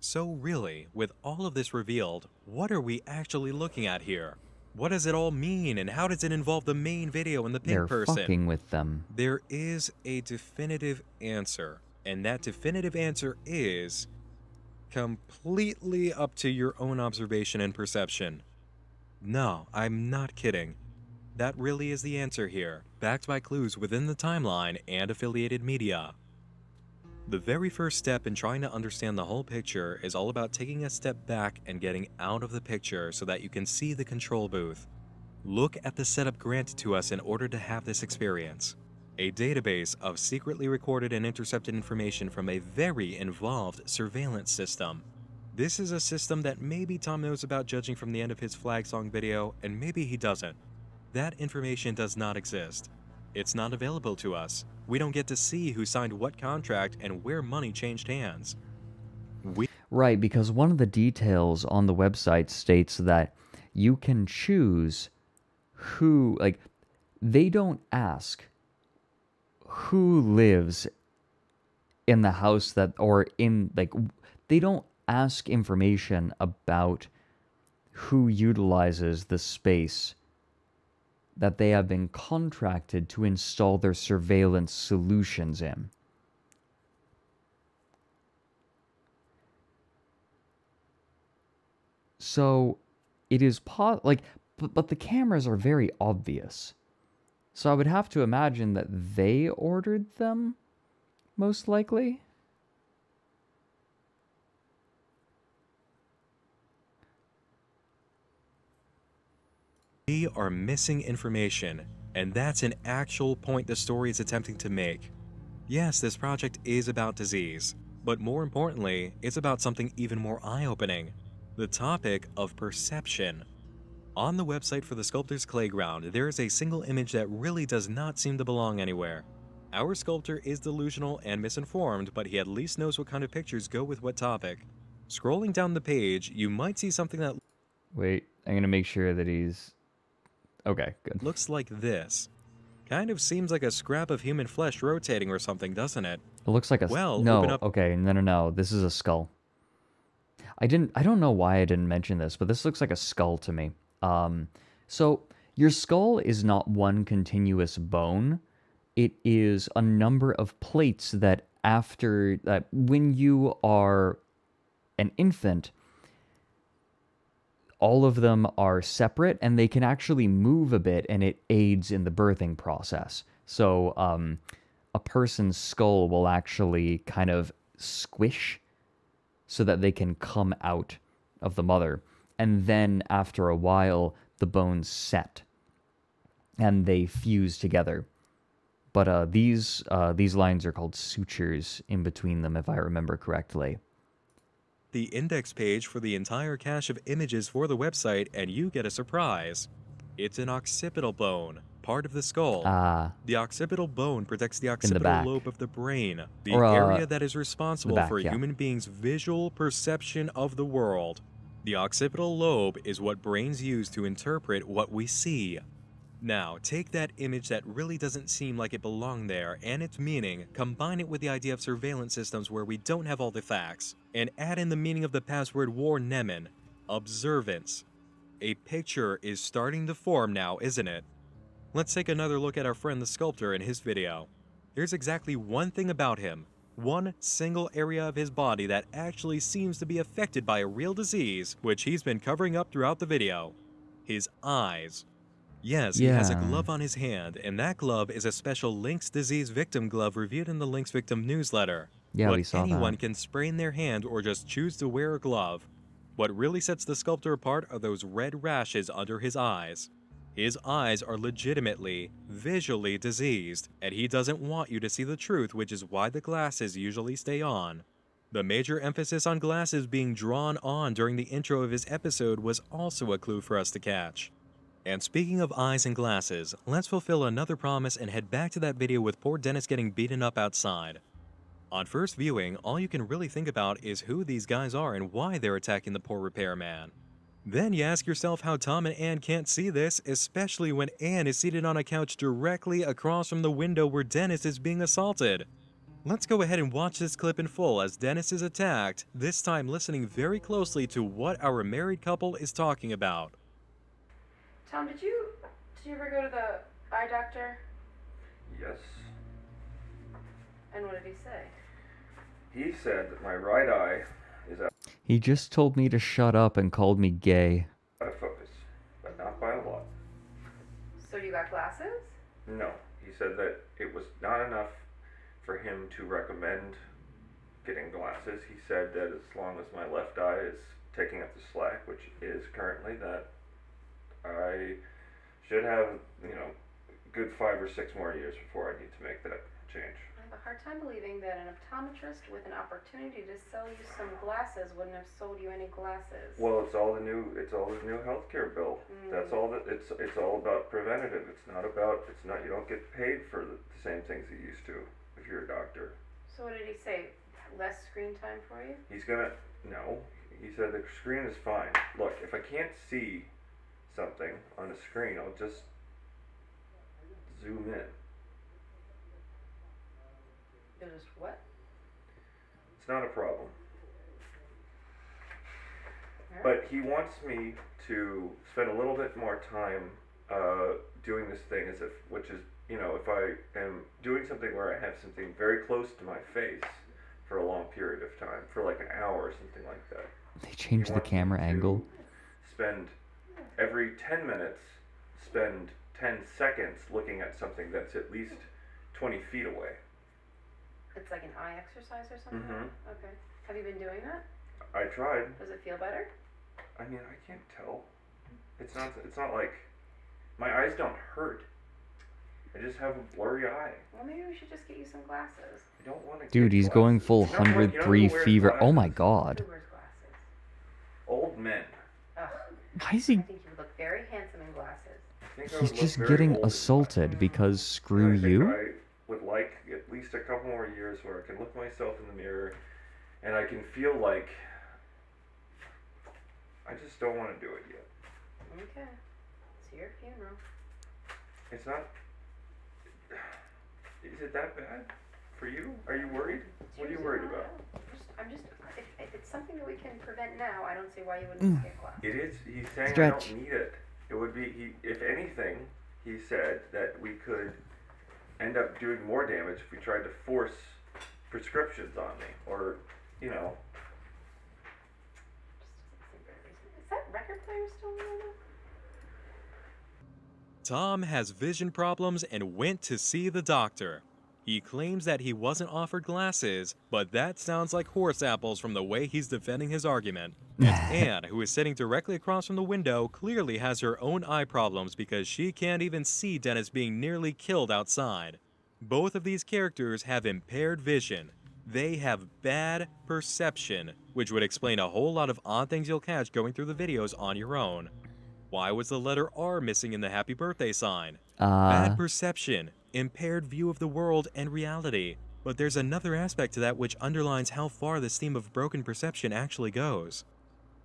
So really, with all of this revealed, what are we actually looking at here? What does it all mean, and how does it involve the main video and the pink person? They're fucking with them. There is a definitive answer, and that definitive answer is completely up to your own observation and perception. No, I'm not kidding. That really is the answer here, backed by clues within the timeline and affiliated media. The very first step in trying to understand the whole picture is all about taking a step back and getting out of the picture so that you can see the control booth. Look at the setup granted to us in order to have this experience. A database of secretly recorded and intercepted information from a very involved surveillance system. This is a system that maybe Tom knows about judging from the end of his flag song video, and maybe he doesn't. That information does not exist. It's not available to us. We don't get to see who signed what contract and where money changed hands. Right, because one of the details on the website states that you can choose who, like, they don't ask who lives in the house that, or in, like, they don't ask information about who utilizes the space that they have been contracted to install their surveillance solutions in. So it is but the cameras are very obvious. So I would have to imagine that they ordered them, most likely. We are missing information, and that's an actual point the story is attempting to make. Yes, this project is about disease, but more importantly, it's about something even more eye-opening. The topic of perception. On the website for the Sculptor's Playground, there is a single image that really does not seem to belong anywhere. Our sculptor is delusional and misinformed, but he at least knows what kind of pictures go with what topic. Scrolling down the page, you might see something that... Wait, I'm gonna make sure that he's... Okay, good. Looks like this. Kind of seems like a scrap of human flesh rotating or something, doesn't it? It looks like a... Well, no, open up... okay, no, this is a skull. I don't know why I didn't mention this, but this looks like a skull to me. So your skull is not one continuous bone. It is a number of plates that when you are an infant, all of them are separate and they can actually move a bit, and it aids in the birthing process. So a person's skull will actually kind of squish so that they can come out of the mother. And then after a while, the bones set and they fuse together. But these lines are called sutures in between them, if I remember correctly. The index page for the entire cache of images for the website, and you get a surprise. It's an occipital bone, part of the skull. The occipital bone protects the occipital lobe of the brain, the area that is responsible for a human being's visual perception of the world. The occipital lobe is what brains use to interpret what we see. Now, take that image that really doesn't seem like it belonged there and its meaning, combine it with the idea of surveillance systems where we don't have all the facts, and add in the meaning of the password warnemen, observance. A picture is starting to form now, isn't it? Let's take another look at our friend the sculptor in his video. There's exactly one thing about him, one single area of his body that actually seems to be affected by a real disease, which he's been covering up throughout the video. His eyes. Yes, he has a glove on his hand, and that glove is a special Lynx disease victim glove reviewed in the Lynx victim newsletter. Yeah, we saw that. Anyone can sprain their hand or just choose to wear a glove. What really sets the sculptor apart are those red rashes under his eyes. His eyes are legitimately, visually diseased, and he doesn't want you to see the truth, which is why the glasses usually stay on. The major emphasis on glasses being drawn on during the intro of his episode was also a clue for us to catch. And speaking of eyes and glasses, let's fulfill another promise and head back to that video with poor Dennis getting beaten up outside. On first viewing, all you can really think about is who these guys are and why they're attacking the poor repairman. Then you ask yourself how Tom and Anne can't see this, especially when Anne is seated on a couch directly across from the window where Dennis is being assaulted. Let's go ahead and watch this clip in full as Dennis is attacked, this time listening very closely to what our married couple is talking about. Tom, did you ever go to the eye doctor? Yes. And what did he say? He said that my right eye is out He just told me to shut up and called me gay. of focus, but not by a lot. So you got glasses? No. He said that it was not enough for him to recommend getting glasses. He said that as long as my left eye is taking up the slack, which is currently, that I should have, good 5 or 6 more years before I need to make that change. have a hard time believing that an optometrist with an opportunity to sell you some glasses wouldn't have sold you any glasses. Well, it's all the new healthcare bill. That's all that it's all about preventative. It's not you don't get paid for the same things you used to if you're a doctor. So what did he say? Less screen time for you? No. He said the screen is fine. Look, if I can't see something on a screen, I'll just zoom in. You'll just what? It's not a problem. But he wants me to spend a little bit more time doing this thing which is, if I am doing something where I have something very close to my face for a long period of time, for like an hour or something like that. They changed the camera angle. Spend every 10 minutes, spend 10 seconds looking at something that's at least 20 feet away. It's like an eye exercise or something? Mm-hmm. Okay. Have you been doing that? I tried. Does it feel better? I mean, I can't tell. It's not like my eyes don't hurt. I just have a blurry eye. Well, maybe we should just get you some glasses. I don't want to. Dude, he's going full 103 fever. Oh my god. Who wears glasses? Old men. Ugh. Why is he? I think you would look very handsome in glasses. He's just getting assaulted because screw you. I would like at least a couple more years where I can look myself in the mirror and I can feel like I just don't want to do it yet. Okay. It's your funeral. It's not. Is it that bad for you? Are you worried? What are you worried about? If it's something that we can prevent now, I don't see why you wouldn't get glasses. It is. He's saying Stretch. I don't need it. It would be. If anything, he said that we could end up doing more damage if we tried to force prescriptions on me, or Is that record player still on? Tom has vision problems and went to see the doctor. He claims that he wasn't offered glasses, but that sounds like horse apples from the way he's defending his argument. And Anne, who is sitting directly across from the window, clearly has her own eye problems because she can't even see Dennis being nearly killed outside. Both of these characters have impaired vision. They have bad perception, which would explain a whole lot of odd things you'll catch going through the videos on your own. Why was the letter R missing in the happy birthday sign? Bad perception, impaired view of the world and reality. But there's another aspect to that which underlines how far this theme of broken perception actually goes.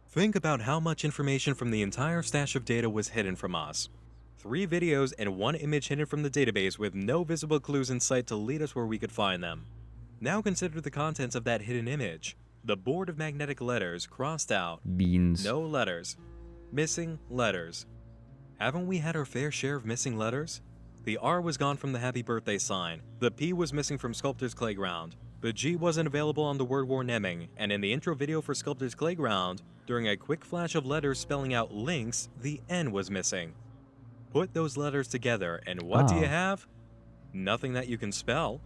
Think about how much information from the entire stash of data was hidden from us. 3 videos and 1 image hidden from the database with no visible clues in sight to lead us where we could find them. Now consider the contents of that hidden image. The board of magnetic letters crossed out. Beans. No letters. Missing letters. Haven't we had our fair share of missing letters? The R was gone from the happy birthday sign. The P was missing from Sculptor's Playground. The G wasn't available on the word warneming, and in the intro video for Sculptor's Playground, during a quick flash of letters spelling out links, the N was missing. Put those letters together, and what do you have? Nothing that you can spell.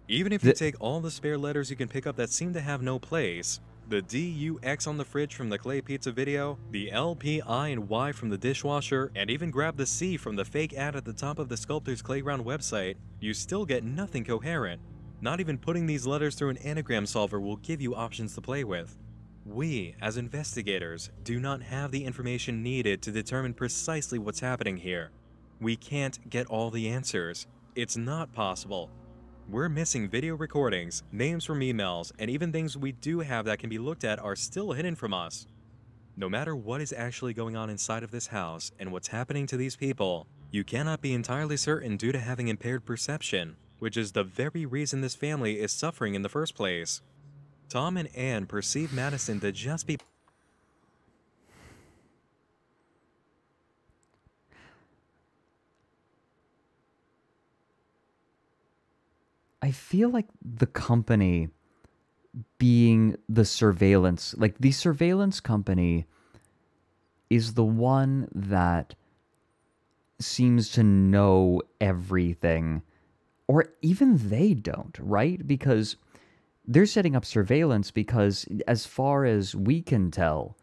Even if you take all the spare letters you can pick up that seem to have no place, the D, U, X on the fridge from the Clay Pizza video, the L, P, I, and Y from the dishwasher, and even grab the C from the fake ad at the top of the Sculptor's Playground website, you still get nothing coherent. Not even putting these letters through an anagram solver will give you options to play with. We, as investigators, do not have the information needed to determine precisely what's happening here. We can't get all the answers. It's not possible. We're missing video recordings, names from emails, and even things we do have that can be looked at are still hidden from us. No matter what is actually going on inside of this house and what's happening to these people, you cannot be entirely certain due to having impaired perception, which is the very reason this family is suffering in the first place. Tom and Anne perceive Madison to just be... I feel like the company being the surveillance, like the surveillance company is the one that seems to know everything, or even they don't, right? Because they're setting up surveillance because, as far as we can tell,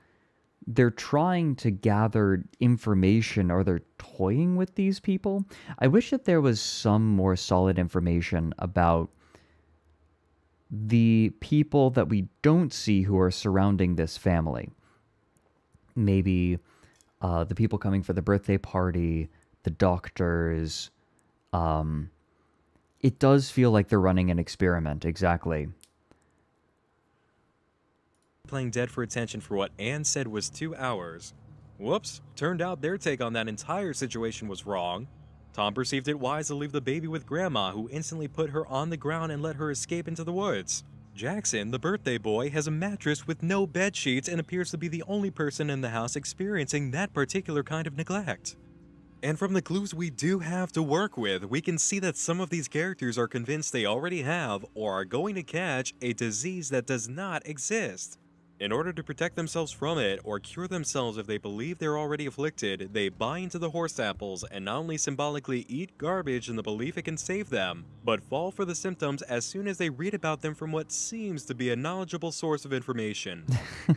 they're trying to gather information, or they're toying with these people. I wish that there was some more solid information about the people that we don't see who are surrounding this family. Maybe the people coming for the birthday party, the doctors. It does feel like they're running an experiment, exactly. Playing dead for attention for what Anne said was 2 hours. Whoops, turned out their take on that entire situation was wrong. Tom perceived it wise to leave the baby with Grandma, who instantly put her on the ground and let her escape into the woods. Jackson, the birthday boy, has a mattress with no bed sheets and appears to be the only person in the house experiencing that particular kind of neglect. And from the clues we do have to work with, we can see that some of these characters are convinced they already have or are going to catch a disease that does not exist. In order to protect themselves from it, or cure themselves if they believe they're already afflicted, they buy into the horse apples and not only symbolically eat garbage in the belief it can save them, but fall for the symptoms as soon as they read about them from what seems to be a knowledgeable source of information.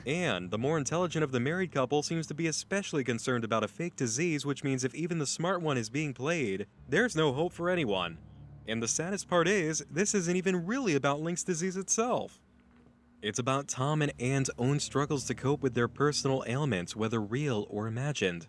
And the more intelligent of the married couple seems to be especially concerned about a fake disease, which means if even the smart one is being played, there's no hope for anyone. And the saddest part is, this isn't even really about Link's disease itself. It's about Tom and Anne's own struggles to cope with their personal ailments, whether real or imagined.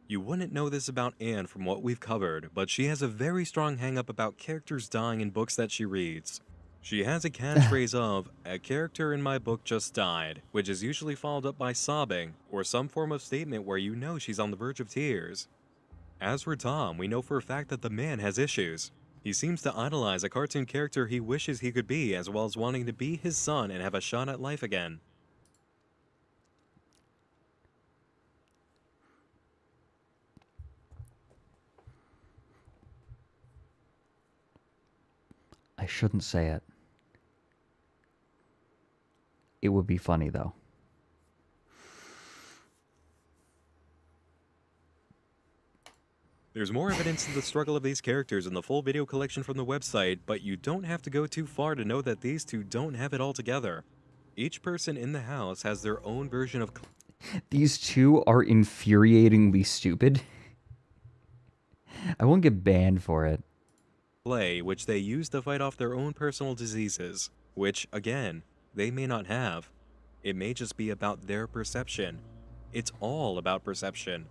You wouldn't know this about Anne from what we've covered, but she has a very strong hang-up about characters dying in books that she reads. She has a catchphrase of, "A character in my book just died," which is usually followed up by sobbing, or some form of statement where you know she's on the verge of tears. As for Tom, we know for a fact that the man has issues. He seems to idolize a cartoon character he wishes he could be, as well as wanting to be his son and have a shot at life again. I shouldn't say it. It would be funny, though. There's more evidence of the struggle of these characters in the full video collection from the website, but you don't have to go too far to know that these two don't have it all together. Each person in the house has their own version of... These two are infuriatingly stupid. I won't get banned for it. ...play, which they use to fight off their own personal diseases, which, again, they may not have. It may just be about their perception. It's all about perception.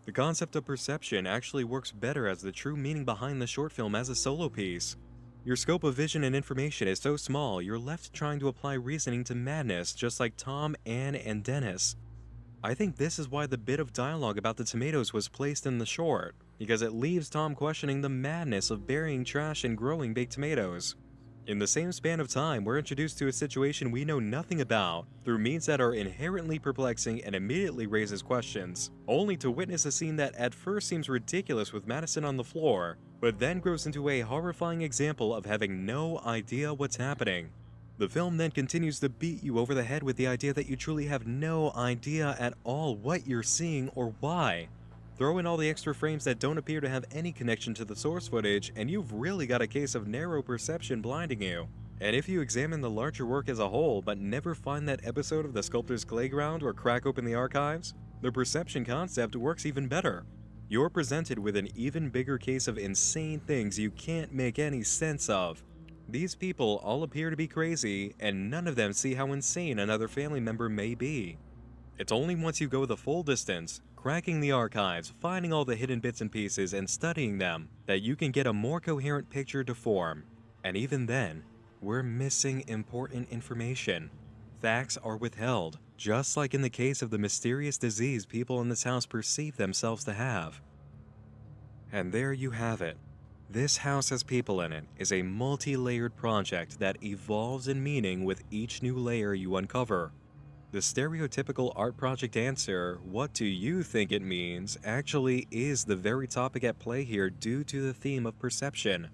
The concept of perception actually works better as the true meaning behind the short film as a solo piece. Your scope of vision and information is so small, you're left trying to apply reasoning to madness, just like Tom, Anne, and Dennis. I think this is why the bit of dialogue about the tomatoes was placed in the short, because it leaves Tom questioning the madness of burying trash and growing baked tomatoes. In the same span of time, we're introduced to a situation we know nothing about, through means that are inherently perplexing and immediately raises questions, only to witness a scene that at first seems ridiculous with Madison on the floor, but then grows into a horrifying example of having no idea what's happening. The film then continues to beat you over the head with the idea that you truly have no idea at all what you're seeing or why. Throw in all the extra frames that don't appear to have any connection to the source footage, and you've really got a case of narrow perception blinding you. And if you examine the larger work as a whole, but never find that episode of The Sculptor's Playground or crack open the archives, the perception concept works even better. You're presented with an even bigger case of insane things you can't make any sense of. These people all appear to be crazy, and none of them see how insane another family member may be. It's only once you go the full distance, cracking the archives, finding all the hidden bits and pieces, and studying them, that you can get a more coherent picture to form. And even then, we're missing important information. Facts are withheld, just like in the case of the mysterious disease people in this house perceive themselves to have. And there you have it. This House Has People in It is a multi-layered project that evolves in meaning with each new layer you uncover. The stereotypical art project answer, "What do you think it means?" actually is the very topic at play here due to the theme of perception.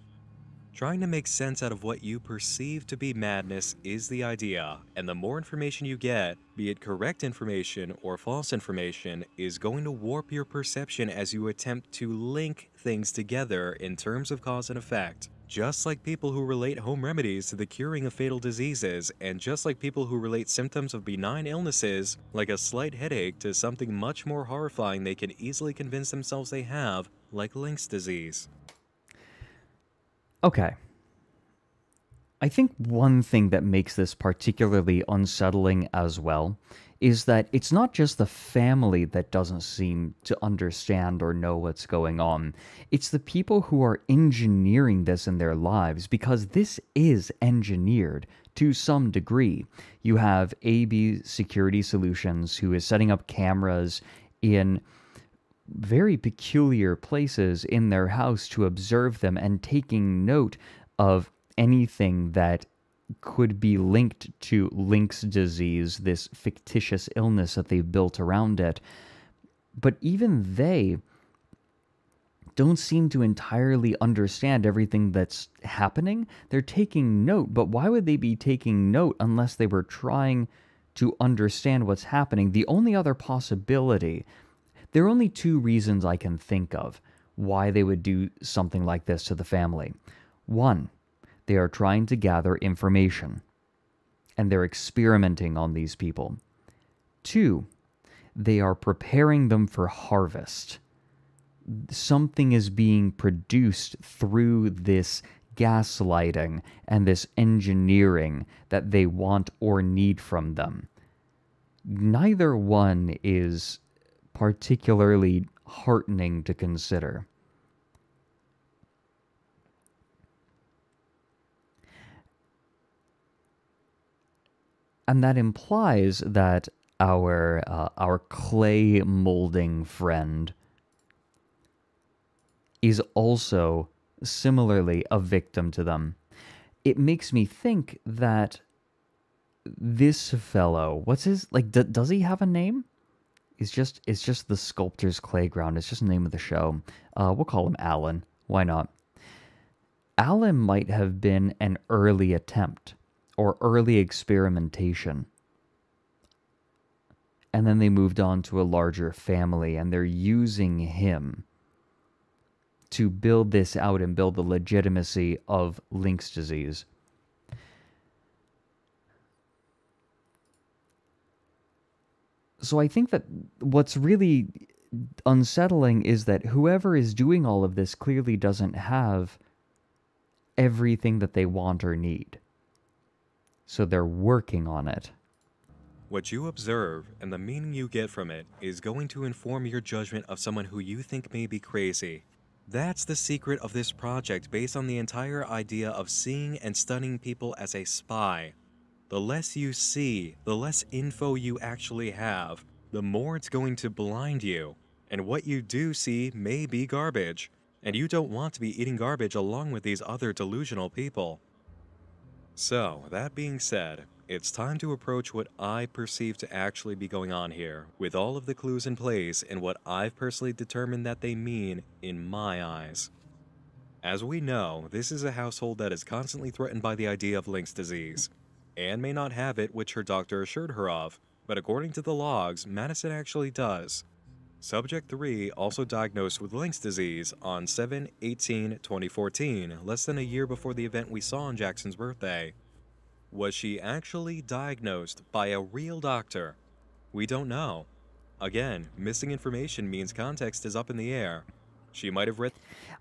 Trying to make sense out of what you perceive to be madness is the idea, and the more information you get, be it correct information or false information, is going to warp your perception as you attempt to link things together in terms of cause and effect. Just like people who relate home remedies to the curing of fatal diseases, and just like people who relate symptoms of benign illnesses, like a slight headache, to something much more horrifying they can easily convince themselves they have, like Link's disease. Okay. I think one thing that makes this particularly unsettling as well is that it's not just the family that doesn't seem to understand or know what's going on. It's the people who are engineering this in their lives, because this is engineered to some degree. You have AB Security Solutions, who is setting up cameras in very peculiar places in their house to observe them and taking note of anything that could be linked to Lynx disease, this fictitious illness that they've built around it. But even they don't seem to entirely understand everything that's happening. They're taking note, but why would they be taking note unless they were trying to understand what's happening? The only other possibility, there are only two reasons I can think of why they would do something like this to the family. One, they are trying to gather information, and they're experimenting on these people. Two, they are preparing them for harvest. Something is being produced through this gaslighting and this engineering that they want or need from them. Neither one is particularly heartening to consider. And that implies that our clay molding friend is also similarly a victim to them. It makes me think that this fellow, what's his, like, does he have a name? It's just the sculptor's playground. It's just the name of the show. We'll call him Alan. Why not? Alan might have been an early attempt or early experimentation. And then they moved on to a larger family, and they're using him to build this out and build the legitimacy of Lynx disease. So I think that what's really unsettling is that whoever is doing all of this clearly doesn't have everything that they want or need. So they're working on it. What you observe and the meaning you get from it is going to inform your judgment of someone who you think may be crazy. That's the secret of this project, based on the entire idea of seeing and studying people as a spy. The less you see, the less info you actually have, the more it's going to blind you. And what you do see may be garbage, and you don't want to be eating garbage along with these other delusional people. So, that being said, it's time to approach what I perceive to actually be going on here, with all of the clues in place and what I've personally determined that they mean in my eyes. As we know, this is a household that is constantly threatened by the idea of Lynx disease. Anne may not have it, which her doctor assured her of, but according to the logs, Madison actually does. Subject 3 also diagnosed with Lynx disease on 7/18/2014, less than a year before the event we saw on Jackson's birthday. Was she actually diagnosed by a real doctor? We don't know. Again, missing information means context is up in the air. She might have read...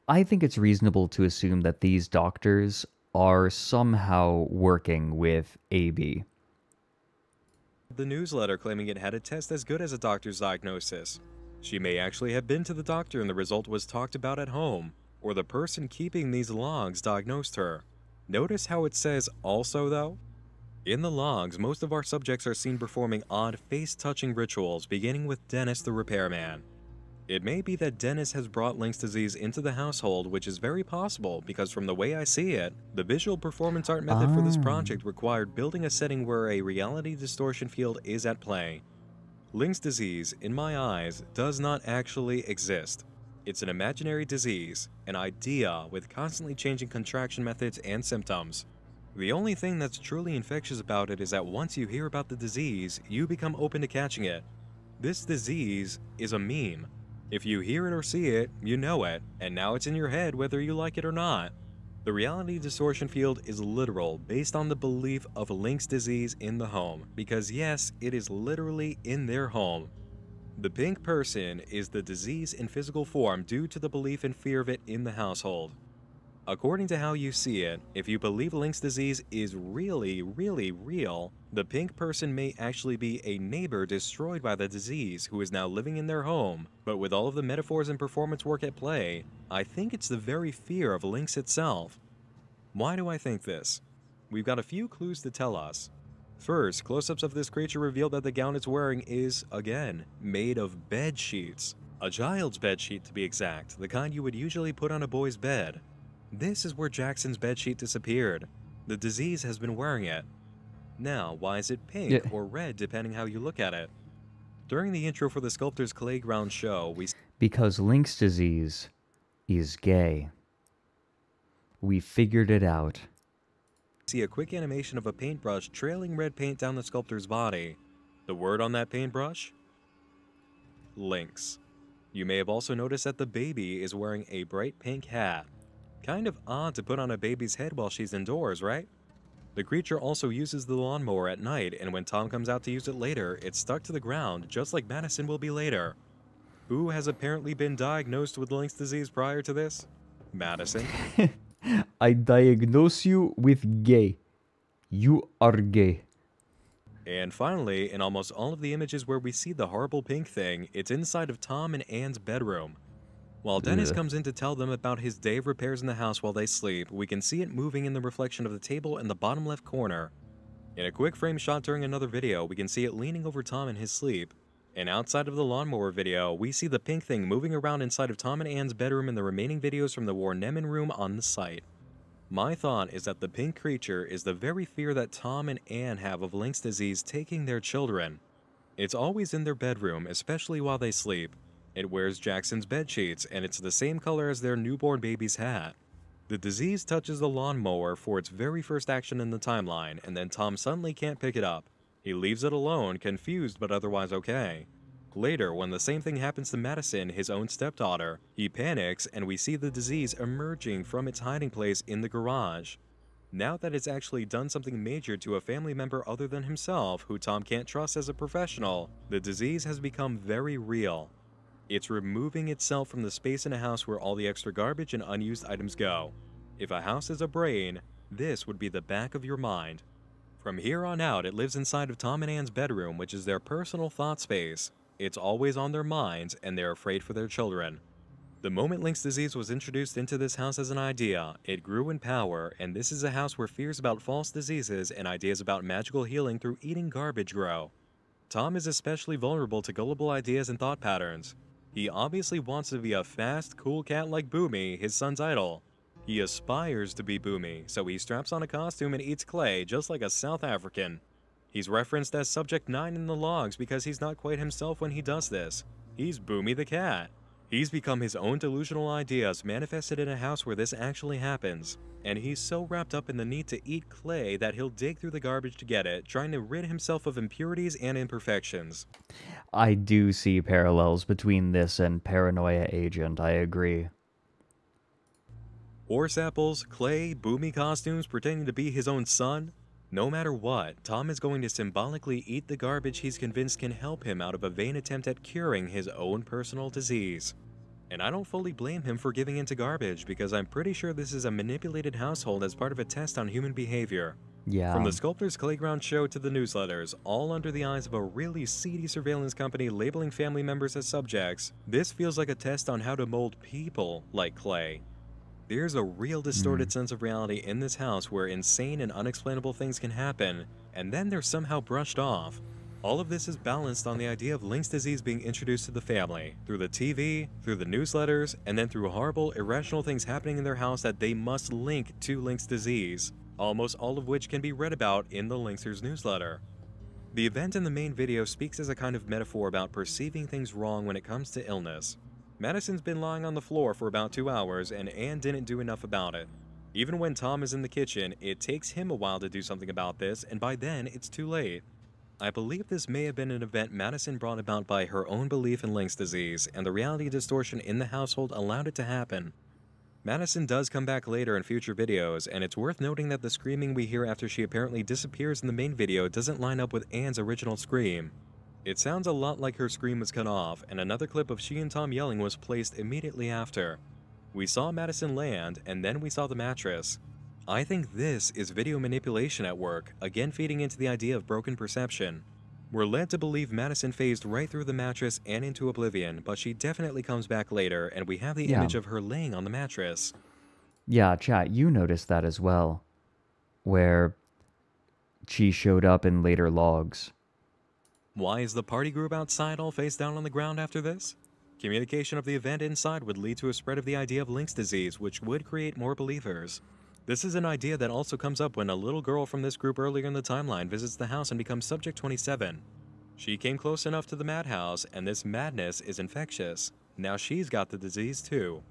I think it's reasonable to assume that these doctors are somehow working with AB. The newsletter claiming it had a test as good as a doctor's diagnosis. She may actually have been to the doctor and the result was talked about at home, or the person keeping these logs diagnosed her. Notice how it says also, though? In the logs, most of our subjects are seen performing odd face-touching rituals, beginning with Dennis the repairman. It may be that Dennis has brought Lynx disease into the household, which is very possible because from the way I see it, the visual performance art method for this project required building a setting where a reality distortion field is at play. Lynx disease, in my eyes, does not actually exist. It's an imaginary disease, an idea with constantly changing contraction methods and symptoms. The only thing that's truly infectious about it is that once you hear about the disease, you become open to catching it. This disease is a meme. If you hear it or see it, you know it, and now it's in your head whether you like it or not. The reality distortion field is literal, based on the belief of Lynx disease in the home, because yes, it is literally in their home. The pink person is the disease in physical form due to the belief and fear of it in the household. According to how you see it, if you believe Lynx disease is really, really real, the pink person may actually be a neighbor destroyed by the disease who is now living in their home. But with all of the metaphors and performance work at play, I think it's the very fear of Lynx itself. Why do I think this? We've got a few clues to tell us. First, close-ups of this creature reveal that the gown it's wearing is, again, made of bed sheets. A child's bed sheet to be exact, the kind you would usually put on a boy's bed. This is where Jackson's bedsheet disappeared. The disease has been wearing it. Now, why is it pink or red depending how you look at it? During the intro for the Sculptor's Playground show, we... Because Lynx disease is gay. We figured it out. See a quick animation of a paintbrush trailing red paint down the sculptor's body. The word on that paintbrush? Lynx. You may have also noticed that the baby is wearing a bright pink hat. Kind of odd to put on a baby's head while she's indoors, right? The creature also uses the lawnmower at night, and when Tom comes out to use it later, it's stuck to the ground, just like Madison will be later. Who has apparently been diagnosed with Lynx disease prior to this? Madison. I diagnose you with gay. You are gay. And finally, in almost all of the images where we see the horrible pink thing, it's inside of Tom and Anne's bedroom. While Dennis comes in to tell them about his day of repairs in the house while they sleep, we can see it moving in the reflection of the table in the bottom left corner. In a quick frame shot during another video, we can see it leaning over Tom in his sleep. And outside of the lawnmower video, we see the pink thing moving around inside of Tom and Anne's bedroom in the remaining videos from the Warneman room on the site. My thought is that the pink creature is the very fear that Tom and Anne have of Lynx disease taking their children. It's always in their bedroom, especially while they sleep. It wears Jackson's bed sheets, and it's the same color as their newborn baby's hat. The disease touches the lawnmower for its very first action in the timeline, and then Tom suddenly can't pick it up. He leaves it alone, confused but otherwise okay. Later, when the same thing happens to Madison, his own stepdaughter, he panics and we see the disease emerging from its hiding place in the garage. Now that it's actually done something major to a family member other than himself, who Tom can't trust as a professional, the disease has become very real. It's removing itself from the space in a house where all the extra garbage and unused items go. If a house is a brain, this would be the back of your mind. From here on out, it lives inside of Tom and Anne's bedroom, which is their personal thought space. It's always on their minds, and they're afraid for their children. The moment Lynx disease was introduced into this house as an idea, it grew in power, and this is a house where fears about false diseases and ideas about magical healing through eating garbage grow. Tom is especially vulnerable to gullible ideas and thought patterns. He obviously wants to be a fast, cool cat like Boomy, his son's idol. He aspires to be Boomy, so he straps on a costume and eats clay just like a South African. He's referenced as Subject 9 in the logs because he's not quite himself when he does this. He's Boomy the cat. He's become his own delusional ideas manifested in a house where this actually happens. And he's so wrapped up in the need to eat clay that he'll dig through the garbage to get it, trying to rid himself of impurities and imperfections. I do see parallels between this and Paranoia Agent, I agree. Horse apples, clay, Boomy costumes pretending to be his own son. No matter what, Tom is going to symbolically eat the garbage he's convinced can help him out of a vain attempt at curing his own personal disease. And I don't fully blame him for giving into garbage because I'm pretty sure this is a manipulated household as part of a test on human behavior. Yeah. From the Sculptor's Playground show to the newsletters, all under the eyes of a really seedy surveillance company labeling family members as subjects, this feels like a test on how to mold people like clay. There's a real distorted sense of reality in this house where insane and unexplainable things can happen, and then they're somehow brushed off. All of this is balanced on the idea of Lynx disease being introduced to the family, through the TV, through the newsletters, and then through horrible, irrational things happening in their house that they must link to Lynx disease, almost all of which can be read about in the Lynxers newsletter. The event in the main video speaks as a kind of metaphor about perceiving things wrong when it comes to illness. Madison's been lying on the floor for about 2 hours, and Anne didn't do enough about it. Even when Tom is in the kitchen, it takes him a while to do something about this, and by then, it's too late. I believe this may have been an event Madison brought about by her own belief in Lynx disease, and the reality distortion in the household allowed it to happen. Madison does come back later in future videos, and it's worth noting that the screaming we hear after she apparently disappears in the main video doesn't line up with Anne's original scream. It sounds a lot like her scream was cut off, and another clip of she and Tom yelling was placed immediately after. We saw Madison land, and then we saw the mattress. I think this is video manipulation at work, again feeding into the idea of broken perception. We're led to believe Madison phased right through the mattress and into oblivion, but she definitely comes back later, and we have the image of her laying on the mattress. Yeah, chat, you noticed that as well, where she showed up in later logs. Why is the party group outside all face down on the ground after this? Communication of the event inside would lead to a spread of the idea of Lynx disease, which would create more believers. This is an idea that also comes up when a little girl from this group earlier in the timeline visits the house and becomes Subject 27. She came close enough to the madhouse, and this madness is infectious. Now she's got the disease too.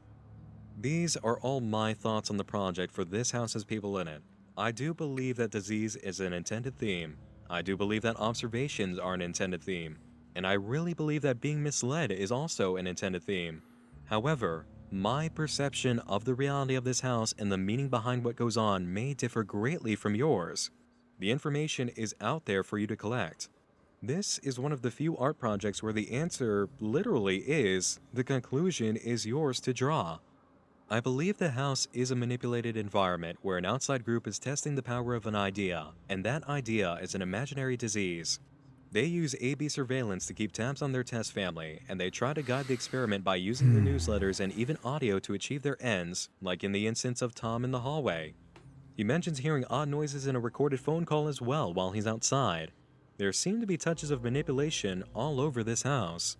These are all my thoughts on the project for This House Has People in It. I do believe that disease is an intended theme. I do believe that observations are an intended theme. And I really believe that being misled is also an intended theme. However, my perception of the reality of this house and the meaning behind what goes on may differ greatly from yours. The information is out there for you to collect. This is one of the few art projects where the answer literally is, the conclusion is yours to draw. I believe the house is a manipulated environment where an outside group is testing the power of an idea, and that idea is an imaginary disease. They use A/B surveillance to keep tabs on their test family, and they try to guide the experiment by using the newsletters and even audio to achieve their ends, like in the instance of Tom in the hallway. He mentions hearing odd noises in a recorded phone call as well while he's outside. There seem to be touches of manipulation all over this house.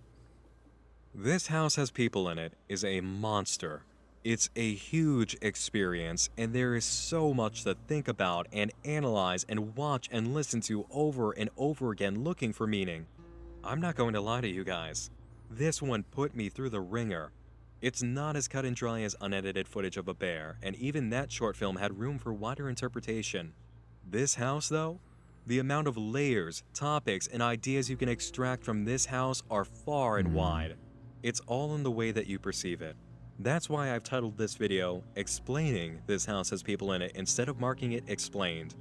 This House Has People in It is a monster. It's a huge experience, and there is so much to think about and analyze and watch and listen to over and over again looking for meaning. I'm not going to lie to you guys. This one put me through the ringer. It's not as cut and dry as unedited footage of a bear, and even that short film had room for wider interpretation. This house, though? The amount of layers, topics, and ideas you can extract from this house are far and wide. It's all in the way that you perceive it. That's why I've titled this video, Explaining This House Has People in It, instead of marking it Explained.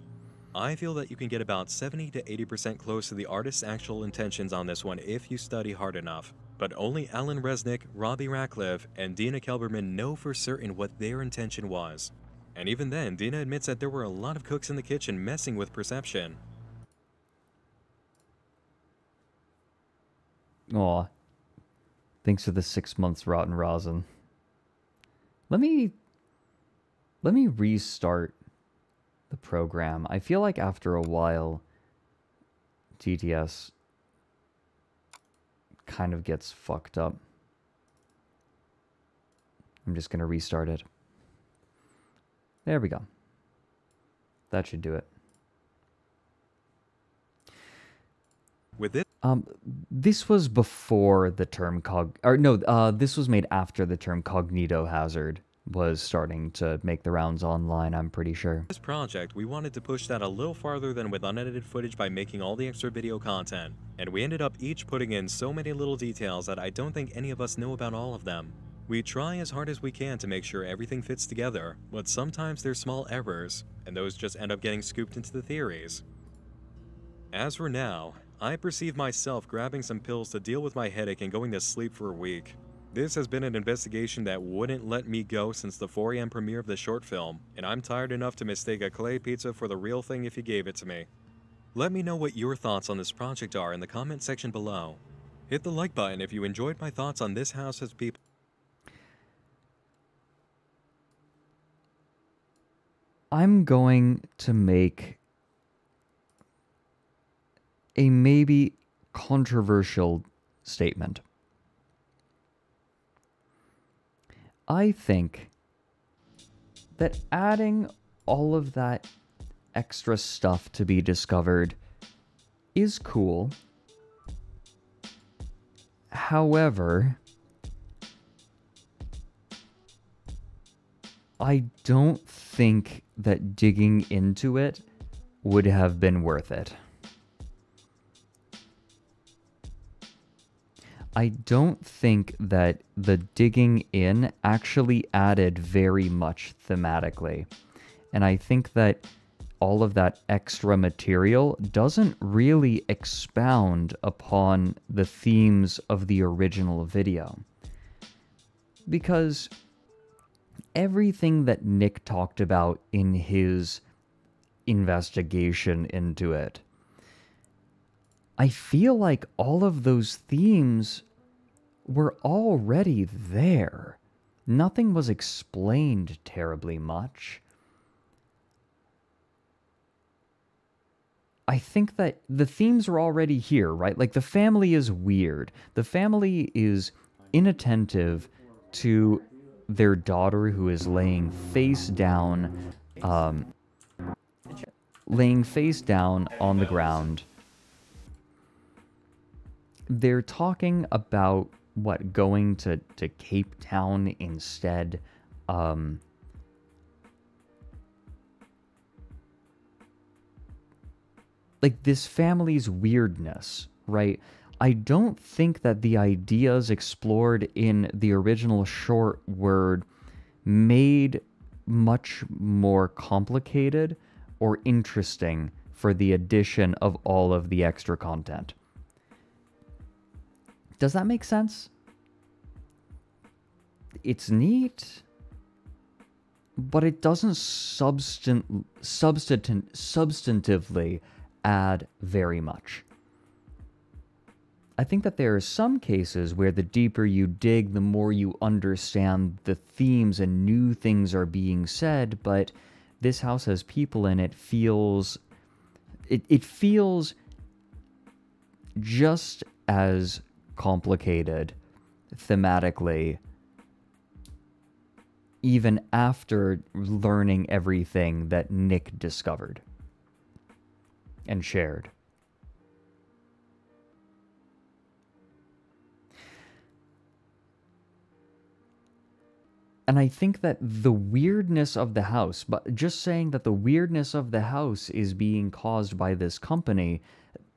I feel that you can get about 70 to 80% close to the artist's actual intentions on this one if you study hard enough. But only Alan Resnick, Robbie Ratcliffe, and Dina Kelberman know for certain what their intention was. And even then, Dina admits that there were a lot of cooks in the kitchen messing with perception. Aw. Thanks for the 6 months, Rotten Rosin. Let me restart the program. I feel like after a while, TTS kind of gets fucked up. I'm just going to restart it. There we go. That should do it. With it? This was before the term this was made after the term cognitohazard was starting to make the rounds online, I'm pretty sure. This project, we wanted to push that a little farther than with unedited footage by making all the extra video content, and we ended up each putting in so many little details that I don't think any of us know about all of them. We try as hard as we can to make sure everything fits together, but sometimes there's small errors, and those just end up getting scooped into the theories. As for now, I perceive myself grabbing some pills to deal with my headache and going to sleep for a week. This has been an investigation that wouldn't let me go since the 4 AM premiere of the short film, and I'm tired enough to mistake a clay pizza for the real thing if you gave it to me. Let me know what your thoughts on this project are in the comment section below. Hit the like button if you enjoyed my thoughts on This House Has People. I'm going to make a maybe controversial statement. I think that adding all of that extra stuff to be discovered is cool. However, I don't think that digging into it would have been worth it. I don't think that the digging in actually added very much thematically. And I think that all of that extra material doesn't really expound upon the themes of the original video. Because everything that Nick talked about in his investigation into it, I feel like all of those themes were already there. Nothing was explained terribly much. I think that the themes are already here, right? Like, the family is weird. The family is inattentive to their daughter, who is laying face down on the ground. They're talking about, what, going to Cape Town instead. Like, this family's weirdness, right? I don't think that the ideas explored in the original short were made much more complicated or interesting for the addition of all of the extra content. Does that make sense? It's neat, but it doesn't substantively add very much. I think that there are some cases where the deeper you dig, the more you understand the themes and new things are being said, but This House Has People in It feels... It feels just as complicated thematically, even after learning everything that Nick discovered and shared. And I think that the weirdness of the house, but just saying that the weirdness of the house is being caused by this company,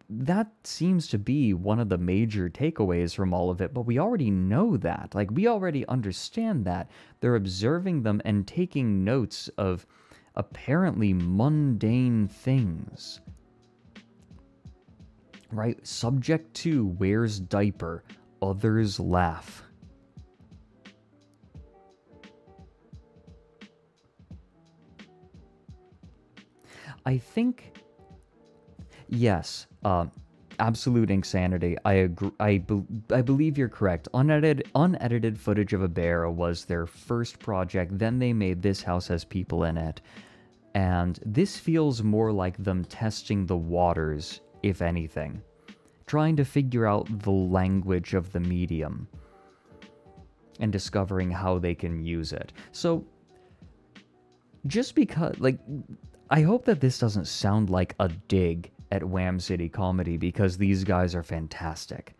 that seems to be one of the major takeaways from all of it, but we already know that. Like, we already understand that. They're observing them and taking notes of apparently mundane things. Right? Subject 2 wears diaper, others laugh. I think, yes, absolute insanity. I agree. I believe you're correct. Unedited footage of a bear was their first project. Then they made This House Has People in It, and this feels more like them testing the waters, if anything, trying to figure out the language of the medium and discovering how they can use it. So, just because, like, I hope that this doesn't sound like a dig at Wham City Comedy, because these guys are fantastic.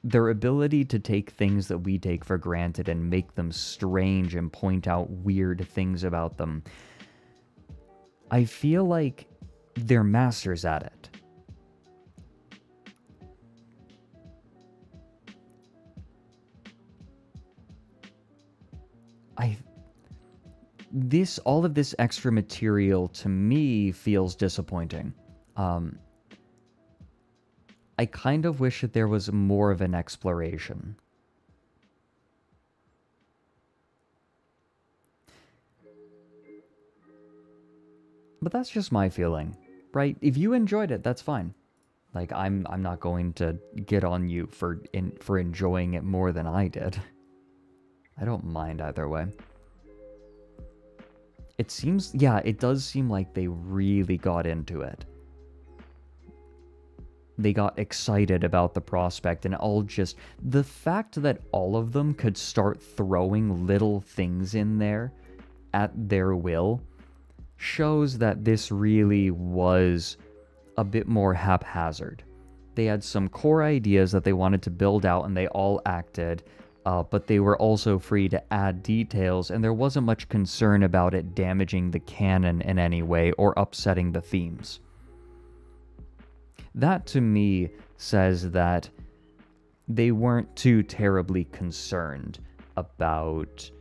Their ability to take things that we take for granted and make them strange and point out weird things about them, I feel like they're masters at it. All of this extra material to me feels disappointing. I kind of wish that there was more of an exploration. But that's just my feeling, right? If you enjoyed it, that's fine. Like, I'm not going to get on you for enjoying it more than I did. I don't mind either way. It seems, yeah, it does seem like they really got into it. They got excited about the prospect, and the fact that all of them could start throwing little things in there at their will shows that this really was a bit more haphazard. They had some core ideas that they wanted to build out, and they all acted. But they were also free to add details, and there wasn't much concern about it damaging the canon in any way or upsetting the themes. That, to me, says that they weren't too terribly concerned about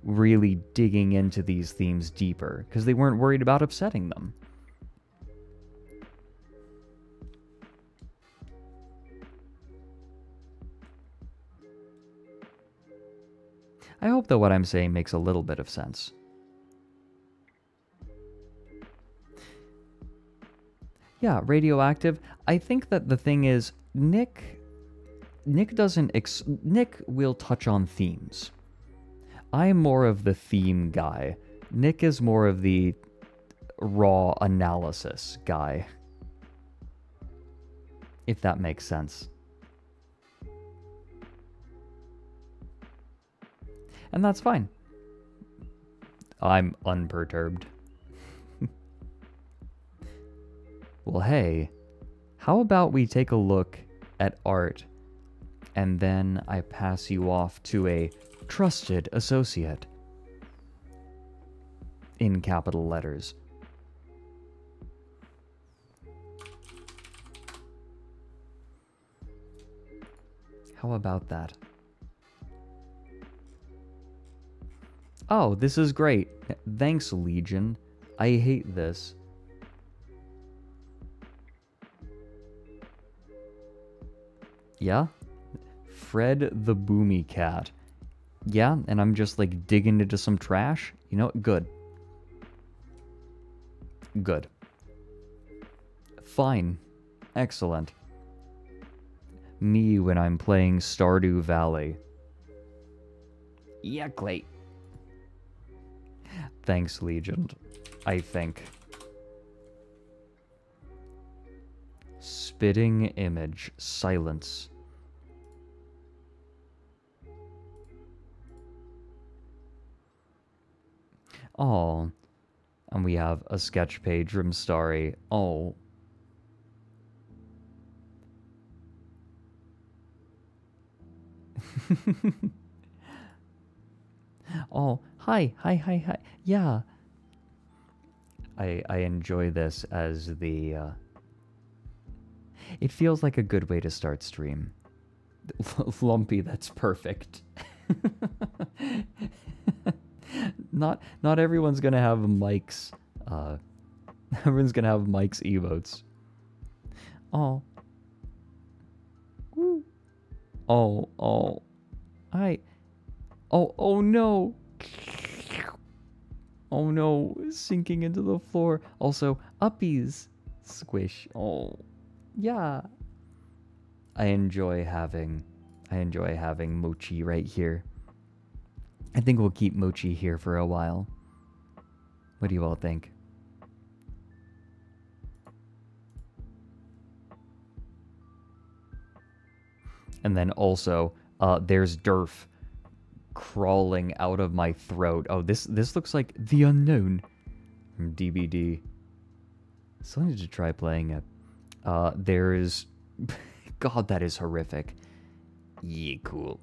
really digging into these themes deeper, because they weren't worried about upsetting them. I hope that what I'm saying makes a little bit of sense. Yeah, radioactive. I think that the thing is, Nick will touch on themes. I'm more of the theme guy. Nick is more of the raw analysis guy. If that makes sense. And that's fine. I'm unperturbed. Well, hey, how about we take a look at art and then I pass you off to a trusted associate in capital letters. How about that? Oh, this is great. Thanks, Legion. I hate this. Yeah? Fred the Boomy Cat. Yeah, and I'm just like digging into some trash? You know, good. Good. Fine. Excellent. Me when I'm playing Stardew Valley. Yeah, Clay. Thanks, Legion. I think. Spitting image. Silence. Oh. And we have a sketch page from Starry. Oh. Oh, hi. Yeah. I enjoy this as the, it feels like a good way to start stream. Lumpy, that's perfect. Not everyone's gonna have Mike's, everyone's gonna have Mike's emotes. Oh. Woo. Oh. Oh no. Oh no, sinking into the floor. Also, uppies. Squish. Oh. Yeah. I enjoy having Mochi right here. I think we'll keep Mochi here for a while. What do you all think? And then also, there's Durf crawling out of my throat. Oh, this looks like The Unknown from DBD. Still need to try playing it. There's... God, that is horrific. Yeah, cool.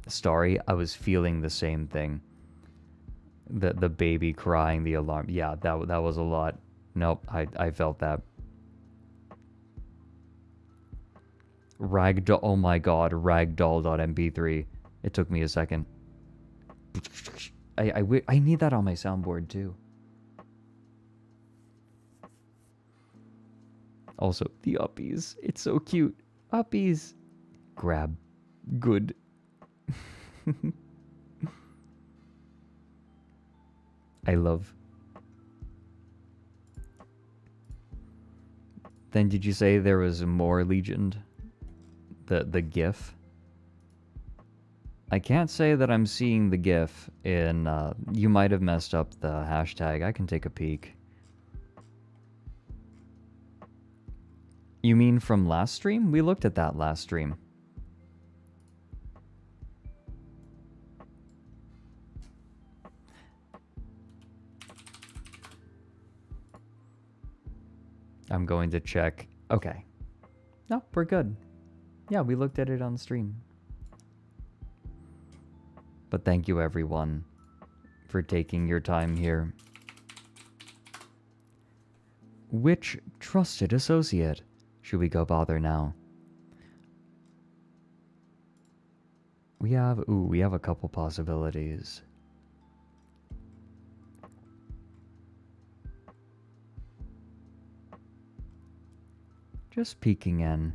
Starry, I was feeling the same thing. The baby crying, the alarm. Yeah, that was a lot. Nope, I felt that. Ragdoll, oh my god, ragdoll.mp3. It took me a second. I need that on my soundboard too. Also, the uppies. It's so cute. Uppies. Grab. Good. I love. Then did you say there was more Legion? The GIF? I can't say that I'm seeing the GIF in, you might have messed up the hashtag. I can take a peek. You mean from last stream? We looked at that last stream. I'm going to check. Okay. No, we're good. Yeah, we looked at it on stream. But thank you everyone for taking your time here. Which trusted associate should we go bother now? We have a couple possibilities. Just peeking in.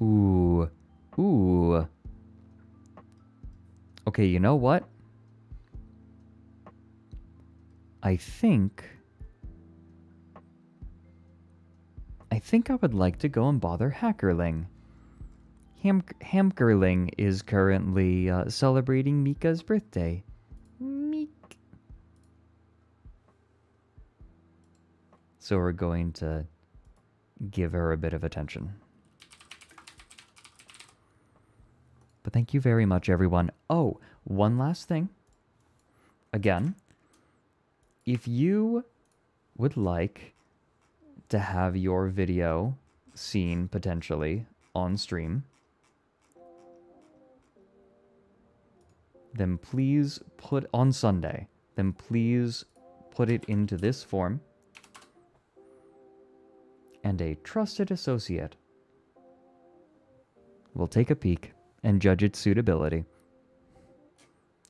Ooh. Ooh. Okay, you know what? I think I would like to go and bother Hackerling. Hamkerling is currently celebrating Mika's birthday. Meek. So we're going to give her a bit of attention. But thank you very much, everyone. Oh, one last thing. Again, if you would like to have your video seen potentially on stream, then please put on Sunday, then please put it into this form, and a trusted associate will take a peek and judge its suitability.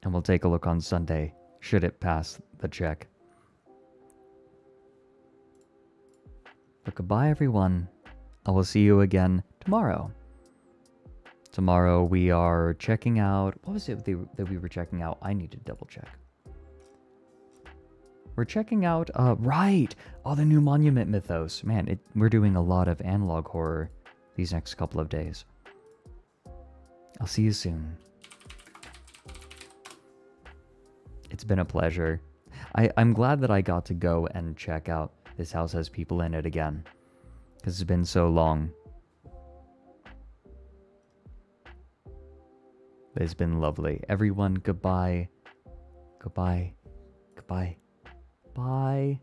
And we'll take a look on Sunday, should it pass the check. But goodbye, everyone. I will see you again tomorrow. Tomorrow we are checking out... What was it that we were checking out? I need to double check. We're checking out... right! Oh, the new Monument Mythos. Man, we're doing a lot of analog horror these next couple of days. I'll see you soon. It's been a pleasure. I'm glad that I got to go and check out This House Has People in It again. Because it's been so long. It's been lovely. Everyone, goodbye. Goodbye. Goodbye. Bye.